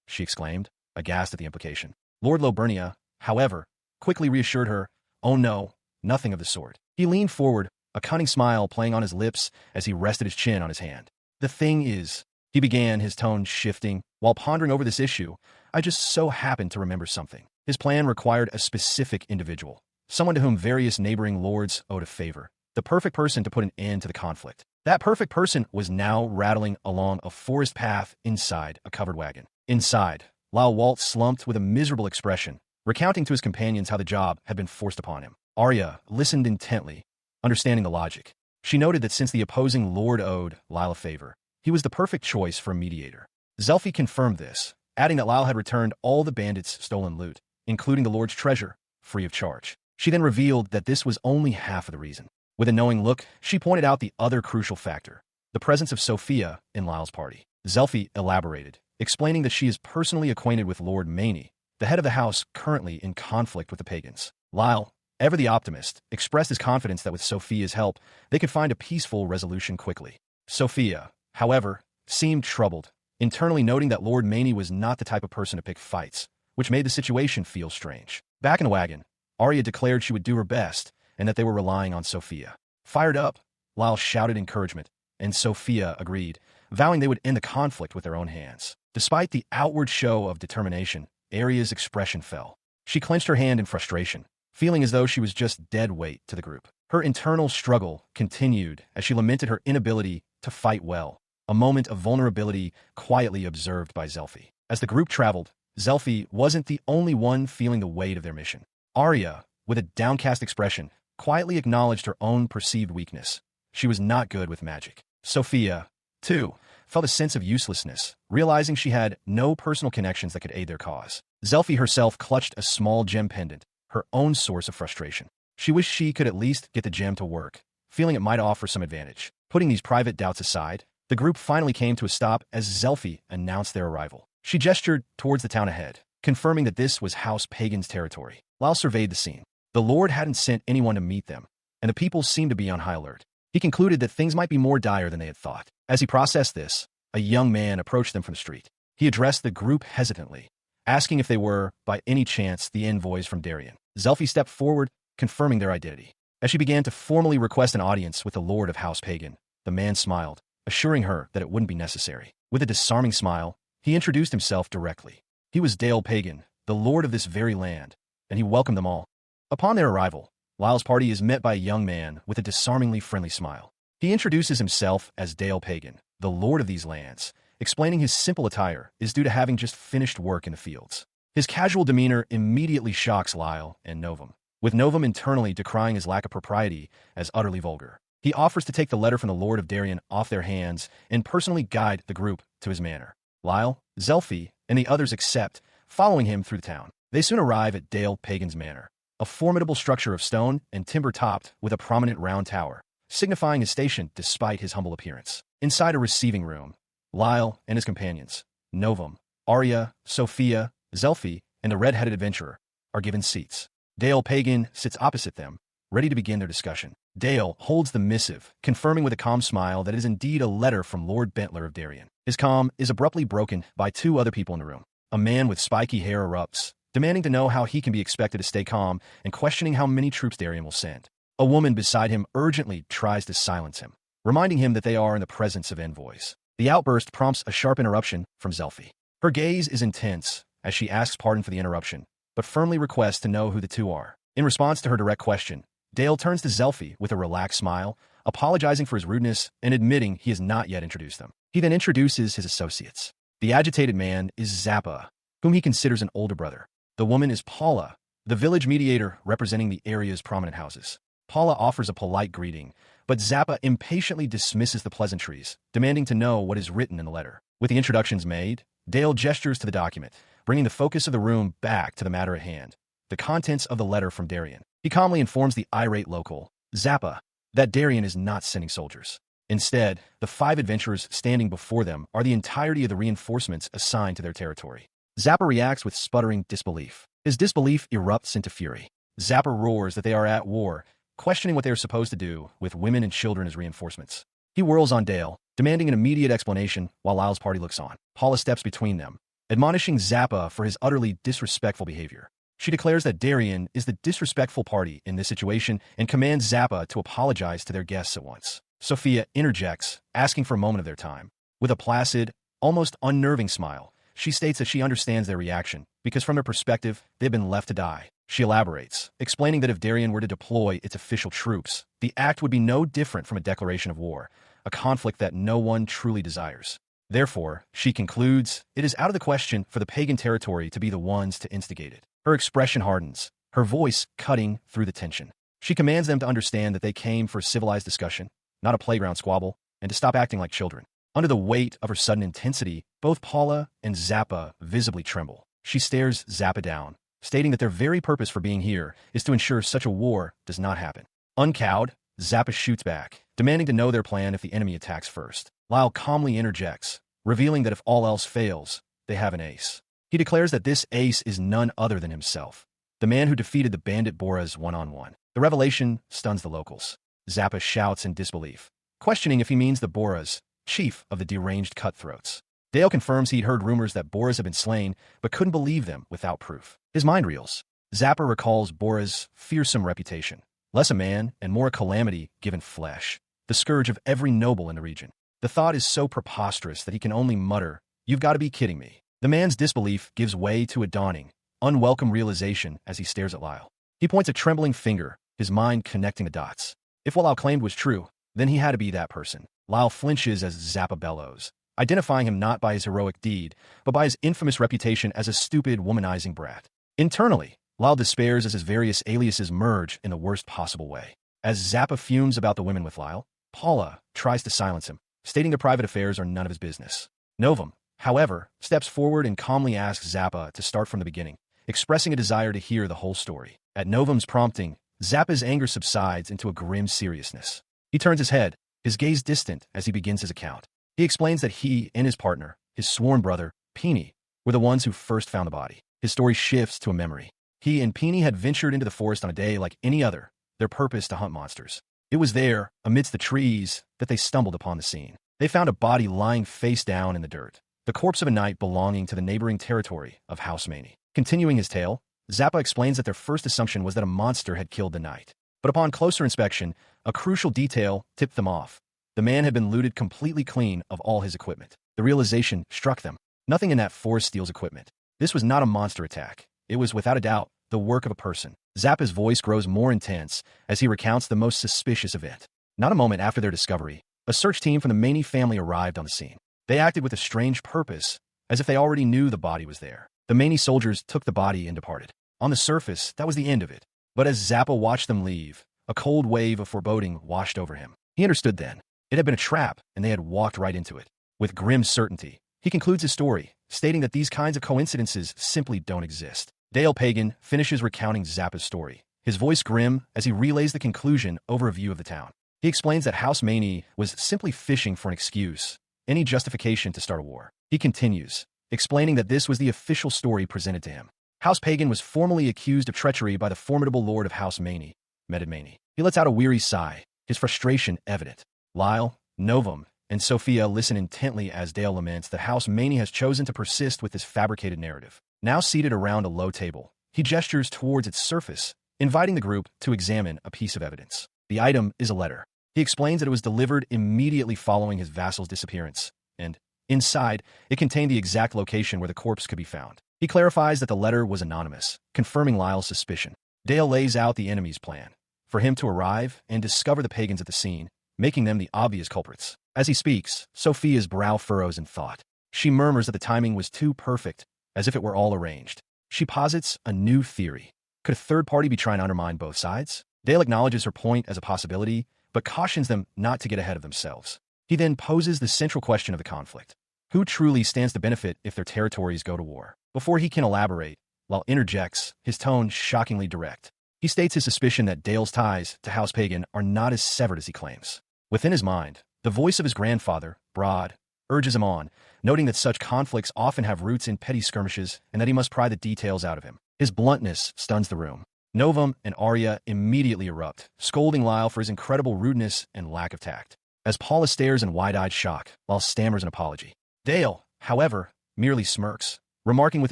she exclaimed, aghast at the implication. Lord Lobernia, however, quickly reassured her, "Oh no, nothing of the sort." He leaned forward, a cunning smile playing on his lips as he rested his chin on his hand. "The thing is," he began, his tone shifting, "while pondering over this issue, I just so happened to remember something. His plan required a specific individual, someone to whom various neighboring lords owed a favor, the perfect person to put an end to the conflict. That perfect person was now rattling along a forest path inside a covered wagon. Inside, Lyle Walt slumped with a miserable expression, recounting to his companions how the job had been forced upon him. Arya listened intently, understanding the logic. She noted that since the opposing lord owed Lyle a favor, he was the perfect choice for a mediator. Zelfi confirmed this, adding that Lyle had returned all the bandits' stolen loot, including the lord's treasure, free of charge. She then revealed that this was only half of the reason. With a knowing look, she pointed out the other crucial factor, the presence of Sophia in Lyle's party. Zelfi elaborated, explaining that she is personally acquainted with Lord Maney, the head of the house currently in conflict with the pagans. Lyle, ever the optimist, expressed his confidence that with Sophia's help, they could find a peaceful resolution quickly. Sophia, however, seemed troubled, internally noting that Lord Maney was not the type of person to pick fights, which made the situation feel strange. Back in the wagon, Arya declared she would do her best, and that they were relying on Sophia. Fired up, Lyle shouted encouragement, and Sophia agreed, vowing they would end the conflict with their own hands. Despite the outward show of determination, Arya's expression fell. She clenched her hand in frustration, feeling as though she was just dead weight to the group. Her internal struggle continued as she lamented her inability to fight well, a moment of vulnerability quietly observed by Zelfi. As the group traveled, Zelfi wasn't the only one feeling the weight of their mission. Arya, with a downcast expression, quietly acknowledged her own perceived weakness. She was not good with magic. Sophia, too, felt a sense of uselessness, realizing she had no personal connections that could aid their cause. Zelfi herself clutched a small gem pendant, her own source of frustration. She wished she could at least get the gem to work, feeling it might offer some advantage. Putting these private doubts aside, the group finally came to a stop as Zelfi announced their arrival. She gestured towards the town ahead, confirming that this was House Pagan's territory. Lyle surveyed the scene. The Lord hadn't sent anyone to meet them, and the people seemed to be on high alert. He concluded that things might be more dire than they had thought. As he processed this, a young man approached them from the street. He addressed the group hesitantly, asking if they were, by any chance, the envoys from Darian. Zelfi stepped forward, confirming their identity. As she began to formally request an audience with the Lord of House Pagan, the man smiled, assuring her that it wouldn't be necessary. With a disarming smile, he introduced himself directly. He was Dale Pagan, the lord of this very land, and he welcomed them all. Upon their arrival, Lyle's party is met by a young man with a disarmingly friendly smile. He introduces himself as Dale Pagan, the lord of these lands, explaining his simple attire is due to having just finished work in the fields. His casual demeanor immediately shocks Lyle and Novum, with Novum internally decrying his lack of propriety as utterly vulgar. He offers to take the letter from the Lord of Darien off their hands and personally guide the group to his manor. Lyle, Zelfi, and the others accept, following him through the town. They soon arrive at Dale Pagan's manor, a formidable structure of stone and timber topped with a prominent round tower, signifying his station despite his humble appearance. Inside a receiving room, Lyle and his companions, Novum, Arya, Sophia, Zelfi, and the red-headed adventurer, are given seats. Dale Pagan sits opposite them, ready to begin their discussion. Dale holds the missive, confirming with a calm smile that it is indeed a letter from Lord Bentler of Darien. His calm is abruptly broken by two other people in the room. A man with spiky hair erupts, demanding to know how he can be expected to stay calm and questioning how many troops Darien will send. A woman beside him urgently tries to silence him, reminding him that they are in the presence of envoys. The outburst prompts a sharp interruption from Zelfi. Her gaze is intense as she asks pardon for the interruption, but firmly requests to know who the two are. In response to her direct question, Dale turns to Zelfi with a relaxed smile, apologizing for his rudeness and admitting he has not yet introduced them. He then introduces his associates. The agitated man is Zappa, whom he considers an older brother. The woman is Paula, the village mediator representing the area's prominent houses. Paula offers a polite greeting, but Zappa impatiently dismisses the pleasantries, demanding to know what is written in the letter. With the introductions made, Dale gestures to the document, bringing the focus of the room back to the matter at hand, the contents of the letter from Darien. He calmly informs the irate local, Zappa, that Darien is not sending soldiers. Instead, the 5 adventurers standing before them are the entirety of the reinforcements assigned to their territory. Zappa reacts with sputtering disbelief. His disbelief erupts into fury. Zappa roars that they are at war, questioning what they are supposed to do with women and children as reinforcements. He whirls on Dale, demanding an immediate explanation while Lyle's party looks on. Paula steps between them, admonishing Zappa for his utterly disrespectful behavior. She declares that Darien is the disrespectful party in this situation and commands Zappa to apologize to their guests at once. Sophia interjects, asking for a moment of their time. With a placid, almost unnerving smile, she states that she understands their reaction, because from their perspective, they've been left to die. She elaborates, explaining that if Darien were to deploy its official troops, the act would be no different from a declaration of war, a conflict that no one truly desires. Therefore, she concludes, it is out of the question for the pagan territory to be the ones to instigate it. Her expression hardens, her voice cutting through the tension. She commands them to understand that they came for a civilized discussion, not a playground squabble, and to stop acting like children. Under the weight of her sudden intensity, both Paula and Zappa visibly tremble. She stares Zappa down, stating that their very purpose for being here is to ensure such a war does not happen. Uncowed, Zappa shoots back, demanding to know their plan if the enemy attacks first. Lyle calmly interjects, revealing that if all else fails, they have an ace. He declares that this ace is none other than himself, the man who defeated the bandit Boras one-on-one. The revelation stuns the locals. Zappa shouts in disbelief, questioning if he means the Boras, chief of the deranged cutthroats. Dale confirms he'd heard rumors that Boras had been slain, but couldn't believe them without proof. His mind reels. Zappa recalls Boras' fearsome reputation, less a man and more a calamity given flesh, the scourge of every noble in the region. The thought is so preposterous that he can only mutter, "You've got to be kidding me." The man's disbelief gives way to a dawning, unwelcome realization as he stares at Lyle. He points a trembling finger, his mind connecting the dots. If what Lyle claimed was true, then he had to be that person. Lyle flinches as Zappa bellows, identifying him not by his heroic deed, but by his infamous reputation as a stupid, womanizing brat. Internally, Lyle despairs as his various aliases merge in the worst possible way. As Zappa fumes about the women with Lyle, Paula tries to silence him, stating their private affairs are none of his business. Novum, however, steps forward and calmly asks Zappa to start from the beginning, expressing a desire to hear the whole story. At Novum's prompting, Zappa's anger subsides into a grim seriousness. He turns his head, his gaze distant as he begins his account. He explains that he and his partner, his sworn brother, Peony, were the ones who first found the body. His story shifts to a memory. He and Peony had ventured into the forest on a day like any other, their purpose to hunt monsters. It was there, amidst the trees, that they stumbled upon the scene. They found a body lying face down in the dirt, the corpse of a knight belonging to the neighboring territory of House Mani. Continuing his tale, Zappa explains that their first assumption was that a monster had killed the knight. But upon closer inspection, a crucial detail tipped them off. The man had been looted completely clean of all his equipment. The realization struck them. Nothing in that forest steals equipment. This was not a monster attack. It was, without a doubt, the work of a person. Zappa's voice grows more intense as he recounts the most suspicious event. Not a moment after their discovery, a search team from the Mani family arrived on the scene. They acted with a strange purpose, as if they already knew the body was there. The Mani soldiers took the body and departed. On the surface, that was the end of it. But as Zappa watched them leave, a cold wave of foreboding washed over him. He understood then. It had been a trap, and they had walked right into it. With grim certainty, he concludes his story, stating that these kinds of coincidences simply don't exist. Dale Pagan finishes recounting Zappa's story, his voice grim as he relays the conclusion over a view of the town. He explains that House Mani was simply fishing for an excuse, any justification to start a war. He continues, explaining that this was the official story presented to him. House Pagan was formally accused of treachery by the formidable lord of House Mani, Medid Mani. He lets out a weary sigh, his frustration evident. Lyle, Novum, and Sophia listen intently as Dale laments that House Mani has chosen to persist with this fabricated narrative. Now seated around a low table, he gestures towards its surface, inviting the group to examine a piece of evidence. The item is a letter. He explains that it was delivered immediately following his vassal's disappearance, and, inside, it contained the exact location where the corpse could be found. He clarifies that the letter was anonymous, confirming Lyle's suspicion. Dale lays out the enemy's plan, for him to arrive and discover the pagans at the scene, making them the obvious culprits. As he speaks, Sophia's brow furrows in thought. She murmurs that the timing was too perfect, as if it were all arranged. She posits a new theory. Could a third party be trying to undermine both sides? Dale acknowledges her point as a possibility, but cautions them not to get ahead of themselves. He then poses the central question of the conflict. Who truly stands to benefit if their territories go to war? Before he can elaborate, Lal interjects, his tone shockingly direct. He states his suspicion that Dale's ties to House Pagan are not as severed as he claims. Within his mind, the voice of his grandfather, Broad, urges him on, noting that such conflicts often have roots in petty skirmishes and that he must pry the details out of him. His bluntness stuns the room. Novum and Arya immediately erupt, scolding Lyle for his incredible rudeness and lack of tact. As Paula stares in wide-eyed shock, Lyle stammers an apology. Dale, however, merely smirks, remarking with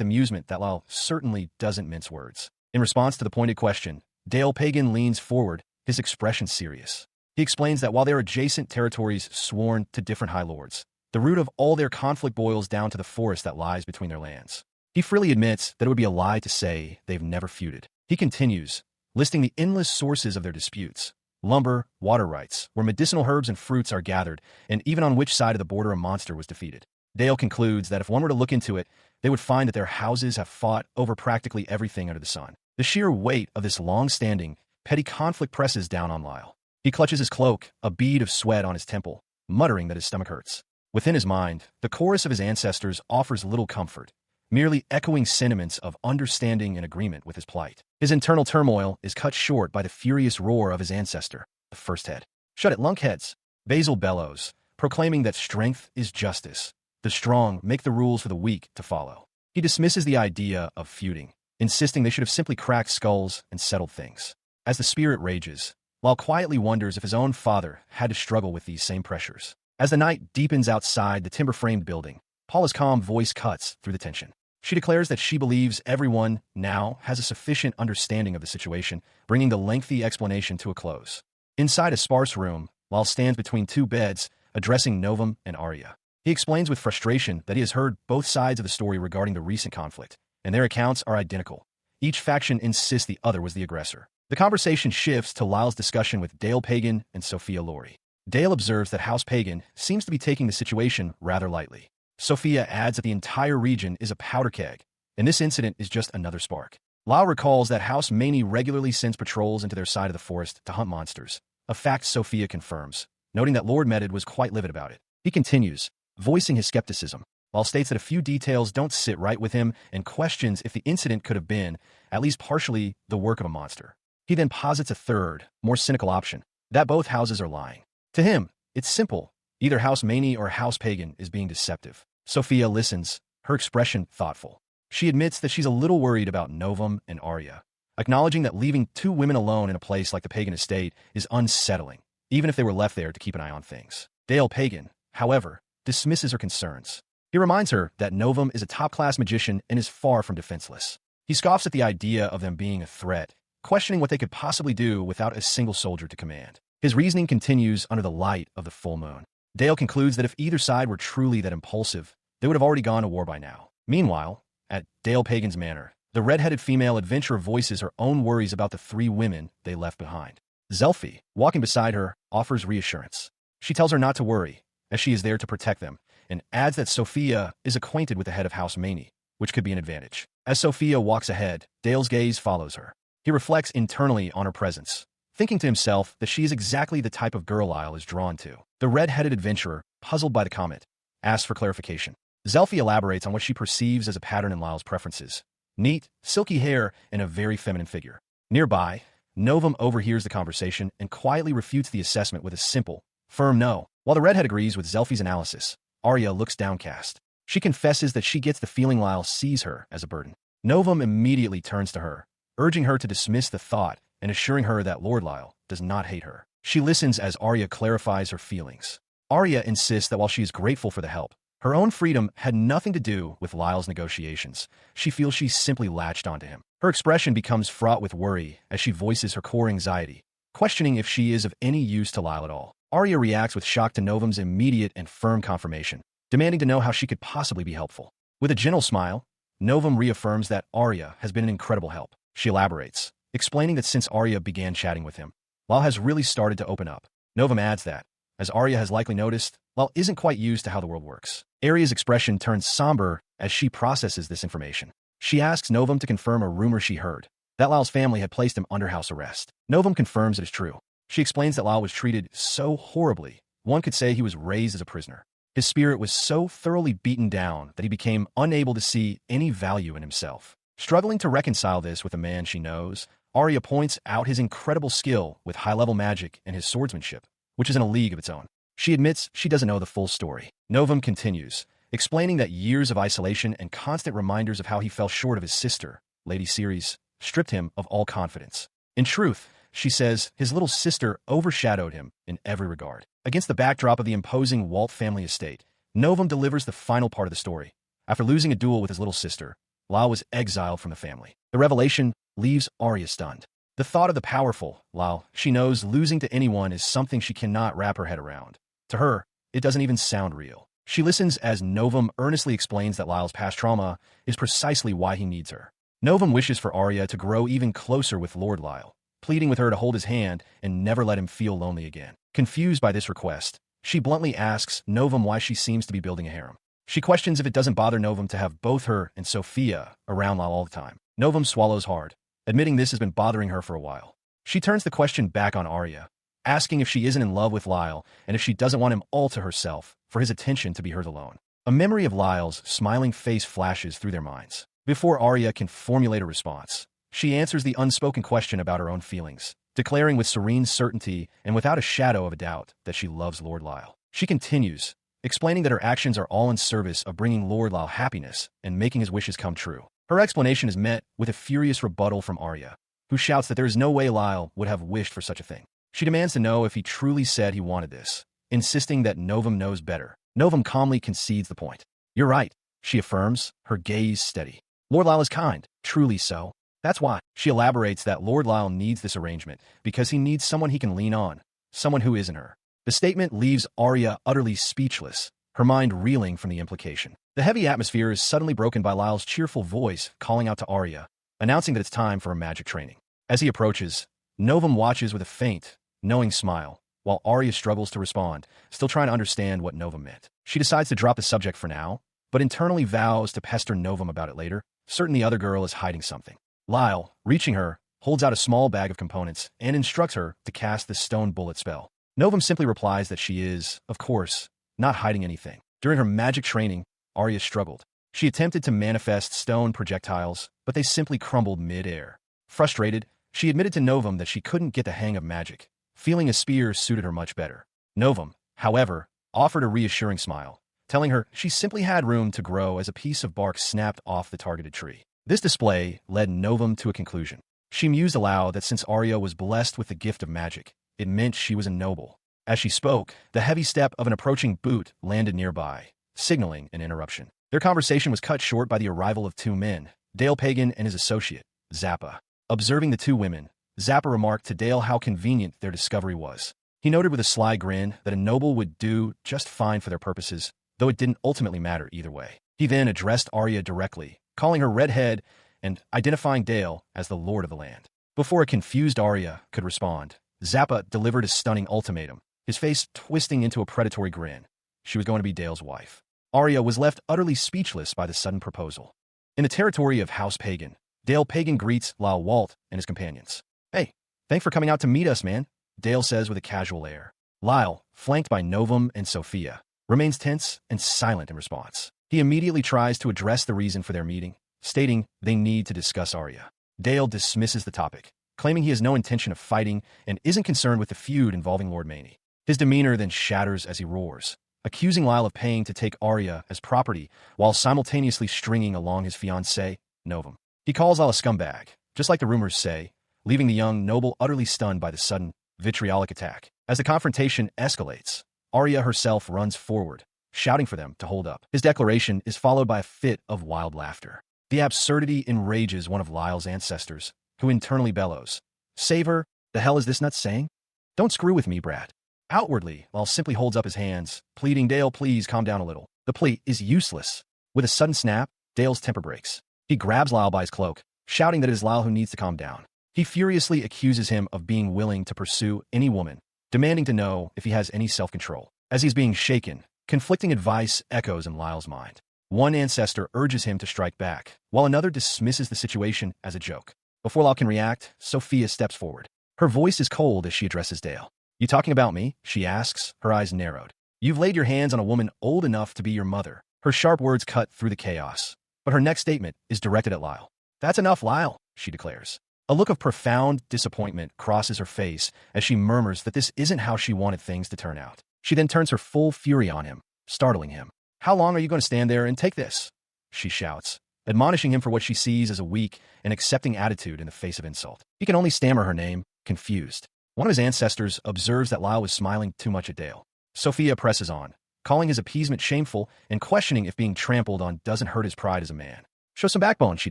amusement that Lyle certainly doesn't mince words. In response to the pointed question, Dale Pagan leans forward, his expression serious. He explains that while they are adjacent territories sworn to different High Lords, the root of all their conflict boils down to the forest that lies between their lands. He freely admits that it would be a lie to say they've never feuded. He continues, listing the endless sources of their disputes: lumber, water rights, where medicinal herbs and fruits are gathered, and even on which side of the border a monster was defeated. Dale concludes that if one were to look into it, they would find that their houses have fought over practically everything under the sun. The sheer weight of this long-standing, petty conflict presses down on Lyle. He clutches his cloak, a bead of sweat on his temple, muttering that his stomach hurts. Within his mind, the chorus of his ancestors offers little comfort, merely echoing sentiments of understanding and agreement with his plight. His internal turmoil is cut short by the furious roar of his ancestor, the first head. "Shut it, lunkheads!" Basil bellows, proclaiming that strength is justice. The strong make the rules for the weak to follow. He dismisses the idea of feuding, insisting they should have simply cracked skulls and settled things. As the spirit rages, Lyle quietly wonders if his own father had to struggle with these same pressures. As the night deepens outside the timber-framed building, Paula's calm voice cuts through the tension. She declares that she believes everyone now has a sufficient understanding of the situation, bringing the lengthy explanation to a close. Inside a sparse room, Lyle stands between two beds, addressing Novum and Arya. He explains with frustration that he has heard both sides of the story regarding the recent conflict, and their accounts are identical. Each faction insists the other was the aggressor. The conversation shifts to Lyle's discussion with Dale Pagan and Sophia Laurie. Dale observes that House Pagan seems to be taking the situation rather lightly. Sophia adds that the entire region is a powder keg, and this incident is just another spark. Lyle recalls that House Maney regularly sends patrols into their side of the forest to hunt monsters, a fact Sophia confirms, noting that Lord Medid was quite livid about it. He continues, voicing his skepticism, while states that a few details don't sit right with him and questions if the incident could have been, at least partially, the work of a monster. He then posits a third, more cynical option, that both houses are lying. To him, it's simple. Either House Maney or House Pagan is being deceptive. Sophia listens, her expression thoughtful. She admits that she's a little worried about Novum and Arya, acknowledging that leaving two women alone in a place like the Pagan estate is unsettling, even if they were left there to keep an eye on things. Dale Pagan, however, dismisses her concerns. He reminds her that Novum is a top-class magician and is far from defenseless. He scoffs at the idea of them being a threat, questioning what they could possibly do without a single soldier to command. His reasoning continues under the light of the full moon. Dale concludes that if either side were truly that impulsive, they would have already gone to war by now. Meanwhile, at Dale Pagan's manor, the red-headed female adventurer voices her own worries about the three women they left behind. Zelfi, walking beside her, offers reassurance. She tells her not to worry, as she is there to protect them, and adds that Sophia is acquainted with the head of House Maney, which could be an advantage. As Sophia walks ahead, Dale's gaze follows her. He reflects internally on her presence, thinking to himself that she is exactly the type of girl Lyle is drawn to. The red-headed adventurer, puzzled by the comment, asks for clarification. Zelfi elaborates on what she perceives as a pattern in Lyle's preferences: neat, silky hair, and a very feminine figure. Nearby, Novum overhears the conversation and quietly refutes the assessment with a simple, firm no. While the redhead agrees with Zelfi's analysis, Arya looks downcast. She confesses that she gets the feeling Lyle sees her as a burden. Novum immediately turns to her, urging her to dismiss the thought and assuring her that Lord Lyle does not hate her. She listens as Arya clarifies her feelings. Arya insists that while she is grateful for the help, her own freedom had nothing to do with Lyle's negotiations. She feels she simply latched onto him. Her expression becomes fraught with worry as she voices her core anxiety, questioning if she is of any use to Lyle at all. Arya reacts with shock to Novum's immediate and firm confirmation, demanding to know how she could possibly be helpful. With a gentle smile, Novum reaffirms that Arya has been an incredible help. She elaborates, explaining that since Arya began chatting with him, Lyle has really started to open up. Novum adds that, as Arya has likely noticed, Lyle isn't quite used to how the world works. Arya's expression turns somber as she processes this information. She asks Novum to confirm a rumor she heard, that Lyle's family had placed him under house arrest. Novum confirms it is true. She explains that Lyle was treated so horribly, one could say he was raised as a prisoner. His spirit was so thoroughly beaten down that he became unable to see any value in himself. Struggling to reconcile this with a man she knows, Arya points out his incredible skill with high-level magic and his swordsmanship, which is in a league of its own. She admits she doesn't know the full story. Novum continues, explaining that years of isolation and constant reminders of how he fell short of his sister, Lady Ceres, stripped him of all confidence. In truth, she says, his little sister overshadowed him in every regard. Against the backdrop of the imposing Walt family estate, Novum delivers the final part of the story. After losing a duel with his little sister, Lyle was exiled from the family. The revelation leaves Arya stunned. The thought of the powerful, Lyle, she knows losing to anyone is something she cannot wrap her head around. To her, it doesn't even sound real. She listens as Novum earnestly explains that Lyle's past trauma is precisely why he needs her. Novum wishes for Arya to grow even closer with Lord Lyle, pleading with her to hold his hand and never let him feel lonely again. Confused by this request, she bluntly asks Novum why she seems to be building a harem. She questions if it doesn't bother Novum to have both her and Sophia around Lyle all the time. Novum swallows hard, admitting this has been bothering her for a while. She turns the question back on Arya, asking if she isn't in love with Lyle and if she doesn't want him all to herself, for his attention to be hers alone. A memory of Lyle's smiling face flashes through their minds. Before Arya can formulate a response, she answers the unspoken question about her own feelings, declaring with serene certainty and without a shadow of a doubt that she loves Lord Lyle. She continues, explaining that her actions are all in service of bringing Lord Lyle happiness and making his wishes come true. Her explanation is met with a furious rebuttal from Arya, who shouts that there is no way Lyle would have wished for such a thing. She demands to know if he truly said he wanted this, insisting that Novum knows better. Novum calmly concedes the point. You're right, she affirms, her gaze steady. Lord Lyle is kind, truly so. That's why. She elaborates that Lord Lyle needs this arrangement because he needs someone he can lean on, someone who isn't her. The statement leaves Arya utterly speechless, her mind reeling from the implication. The heavy atmosphere is suddenly broken by Lyle's cheerful voice calling out to Arya, announcing that it's time for a magic training. As he approaches, Novum watches with a faint, knowing smile, while Arya struggles to respond, still trying to understand what Novum meant. She decides to drop the subject for now, but internally vows to pester Novum about it later, certain the other girl is hiding something. Lyle, reaching her, holds out a small bag of components and instructs her to cast the stone bullet spell. Novum simply replies that she is, of course, not hiding anything. During her magic training, Arya struggled. She attempted to manifest stone projectiles, but they simply crumbled mid-air. Frustrated, she admitted to Novum that she couldn't get the hang of magic, feeling a spear suited her much better. Novum, however, offered a reassuring smile, telling her she simply had room to grow as a piece of bark snapped off the targeted tree. This display led Novum to a conclusion. She mused aloud that since Arya was blessed with the gift of magic, it meant she was a noble. As she spoke, the heavy step of an approaching boot landed nearby, signaling an interruption. Their conversation was cut short by the arrival of two men, Dale Pagan and his associate, Zappa. Observing the two women, Zappa remarked to Dale how convenient their discovery was. He noted with a sly grin that a noble would do just fine for their purposes, though it didn't ultimately matter either way. He then addressed Arya directly, calling her redhead and identifying Dale as the lord of the land. Before a confused Arya could respond, Zappa delivered a stunning ultimatum, his face twisting into a predatory grin. She was going to be Dale's wife. Arya was left utterly speechless by the sudden proposal. In the territory of House Pagan, Dale Pagan greets Lyle Walt and his companions. Hey, thanks for coming out to meet us, man, Dale says with a casual air. Lyle, flanked by Novum and Sophia, remains tense and silent in response. He immediately tries to address the reason for their meeting, stating they need to discuss Arya. Dale dismisses the topic, claiming he has no intention of fighting and isn't concerned with the feud involving Lord Maney. His demeanor then shatters as he roars, accusing Lyle of paying to take Arya as property while simultaneously stringing along his fiancée, Novum. He calls Lyle a scumbag, just like the rumors say, leaving the young noble utterly stunned by the sudden, vitriolic attack. As the confrontation escalates, Arya herself runs forward, shouting for them to hold up. His declaration is followed by a fit of wild laughter. The absurdity enrages one of Lyle's ancestors, who internally bellows, "Save her, the hell is this nut saying? Don't screw with me, Brad." Outwardly, Lyle simply holds up his hands, pleading, "Dale, please calm down a little." The plea is useless. With a sudden snap, Dale's temper breaks. He grabs Lyle by his cloak, shouting that it is Lyle who needs to calm down. He furiously accuses him of being willing to pursue any woman, demanding to know if he has any self-control. As he's being shaken, conflicting advice echoes in Lyle's mind. One ancestor urges him to strike back, while another dismisses the situation as a joke. Before Lyle can react, Sophia steps forward. Her voice is cold as she addresses Dale. "You talking about me?" she asks, her eyes narrowed. "You've laid your hands on a woman old enough to be your mother." Her sharp words cut through the chaos, but her next statement is directed at Lyle. "That's enough, Lyle," she declares. A look of profound disappointment crosses her face as she murmurs that this isn't how she wanted things to turn out. She then turns her full fury on him, startling him. "How long are you going to stand there and take this?" she shouts, admonishing him for what she sees as a weak and accepting attitude in the face of insult. He can only stammer her name, confused. One of his ancestors observes that Lyle was smiling too much at Dale. Sophia presses on, calling his appeasement shameful and questioning if being trampled on doesn't hurt his pride as a man. "Show some backbone," she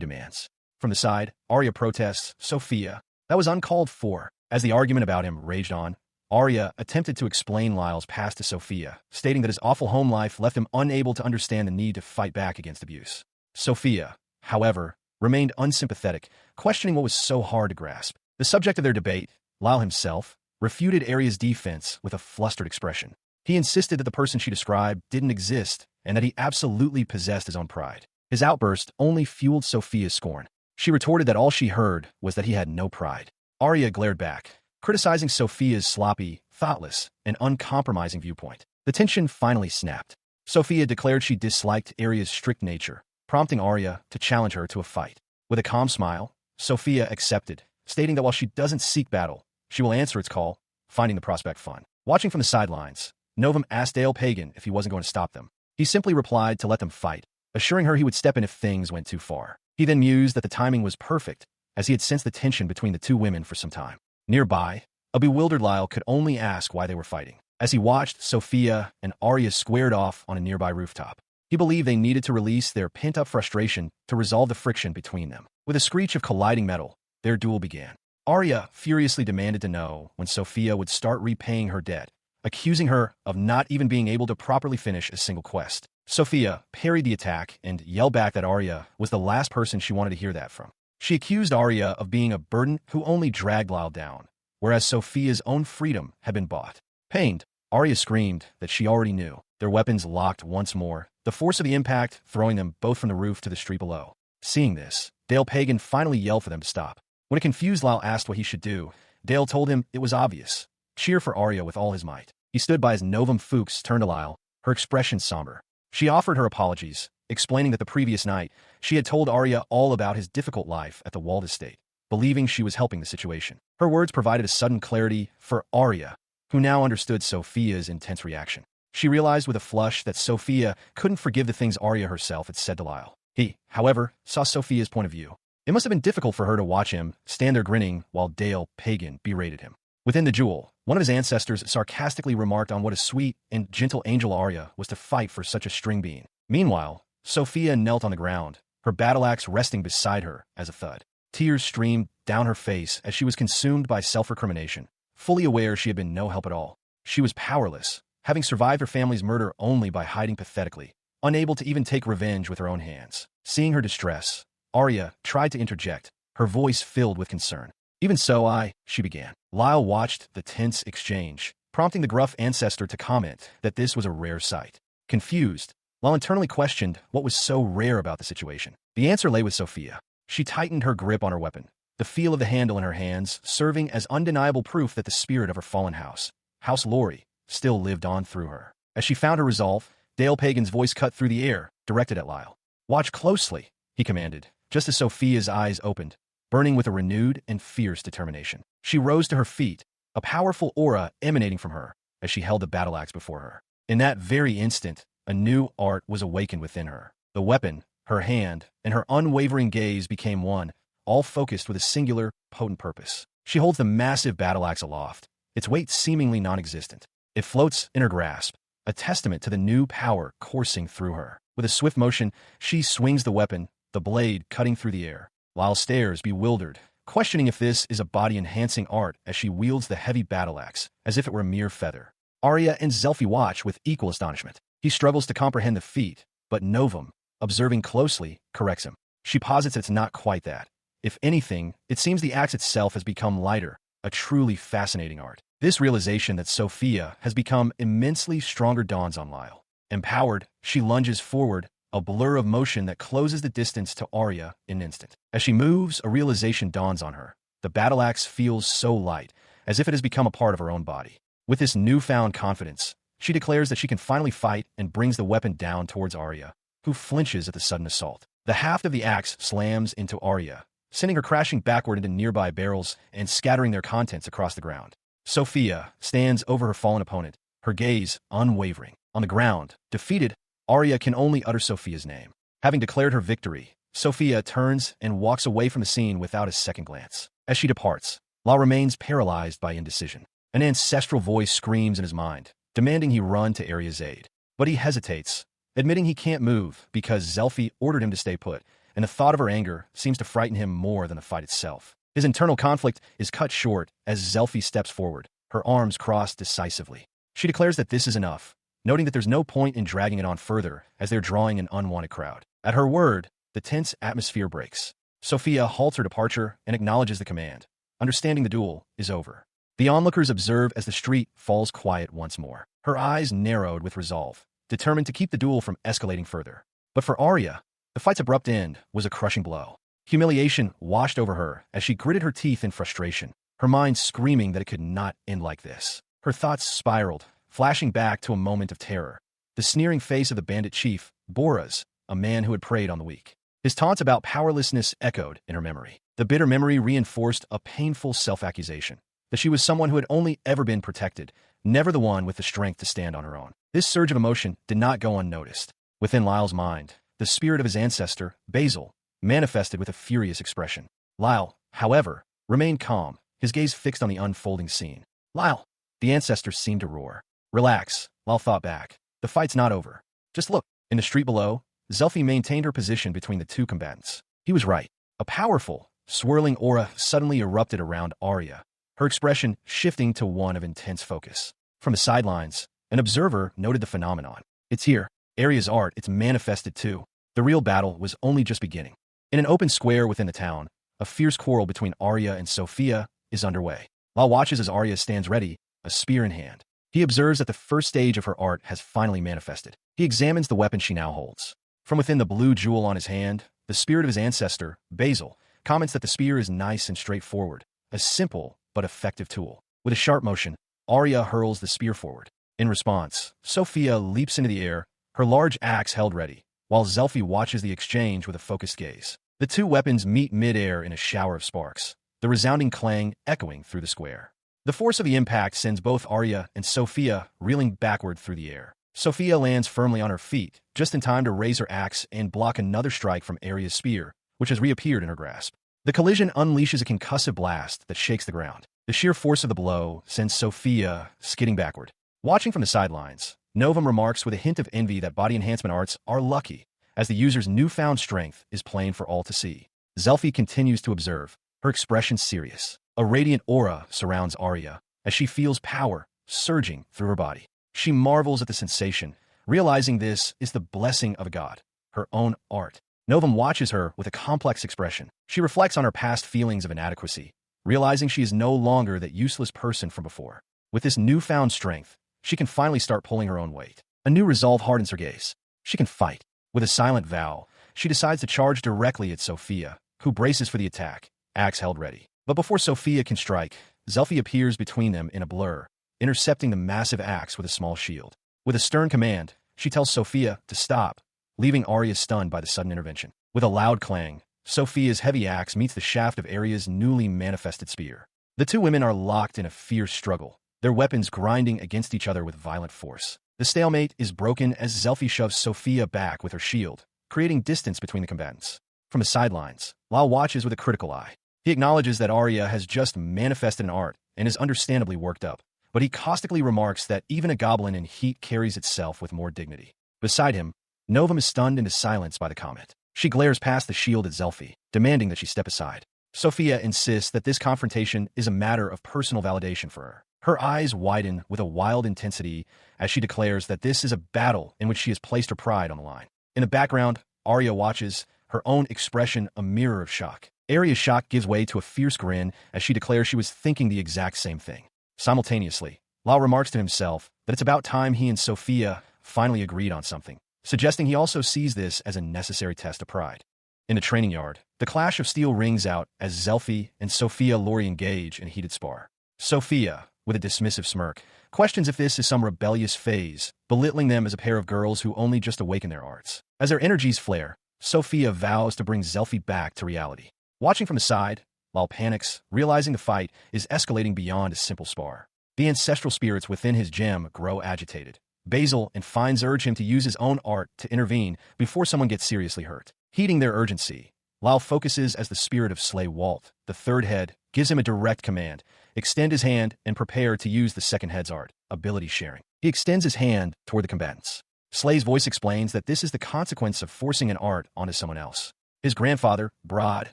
demands. From the side, Arya protests, "Sophia, that was uncalled for." As the argument about him raged on, Arya attempted to explain Lyle's past to Sophia, stating that his awful home life left him unable to understand the need to fight back against abuse. Sophia, however, remained unsympathetic, questioning what was so hard to grasp. The subject of their debate, Lyle himself, refuted Arya's defense with a flustered expression. He insisted that the person she described didn't exist and that he absolutely possessed his own pride. His outburst only fueled Sophia's scorn. She retorted that all she heard was that he had no pride. Arya glared back, criticizing Sophia's sloppy, thoughtless, and uncompromising viewpoint. The tension finally snapped. Sophia declared she disliked Arya's strict nature, prompting Arya to challenge her to a fight. With a calm smile, Sophia accepted, stating that while she doesn't seek battle, she will answer its call, finding the prospect fun. Watching from the sidelines, Novum asked Dale Pagan if he wasn't going to stop them. He simply replied to let them fight, assuring her he would step in if things went too far. He then mused that the timing was perfect, as he had sensed the tension between the two women for some time. Nearby, a bewildered Lyle could only ask why they were fighting. As he watched Sophia and Arya squared off on a nearby rooftop, he believed they needed to release their pent-up frustration to resolve the friction between them. With a screech of colliding metal, their duel began. Arya furiously demanded to know when Sophia would start repaying her debt, accusing her of not even being able to properly finish a single quest. Sophia parried the attack and yelled back that Arya was the last person she wanted to hear that from. She accused Arya of being a burden who only dragged Lyle down, whereas Sophia's own freedom had been bought. Pained, Arya screamed that she already knew. Their weapons locked once more, the force of the impact throwing them both from the roof to the street below. Seeing this, Dale Pagan finally yelled for them to stop. When a confused Lyle asked what he should do, Dale told him it was obvious. Cheer for Arya with all his might. He stood by his Novum Fuchs, turned to Lyle, her expression somber. She offered her apologies, explaining that the previous night she had told Arya all about his difficult life at the Walled Estate, believing she was helping the situation. Her words provided a sudden clarity for Arya, who now understood Sophia's intense reaction. She realized with a flush that Sophia couldn't forgive the things Arya herself had said to Lyle. He, however, saw Sophia's point of view. It must have been difficult for her to watch him stand there grinning while Dale Pagan berated him. Within the duel, one of his ancestors sarcastically remarked on what a sweet and gentle angel Arya was to fight for such a string bean. Meanwhile, Sophia knelt on the ground, her battle axe resting beside her as a thud. Tears streamed down her face as she was consumed by self-recrimination, fully aware she had been no help at all. She was powerless, having survived her family's murder only by hiding pathetically, unable to even take revenge with her own hands. Seeing her distress, Arya tried to interject, her voice filled with concern. "Even so, she began. Lyle watched the tense exchange, prompting the gruff ancestor to comment that this was a rare sight. Confused, Lyle internally questioned what was so rare about the situation. The answer lay with Sophia. She tightened her grip on her weapon, the feel of the handle in her hands serving as undeniable proof that the spirit of her fallen house, House Laurie, still lived on through her. As she found her resolve, Dale Pagan's voice cut through the air, directed at Lyle. "Watch closely," he commanded, just as Sophia's eyes opened, burning with a renewed and fierce determination. She rose to her feet, a powerful aura emanating from her as she held the battle axe before her. In that very instant, a new art was awakened within her. The weapon, her hand, and her unwavering gaze became one, all focused with a singular, potent purpose. She holds the massive battle axe aloft, its weight seemingly non-existent. It floats in her grasp, a testament to the new power coursing through her. With a swift motion, she swings the weapon, the blade cutting through the air. Lyle stares, bewildered, questioning if this is a body-enhancing art as she wields the heavy battle axe, as if it were a mere feather. Arya and Zelfi watch with equal astonishment. He struggles to comprehend the feat, but Novum, observing closely, corrects him. She posits it's not quite that. If anything, it seems the axe itself has become lighter, a truly fascinating art. This realization that Sophia has become immensely stronger dawns on Lyle. Empowered, she lunges forward, a blur of motion that closes the distance to Arya in an instant. As she moves, a realization dawns on her. The battle axe feels so light, as if it has become a part of her own body. With this newfound confidence, she declares that she can finally fight and brings the weapon down towards Arya, who flinches at the sudden assault. The haft of the axe slams into Arya, sending her crashing backward into nearby barrels and scattering their contents across the ground. Sophia stands over her fallen opponent, her gaze unwavering. On the ground, defeated, Arya can only utter Sophia's name. Having declared her victory, Sophia turns and walks away from the scene without a second glance. As she departs, Law remains paralyzed by indecision. An ancestral voice screams in his mind, demanding he run to Arya's aid. But he hesitates, admitting he can't move because Zelfi ordered him to stay put, and the thought of her anger seems to frighten him more than the fight itself. His internal conflict is cut short as Zelfi steps forward, her arms crossed decisively. She declares that this is enough, noting that there's no point in dragging it on further as they're drawing an unwanted crowd. At her word, the tense atmosphere breaks. Sophia halts her departure and acknowledges the command, understanding the duel is over. The onlookers observe as the street falls quiet once more. Her eyes narrowed with resolve, determined to keep the duel from escalating further. But for Arya, the fight's abrupt end was a crushing blow. Humiliation washed over her as she gritted her teeth in frustration, her mind screaming that it could not end like this. Her thoughts spiraled, flashing back to a moment of terror. The sneering face of the bandit chief, Boraz, a man who had preyed on the weak. His taunts about powerlessness echoed in her memory. The bitter memory reinforced a painful self-accusation, that she was someone who had only ever been protected, never the one with the strength to stand on her own. This surge of emotion did not go unnoticed. Within Lyle's mind, the spirit of his ancestor, Basil, manifested with a furious expression. Lyle, however, remained calm, his gaze fixed on the unfolding scene. Lyle, the ancestor seemed to roar. Relax, Lyle thought back. The fight's not over. Just look. In the street below, Zelfi maintained her position between the two combatants. He was right. A powerful, swirling aura suddenly erupted around Arya, her expression shifting to one of intense focus. From the sidelines, an observer noted the phenomenon. It's here. Arya's art, it's manifested too. The real battle was only just beginning. In an open square within the town, a fierce quarrel between Arya and Sophia is underway. Lyle watches as Arya stands ready, a spear in hand. He observes that the first stage of her art has finally manifested. He examines the weapon she now holds. From within the blue jewel on his hand, the spirit of his ancestor, Basil, comments that the spear is nice and straightforward, a simple but effective tool. With a sharp motion, Arya hurls the spear forward. In response, Sophia leaps into the air, her large axe held ready, while Zelfi watches the exchange with a focused gaze. The two weapons meet mid-air in a shower of sparks, the resounding clang echoing through the square. The force of the impact sends both Arya and Sophia reeling backward through the air. Sophia lands firmly on her feet, just in time to raise her axe and block another strike from Arya's spear, which has reappeared in her grasp. The collision unleashes a concussive blast that shakes the ground. The sheer force of the blow sends Sophia skidding backward. Watching from the sidelines, Novum remarks with a hint of envy that body enhancement arts are lucky, as the user's newfound strength is plain for all to see. Zelfi continues to observe, her expression serious. A radiant aura surrounds Arya, as she feels power surging through her body. She marvels at the sensation, realizing this is the blessing of a god, her own art. Novum watches her with a complex expression. She reflects on her past feelings of inadequacy, realizing she is no longer that useless person from before. With this newfound strength, she can finally start pulling her own weight. A new resolve hardens her gaze. She can fight. With a silent vow, she decides to charge directly at Sophia, who braces for the attack, axe held ready. But before Sophia can strike, Zelfi appears between them in a blur, intercepting the massive axe with a small shield. With a stern command, she tells Sophia to stop, leaving Arya stunned by the sudden intervention. With a loud clang, Sophia's heavy axe meets the shaft of Arya's newly manifested spear. The two women are locked in a fierce struggle, their weapons grinding against each other with violent force. The stalemate is broken as Zelfi shoves Sophia back with her shield, creating distance between the combatants. From the sidelines, Lyle watches with a critical eye. He acknowledges that Arya has just manifested an art and is understandably worked up, but he caustically remarks that even a goblin in heat carries itself with more dignity. Beside him, Novum is stunned into silence by the comment. She glares past the shield at Zelfi, demanding that she step aside. Sophia insists that this confrontation is a matter of personal validation for her. Her eyes widen with a wild intensity as she declares that this is a battle in which she has placed her pride on the line. In the background, Arya watches, her own expression a mirror of shock. Arya's shock gives way to a fierce grin as she declares she was thinking the exact same thing. Simultaneously, Lyle remarks to himself that it's about time he and Sophia finally agreed on something, suggesting he also sees this as a necessary test of pride. In the training yard, the clash of steel rings out as Zelfi and Sophia Lori engage in a heated spar. Sophia, with a dismissive smirk, questions if this is some rebellious phase, belittling them as a pair of girls who only just awaken their arts. As their energies flare, Sophia vows to bring Zelfi back to reality. Watching from the side, Lal panics, realizing the fight is escalating beyond a simple spar. The ancestral spirits within his gem grow agitated. Basil and Fines urge him to use his own art to intervene before someone gets seriously hurt. Heeding their urgency, Lal focuses as the spirit of Slay Walt, the third head, gives him a direct command: extend his hand and prepare to use the second head's art, ability sharing. He extends his hand toward the combatants. Slay's voice explains that this is the consequence of forcing an art onto someone else. His grandfather, Brod,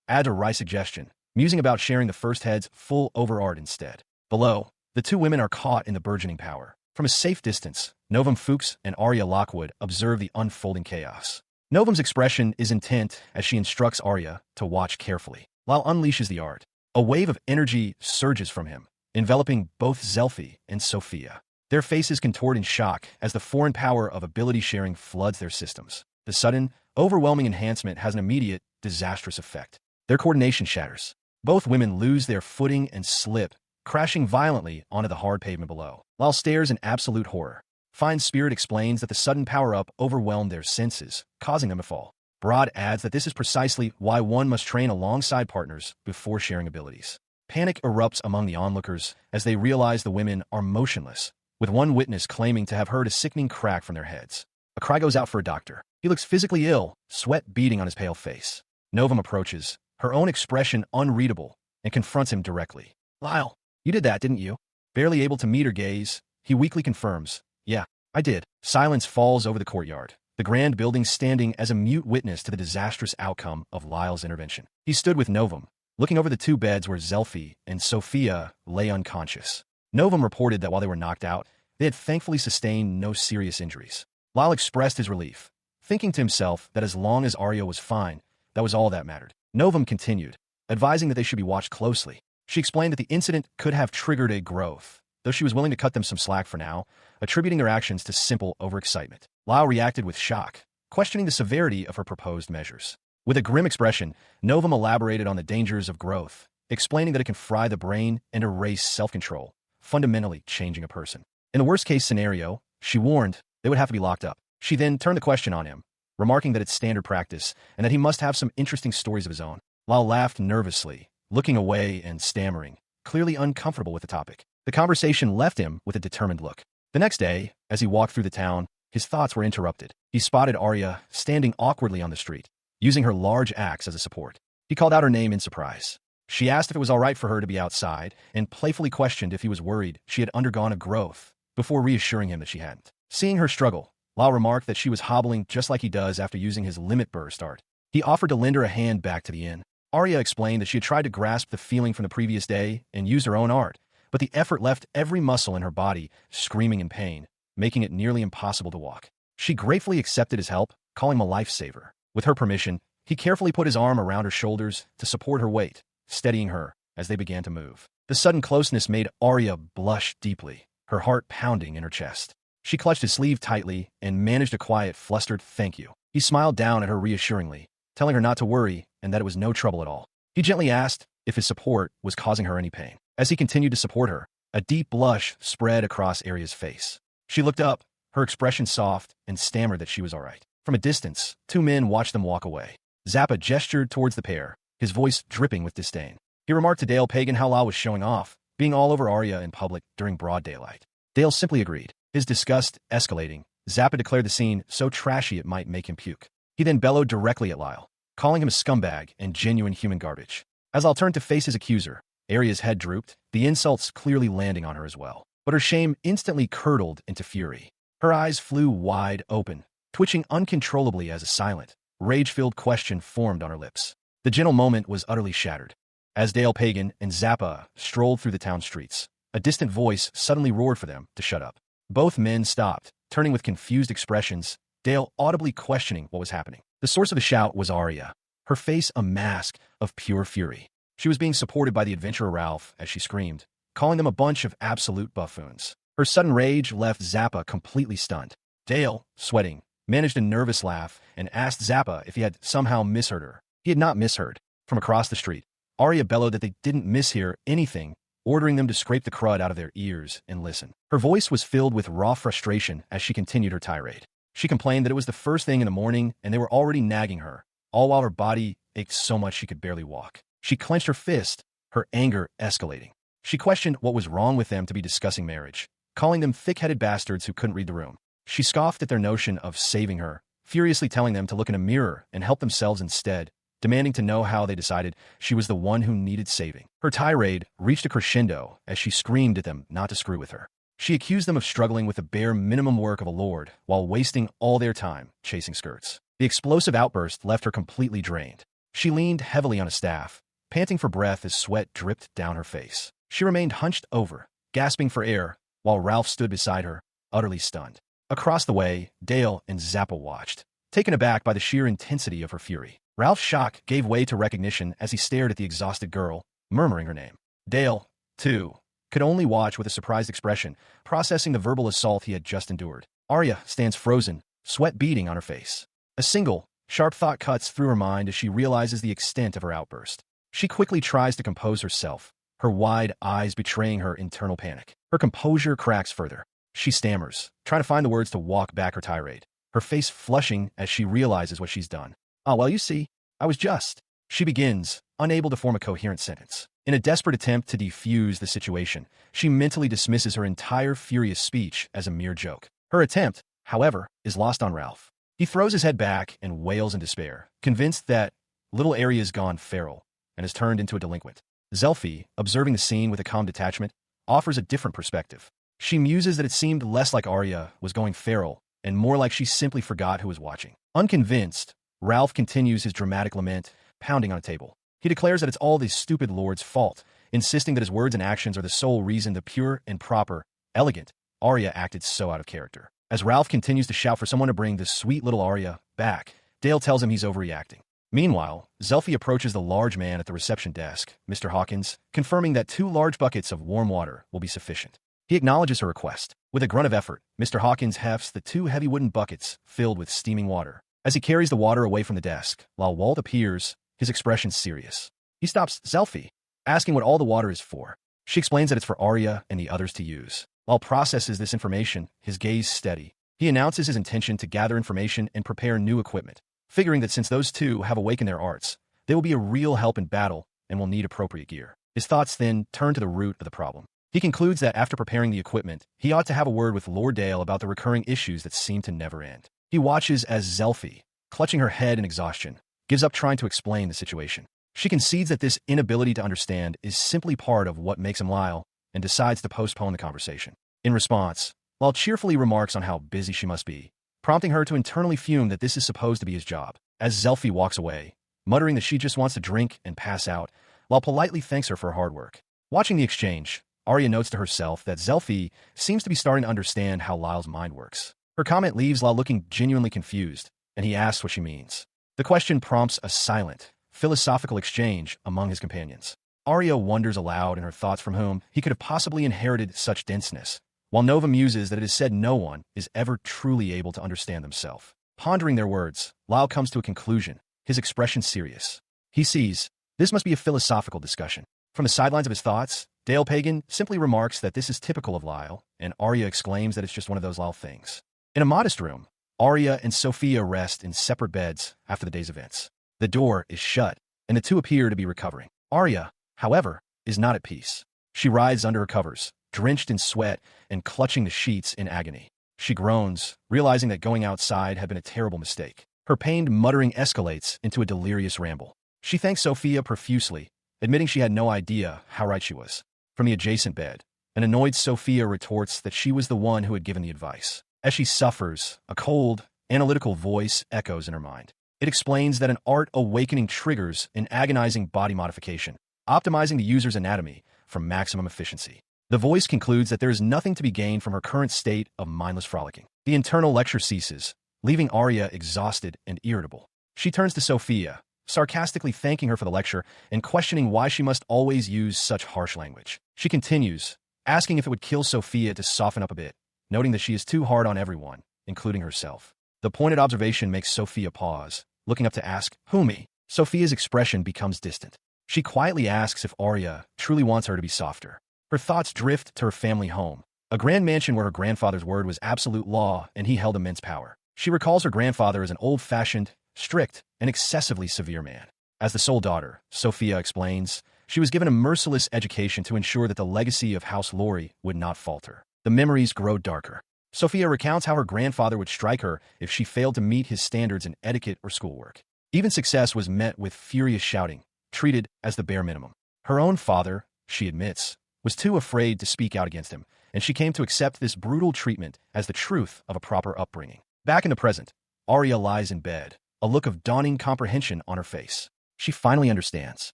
adds a wry suggestion, musing about sharing the first head's full over art instead. Below, the two women are caught in the burgeoning power. From a safe distance, Novum Fuchs and Arya Lockwood observe the unfolding chaos. Novum's expression is intent as she instructs Arya to watch carefully. Lal unleashes the art. A wave of energy surges from him, enveloping both Zelfi and Sophia. Their faces contort in shock as the foreign power of ability sharing floods their systems. The sudden, overwhelming enhancement has an immediate, disastrous effect. Their coordination shatters. Both women lose their footing and slip, crashing violently onto the hard pavement below. Lal stares in absolute horror. Fine's spirit explains that the sudden power-up overwhelmed their senses, causing them to fall. Brod adds that this is precisely why one must train alongside partners before sharing abilities. Panic erupts among the onlookers as they realize the women are motionless, with one witness claiming to have heard a sickening crack from their heads. A cry goes out for a doctor. He looks physically ill, sweat beading on his pale face. Novum approaches, her own expression unreadable, and confronts him directly. "Lyle, you did that, didn't you?" Barely able to meet her gaze, he weakly confirms, "Yeah, I did." Silence falls over the courtyard, the grand building standing as a mute witness to the disastrous outcome of Lyle's intervention. He stood with Novum, looking over the two beds where Zelfi and Sophia lay unconscious. Novum reported that while they were knocked out, they had thankfully sustained no serious injuries. Lyle expressed his relief, thinking to himself that as long as Arya was fine, that was all that mattered. Novum continued, advising that they should be watched closely. She explained that the incident could have triggered a growth, though she was willing to cut them some slack for now, attributing their actions to simple overexcitement. Lyle reacted with shock, questioning the severity of her proposed measures. With a grim expression, Novum elaborated on the dangers of growth, explaining that it can fry the brain and erase self-control, fundamentally changing a person. In the worst-case scenario, she warned, they would have to be locked up. She then turned the question on him, remarking that it's standard practice and that he must have some interesting stories of his own. Lyle laughed nervously, looking away and stammering, clearly uncomfortable with the topic. The conversation left him with a determined look. The next day, as he walked through the town, his thoughts were interrupted. He spotted Arya standing awkwardly on the street, using her large axe as a support. He called out her name in surprise. She asked if it was all right for her to be outside, and playfully questioned if he was worried she had undergone a growth, before reassuring him that she hadn't. Seeing her struggle, Lyle remarked that she was hobbling just like he does after using his limit burst art. He offered to lend her a hand back to the inn. Arya explained that she had tried to grasp the feeling from the previous day and use her own art, but the effort left every muscle in her body screaming in pain, making it nearly impossible to walk. She gratefully accepted his help, calling him a lifesaver. With her permission, he carefully put his arm around her shoulders to support her weight, steadying her as they began to move. The sudden closeness made Arya blush deeply, her heart pounding in her chest. She clutched his sleeve tightly and managed a quiet, flustered "thank you." He smiled down at her reassuringly, telling her not to worry and that it was no trouble at all. He gently asked if his support was causing her any pain. As he continued to support her, a deep blush spread across Arya's face. She looked up, her expression soft, and stammered that she was all right. From a distance, two men watched them walk away. Zappa gestured towards the pair, his voice dripping with disdain. He remarked to Dale Pagan how Lyle was showing off, being all over Arya in public during broad daylight. Dale simply agreed. His disgust escalating, Zappa declared the scene so trashy it might make him puke. He then bellowed directly at Lyle, calling him a scumbag and genuine human garbage. As Lyle turned to face his accuser, Arya's head drooped, the insults clearly landing on her as well. But her shame instantly curdled into fury. Her eyes flew wide open, twitching uncontrollably as a silent, rage-filled question formed on her lips. The gentle moment was utterly shattered. As Dale Pagan and Zappa strolled through the town streets, a distant voice suddenly roared for them to shut up. Both men stopped, turning with confused expressions, Dale audibly questioning what was happening. The source of the shout was Arya, her face a mask of pure fury. She was being supported by the adventurer Ralph as she screamed, calling them a bunch of absolute buffoons. Her sudden rage left Zappa completely stunned. Dale, sweating, managed a nervous laugh and asked Zappa if he had somehow misheard her. He had not misheard. From across the street, Arya bellowed that they didn't mishear anything, ordering them to scrape the crud out of their ears and listen. Her voice was filled with raw frustration as she continued her tirade. She complained that it was the first thing in the morning and they were already nagging her, all while her body ached so much she could barely walk. She clenched her fist, her anger escalating. She questioned what was wrong with them to be discussing marriage, calling them thick-headed bastards who couldn't read the room. She scoffed at their notion of saving her, furiously telling them to look in a mirror and help themselves instead, demanding to know how they decided she was the one who needed saving. Her tirade reached a crescendo as she screamed at them not to screw with her. She accused them of struggling with the bare minimum work of a lord while wasting all their time chasing skirts. The explosive outburst left her completely drained. She leaned heavily on a staff, panting for breath as sweat dripped down her face. She remained hunched over, gasping for air, while Ralph stood beside her, utterly stunned. Across the way, Dale and Zappa watched, taken aback by the sheer intensity of her fury. Ralph's shock gave way to recognition as he stared at the exhausted girl, murmuring her name. Dale, too, could only watch with a surprised expression, processing the verbal assault he had just endured. Arya stands frozen, sweat beading on her face. A single, sharp thought cuts through her mind as she realizes the extent of her outburst. She quickly tries to compose herself, her wide eyes betraying her internal panic. Her composure cracks further. She stammers, trying to find the words to walk back her tirade, her face flushing as she realizes what she's done. "Oh, well, you see, I was just..." She begins, unable to form a coherent sentence. In a desperate attempt to defuse the situation, she mentally dismisses her entire furious speech as a mere joke. Her attempt, however, is lost on Ralph. He throws his head back and wails in despair, convinced that little Arya's gone feral and has turned into a delinquent. Zelfi, observing the scene with a calm detachment, offers a different perspective. She muses that it seemed less like Arya was going feral and more like she simply forgot who was watching. Unconvinced, Ralph continues his dramatic lament, pounding on a table. He declares that it's all this stupid lord's fault, insisting that his words and actions are the sole reason the pure and proper, elegant Arya acted so out of character. As Ralph continues to shout for someone to bring the sweet little Arya back, Dale tells him he's overreacting. Meanwhile, Zelfi approaches the large man at the reception desk, Mr. Hawkins, confirming that 2 large buckets of warm water will be sufficient. He acknowledges her request. With a grunt of effort, Mr. Hawkins hefts the 2 heavy wooden buckets filled with steaming water. As he carries the water away from the desk, while Walt appears, his expression serious. He stops Zelfi, asking what all the water is for. She explains that it's for Arya and the others to use. While processes this information, his gaze steady. He announces his intention to gather information and prepare new equipment, figuring that since those 2 have awakened their arts, they will be a real help in battle and will need appropriate gear. His thoughts then turn to the root of the problem. He concludes that after preparing the equipment, he ought to have a word with Lord Dale about the recurring issues that seem to never end. He watches as Zelfi, clutching her head in exhaustion, gives up trying to explain the situation. She concedes that this inability to understand is simply part of what makes him Lyle and decides to postpone the conversation. In response, Lyle cheerfully remarks on how busy she must be, prompting her to internally fume that this is supposed to be his job. As Zelfi walks away, muttering that she just wants to drink and pass out, Lyle politely thanks her for her hard work. Watching the exchange, Arya notes to herself that Zelfi seems to be starting to understand how Lyle's mind works. Her comment leaves Lyle looking genuinely confused, and he asks what she means. The question prompts a silent, philosophical exchange among his companions. Arya wonders aloud in her thoughts from whom he could have possibly inherited such denseness, while Nova muses that it is said no one is ever truly able to understand themselves. Pondering their words, Lyle comes to a conclusion, his expression serious. He sees, this must be a philosophical discussion. From the sidelines of his thoughts, Dale Pagan simply remarks that this is typical of Lyle, and Arya exclaims that it's just one of those Lyle things. In a modest room, Arya and Sophia rest in separate beds after the day's events. The door is shut, and the 2 appear to be recovering. Arya, however, is not at peace. She writhes under her covers, drenched in sweat and clutching the sheets in agony. She groans, realizing that going outside had been a terrible mistake. Her pained muttering escalates into a delirious ramble. She thanks Sophia profusely, admitting she had no idea how right she was. From the adjacent bed, an annoyed Sophia retorts that she was the one who had given the advice. As she suffers, a cold, analytical voice echoes in her mind. It explains that an art awakening triggers an agonizing body modification, optimizing the user's anatomy for maximum efficiency. The voice concludes that there is nothing to be gained from her current state of mindless frolicking. The internal lecture ceases, leaving Arya exhausted and irritable. She turns to Sophia, sarcastically thanking her for the lecture and questioning why she must always use such harsh language. She continues, asking if it would kill Sophia to soften up a bit, noting that she is too hard on everyone, including herself. The pointed observation makes Sophia pause, looking up to ask, "Who me?" Sophia's expression becomes distant. She quietly asks if Arya truly wants her to be softer. Her thoughts drift to her family home, a grand mansion where her grandfather's word was absolute law and he held immense power. She recalls her grandfather as an old-fashioned, strict, and excessively severe man. As the sole daughter, Sophia explains, she was given a merciless education to ensure that the legacy of House Lori would not falter. The memories grow darker. Sophia recounts how her grandfather would strike her if she failed to meet his standards in etiquette or schoolwork. Even success was met with furious shouting, treated as the bare minimum. Her own father, she admits, was too afraid to speak out against him, and she came to accept this brutal treatment as the truth of a proper upbringing. Back in the present, Arya lies in bed, a look of dawning comprehension on her face. She finally understands.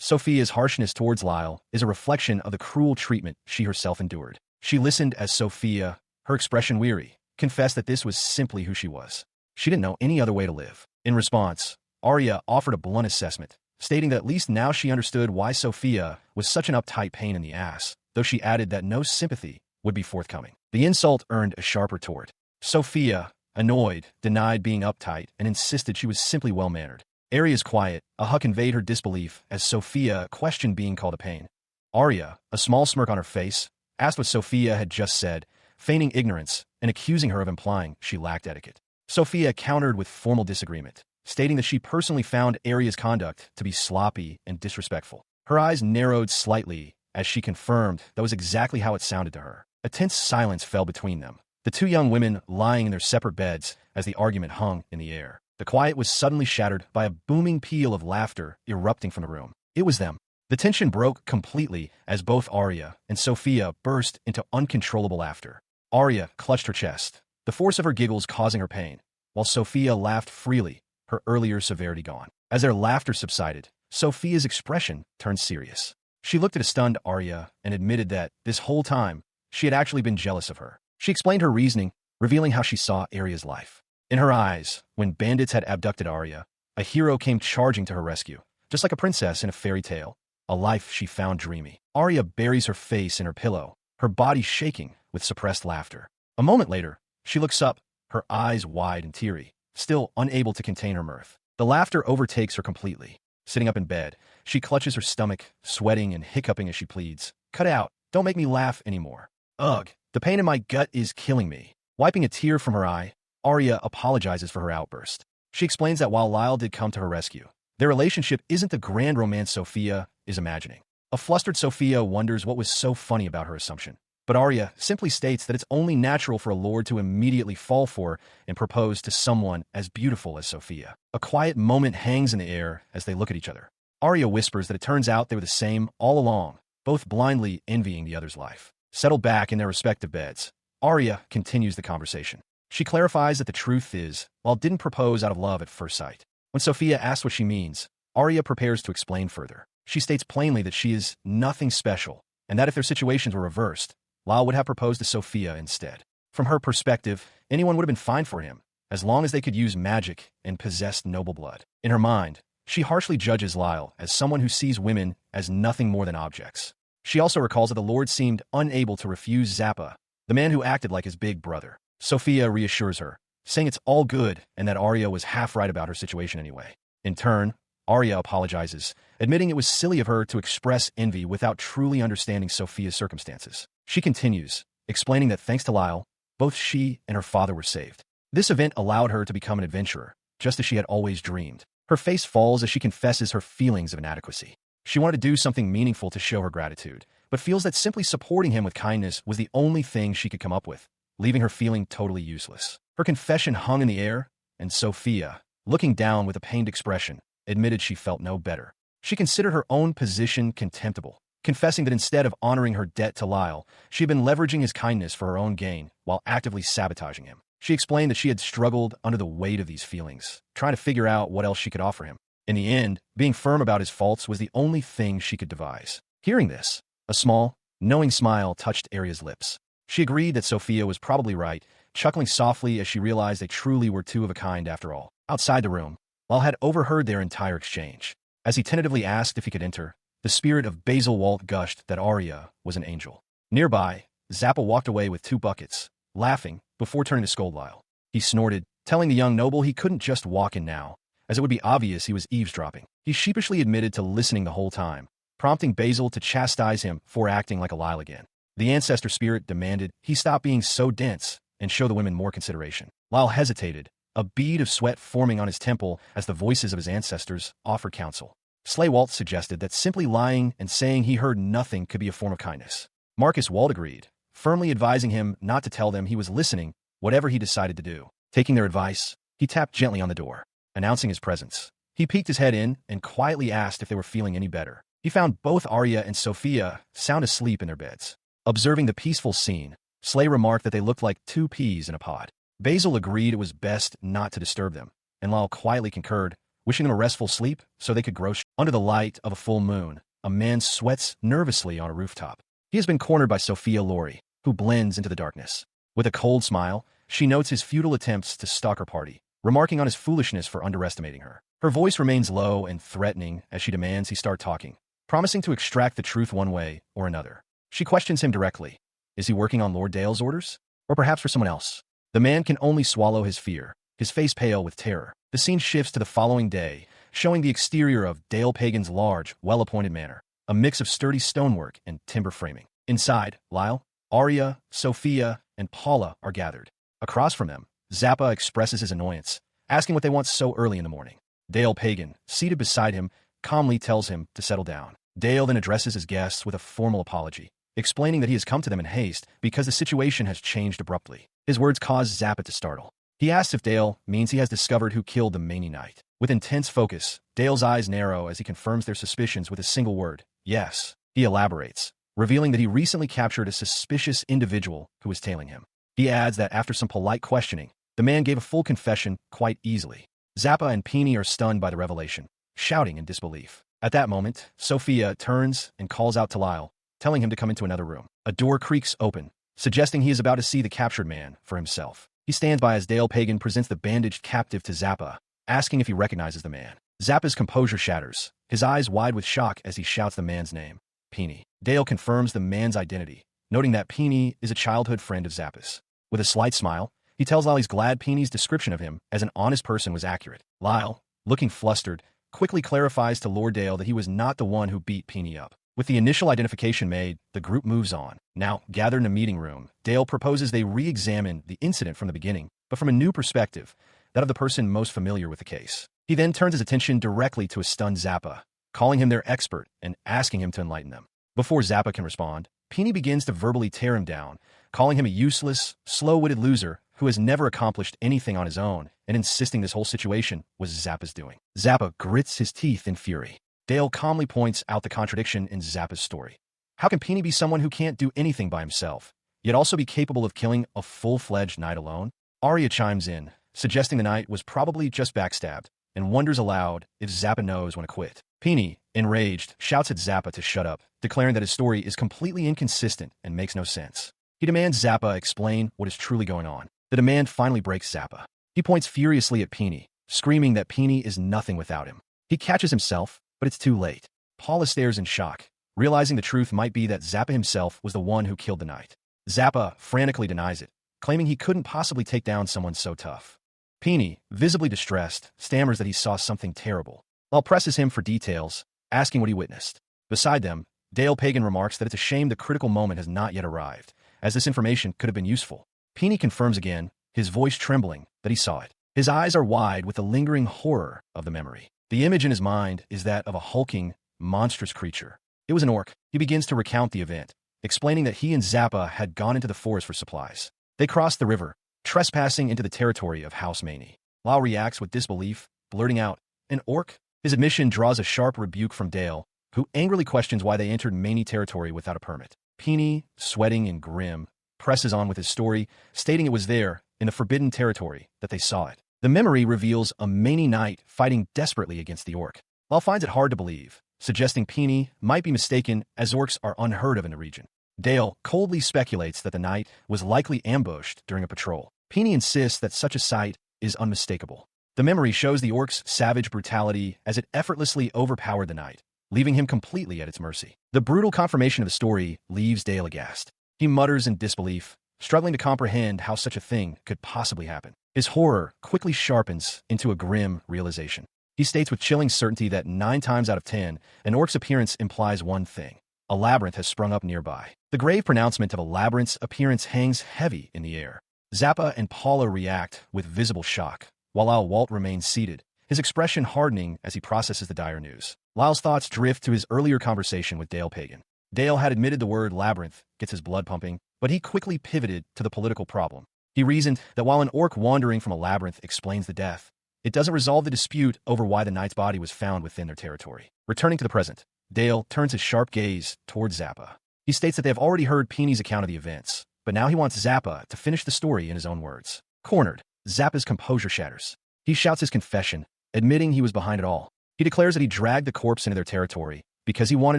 Sophia's harshness towards Lyle is a reflection of the cruel treatment she herself endured. She listened as Sophia, her expression weary, confessed that this was simply who she was. She didn't know any other way to live. In response, Arya offered a blunt assessment, stating that at least now she understood why Sophia was such an uptight pain in the ass, though she added that no sympathy would be forthcoming. The insult earned a sharp retort. Sophia, annoyed, denied being uptight and insisted she was simply well-mannered. Arya's quiet, a hug conveyed her disbelief as Sophia questioned being called a pain. Arya, a small smirk on her face, asked what Sophia had just said, feigning ignorance and accusing her of implying she lacked etiquette. Sophia countered with formal disagreement, stating that she personally found Arya's conduct to be sloppy and disrespectful. Her eyes narrowed slightly as she confirmed that was exactly how it sounded to her. A tense silence fell between them, the two young women lying in their separate beds as the argument hung in the air. The quiet was suddenly shattered by a booming peal of laughter erupting from the room. It was them. The tension broke completely as both Arya and Sophia burst into uncontrollable laughter. Arya clutched her chest, the force of her giggles causing her pain, while Sophia laughed freely, her earlier severity gone. As their laughter subsided, Sophia's expression turned serious. She looked at a stunned Arya and admitted that, this whole time, she had actually been jealous of her. She explained her reasoning, revealing how she saw Arya's life. In her eyes, when bandits had abducted Arya, a hero came charging to her rescue, just like a princess in a fairy tale, a life she found dreamy. Arya buries her face in her pillow, her body shaking with suppressed laughter. A moment later, she looks up, her eyes wide and teary, still unable to contain her mirth. The laughter overtakes her completely. Sitting up in bed, she clutches her stomach, sweating and hiccuping as she pleads, "Cut out, don't make me laugh anymore. Ugh, the pain in my gut is killing me." Wiping a tear from her eye, Arya apologizes for her outburst. She explains that while Lyle did come to her rescue, their relationship isn't the grand romance Sophia is imagining. A flustered Sophia wonders what was so funny about her assumption, but Arya simply states that it's only natural for a lord to immediately fall for and propose to someone as beautiful as Sophia. A quiet moment hangs in the air as they look at each other. Arya whispers that it turns out they were the same all along, both blindly envying the other's life. Settled back in their respective beds, Arya continues the conversation. She clarifies that the truth is, Lyle didn't propose out of love at first sight. When Sophia asks what she means, Arya prepares to explain further. She states plainly that she is nothing special, and that if their situations were reversed, Lyle would have proposed to Sophia instead. From her perspective, anyone would have been fine for him, as long as they could use magic and possessed noble blood. In her mind, she harshly judges Lyle as someone who sees women as nothing more than objects. She also recalls that the Lord seemed unable to refuse Zappa, the man who acted like his big brother. Sophia reassures her, saying it's all good and that Arya was half right about her situation anyway. In turn, Arya apologizes, admitting it was silly of her to express envy without truly understanding Sophia's circumstances. She continues, explaining that thanks to Lyle, both she and her father were saved. This event allowed her to become an adventurer, just as she had always dreamed. Her face falls as she confesses her feelings of inadequacy. She wanted to do something meaningful to show her gratitude, but feels that simply supporting him with kindness was the only thing she could come up with, leaving her feeling totally useless. Her confession hung in the air, and Sophia, looking down with a pained expression, admitted she felt no better. She considered her own position contemptible, confessing that instead of honoring her debt to Lyle, she had been leveraging his kindness for her own gain while actively sabotaging him. She explained that she had struggled under the weight of these feelings, trying to figure out what else she could offer him. In the end, being firm about his faults was the only thing she could devise. Hearing this, a small, knowing smile touched Arya's lips. She agreed that Sophia was probably right, chuckling softly as she realized they truly were two of a kind after all. Outside the room, Lyle had overheard their entire exchange. As he tentatively asked if he could enter, the spirit of Basil Walt gushed that Arya was an angel. Nearby, Zappa walked away with 2 buckets, laughing, before turning to scold Lyle. He snorted, telling the young noble he couldn't just walk in now, as it would be obvious he was eavesdropping. He sheepishly admitted to listening the whole time, prompting Basil to chastise him for acting like a Lyle again. The ancestor spirit demanded he stop being so dense and show the women more consideration. Lyle hesitated, a bead of sweat forming on his temple as the voices of his ancestors offered counsel. Slay Walt suggested that simply lying and saying he heard nothing could be a form of kindness. Marcus Walt agreed, firmly advising him not to tell them he was listening, whatever he decided to do. Taking their advice, he tapped gently on the door, announcing his presence. He peeked his head in and quietly asked if they were feeling any better. He found both Arya and Sophia sound asleep in their beds. Observing the peaceful scene, Slay remarked that they looked like two peas in a pod. Basil agreed it was best not to disturb them, and Lyle quietly concurred, wishing them a restful sleep so they could grow. Under the light of a full moon, a man sweats nervously on a rooftop. He has been cornered by Sophia Laurie, who blends into the darkness. With a cold smile, she notes his futile attempts to stalk her party, remarking on his foolishness for underestimating her. Her voice remains low and threatening as she demands he start talking, promising to extract the truth one way or another. She questions him directly. Is he working on Lord Dale's orders? Or perhaps for someone else? The man can only swallow his fear, his face pale with terror. The scene shifts to the following day, showing the exterior of Dale Pagan's large, well-appointed manor, a mix of sturdy stonework and timber framing. Inside, Lyle, Arya, Sophia, and Paula are gathered. Across from them, Zappa expresses his annoyance, asking what they want so early in the morning. Dale Pagan, seated beside him, calmly tells him to settle down. Dale then addresses his guests with a formal apology, explaining that he has come to them in haste because the situation has changed abruptly. His words cause Zappa to startle. He asks if Dale means he has discovered who killed the Mani Knight. With intense focus, Dale's eyes narrow as he confirms their suspicions with a single word, yes. He elaborates, revealing that he recently captured a suspicious individual who was tailing him. He adds that after some polite questioning, the man gave a full confession quite easily. Zappa and Peony are stunned by the revelation, shouting in disbelief. At that moment, Sophia turns and calls out to Lyle, telling him to come into another room. A door creaks open, suggesting he is about to see the captured man for himself. He stands by as Dale Pagan presents the bandaged captive to Zappa, asking if he recognizes the man. Zappa's composure shatters, his eyes wide with shock as he shouts the man's name, Peony. Dale confirms the man's identity, noting that Peony is a childhood friend of Zappa's. With a slight smile, he tells Lyle he's glad Peony's description of him as an honest person was accurate. Lyle, looking flustered, quickly clarifies to Lord Dale that he was not the one who beat Peony up. With the initial identification made, the group moves on. Now, gathered in a meeting room, Dale proposes they re-examine the incident from the beginning, but from a new perspective, that of the person most familiar with the case. He then turns his attention directly to a stunned Zappa, calling him their expert and asking him to enlighten them. Before Zappa can respond, Peony begins to verbally tear him down, calling him a useless, slow-witted loser who has never accomplished anything on his own, and insisting this whole situation was Zappa's doing. Zappa grits his teeth in fury. Dale calmly points out the contradiction in Zappa's story. How can Peony be someone who can't do anything by himself, yet also be capable of killing a full-fledged knight alone? Arya chimes in, suggesting the knight was probably just backstabbed, and wonders aloud if Zappa knows when to quit. Peony, enraged, shouts at Zappa to shut up, declaring that his story is completely inconsistent and makes no sense. He demands Zappa explain what is truly going on. The demand finally breaks Zappa. He points furiously at Peony, screaming that Peony is nothing without him. He catches himself, but it's too late. Paula stares in shock, realizing the truth might be that Zappa himself was the one who killed the knight. Zappa frantically denies it, claiming he couldn't possibly take down someone so tough. Peony, visibly distressed, stammers that he saw something terrible. Lyle presses him for details, asking what he witnessed. Beside them, Dale Pagan remarks that it's a shame the critical moment has not yet arrived, as this information could have been useful. Peony confirms again, his voice trembling, that he saw it. His eyes are wide with the lingering horror of the memory. The image in his mind is that of a hulking, monstrous creature. It was an orc. He begins to recount the event, explaining that he and Zappa had gone into the forest for supplies. They crossed the river, trespassing into the territory of House Mani. Lyle reacts with disbelief, blurting out, "An orc?" His admission draws a sharp rebuke from Dale, who angrily questions why they entered Mani territory without a permit. Peony, sweating and grim, presses on with his story, stating it was there, in the forbidden territory, that they saw it. The memory reveals a Mani knight fighting desperately against the orc. Lyle finds it hard to believe, suggesting Peony might be mistaken as orcs are unheard of in the region. Dale coldly speculates that the knight was likely ambushed during a patrol. Peony insists that such a sight is unmistakable. The memory shows the orc's savage brutality as it effortlessly overpowered the knight, leaving him completely at its mercy. The brutal confirmation of the story leaves Dale aghast. He mutters in disbelief, struggling to comprehend how such a thing could possibly happen. His horror quickly sharpens into a grim realization. He states with chilling certainty that 9 times out of 10, an orc's appearance implies one thing: a labyrinth has sprung up nearby. The grave pronouncement of a labyrinth's appearance hangs heavy in the air. Zappa and Paula react with visible shock, while Lyle Walt remains seated, his expression hardening as he processes the dire news. Lyle's thoughts drift to his earlier conversation with Dale Pagan. Dale had admitted the word labyrinth gets his blood pumping, but he quickly pivoted to the political problem. He reasoned that while an orc wandering from a labyrinth explains the death, it doesn't resolve the dispute over why the knight's body was found within their territory. Returning to the present, Dale turns his sharp gaze towards Zappa. He states that they have already heard Peeny's account of the events, but now he wants Zappa to finish the story in his own words. Cornered, Zappa's composure shatters. He shouts his confession, admitting he was behind it all. He declares that he dragged the corpse into their territory because he wanted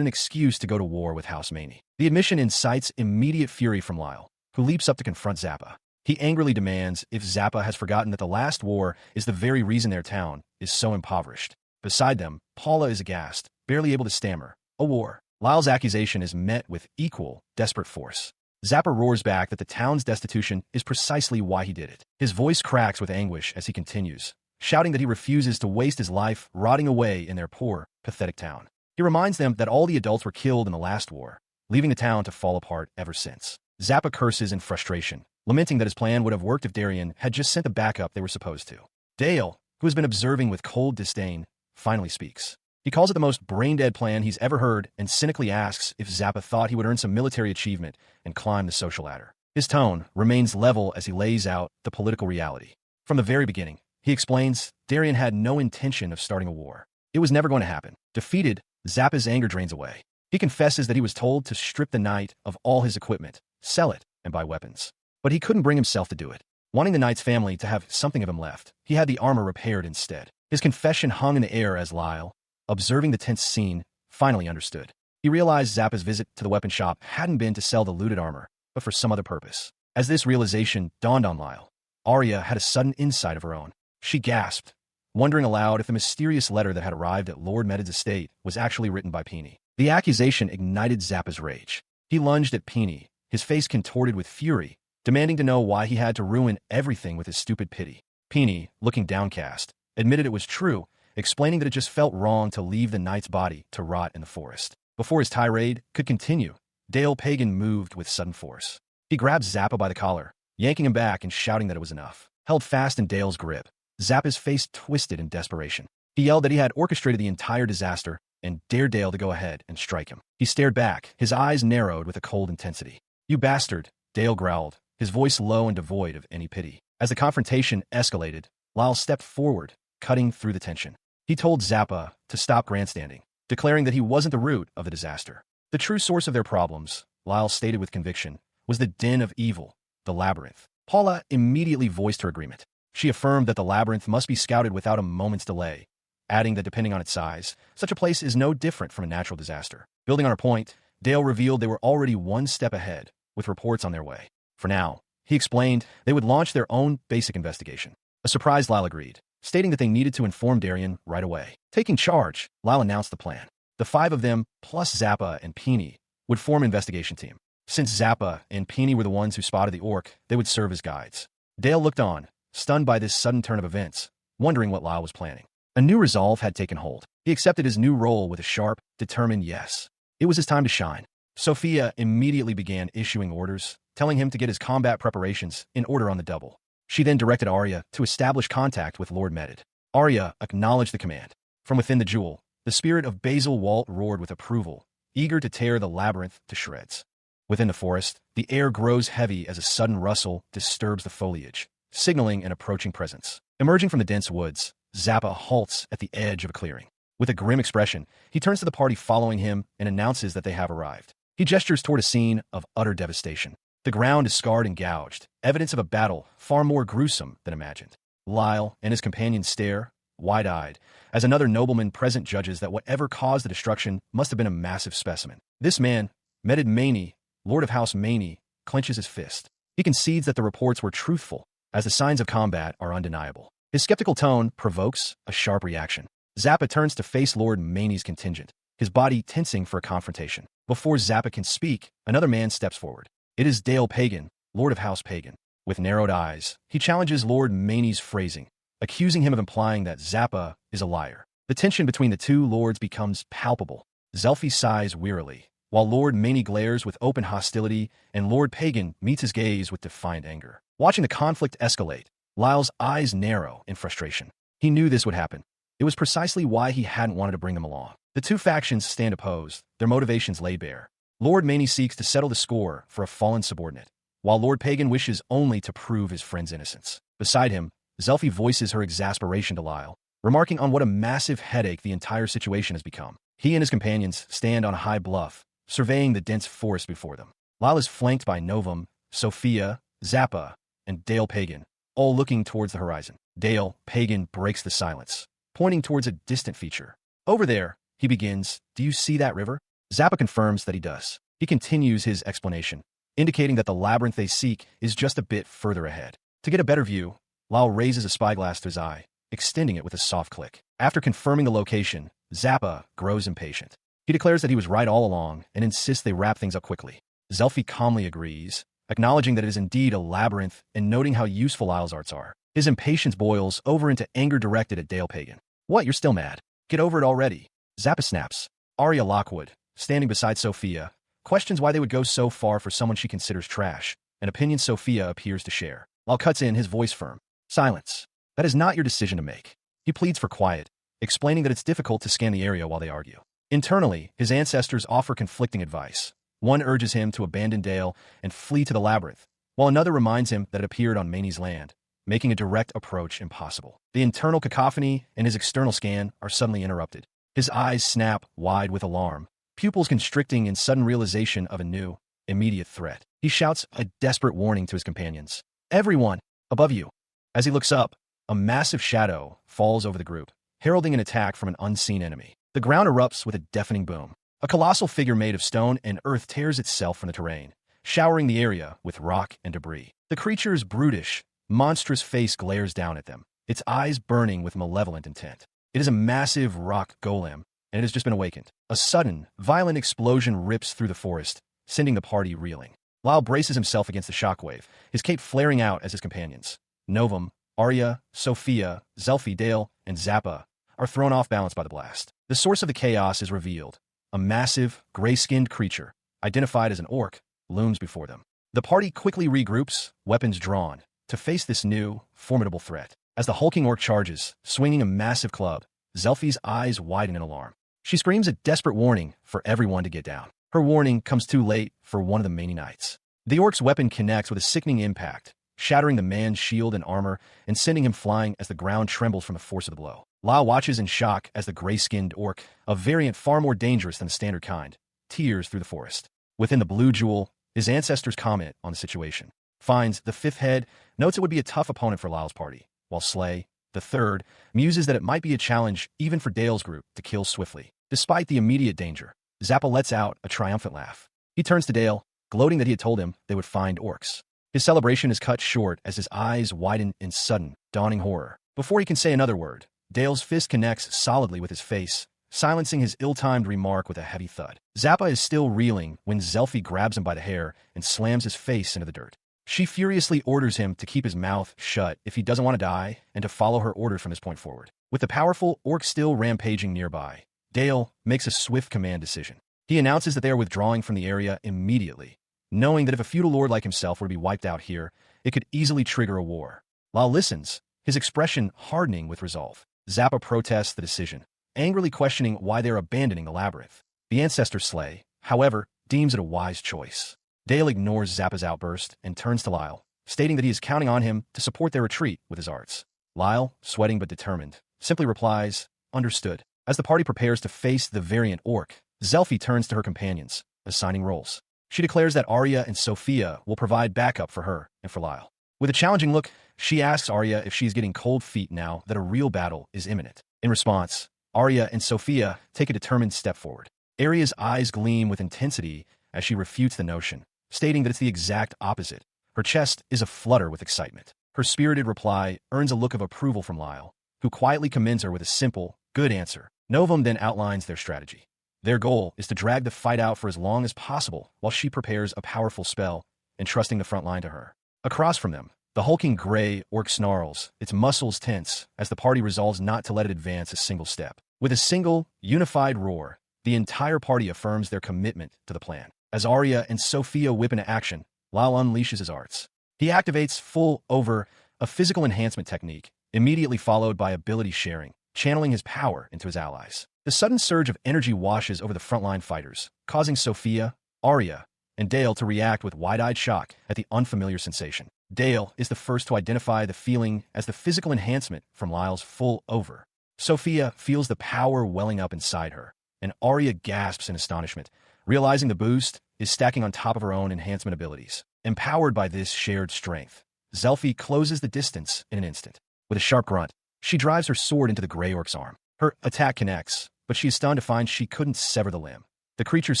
an excuse to go to war with House Maney. The admission incites immediate fury from Lyle, who leaps up to confront Zappa. He angrily demands if Zappa has forgotten that the last war is the very reason their town is so impoverished. Beside them, Paula is aghast, barely able to stammer. A war. Lyle's accusation is met with equal, desperate force. Zappa roars back that the town's destitution is precisely why he did it. His voice cracks with anguish as he continues, shouting that he refuses to waste his life rotting away in their poor, pathetic town. He reminds them that all the adults were killed in the last war, leaving the town to fall apart ever since. Zappa curses in frustration, lamenting that his plan would have worked if Darien had just sent the backup they were supposed to. Dale, who has been observing with cold disdain, finally speaks. He calls it the most brain-dead plan he's ever heard and cynically asks if Zappa thought he would earn some military achievement and climb the social ladder. His tone remains level as he lays out the political reality. From the very beginning, he explains Darien had no intention of starting a war. It was never going to happen. Defeated, Zappa's anger drains away. He confesses that he was told to strip the knight of all his equipment, sell it, and buy weapons. But he couldn't bring himself to do it. Wanting the knight's family to have something of him left, he had the armor repaired instead. His confession hung in the air as Lyle, observing the tense scene, finally understood. He realized Zappa's visit to the weapon shop hadn't been to sell the looted armor, but for some other purpose. As this realization dawned on Lyle, Arya had a sudden insight of her own. She gasped, wondering aloud if the mysterious letter that had arrived at Lord Medid's estate was actually written by Peeny. The accusation ignited Zappa's rage. He lunged at Peeny, his face contorted with fury, demanding to know why he had to ruin everything with his stupid pity. Peeny, looking downcast, admitted it was true, explaining that it just felt wrong to leave the knight's body to rot in the forest. Before his tirade could continue, Dale Pagan moved with sudden force. He grabbed Zappa by the collar, yanking him back and shouting that it was enough. Held fast in Dale's grip, Zappa's face twisted in desperation. He yelled that he had orchestrated the entire disaster and dared Dale to go ahead and strike him. He stared back, his eyes narrowed with a cold intensity. "You bastard," Dale growled, his voice low and devoid of any pity. As the confrontation escalated, Lyle stepped forward, cutting through the tension. He told Zappa to stop grandstanding, declaring that he wasn't the root of the disaster. The true source of their problems, Lyle stated with conviction, was the den of evil, the labyrinth. Paula immediately voiced her agreement. She affirmed that the labyrinth must be scouted without a moment's delay, adding that depending on its size, such a place is no different from a natural disaster. Building on her point, Dale revealed they were already one step ahead, with reports on their way. For now, he explained they would launch their own basic investigation. A surprised Lyle agreed, stating that they needed to inform Darien right away. Taking charge, Lyle announced the plan. The 5 of them, plus Zappa and Peeny, would form an investigation team. Since Zappa and Peeny were the ones who spotted the orc, they would serve as guides. Dale looked on, stunned by this sudden turn of events, wondering what Lyle was planning. A new resolve had taken hold. He accepted his new role with a sharp, determined yes. It was his time to shine. Sophia immediately began issuing orders, telling him to get his combat preparations in order on the double. She then directed Arya to establish contact with Lord Medid. Arya acknowledged the command. From within the jewel, the spirit of Basil Walt roared with approval, eager to tear the labyrinth to shreds. Within the forest, the air grows heavy as a sudden rustle disturbs the foliage, signaling an approaching presence. Emerging from the dense woods, Zappa halts at the edge of a clearing. With a grim expression, he turns to the party following him and announces that they have arrived. He gestures toward a scene of utter devastation. The ground is scarred and gouged, evidence of a battle far more gruesome than imagined. Lyle and his companions stare, wide-eyed, as another nobleman present judges that whatever caused the destruction must have been a massive specimen. This man, Medid Maney, Lord of House Maney, clenches his fist. He concedes that the reports were truthful, as the signs of combat are undeniable. His skeptical tone provokes a sharp reaction. Zappa turns to face Lord Maney's contingent, his body tensing for a confrontation. Before Zappa can speak, another man steps forward. It is Dale Pagan, Lord of House Pagan. With narrowed eyes, he challenges Lord Maney's phrasing, accusing him of implying that Zappa is a liar. The tension between the two lords becomes palpable. Zelfi sighs wearily, while Lord Maney glares with open hostility and Lord Pagan meets his gaze with defiant anger. Watching the conflict escalate, Lyle's eyes narrow in frustration. He knew this would happen. It was precisely why he hadn't wanted to bring them along. The two factions stand opposed, their motivations laid bare. Lord Maney seeks to settle the score for a fallen subordinate, while Lord Pagan wishes only to prove his friend's innocence. Beside him, Zelfi voices her exasperation to Lyle, remarking on what a massive headache the entire situation has become. He and his companions stand on a high bluff, surveying the dense forest before them. Lyle is flanked by Novum, Sophia, Zappa, and Dale Pagan, all looking towards the horizon. Dale Pagan breaks the silence, pointing towards a distant feature. Over there, he begins, "Do you see that river?" Zappa confirms that he does. He continues his explanation, indicating that the labyrinth they seek is just a bit further ahead. To get a better view, Lyle raises a spyglass to his eye, extending it with a soft click. After confirming the location, Zappa grows impatient. He declares that he was right all along and insists they wrap things up quickly. Zelfi calmly agrees, acknowledging that it is indeed a labyrinth and noting how useful Lyle's arts are. His impatience boils over into anger directed at Dale Pagan. "What, you're still mad? Get over it already." Zappa snaps. Arya Lockwood, standing beside Sophia, questions why they would go so far for someone she considers trash, an opinion Sophia appears to share. Lyle cuts in, his voice firm. "Silence. That is not your decision to make." He pleads for quiet, explaining that it's difficult to scan the area while they argue. Internally, his ancestors offer conflicting advice. One urges him to abandon Dale and flee to the labyrinth, while another reminds him that it appeared on Maney's land, making a direct approach impossible. The internal cacophony and his external scan are suddenly interrupted. His eyes snap wide with alarm, pupils constricting in sudden realization of a new, immediate threat. He shouts a desperate warning to his companions. "Everyone, above you!" As he looks up, a massive shadow falls over the group, heralding an attack from an unseen enemy. The ground erupts with a deafening boom. A colossal figure made of stone and earth tears itself from the terrain, showering the area with rock and debris. The creature's brutish, monstrous face glares down at them, its eyes burning with malevolent intent. It is a massive rock golem, and it has just been awakened. A sudden, violent explosion rips through the forest, sending the party reeling. Lyle braces himself against the shockwave, his cape flaring out as his companions, Novum, Arya, Sophia, Zelfi, Dale, and Zappa, are thrown off balance by the blast. The source of the chaos is revealed. A massive, gray-skinned creature, identified as an orc, looms before them. The party quickly regroups, weapons drawn, to face this new, formidable threat. As the hulking orc charges, swinging a massive club, Zelfi's eyes widen in alarm. She screams a desperate warning for everyone to get down. Her warning comes too late for one of the Maney Knights. The orc's weapon connects with a sickening impact, shattering the man's shield and armor and sending him flying as the ground trembles from the force of the blow. Lyle watches in shock as the gray-skinned orc, a variant far more dangerous than the standard kind, tears through the forest. Within the Blue Jewel, his ancestors comment on the situation. Finds, the fifth head, notes it would be a tough opponent for Lyle's party, while Slay, the third, muses that it might be a challenge even for Dale's group to kill swiftly. Despite the immediate danger, Zappa lets out a triumphant laugh. He turns to Dale, gloating that he had told him they would find orcs. His celebration is cut short as his eyes widen in sudden, dawning horror. Before he can say another word, Dale's fist connects solidly with his face, silencing his ill-timed remark with a heavy thud. Zappa is still reeling when Zelfi grabs him by the hair and slams his face into the dirt. She furiously orders him to keep his mouth shut if he doesn't want to die and to follow her orders from this point forward. With the powerful orc still rampaging nearby, Dale makes a swift command decision. He announces that they are withdrawing from the area immediately, knowing that if a feudal lord like himself were to be wiped out here, it could easily trigger a war. Lyle listens, his expression hardening with resolve. Zappa protests the decision, angrily questioning why they're abandoning the labyrinth. The ancestor Slay, however, deems it a wise choice. Dale ignores Zappa's outburst and turns to Lyle, stating that he is counting on him to support their retreat with his arts. Lyle, sweating but determined, simply replies, "Understood." As the party prepares to face the variant orc, Zelfi turns to her companions, assigning roles. She declares that Arya and Sophia will provide backup for her and for Lyle. With a challenging look, she asks Arya if she is getting cold feet now that a real battle is imminent. In response, Arya and Sophia take a determined step forward. Arya's eyes gleam with intensity as she refutes the notion, stating that it's the exact opposite. Her chest is aflutter with excitement. Her spirited reply earns a look of approval from Lyle, who quietly commends her with a simple, good answer. Novum then outlines their strategy. Their goal is to drag the fight out for as long as possible while she prepares a powerful spell, entrusting the front line to her. Across from them, the hulking gray orc snarls, its muscles tense as the party resolves not to let it advance a single step. With a single, unified roar, the entire party affirms their commitment to the plan. As Arya and Sophia whip into action, Lyle unleashes his arts. He activates full over a physical enhancement technique, immediately followed by ability sharing, channeling his power into his allies. The sudden surge of energy washes over the frontline fighters, causing Sophia, Arya, and Dale to react with wide-eyed shock at the unfamiliar sensation. Dale is the first to identify the feeling as the physical enhancement from Lyle's full over. Sophia feels the power welling up inside her, and Arya gasps in astonishment, realizing the boost is stacking on top of her own enhancement abilities. Empowered by this shared strength, Zelfi closes the distance in an instant. With a sharp grunt, she drives her sword into the Grey Orc's arm. Her attack connects, but she is stunned to find she couldn't sever the limb. The creature's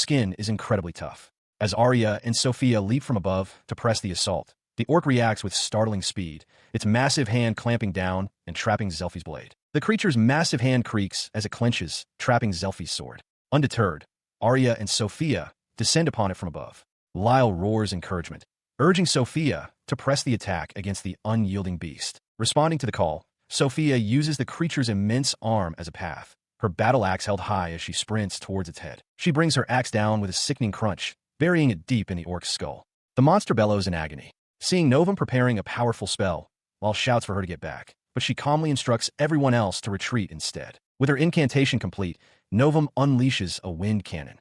skin is incredibly tough. As Arya and Sophia leap from above to press the assault, the orc reacts with startling speed, its massive hand clamping down and trapping Zelfi's blade. The creature's massive hand creaks as it clenches, trapping Zelfi's sword. Undeterred, Arya and Sophia descend upon it from above. Lyle roars encouragement, urging Sophia to press the attack against the unyielding beast. Responding to the call, Sophia uses the creature's immense arm as a path, her battle axe held high as she sprints towards its head. She brings her axe down with a sickening crunch, burying it deep in the orc's skull. The monster bellows in agony, seeing Novum preparing a powerful spell, Lyle shouts for her to get back, but she calmly instructs everyone else to retreat instead. With her incantation complete, Novum unleashes a wind cannon.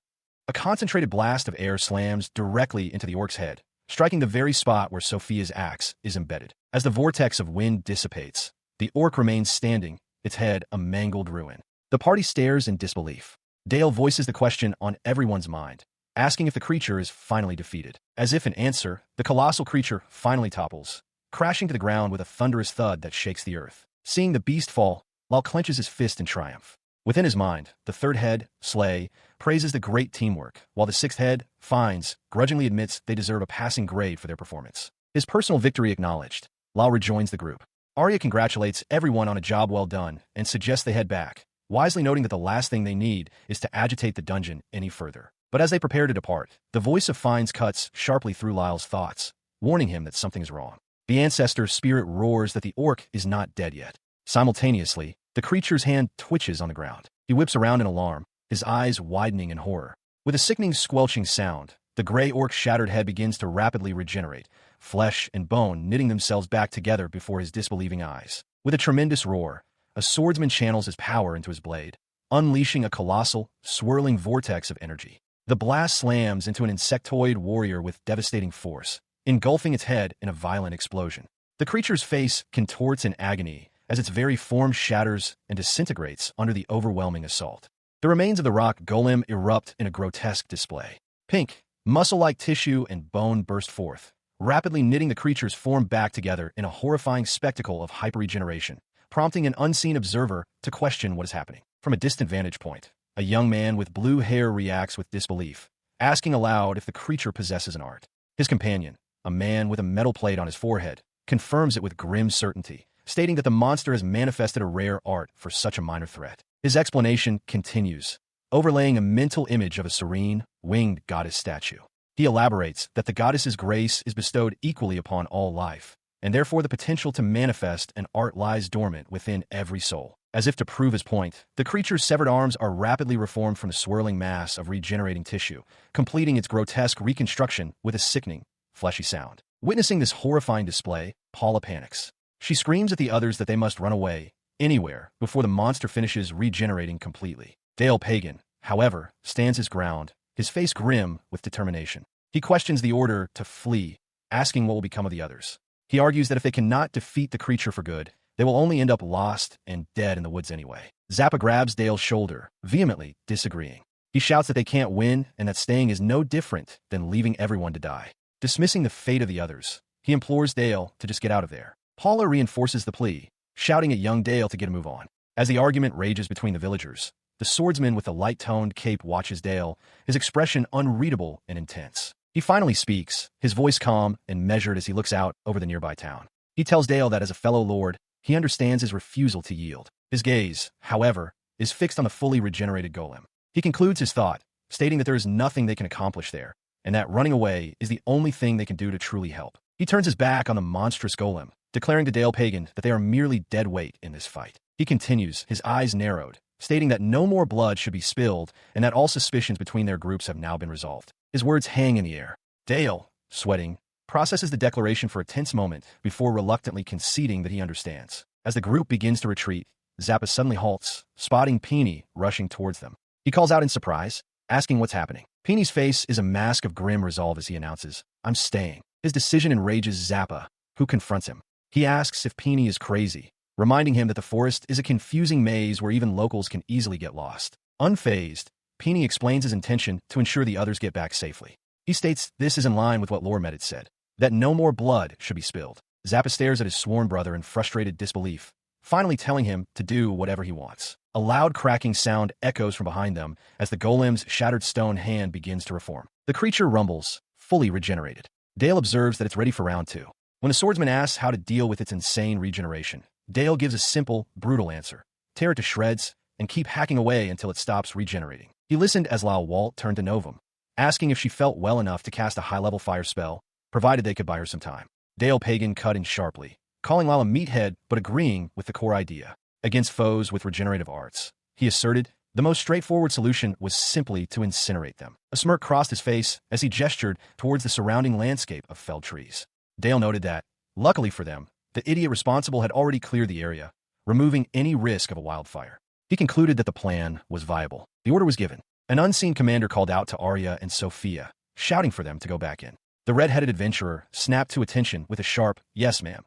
A concentrated blast of air slams directly into the orc's head, striking the very spot where Sophia's axe is embedded. As the vortex of wind dissipates, the orc remains standing, its head a mangled ruin. The party stares in disbelief. Dale voices the question on everyone's mind, asking if the creature is finally defeated. As if in answer, the colossal creature finally topples, crashing to the ground with a thunderous thud that shakes the earth. Seeing the beast fall, Lyle clenches his fist in triumph. Within his mind, the third head, Slay, praises the great teamwork, while the sixth head, Finds, grudgingly admits they deserve a passing grade for their performance. His personal victory acknowledged, Lyle rejoins the group. Arya congratulates everyone on a job well done and suggests they head back, wisely noting that the last thing they need is to agitate the dungeon any further. But as they prepare to depart, the voice of Finds cuts sharply through Lyle's thoughts, warning him that something is wrong. The ancestor's spirit roars that the orc is not dead yet. Simultaneously, the creature's hand twitches on the ground. He whips around in alarm, his eyes widening in horror. With a sickening squelching sound, the gray orc's shattered head begins to rapidly regenerate, flesh and bone knitting themselves back together before his disbelieving eyes. With a tremendous roar, a swordsman channels his power into his blade, unleashing a colossal, swirling vortex of energy. The blast slams into an insectoid warrior with devastating force, engulfing its head in a violent explosion. The creature's face contorts in agony as its very form shatters and disintegrates under the overwhelming assault. The remains of the rock golem erupt in a grotesque display. Pink, muscle-like tissue and bone burst forth, rapidly knitting the creature's form back together in a horrifying spectacle of hyperregeneration, prompting an unseen observer to question what is happening. From a distant vantage point, a young man with blue hair reacts with disbelief, asking aloud if the creature possesses an art. His companion, a man with a metal plate on his forehead, confirms it with grim certainty, stating that the monster has manifested a rare art for such a minor threat. His explanation continues, overlaying a mental image of a serene, winged goddess statue. He elaborates that the goddess's grace is bestowed equally upon all life, and therefore the potential to manifest an art lies dormant within every soul. As if to prove his point, the creature's severed arms are rapidly reformed from the swirling mass of regenerating tissue, completing its grotesque reconstruction with a sickening, fleshy sound. Witnessing this horrifying display, Paula panics. She screams at the others that they must run away, anywhere, before the monster finishes regenerating completely. Dale Pagan, however, stands his ground, his face grim with determination. He questions the order to flee, asking what will become of the others. He argues that if they cannot defeat the creature for good, they will only end up lost and dead in the woods anyway. Zappa grabs Dale's shoulder, vehemently disagreeing. He shouts that they can't win and that staying is no different than leaving everyone to die. Dismissing the fate of the others, he implores Dale to just get out of there. Paula reinforces the plea, shouting at young Dale to get a move on. As the argument rages between the villagers, the swordsman with the light-toned cape watches Dale, his expression unreadable and intense. He finally speaks, his voice calm and measured as he looks out over the nearby town. He tells Dale that as a fellow lord, he understands his refusal to yield. His gaze, however, is fixed on the fully regenerated golem. He concludes his thought, stating that there is nothing they can accomplish there, and that running away is the only thing they can do to truly help. He turns his back on the monstrous golem, declaring to Dale Pagan that they are merely dead weight in this fight. He continues, his eyes narrowed, stating that no more blood should be spilled and that all suspicions between their groups have now been resolved. His words hang in the air. Dale, sweating, processes the declaration for a tense moment before reluctantly conceding that he understands. As the group begins to retreat, Zappa suddenly halts, spotting Peony rushing towards them. He calls out in surprise, asking what's happening. Peony's face is a mask of grim resolve as he announces, "I'm staying." His decision enrages Zappa, who confronts him. He asks if Peony is crazy, reminding him that the forest is a confusing maze where even locals can easily get lost. Unfazed, Peony explains his intention to ensure the others get back safely. He states this is in line with what Lormed had said, that no more blood should be spilled. Zappa stares at his sworn brother in frustrated disbelief, finally telling him to do whatever he wants. A loud cracking sound echoes from behind them as the golem's shattered stone hand begins to reform. The creature rumbles, fully regenerated. Dale observes that it's ready for round 2. When the swordsman asks how to deal with its insane regeneration, Dale gives a simple, brutal answer. Tear it to shreds and keep hacking away until it stops regenerating. He listened as Lyle Walt turned to Novum, asking if she felt well enough to cast a high-level fire spell, provided they could buy her some time. Dale Pagan cut in sharply, calling Lyle a meathead but agreeing with the core idea. Against foes with regenerative arts, he asserted, the most straightforward solution was simply to incinerate them. A smirk crossed his face as he gestured towards the surrounding landscape of felled trees. Dale noted that, luckily for them, the idiot responsible had already cleared the area, removing any risk of a wildfire. He concluded that the plan was viable. The order was given. An unseen commander called out to Arya and Sophia, shouting for them to go back in. The red-headed adventurer snapped to attention with a sharp, "Yes, ma'am."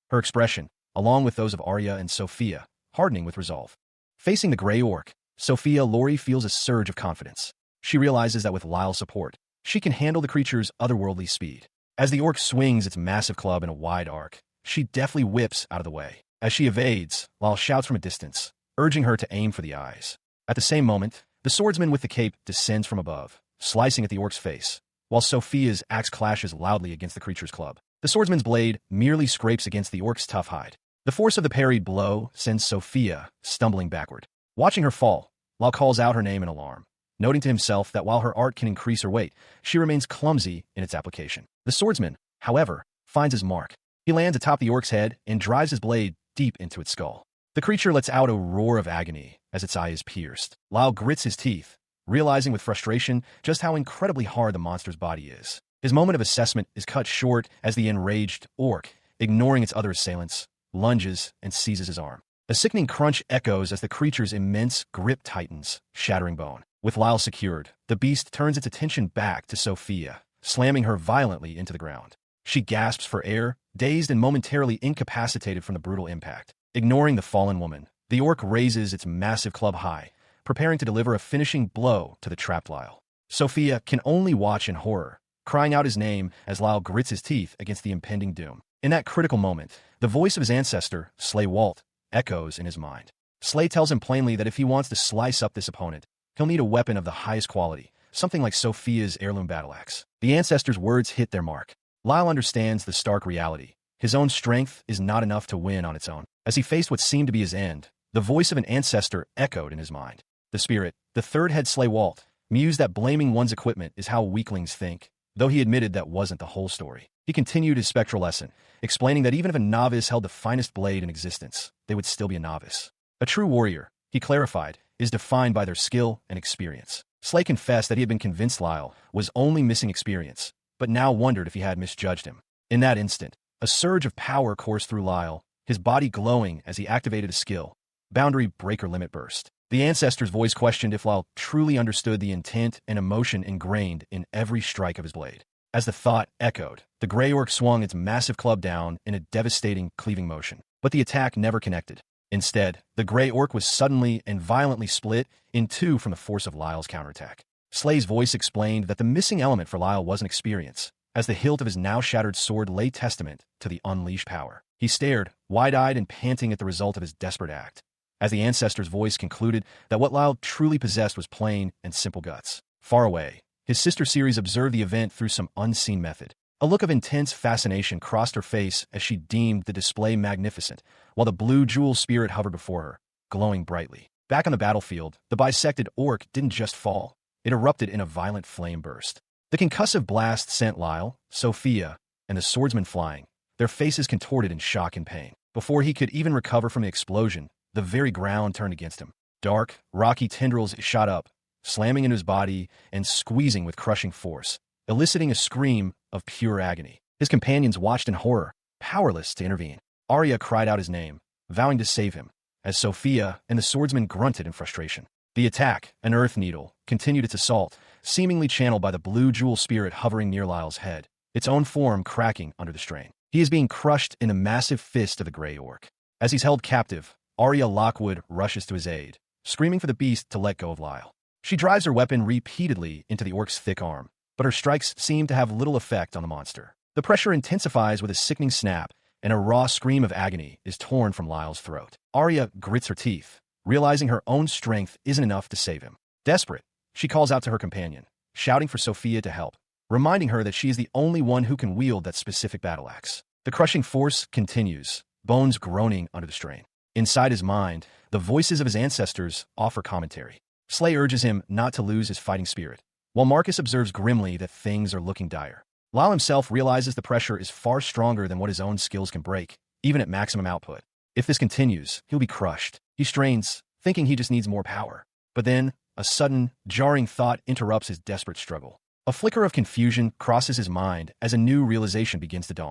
Her expression, along with those of Arya and Sophia, hardening with resolve. Facing the gray orc, Sophia Lori feels a surge of confidence. She realizes that with Lyle's support, she can handle the creature's otherworldly speed. As the orc swings its massive club in a wide arc, she deftly whips out of the way. As she evades, Lyle shouts from a distance, urging her to aim for the eyes. At the same moment, the swordsman with the cape descends from above, slicing at the orc's face, while Sophia's axe clashes loudly against the creature's club. The swordsman's blade merely scrapes against the orc's tough hide. The force of the parried blow sends Sophia stumbling backward. Watching her fall, Lyle calls out her name in alarm, noting to himself that while her art can increase her weight, she remains clumsy in its application. The swordsman, however, finds his mark. He lands atop the orc's head and drives his blade deep into its skull. The creature lets out a roar of agony as its eye is pierced. Lyle grits his teeth, realizing with frustration just how incredibly hard the monster's body is. His moment of assessment is cut short as the enraged orc, ignoring its other assailants, lunges and seizes his arm. A sickening crunch echoes as the creature's immense grip tightens, shattering bone. With Lyle secured, the beast turns its attention back to Sophia, slamming her violently into the ground. She gasps for air, dazed and momentarily incapacitated from the brutal impact. Ignoring the fallen woman, the orc raises its massive club high, preparing to deliver a finishing blow to the trapped Lyle. Sophia can only watch in horror, crying out his name as Lyle grits his teeth against the impending doom. In that critical moment, the voice of his ancestor, Slay Walt, echoes in his mind. Slay tells him plainly that if he wants to slice up this opponent, he'll need a weapon of the highest quality, something like Sophia's heirloom battle axe. The ancestor's words hit their mark. Lyle understands the stark reality. His own strength is not enough to win on its own. As he faced what seemed to be his end, the voice of an ancestor echoed in his mind. The spirit, the third head Slay Walt, mused that blaming one's equipment is how weaklings think, though he admitted that wasn't the whole story. He continued his spectral lesson, explaining that even if a novice held the finest blade in existence, they would still be a novice. A true warrior, he clarified, is defined by their skill and experience. Slay confessed that he had been convinced Lyle was only missing experience, but now wondered if he had misjudged him. In that instant, a surge of power coursed through Lyle, his body glowing as he activated a skill. Boundary breaker limit burst. The ancestor's voice questioned if Lyle truly understood the intent and emotion ingrained in every strike of his blade. As the thought echoed, the gray orc swung its massive club down in a devastating cleaving motion. But the attack never connected. Instead, the gray orc was suddenly and violently split in two from the force of Lyle's counterattack. Slay's voice explained that the missing element for Lyle wasn't experience, as the hilt of his now shattered sword lay testament to the unleashed power. He stared, wide-eyed and panting at the result of his desperate act, as the ancestor's voice concluded that what Lyle truly possessed was plain and simple guts. Far away, his sister Ceres observed the event through some unseen method. A look of intense fascination crossed her face as she deemed the display magnificent, while the blue jewel spirit hovered before her, glowing brightly. Back on the battlefield, the bisected orc didn't just fall. It erupted in a violent flame burst. The concussive blast sent Lyle, Sophia, and the swordsman flying, their faces contorted in shock and pain. Before he could even recover from the explosion, the very ground turned against him. Dark, rocky tendrils shot up, slamming into his body and squeezing with crushing force, eliciting a scream of pure agony. His companions watched in horror, powerless to intervene. Arya cried out his name, vowing to save him, as Sophia and the swordsman grunted in frustration. The attack, an earth needle, continued its assault, seemingly channeled by the blue jewel spirit hovering near Lyle's head, its own form cracking under the strain. He is being crushed in the massive fist of the Grey Orc. As he's held captive, Arya Lockwood rushes to his aid, screaming for the beast to let go of Lyle. She drives her weapon repeatedly into the orc's thick arm, but her strikes seem to have little effect on the monster. The pressure intensifies with a sickening snap, and a raw scream of agony is torn from Lyle's throat. Arya grits her teeth, realizing her own strength isn't enough to save him. Desperate, she calls out to her companion, shouting for Sophia to help, reminding her that she is the only one who can wield that specific battle axe. The crushing force continues, bones groaning under the strain. Inside his mind, the voices of his ancestors offer commentary. Slay urges him not to lose his fighting spirit, while Marcus observes grimly that things are looking dire. Lyle himself realizes the pressure is far stronger than what his own skills can break, even at maximum output. If this continues, he'll be crushed. He strains, thinking he just needs more power. But then, a sudden, jarring thought interrupts his desperate struggle. A flicker of confusion crosses his mind as a new realization begins to dawn.